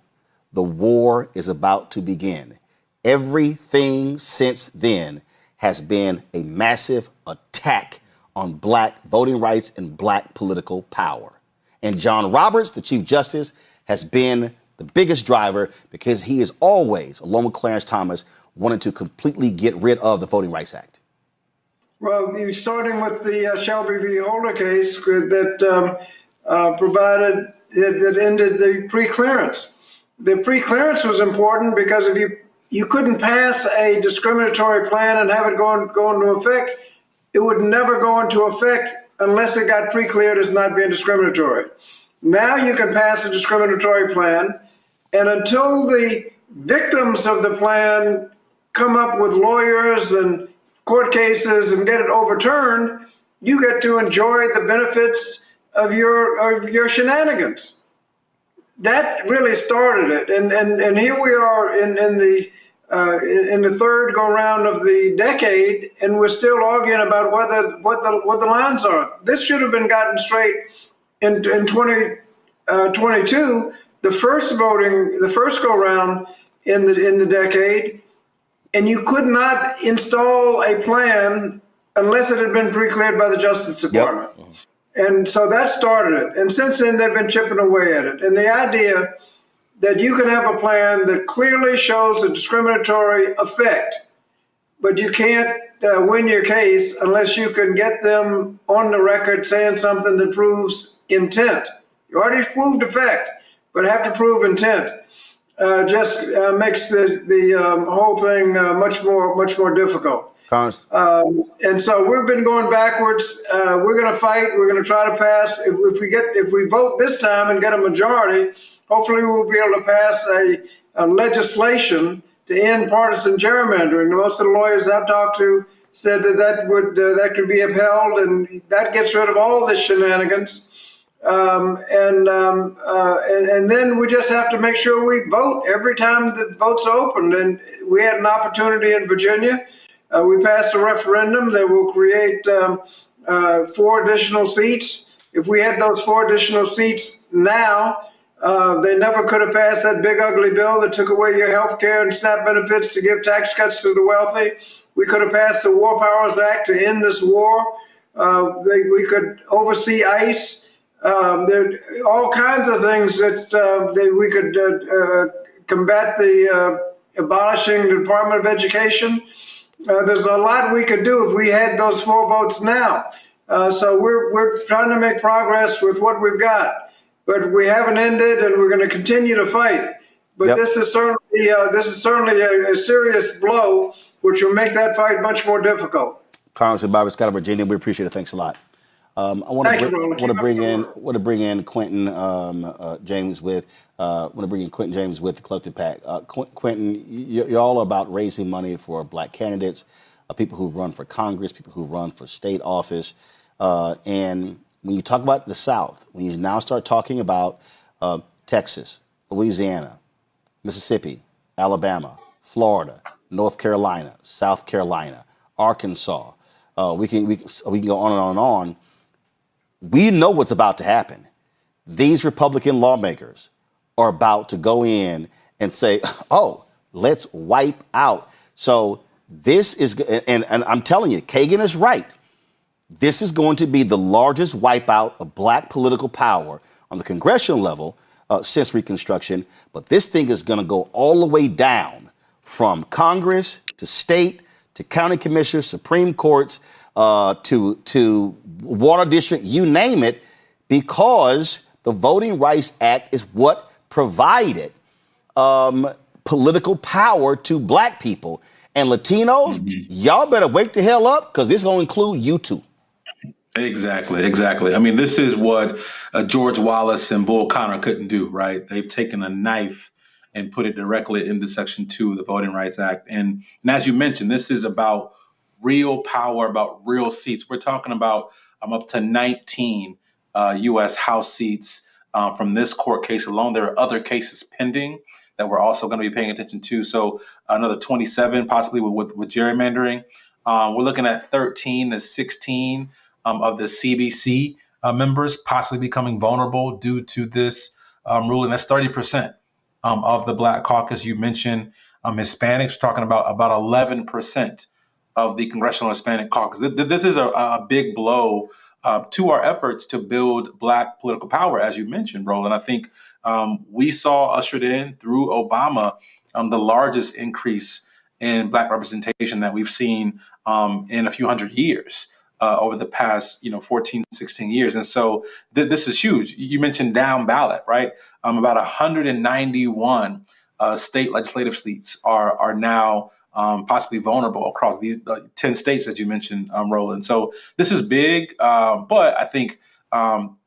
the war is about to begin. Everything since then has been a massive attack on black voting rights and black political power. And John Roberts, the Chief Justice, has been the biggest driver because he is always, along with Clarence Thomas, wanted to completely get rid of the Voting Rights Act. Well, starting with the Shelby v. Holder case that provided that ended the pre-clearance. The pre-clearance was important because if you couldn't pass a discriminatory plan and have it go into effect, it would never go into effect unless it got pre-cleared as not being discriminatory. Now you can pass a discriminatory plan, and until the victims of the plan come up with lawyers and court cases and get it overturned, you get to enjoy the benefits of your shenanigans. That really started it, and here we are in the third go round of the decade, and we're still arguing about what the lines are. This should have been gotten straight in 2022, the first go round in the decade, and you could not install a plan unless it had been pre-cleared by the Justice Department. Yep. And so that started it. And since then, they've been chipping away at it. And the idea that you can have a plan that clearly shows a discriminatory effect, but you can't win your case unless you can get them on the record saying something that proves intent. You already proved effect, but have to prove intent. Just makes the whole thing much more difficult. And so we've been going backwards. We're going to fight. We're going to try to pass. If we vote this time and get a majority, hopefully we'll be able to pass a legislation to end partisan gerrymandering. Most of the lawyers I've talked to said that could be upheld, and that gets rid of all the shenanigans. And then we just have to make sure we vote every time the votes are opened. And we had an opportunity in Virginia. We passed a referendum that will create 4 additional seats. If we had those 4 additional seats now, they never could have passed that big ugly bill that took away your health care and SNAP benefits to give tax cuts to the wealthy. We could have passed the War Powers Act to end this war. We could oversee ICE. There are all kinds of things that we could combat the abolishing the Department of Education. There's a lot we could do if we had those 4 votes now. So we're trying to make progress with what we've got, but we haven't ended, and we're going to continue to fight. But this is certainly a serious blow, which will make that fight much more difficult. Congressman Bobby Scott of Virginia, we appreciate it. Thanks a lot. I want to bring in Quentin James with the Collective PAC. Quentin, you're all about raising money for black candidates, people who run for Congress, people who run for state office, and when you talk about the South, when you now start talking about Texas, Louisiana, Mississippi, Alabama, Florida, North Carolina, South Carolina, Arkansas, we can go on and on and on. We know what's about to happen. these Republican lawmakers are about to go in and say, oh, let's wipe out. So this is, and I'm telling you, Kagan is right. This is going to be the largest wipeout of black political power on the congressional level since Reconstruction. But this thing is going to go all the way down from Congress to state to county commissioners, Supreme Courts, to water district, you name it, because the Voting Rights Act is what provided political power to black people. And Latinos, y'all better wake the hell up, because this is going to include you too. Exactly. I mean, this is what George Wallace and Bull Connor couldn't do, right? They've taken a knife and put it directly into Section 2 of the Voting Rights Act. And as you mentioned, this is about real power, about real seats. We're talking about up to 19 U.S. House seats from this court case alone. There are other cases pending that we're also going to be paying attention to. So another 27 possibly with gerrymandering. We're looking at 13 to 16 of the CBC members possibly becoming vulnerable due to this ruling. That's 30% of the Black Caucus. You mentioned Hispanics, talking about 11% of the Congressional Hispanic Caucus. This is a big blow to our efforts to build black political power, as you mentioned, Roland. I think we saw ushered in through Obama the largest increase in black representation that we've seen in a few hundred years over the past 14, 16 years. And so this is huge. You mentioned down ballot, right? About 191 state legislative seats are now possibly vulnerable across these 10 states that you mentioned, Roland. So this is big, but I think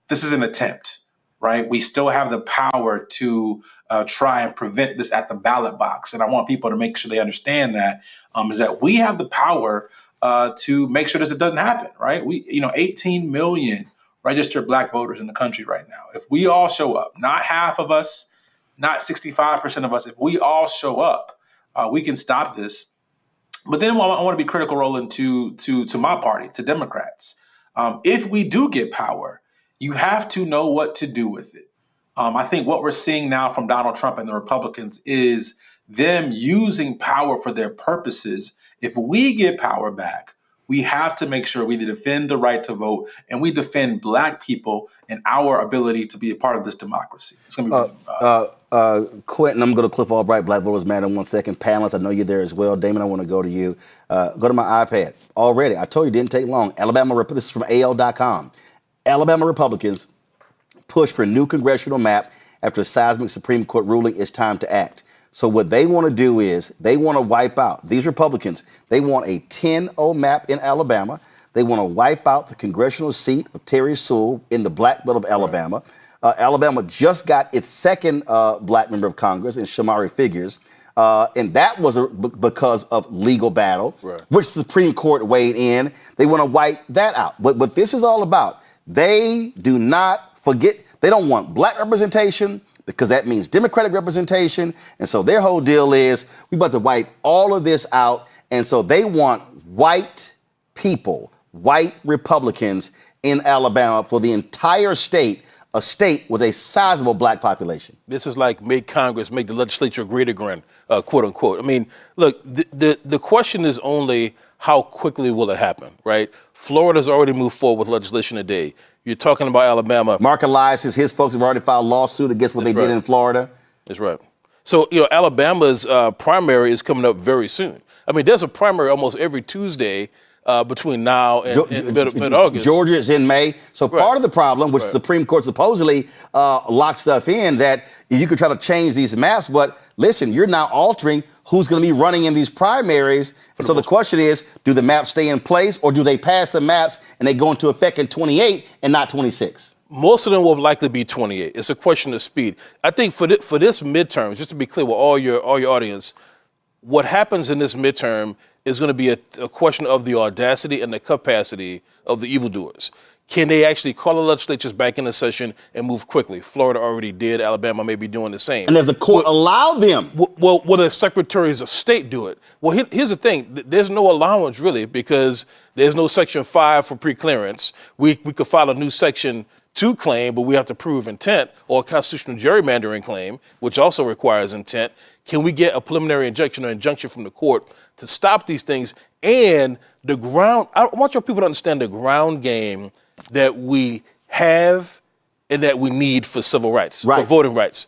this is an attempt, right? We still have the power to try and prevent this at the ballot box. And I want people to make sure they understand that, is that we have the power to make sure this doesn't happen, right? 18 million registered black voters in the country right now. If we all show up, not half of us, not 65% of us, if we all show up, we can stop this. But then I want to be critical, Roland, to my party, to Democrats. If we do get power, you have to know what to do with it. I think what we're seeing now from Donald Trump and the Republicans is them using power for their purposes. If we get power back, we have to make sure we defend the right to vote and we defend black people and our ability to be a part of this democracy. It's going to be Quentin, I'm going to Cliff Albright, Black Voters Matter in 1 second. Panelists, I know you're there as well. Damon, I want to go to you. Go to my iPad. Already, I told you it didn't take long. This is from AL.com. Alabama Republicans push for new congressional map after a seismic Supreme Court ruling. It's time to act. So what they want to do is they want to wipe out, these Republicans, they want a 10-0 map in Alabama. They want to wipe out the congressional seat of Terry Sewell in the Black Belt of Alabama. Alabama just got its second black member of Congress in Shamari Figures. And that was because of legal battle, which the Supreme Court weighed in. They want to wipe that out. But what this is all about, they do not forget, they don't want black representation, because that means Democratic representation. And so their whole deal is we about to wipe all of this out. And so they want white people, white Republicans in Alabama for the entire state, a state with a sizable black population. This is like make Congress, make the legislature great again, quote unquote. I mean, look, the question is only how quickly will it happen, right? Florida's already moved forward with legislation today. You're talking about Alabama. Mark Elias, his folks have already filed a lawsuit against what they did in Florida. That's right. So, Alabama's primary is coming up very soon. I mean, there's a primary almost every Tuesday between now and mid-August. Georgia is in May. So part of the problem, which the Supreme Court supposedly locked stuff in, that you could try to change these maps, but listen, you're now altering who's going to be running in these primaries. So the question is, do the maps stay in place, or do they pass the maps and they go into effect in 28 and not 26? Most of them will likely be 28. It's a question of speed. I think for this midterm, just to be clear with all your audience, what happens in this midterm is going to be a question of the audacity and the capacity of the evildoers. Can they actually call the legislatures back into session and move quickly? Florida already did. Alabama may be doing the same. And does the court allow them? Will the secretaries of state do it? Well, here's the thing. There's no allowance, really, because there's no Section 5 for preclearance. We could file a new Section to claim, but we have to prove intent, or a constitutional gerrymandering claim, which also requires intent. Can we get a preliminary injunction or injunction from the court to stop these things? And the ground, I want your people to understand the ground game that we have and that we need for civil rights, for voting rights.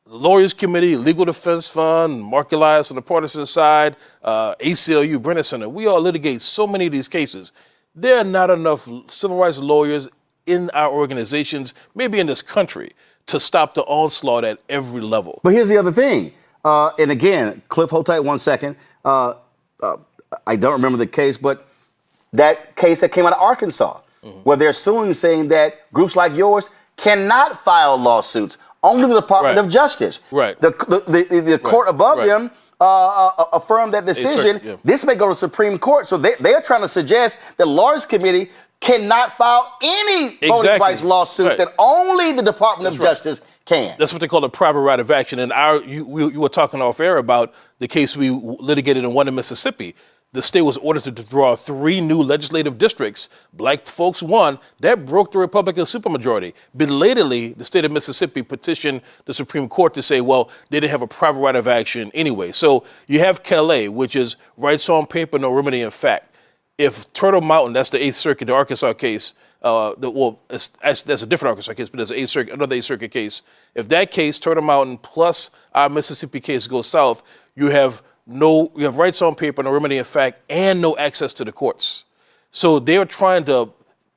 The Lawyers Committee, Legal Defense Fund, Mark Elias on the partisan side, ACLU, Brennan Center, we all litigate so many of these cases. There are not enough civil rights lawyers in our organizations, maybe in this country, to stop the onslaught at every level. But here's the other thing. And again, Cliff, hold tight 1 second. I don't remember the case, but that case that came out of Arkansas, where they're suing, saying that groups like yours cannot file lawsuits. Only the Department of Justice. The court above them affirmed that decision. This may go to the Supreme Court. So they're trying to suggest that Lawyers Committee cannot file any voting rights lawsuit, that only the Department of Justice can. That's what they call a private right of action. And you were talking off air about the case we litigated and won in Mississippi. The state was ordered to withdraw 3 new legislative districts. Black folks won. That broke the Republican supermajority. Belatedly, the state of Mississippi petitioned the Supreme Court to say, well, they didn't have a private right of action anyway. So you have Calais, which is rights on paper, no remedy in fact. If Turtle Mountain, that's the 8th Circuit, the Arkansas case, that's a different Arkansas case, but there's an 8th Circuit, another 8th Circuit case. If that case, Turtle Mountain, plus our Mississippi case goes south, you have rights on paper, no remedy in fact, and no access to the courts. So they're trying to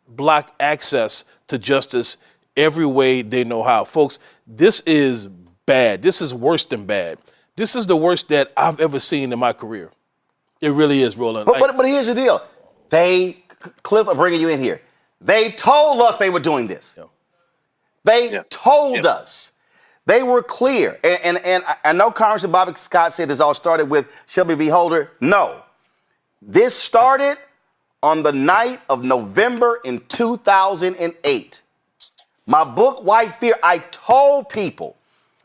block access to justice every way they know how. Folks, this is bad. This is worse than bad. This is the worst that I've ever seen in my career. It really is, Roland. But here's the deal. Cliff, I'm bringing you in here. They told us they were doing this. They told us. They were clear. And I know Congressman Bobby Scott said this all started with Shelby v. Holder. No. This started on the night of November in 2008. My book, White Fear, I told people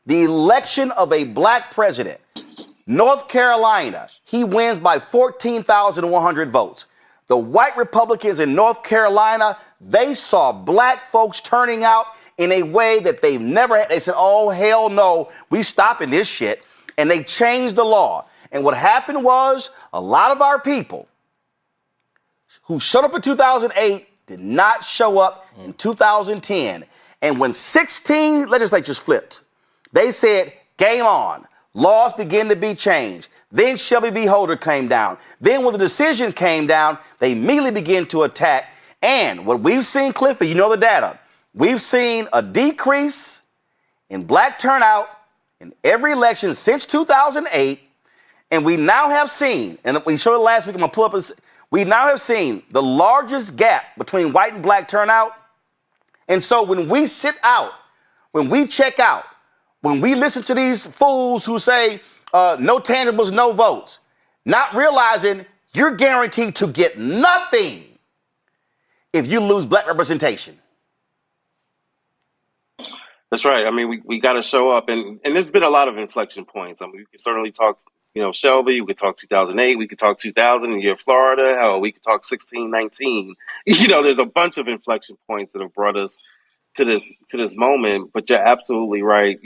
the election of a black president, North Carolina, he wins by 14,100 votes. The white Republicans in North Carolina, they saw black folks turning out in a way that they've never had. They said, oh, hell no, we stopping this shit. And they changed the law. And what happened was a lot of our people who showed up in 2008 did not show up in 2010. And when 16 legislatures flipped, they said, game on. Laws begin to be changed. Then Shelby v. Holder came down. Then when the decision came down, they immediately began to attack. And what we've seen, Clifford, you know the data, we've seen a decrease in black turnout in every election since 2008. And we now have seen, and we showed it last week, I'm going to pull up, we now have seen the largest gap between white and black turnout. And so when we sit out, when we check out, when we listen to these fools who say no tangibles, no votes, not realizing you're guaranteed to get nothing if you lose black representation. That's right. I mean, we got to show up, and there's been a lot of inflection points. I mean, we can certainly talk, Shelby. We could talk 2008. We could talk 2000 in the year of Florida. Hell, we could talk 1619. There's a bunch of inflection points that have brought us to this moment. But you're absolutely right.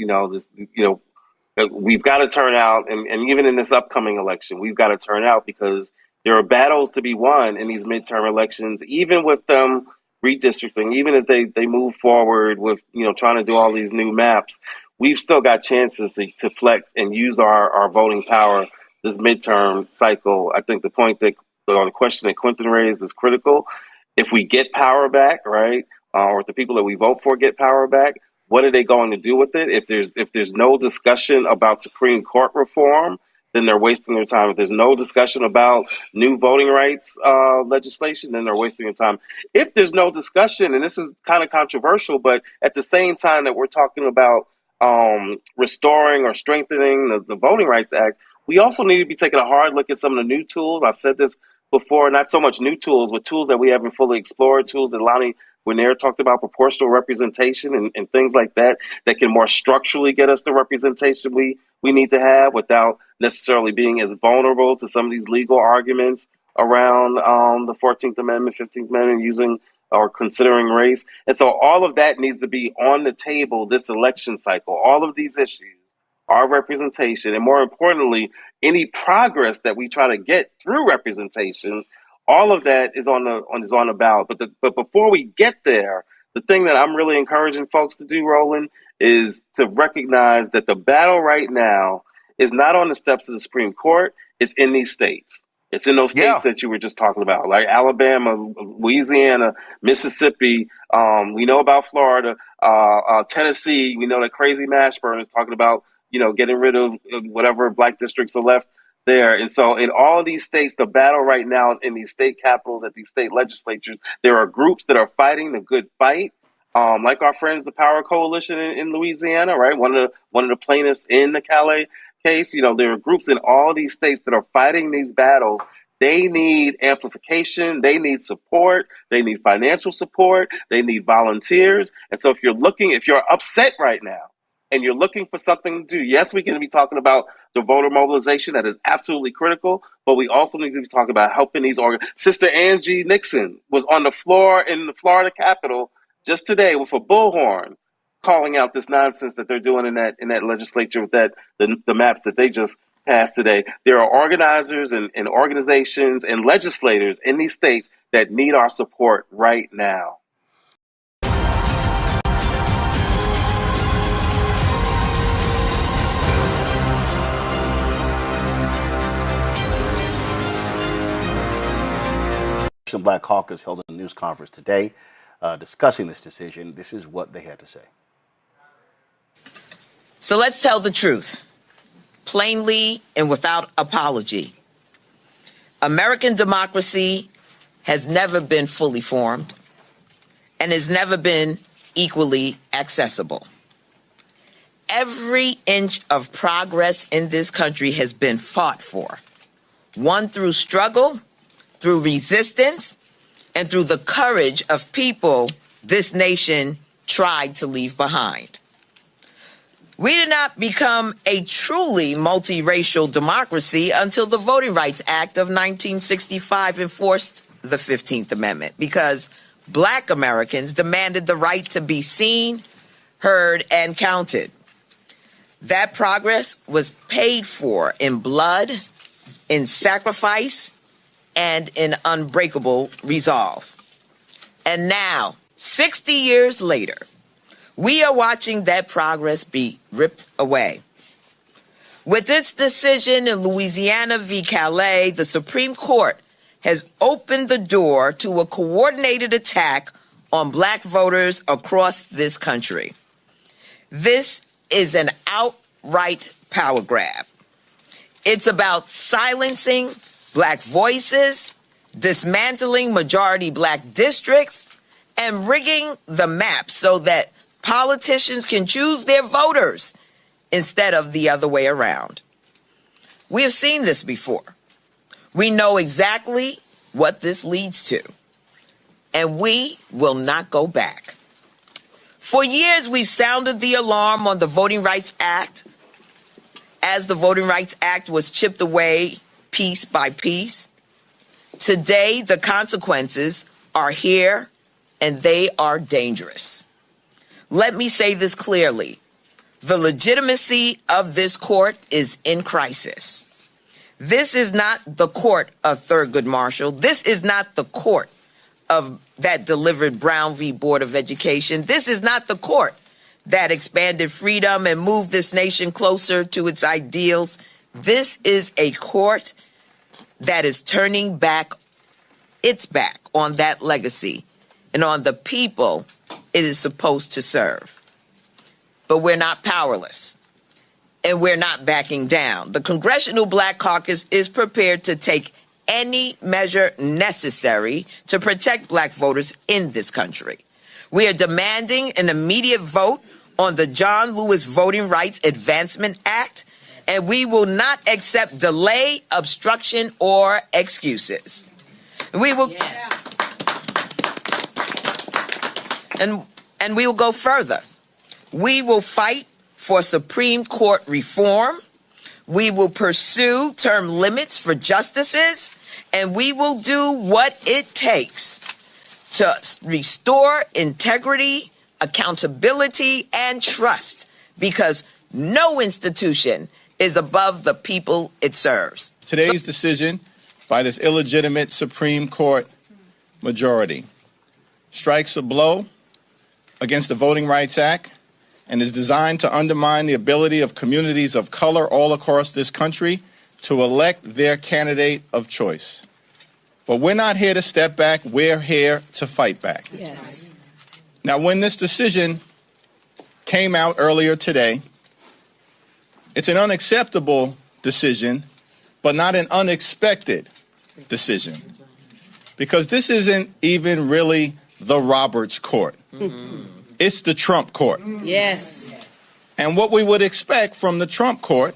We've got to turn out, and even in this upcoming election, we've got to turn out because there are battles to be won in these midterm elections, even with them redistricting, even as they move forward with, trying to do all these new maps, we've still got chances to flex and use our voting power this midterm cycle. I think the point the question that Quentin raised is critical. If we get power back, right, or if the people that we vote for get power back, what are they going to do with it? If there's no discussion about Supreme Court reform, then they're wasting their time. If there's no discussion about new voting rights legislation, then they're wasting their time. If there's no discussion, and this is kind of controversial, but at the same time that we're talking about restoring or strengthening the Voting Rights Act, we also need to be taking a hard look at some of the new tools. I've said this before, not so much new tools, but tools that we haven't fully explored, tools that Lonnie Guinier talked about, proportional representation and things like that can more structurally get us the representation we need to have without necessarily being as vulnerable to some of these legal arguments around the 14th Amendment, 15th Amendment, using or considering race. And so all of that needs to be on the table this election cycle. All of these issues, our representation, and more importantly, any progress that we try to get through representation, all of that is on the ballot. But before we get there, the thing that I'm really encouraging folks to do, Roland, is to recognize that the battle right now is not on the steps of the Supreme Court, it's in these states. It's in those states that you were just talking about, like Alabama, Louisiana, Mississippi. We know about Florida, Tennessee. We know that Crazy Mashburn is talking about, getting rid of whatever black districts are left there. And so in all of these states, the battle right now is in these state capitals, at these state legislatures. There are groups that are fighting the good fight. Like our friends, the Power Coalition in Louisiana, right? One of the plaintiffs in the Calais case. There are groups in all these states that are fighting these battles. They need amplification. They need support. They need financial support. They need volunteers. And so if you're upset right now and you're looking for something to do, yes, we can be talking about the voter mobilization that is absolutely critical, but we also need to be talking about helping these Sister Angie Nixon was on the floor in the Florida Capitol just today with a bullhorn, calling out this nonsense that they're doing in that legislature with the maps that they just passed today. There are organizers and organizations and legislators in these states that need our support right now. The Black Caucus held a news conference today discussing this decision. This is what they had to say. So let's tell the truth, plainly and without apology. American democracy has never been fully formed and has never been equally accessible. Every inch of progress in this country has been fought for, won through struggle, through resistance, and through the courage of people this nation tried to leave behind. We did not become a truly multiracial democracy until the Voting Rights Act of 1965 enforced the 15th Amendment, because Black Americans demanded the right to be seen, heard, and counted. That progress was paid for in blood, in sacrifice, and in unbreakable resolve. And now, 60 years later, we are watching that progress be ripped away. With its decision in Louisiana v. Calais, the Supreme Court has opened the door to a coordinated attack on Black voters across this country. This is an outright power grab. It's about silencing Black voices, dismantling majority Black districts, and rigging the map so that politicians can choose their voters instead of the other way around. We have seen this before. We know exactly what this leads to, and we will not go back. For years, we've sounded the alarm on the Voting Rights Act. As the Voting Rights Act was chipped away piece by piece, today the consequences are here, and they are dangerous. Let me say this clearly. The legitimacy of this court is in crisis. This is not the court of Thurgood Marshall. This is not the court of that delivered Brown v. Board of Education. This is not the court that expanded freedom and moved this nation closer to its ideals. This is a court that is turning back its back on that legacy and on the people it is supposed to serve. But we're not powerless, and we're not backing down. The Congressional Black Caucus is prepared to take any measure necessary to protect Black voters in this country. We are demanding an immediate vote on the John Lewis Voting Rights Advancement Act, and we will not accept delay, obstruction, or excuses. We will, and we will go further. We will fight for Supreme Court reform. We will pursue term limits for justices, and we will do what it takes to restore integrity, accountability, and trust, because no institution is above the people it serves. Today's decision by this illegitimate Supreme Court majority strikes a blow against the Voting Rights Act and is designed to undermine the ability of communities of color all across this country to elect their candidate of choice. But we're not here to step back, we're here to fight back. Yes. Now, when this decision came out earlier today, it's an unacceptable decision, but not an unexpected decision. Because this isn't even really the Roberts Court. It's the Trump Court. Yes. And what we would expect from the Trump Court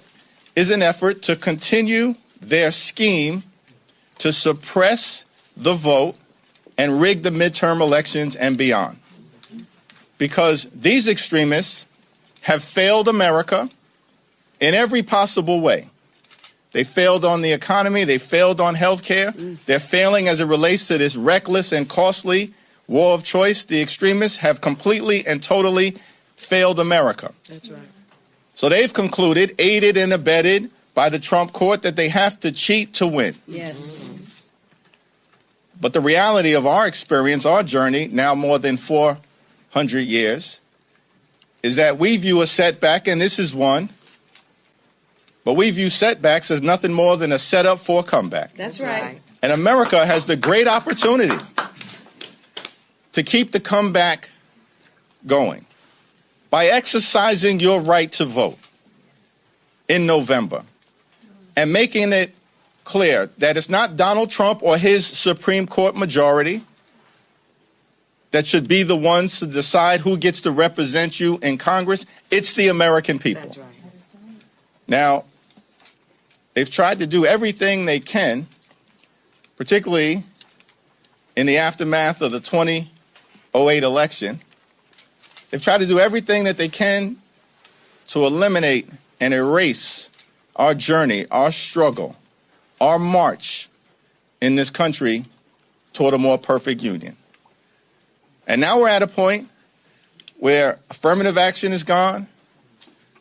is an effort to continue their scheme to suppress the vote and rig the midterm elections and beyond. Because these extremists have failed America in every possible way. They failed on the economy, they failed on health care, they're failing as it relates to this reckless and costly war of choice. The extremists have completely and totally failed America. That's right. So they've concluded, aided and abetted by the Trump court, that they have to cheat to win. Yes. But the reality of our experience, our journey, now more than 400 years, is that we view a setback, and this is one, but we view setbacks as nothing more than a setup for a comeback. That's right. And America has the great opportunity to keep the comeback going by exercising your right to vote in November and making it clear that it's not Donald Trump or his Supreme Court majority that should be the ones to decide who gets to represent you in Congress. It's the American people. That's right. Now, they've tried to do everything they can, particularly in the aftermath of the 2008 election. They've tried to do everything that they can to eliminate and erase our journey, our struggle, our march in this country toward a more perfect union. And now we're at a point where affirmative action is gone,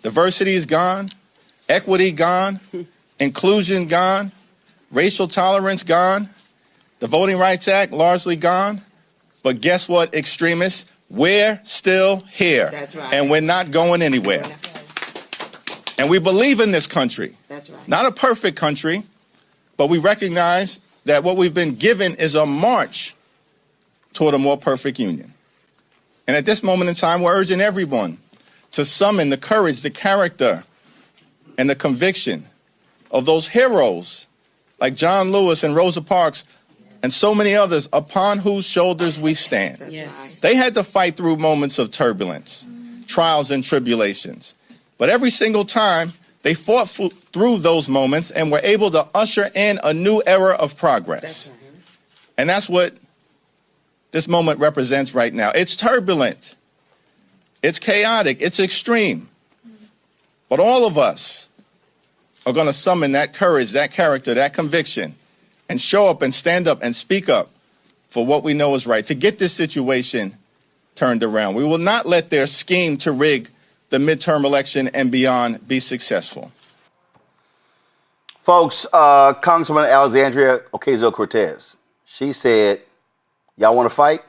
diversity is gone, equity gone, inclusion gone, racial tolerance gone, the Voting Rights Act largely gone. But guess what, extremists? We're still here. That's right. And we're not going anywhere. And we believe in this country. That's right. Not a perfect country, but we recognize that what we've been given is a march toward a more perfect union. And at this moment in time, we're urging everyone to summon the courage, the character, and the conviction of those heroes like John Lewis and Rosa Parks and so many others upon whose shoulders we stand. Yes. They had to fight through moments of turbulence, trials and tribulations. But every single time, they fought through those moments and were able to usher in a new era of progress. That's right. And that's what this moment represents right now. It's turbulent. It's chaotic. It's extreme. But all of us are going to summon that courage, that character, that conviction, and show up and stand up and speak up for what we know is right, to get this situation turned around. We will not let their scheme to rig the midterm election and beyond be successful. Folks, Congresswoman Alexandria Ocasio-Cortez, she said, y'all want to fight?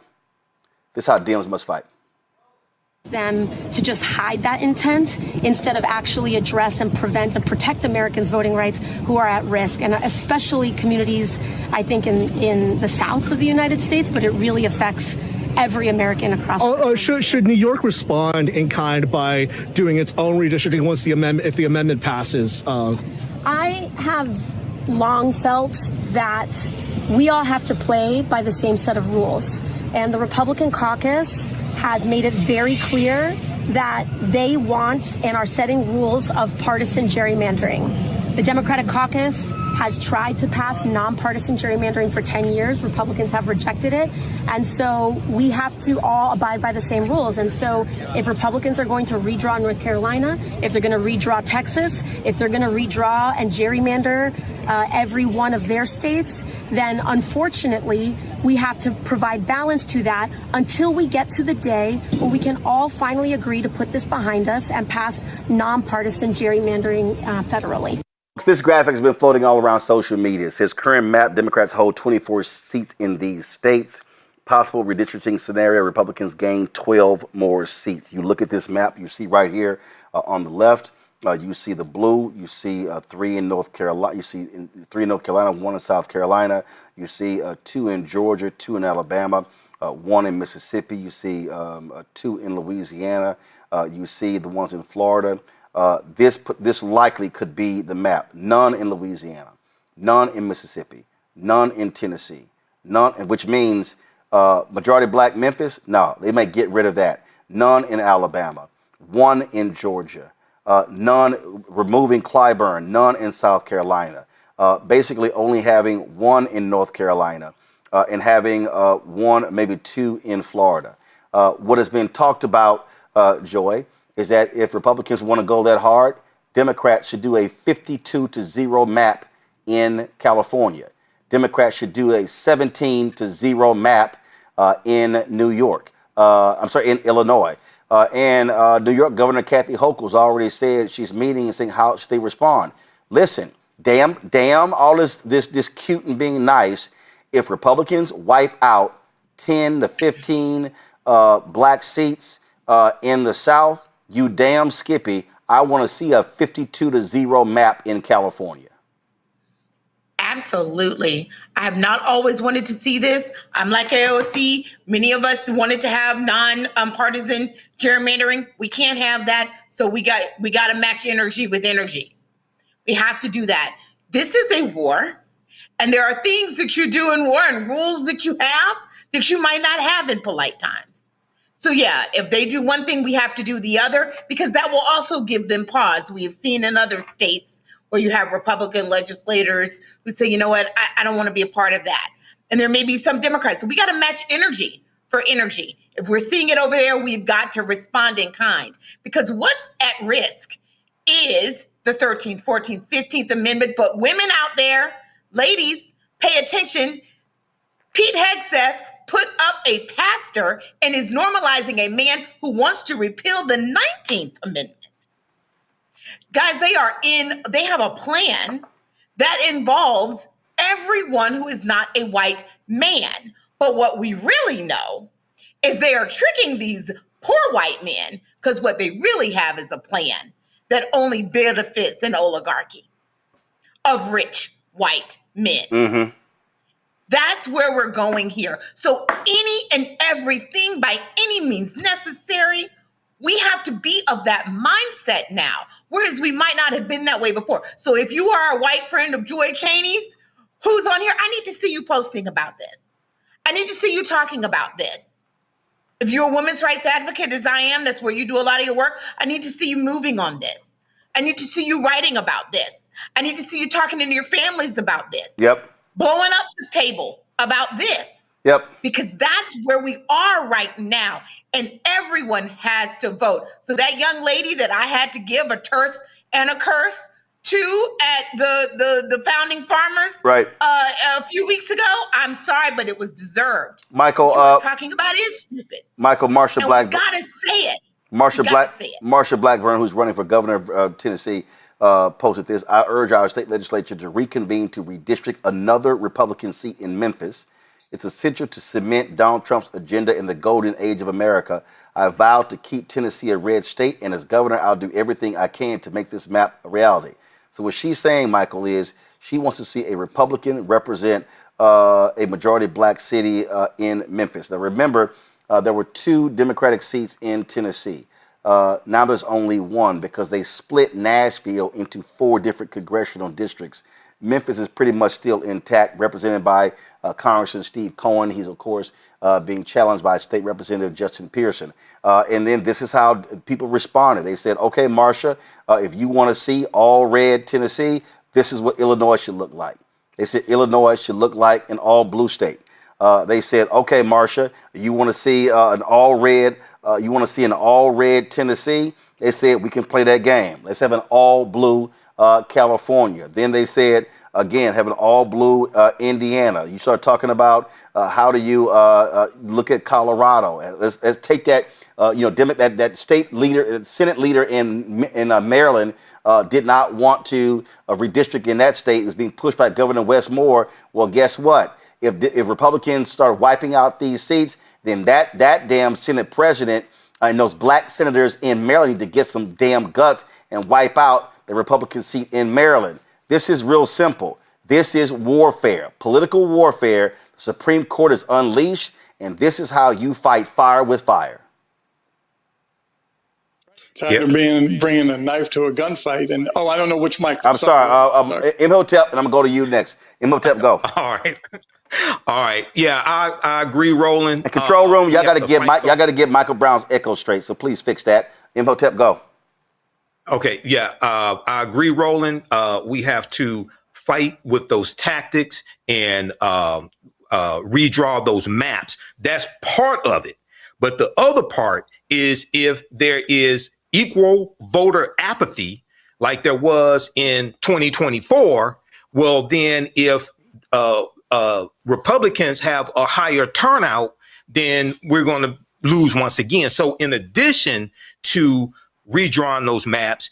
This is how Dems must fight. Them to just hide that intent instead of actually address and prevent and protect Americans' voting rights who are at risk, and especially communities, I think, in the South of the United States, but it really affects every American across. Should New York respond in kind by doing its own redistricting once the amendment, if the amendment passes? I have long felt that we all have to play by the same set of rules, and the Republican caucus has made it very clear that they want and are setting rules of partisan gerrymandering. The Democratic caucus has tried to pass nonpartisan gerrymandering for 10 years. Republicans have rejected it. And so we have to all abide by the same rules. And so if Republicans are going to redraw North Carolina, if they're going to redraw Texas, if they're going to redraw and gerrymander every one of their states, then unfortunately, we have to provide balance to that until we get to the day where we can all finally agree to put this behind us and pass nonpartisan gerrymandering federally. This graphic has been floating all around social media. It says current map, Democrats hold 24 seats in these states. Possible redistricting scenario, Republicans gain 12 more seats. You look at this map, you see right here on the left, you see the blue, you see 3 in North Carolina, you see 3 in North Carolina, 1 in South Carolina, you see 2 in Georgia, 2 in Alabama, 1 in Mississippi, you see 2 in Louisiana, you see the ones in Florida. This likely could be the map. None in Louisiana, none in Mississippi, none in Tennessee, none, which means majority black Memphis, no, they may get rid of that. None in Alabama, 1 in Georgia, none, removing Clyburn, none in South Carolina, basically only having 1 in North Carolina, and having 1, maybe 2 in Florida. What has been talked about, Joy, is that if Republicans want to go that hard, Democrats should do a 52-0 map in California. Democrats should do a 17-0 map in New York. In Illinois. And New York Governor Kathy Hochul's already said she's meeting and saying how should they respond. Listen, damn all this cute and being nice. If Republicans wipe out 10 to 15 black seats in the South, you damn Skippy, I want to see a 52-0 map in California. Absolutely. I have not always wanted to see this. I'm like AOC. Many of us wanted to have non-partisan gerrymandering. We can't have that. So we got to match energy with energy. We have to do that. This is a war. And there are things that you do in war and rules that you have that you might not have in polite times. So yeah, if they do one thing, we have to do the other, because that will also give them pause. We have seen in other states where you have Republican legislators who say, you know what, I don't want to be a part of that. And there may be some Democrats. So we got to match energy for energy. If we're seeing it over there, we've got to respond in kind. Because what's at risk is the 13th, 14th, 15th Amendment. But women out there, ladies, pay attention. Pete Hegseth put up a pastor and is normalizing a man who wants to repeal the 19th Amendment. Guys, they have a plan that involves everyone who is not a white man. But what we really know is they are tricking these poor white men, because what they really have is a plan that only benefits an oligarchy of rich white men. Mm-hmm. That's where we're going here. So any and everything by any means necessary, we have to be of that mindset now, whereas we might not have been that way before. So if you are a white friend of Joy Cheney's who's on here, I need to see you posting about this. I need to see you talking about this. If you're a women's rights advocate, as I am, that's where you do a lot of your work, I need to see you moving on this. I need to see you writing about this. I need to see you talking to your families about this. Yep. Blowing up the table about this. Yep. Because that's where we are right now. And everyone has to vote. So that young lady that I had to give a terse and a curse to at the Founding Farmers right. A few weeks ago, I'm sorry, but it was deserved. Michael, what you're talking about is stupid. Michael, Marsha Blackburn. We gotta say it. Marsha Blackburn, who's running for governor of Tennessee, posted this. I urge our state legislature to reconvene to redistrict another Republican seat in Memphis. It's essential to cement Donald Trump's agenda in the golden age of America. I vow to keep Tennessee a red state, and as governor, I'll do everything I can to make this map a reality. So what she's saying, Michael, is she wants to see a Republican represent a majority black city in Memphis. Now, remember, there were 2 Democratic seats in Tennessee. Now there's only 1 because they split Nashville into 4 different congressional districts. Memphis is pretty much still intact, represented by Congressman Steve Cohen. He's, of course, being challenged by State Representative Justin Pearson. And then this is how people responded. They said, okay, Marsha, if you want to see all red Tennessee, this is what Illinois should look like. They said Illinois should look like an all blue state. They said, okay, Marsha, you want to see an all red Tennessee? They said we can play that game. Let's have an all blue California. Then they said, again, having all blue Indiana. You start talking about how do you look at Colorado? Let's take that, that state leader, Senate leader in Maryland did not want to redistrict in that state. It was being pushed by Governor Wes Moore. Well, guess what? If Republicans start wiping out these seats, then that damn Senate president and those black senators in Maryland need to get some damn guts and wipe out the Republican seat in Maryland. This is real simple. This is warfare, political warfare. The Supreme Court is unleashed, and this is how you fight fire with fire. Tired of bringing a knife to a gunfight. And, I don't know which mic. I'm sorry. Imhotep, and I'm going to go to you next. Imhotep, go. All right. All right. Yeah, I agree, Roland. And control room, y'all got to get Michael Brown's echo straight, so please fix that. Imhotep, go. Okay, yeah, I agree, Roland. We have to fight with those tactics and redraw those maps. That's part of it. But the other part is if there is equal voter apathy, like there was in 2024, well, then if Republicans have a higher turnout, then we're going to lose once again. So in addition to redrawing those maps,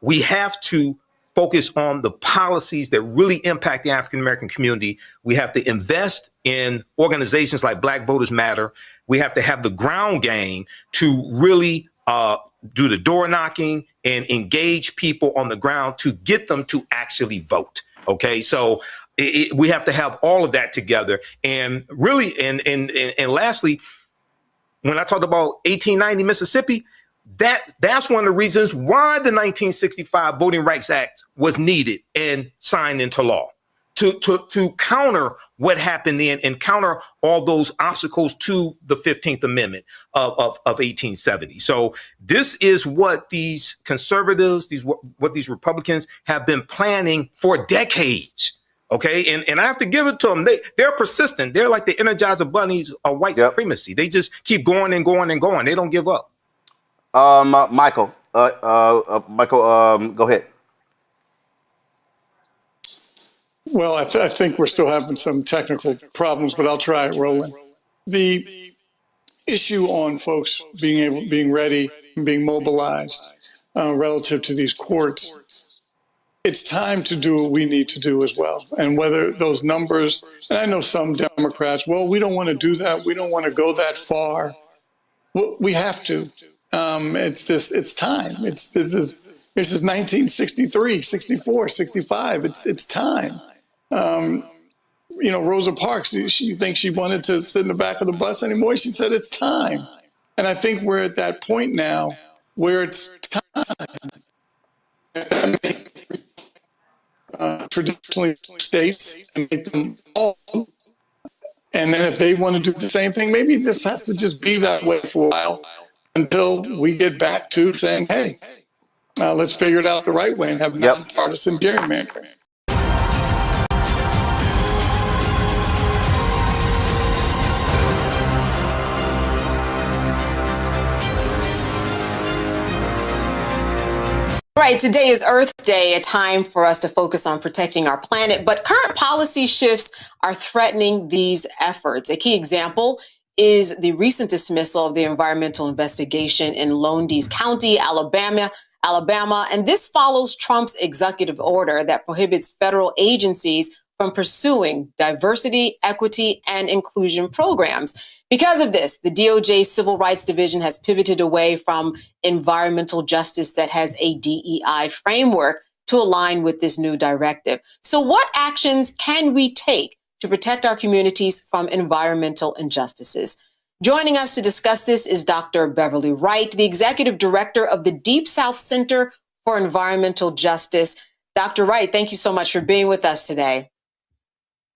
we have to focus on the policies that really impact the African American community. We have to invest in organizations like Black Voters Matter. We have to have the ground game to really do the door knocking and engage people on the ground to get them to actually vote. Okay, so we have to have all of that together. And really, and lastly, when I talked about 1890 Mississippi, that's one of the reasons why the 1965 Voting Rights Act was needed and signed into law to counter what happened then and counter all those obstacles to the 15th Amendment of 1870. So this is what these conservatives, what these Republicans have been planning for decades. Okay, and I have to give it to them. They're persistent. They're like the Energizer Bunnies of white supremacy. They just keep going and going and going. They don't give up. Michael, go ahead. Well, I think we're still having some technical problems, but I'll try it, Roland. The issue on folks being ready and being mobilized relative to these courts, it's time to do what we need to do as well. And whether those numbers, and I know some Democrats, well, we don't want to do that. We don't want to go that far. Well, we have to. It's time. This is 1963, 64, 65. It's time. Rosa Parks, she thinks she wanted to sit in the back of the bus anymore. She said it's time. And I think we're at that point now where it's time. Traditionally states and make them all. And then if they want to do the same thing, maybe it just has to just be that way for a while until we get back to saying, hey, let's figure it out the right way and have nonpartisan gerrymandering. Right, today is Earth Day, a time for us to focus on protecting our planet, but current policy shifts are threatening these efforts. A key example is the recent dismissal of the environmental investigation in Lowndes County, Alabama, and this follows Trump's executive order that prohibits federal agencies from pursuing diversity, equity, and inclusion programs. Because of this, the DOJ Civil Rights Division has pivoted away from environmental justice that has a DEI framework to align with this new directive. So what actions can we take to protect our communities from environmental injustices? Joining us to discuss this is Dr. Beverly Wright, the Executive Director of the Deep South Center for Environmental Justice. Dr. Wright, thank you so much for being with us today.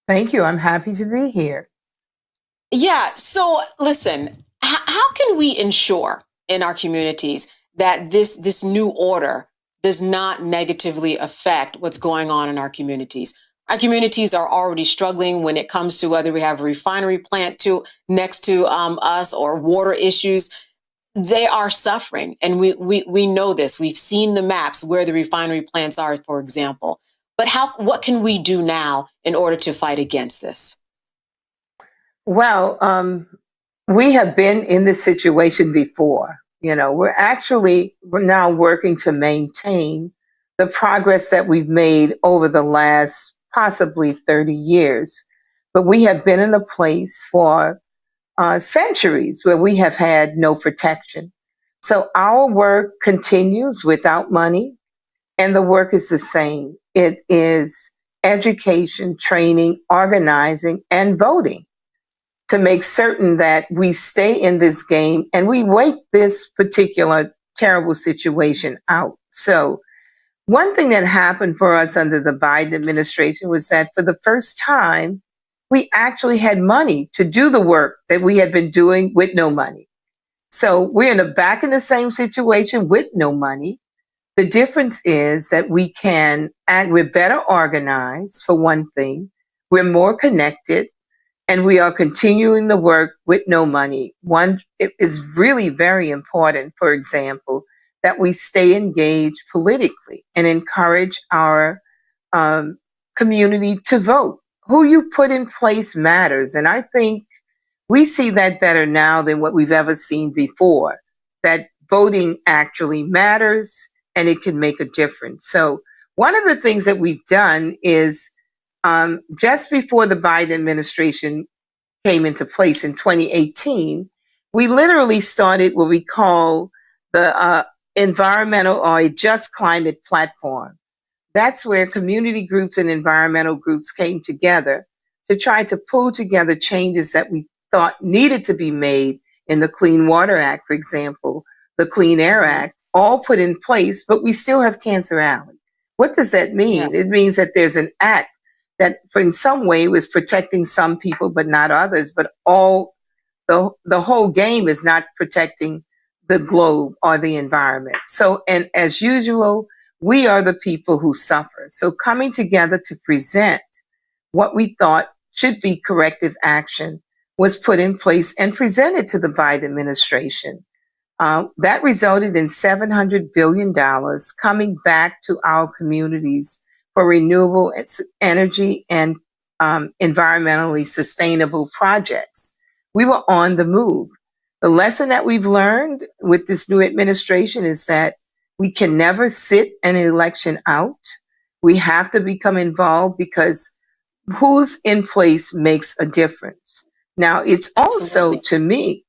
Thank you. I'm happy to be here. Yeah. So listen, how can we ensure in our communities that this new order does not negatively affect what's going on in our communities? Our communities are already struggling when it comes to whether we have a refinery plant next to us or water issues. they are suffering. And we know this. We've seen the maps where the refinery plants are, for example. But what can we do now in order to fight against this? Well, we have been in this situation before. We're now working to maintain the progress that we've made over the last possibly 30 years. But we have been in a place for centuries where we have had no protection. So our work continues without money, and the work is the same. It is education, training, organizing, and voting to make certain that we stay in this game and we wait this particular terrible situation out. So one thing that happened for us under the Biden administration was that for the first time, we actually had money to do the work that we had been doing with no money. So we're back in the same situation with no money. The difference is that we're better organized, for one thing. We're more connected, and we are continuing the work with no money. It is really very important, for example, that we stay engaged politically and encourage our community to vote. Who you put in place matters. And I think we see that better now than what we've ever seen before, that voting actually matters and it can make a difference. So one of the things that we've done is just before the Biden administration came into place in 2018, we literally started what we call the environmental or a just climate platform. That's where community groups and environmental groups came together to try to pull together changes that we thought needed to be made in the Clean Water Act, for example, the Clean Air Act, all put in place, but we still have Cancer Alley. What does that mean? It means that there's an act that in some way was protecting some people, but not others, but the whole game is not protecting the globe or the environment. So, and as usual, we are the people who suffer. So coming together to present what we thought should be corrective action was put in place and presented to the Biden administration. That resulted in $700 billion coming back to our communities for renewable energy and environmentally sustainable projects. We were on the move. The lesson that we've learned with this new administration is that we can never sit an election out. We have to become involved because who's in place makes a difference. Now, it's also, to me,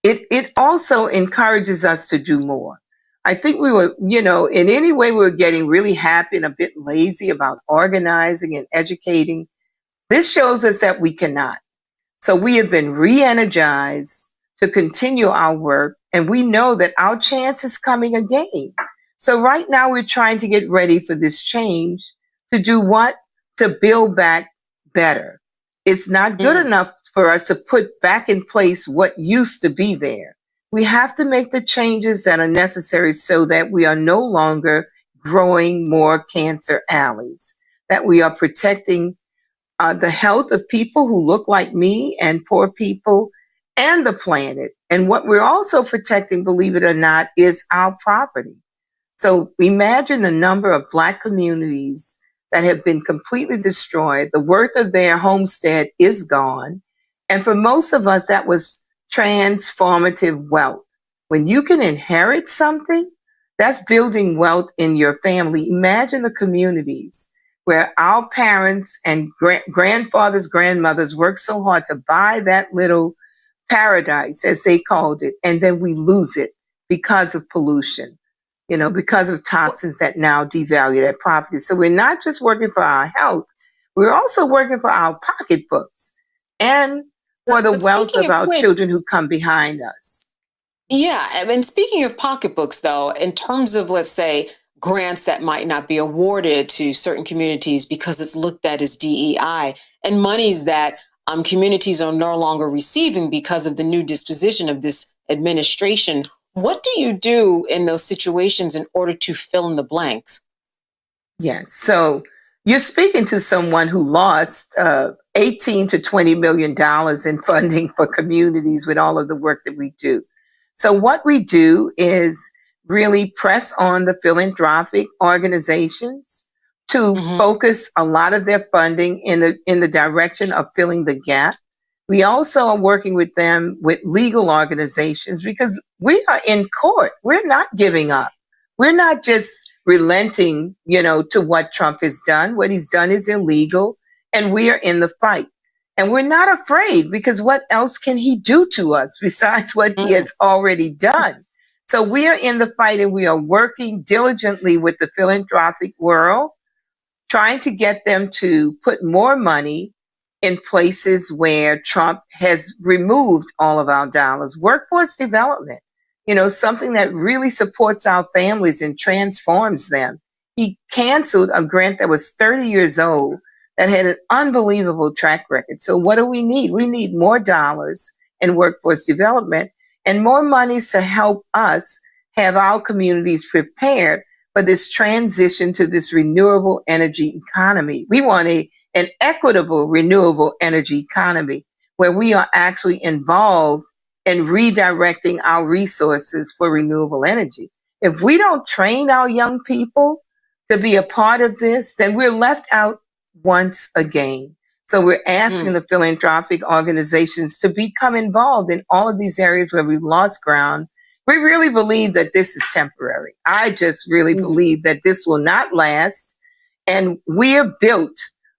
it also encourages us to do more. I think we were, in any way we were getting really happy and a bit lazy about organizing and educating. This shows us that we cannot. So we have been re-energized to continue our work, and we know that our chance is coming again. So right now we're trying to get ready for this change to do what? To build back better. It's not good enough for us to put back in place what used to be there. We have to make the changes that are necessary so that we are no longer growing more cancer alleys, that we are protecting the health of people who look like me and poor people and the planet. And what we're also protecting, believe it or not, is our property. So imagine the number of Black communities that have been completely destroyed. The worth of their homestead is gone. And for most of us, that was transformative wealth. When you can inherit something, that's building wealth in your family. Imagine the communities where our parents and grandfathers, grandmothers worked so hard to buy that little paradise, as they called it, and then we lose it because of pollution, because of toxins that now devalue that property. So we're not just working for our health, we're also working for our pocketbooks and for the wealth of our children who come behind us. Yeah, and speaking of pocketbooks, though, in terms of, let's say, grants that might not be awarded to certain communities because it's looked at as DEI, and monies that communities are no longer receiving because of the new disposition of this administration, what do you do in those situations in order to fill in the blanks? Yes, so you're speaking to someone who lost $18 to $20 million in funding for communities with all of the work that we do. So what we do is really press on the philanthropic organizations to focus a lot of their funding in the direction of filling the gap. We also are working with them with legal organizations because we are in court. We're not giving up. We're not just relenting, to what Trump has done. What he's done is illegal, and we are in the fight. And we're not afraid because what else can he do to us besides what he has already done? So we are in the fight, and we are working diligently with the philanthropic world, trying to get them to put more money in places where Trump has removed all of our dollars. Workforce development, something that really supports our families and transforms them. He canceled a grant that was 30 years old that had an unbelievable track record. So what do we need? We need more dollars in workforce development and more monies to help us have our communities prepared for this transition to this renewable energy economy. We want an equitable renewable energy economy where we are actually involved in redirecting our resources for renewable energy. If we don't train our young people to be a part of this, then we're left out once again. So we're asking the philanthropic organizations to become involved in all of these areas where we've lost ground. We really believe that this is temporary. I just really believe that this will not last. And we're built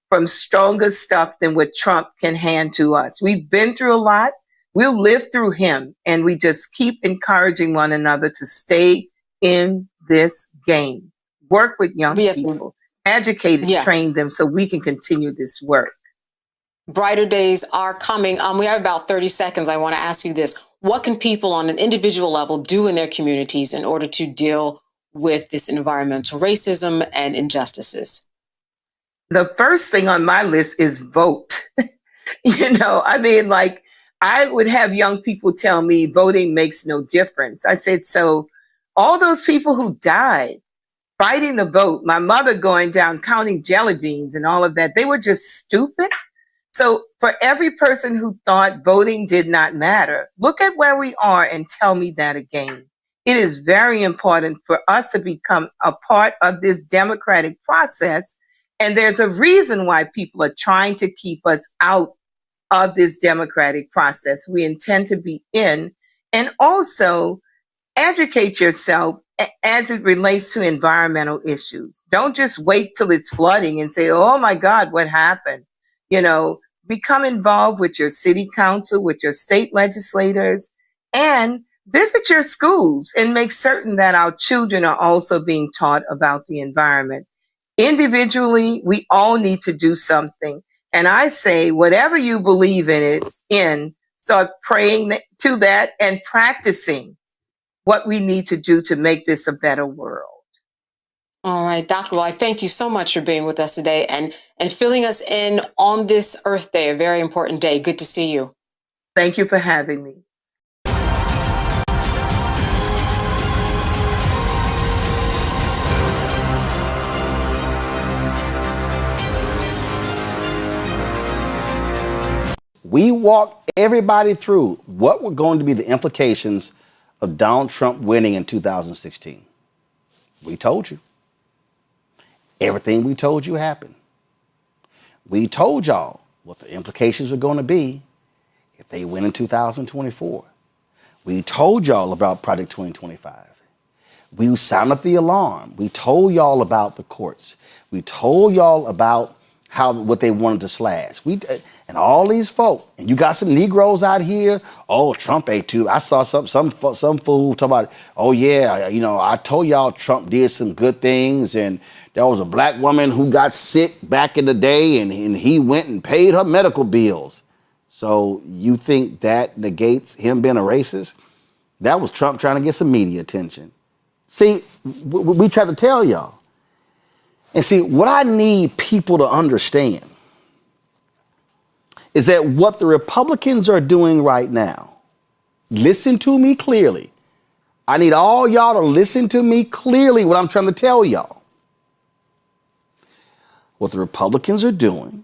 from stronger stuff than what Trump can hand to us. We've been through a lot. We'll live through him. And we just keep encouraging one another to stay in this game. Work with young people, educate and train them so we can continue this work. Brighter days are coming. We have about 30 seconds. I want to ask you this. What can people on an individual level do in their communities in order to deal with this environmental racism and injustices? The first thing on my list is vote. I would have young people tell me voting makes no difference. I said, so all those people who died fighting the vote, my mother going down counting jelly beans and all of that, they were just stupid. So for every person who thought voting did not matter, look at where we are and tell me that again. It is very important for us to become a part of this democratic process. And there's a reason why people are trying to keep us out of this democratic process. We intend to be in, and also educate yourself as it relates to environmental issues. Don't just wait till it's flooding and say, oh my God, what happened? Become involved with your city council, with your state legislators, and visit your schools and make certain that our children are also being taught about the environment. Individually, we all need to do something. And I say, whatever you believe in, start praying to that and practicing what we need to do to make this a better world. All right, Dr. Well, I thank you so much for being with us today and filling us in on this Earth Day, a very important day. Good to see you. Thank you for having me. We walked everybody through what were going to be the implications of Donald Trump winning in 2016. We told you. Everything we told you happened. We told y'all what the implications were going to be if they win in 2024. We told y'all about Project 2025. We sounded the alarm. We told y'all about the courts. We told y'all about what they wanted to slash. And all these folk, and you got some Negroes out here. Oh, Trump ate too. I saw some fool talk about, oh yeah, I told y'all Trump did some good things, and there was a black woman who got sick back in the day, and he went and paid her medical bills. So you think that negates him being a racist? That was Trump trying to get some media attention. See, we tried to tell y'all. And see, what I need people to understand is that what the Republicans are doing right now, listen to me clearly. I need all y'all to listen to me clearly what I'm trying to tell y'all. What the Republicans are doing,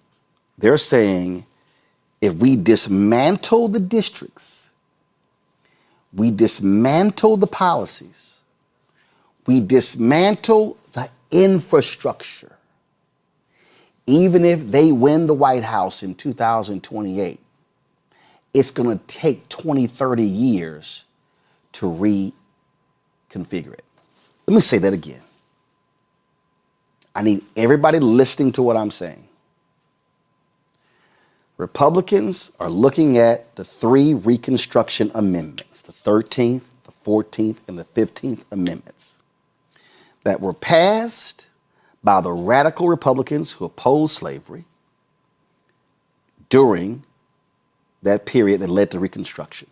they're saying if we dismantle the districts, we dismantle the policies, we dismantle the infrastructure, even if they win the White House in 2028, it's going to take 20, 30 years to reconfigure it. Let me say that again. I need everybody listening to what I'm saying. Republicans are looking at the 3 Reconstruction Amendments, the 13th, the 14th, and the 15th Amendments that were passed by the radical Republicans who opposed slavery during that period that led to Reconstruction,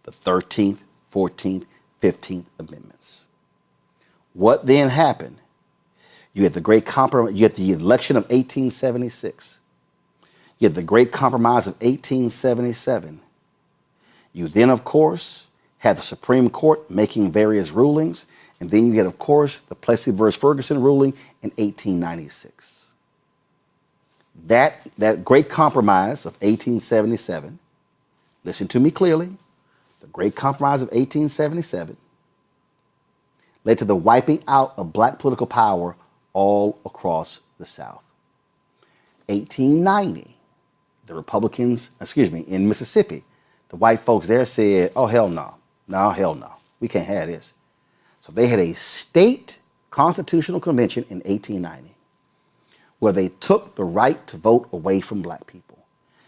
the 13th, 14th, 15th Amendments. What then happened? You had the Great Compromise, you had the election of 1876. You had the Great Compromise of 1877. You then, of course, had the Supreme Court making various rulings. And then you had, of course, the Plessy versus Ferguson ruling in 1896. That Great Compromise of 1877, listen to me clearly, the Great Compromise of 1877 led to the wiping out of black political power all across the South. 1890, the Republicans, in Mississippi, the white folks there said, oh, hell no. No, hell no. We can't have this. So they had a state constitutional convention in 1890 where they took the right to vote away from black people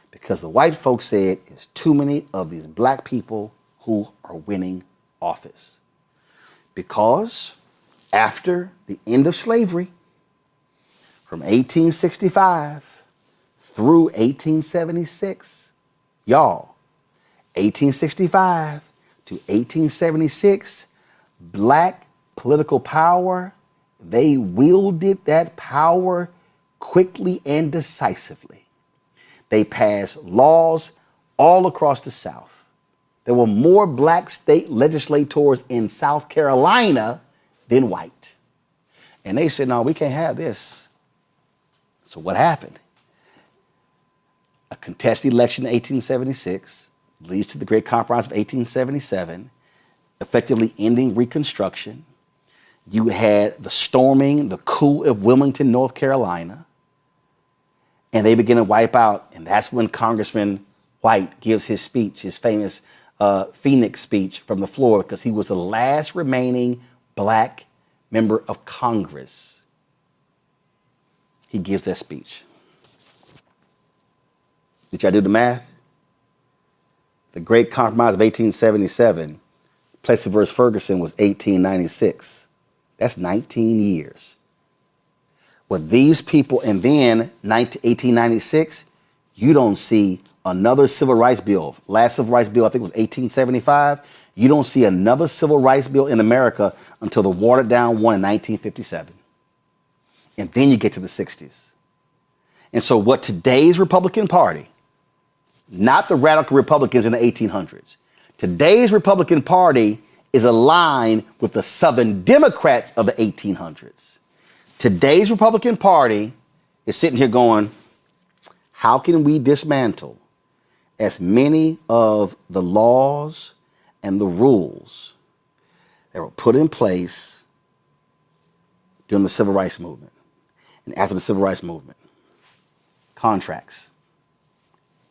because the white folks said there's too many of these black people who are winning office. Because after the end of slavery, from 1865 through 1876, y'all, 1865 to 1876, black political power, they wielded that power quickly and decisively. They passed laws all across the South. There were more black state legislators in South Carolina than white. And they said, no, we can't have this. So what happened? A contested election in 1876 leads to the Great Compromise of 1877, effectively ending Reconstruction. You had the storming, the coup of Wilmington, North Carolina, and they begin to wipe out. And that's when Congressman White gives his speech, his famous Phoenix speech from the floor, because he was the last remaining black member of Congress. He gives that speech. Did y'all do the math? The Great Compromise of 1877, Plessy versus Ferguson was 1896. That's 19 years. With these people, and then 1896, you don't see another civil rights bill. Last civil rights bill, I think, was 1875. You don't see another civil rights bill in America until the watered down one in 1957. And then you get to the 60s. And so what today's Republican Party, not the radical Republicans in the 1800s, today's Republican Party is aligned with the Southern Democrats of the 1800s. Today's Republican Party is sitting here going, how can we dismantle as many of the laws and the rules that were put in place during the Civil Rights Movement and after the Civil Rights Movement? Contracts,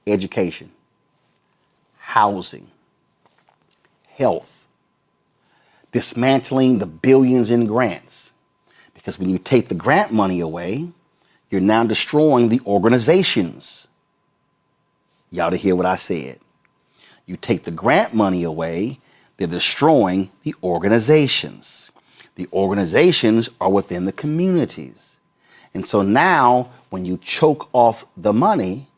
education, housing, health, dismantling the billions in grants. Because when you take the grant money away, you're now destroying the organizations. Y'all to hear what I said. You take the grant money away, they're destroying the organizations. The organizations are within the communities. And so now when you choke off the money,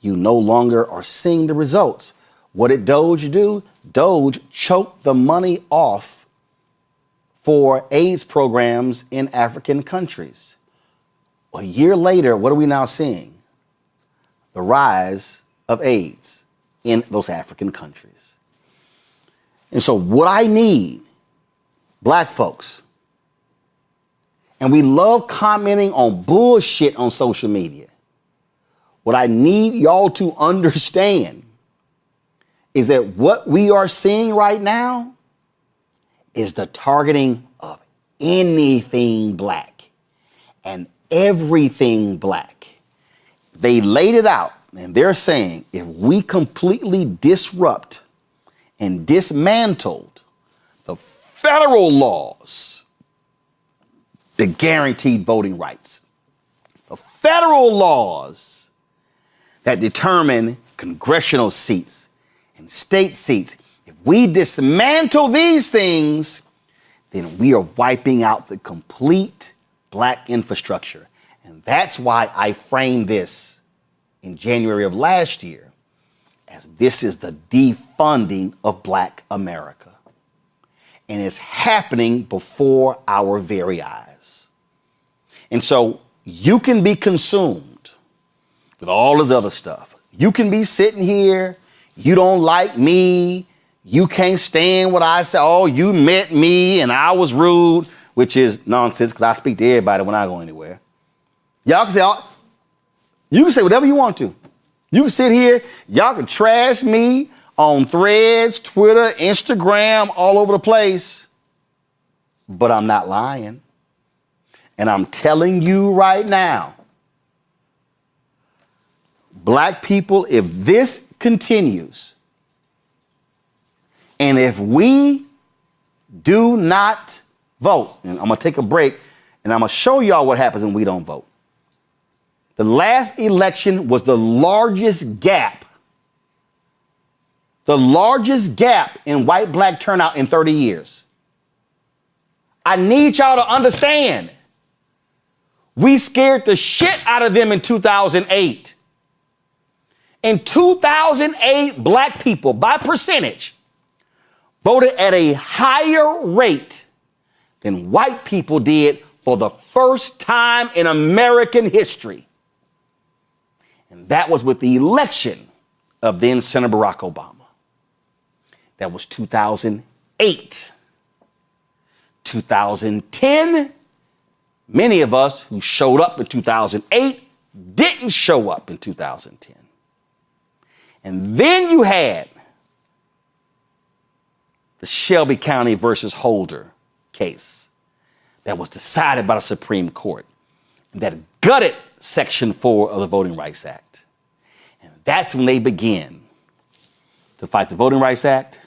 you no longer are seeing the results. What did Doge do? Doge choked the money off for AIDS programs in African countries. A year later, what are we now seeing? The rise of AIDS in those African countries. And so what I need, black folks, and we love commenting on bullshit on social media. What I need y'all to understand is that what we are seeing right now is the targeting of anything black and everything black. They laid it out, and they're saying if we completely disrupt and dismantled the federal laws that guaranteed voting rights, the federal laws that determine congressional seats and state seats, if we dismantle these things, then we are wiping out the complete black infrastructure. And that's why I framed this in January of last year as this is the defunding of black America. And it's happening before our very eyes. And so you can be consumed with all this other stuff. You can be sitting here, you don't like me, you can't stand what I say. Oh, you met me and I was rude, which is nonsense because I speak to everybody when I go anywhere. Y'all can say, you can say whatever you want to. You can sit here, y'all can trash me on Threads, Twitter, Instagram, all over the place, but I'm not lying. And I'm telling you right now, black people, if this continues, and if we do not vote, and I'm going to take a break, and I'm going to show y'all what happens when we don't vote. The last election was the largest gap in white-black turnout in 30 years. I need y'all to understand. We scared the shit out of them in 2008. In 2008, black people, by percentage, voted at a higher rate than white people did for the first time in American history. And that was with the election of then Senator Barack Obama. That was 2008. 2010, many of us who showed up in 2008 didn't show up in 2010. And then you had the Shelby County versus Holder case that was decided by the Supreme Court and that gutted Section 4 of the Voting Rights Act. And that's when they began to fight the Voting Rights Act,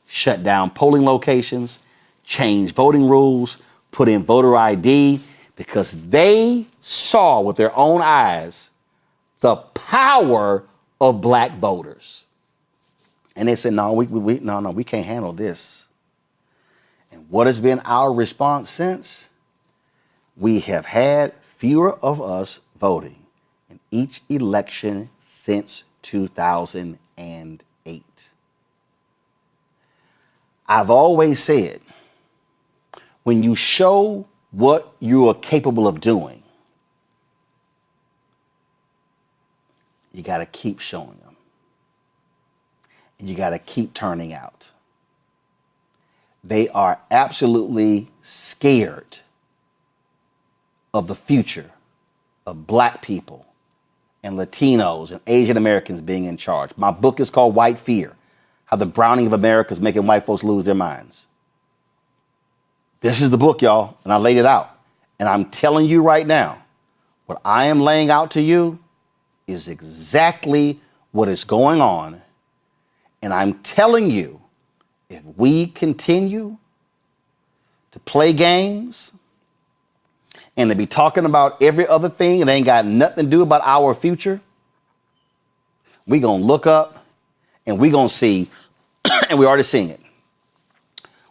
shut down polling locations, change voting rules, put in voter ID, because they saw with their own eyes the power of black voters. And they said, no, we can't handle this. And what has been our response since? We have had fewer of us voting in each election since 2008. I've always said, when you show what you are capable of doing, you got to keep showing them. And you got to keep turning out. They are absolutely scared of the future of black people and Latinos and Asian Americans being in charge. My book is called White Fear, How the Browning of America is Making White Folks Lose Their Minds. This is the book, y'all, and I laid it out. And I'm telling you right now, what I am laying out to you is exactly what is going on. And I'm telling you, if we continue to play games and to be talking about every other thing and ain't got nothing to do about our future, we gonna look up and we gonna see, and we're already seeing it,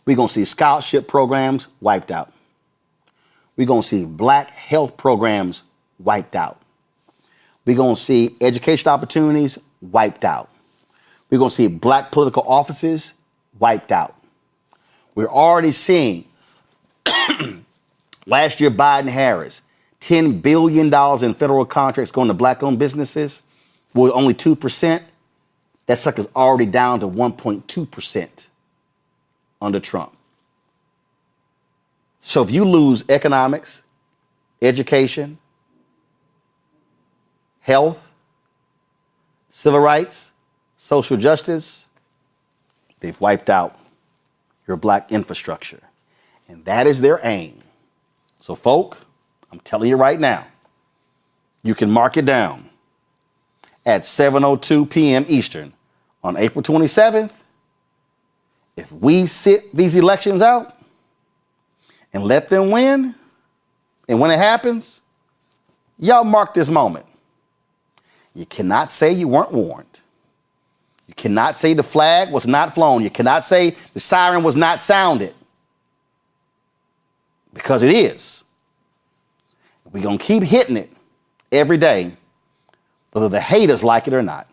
we're gonna see scholarship programs wiped out. We're gonna see black health programs wiped out. We're gonna see education opportunities wiped out. We're gonna see black political offices wiped out. We're already seeing last year, Biden-Harris, $10 billion in federal contracts going to black-owned businesses, with only 2%. That sucker's already down to 1.2% under Trump. So if you lose economics, education, health, civil rights, social justice, They've wiped out your black infrastructure. And that is their aim. So, folk, I'm telling you right now, you can mark it down. At 7:02 p.m. Eastern on April 27th, if we sit these elections out and let them win, and when it happens, y'all mark this moment. You cannot say you weren't warned. You cannot say the flag was not flown. You cannot say the siren was not sounded. Because it is. We're going to keep hitting it every day, whether the haters like it or not.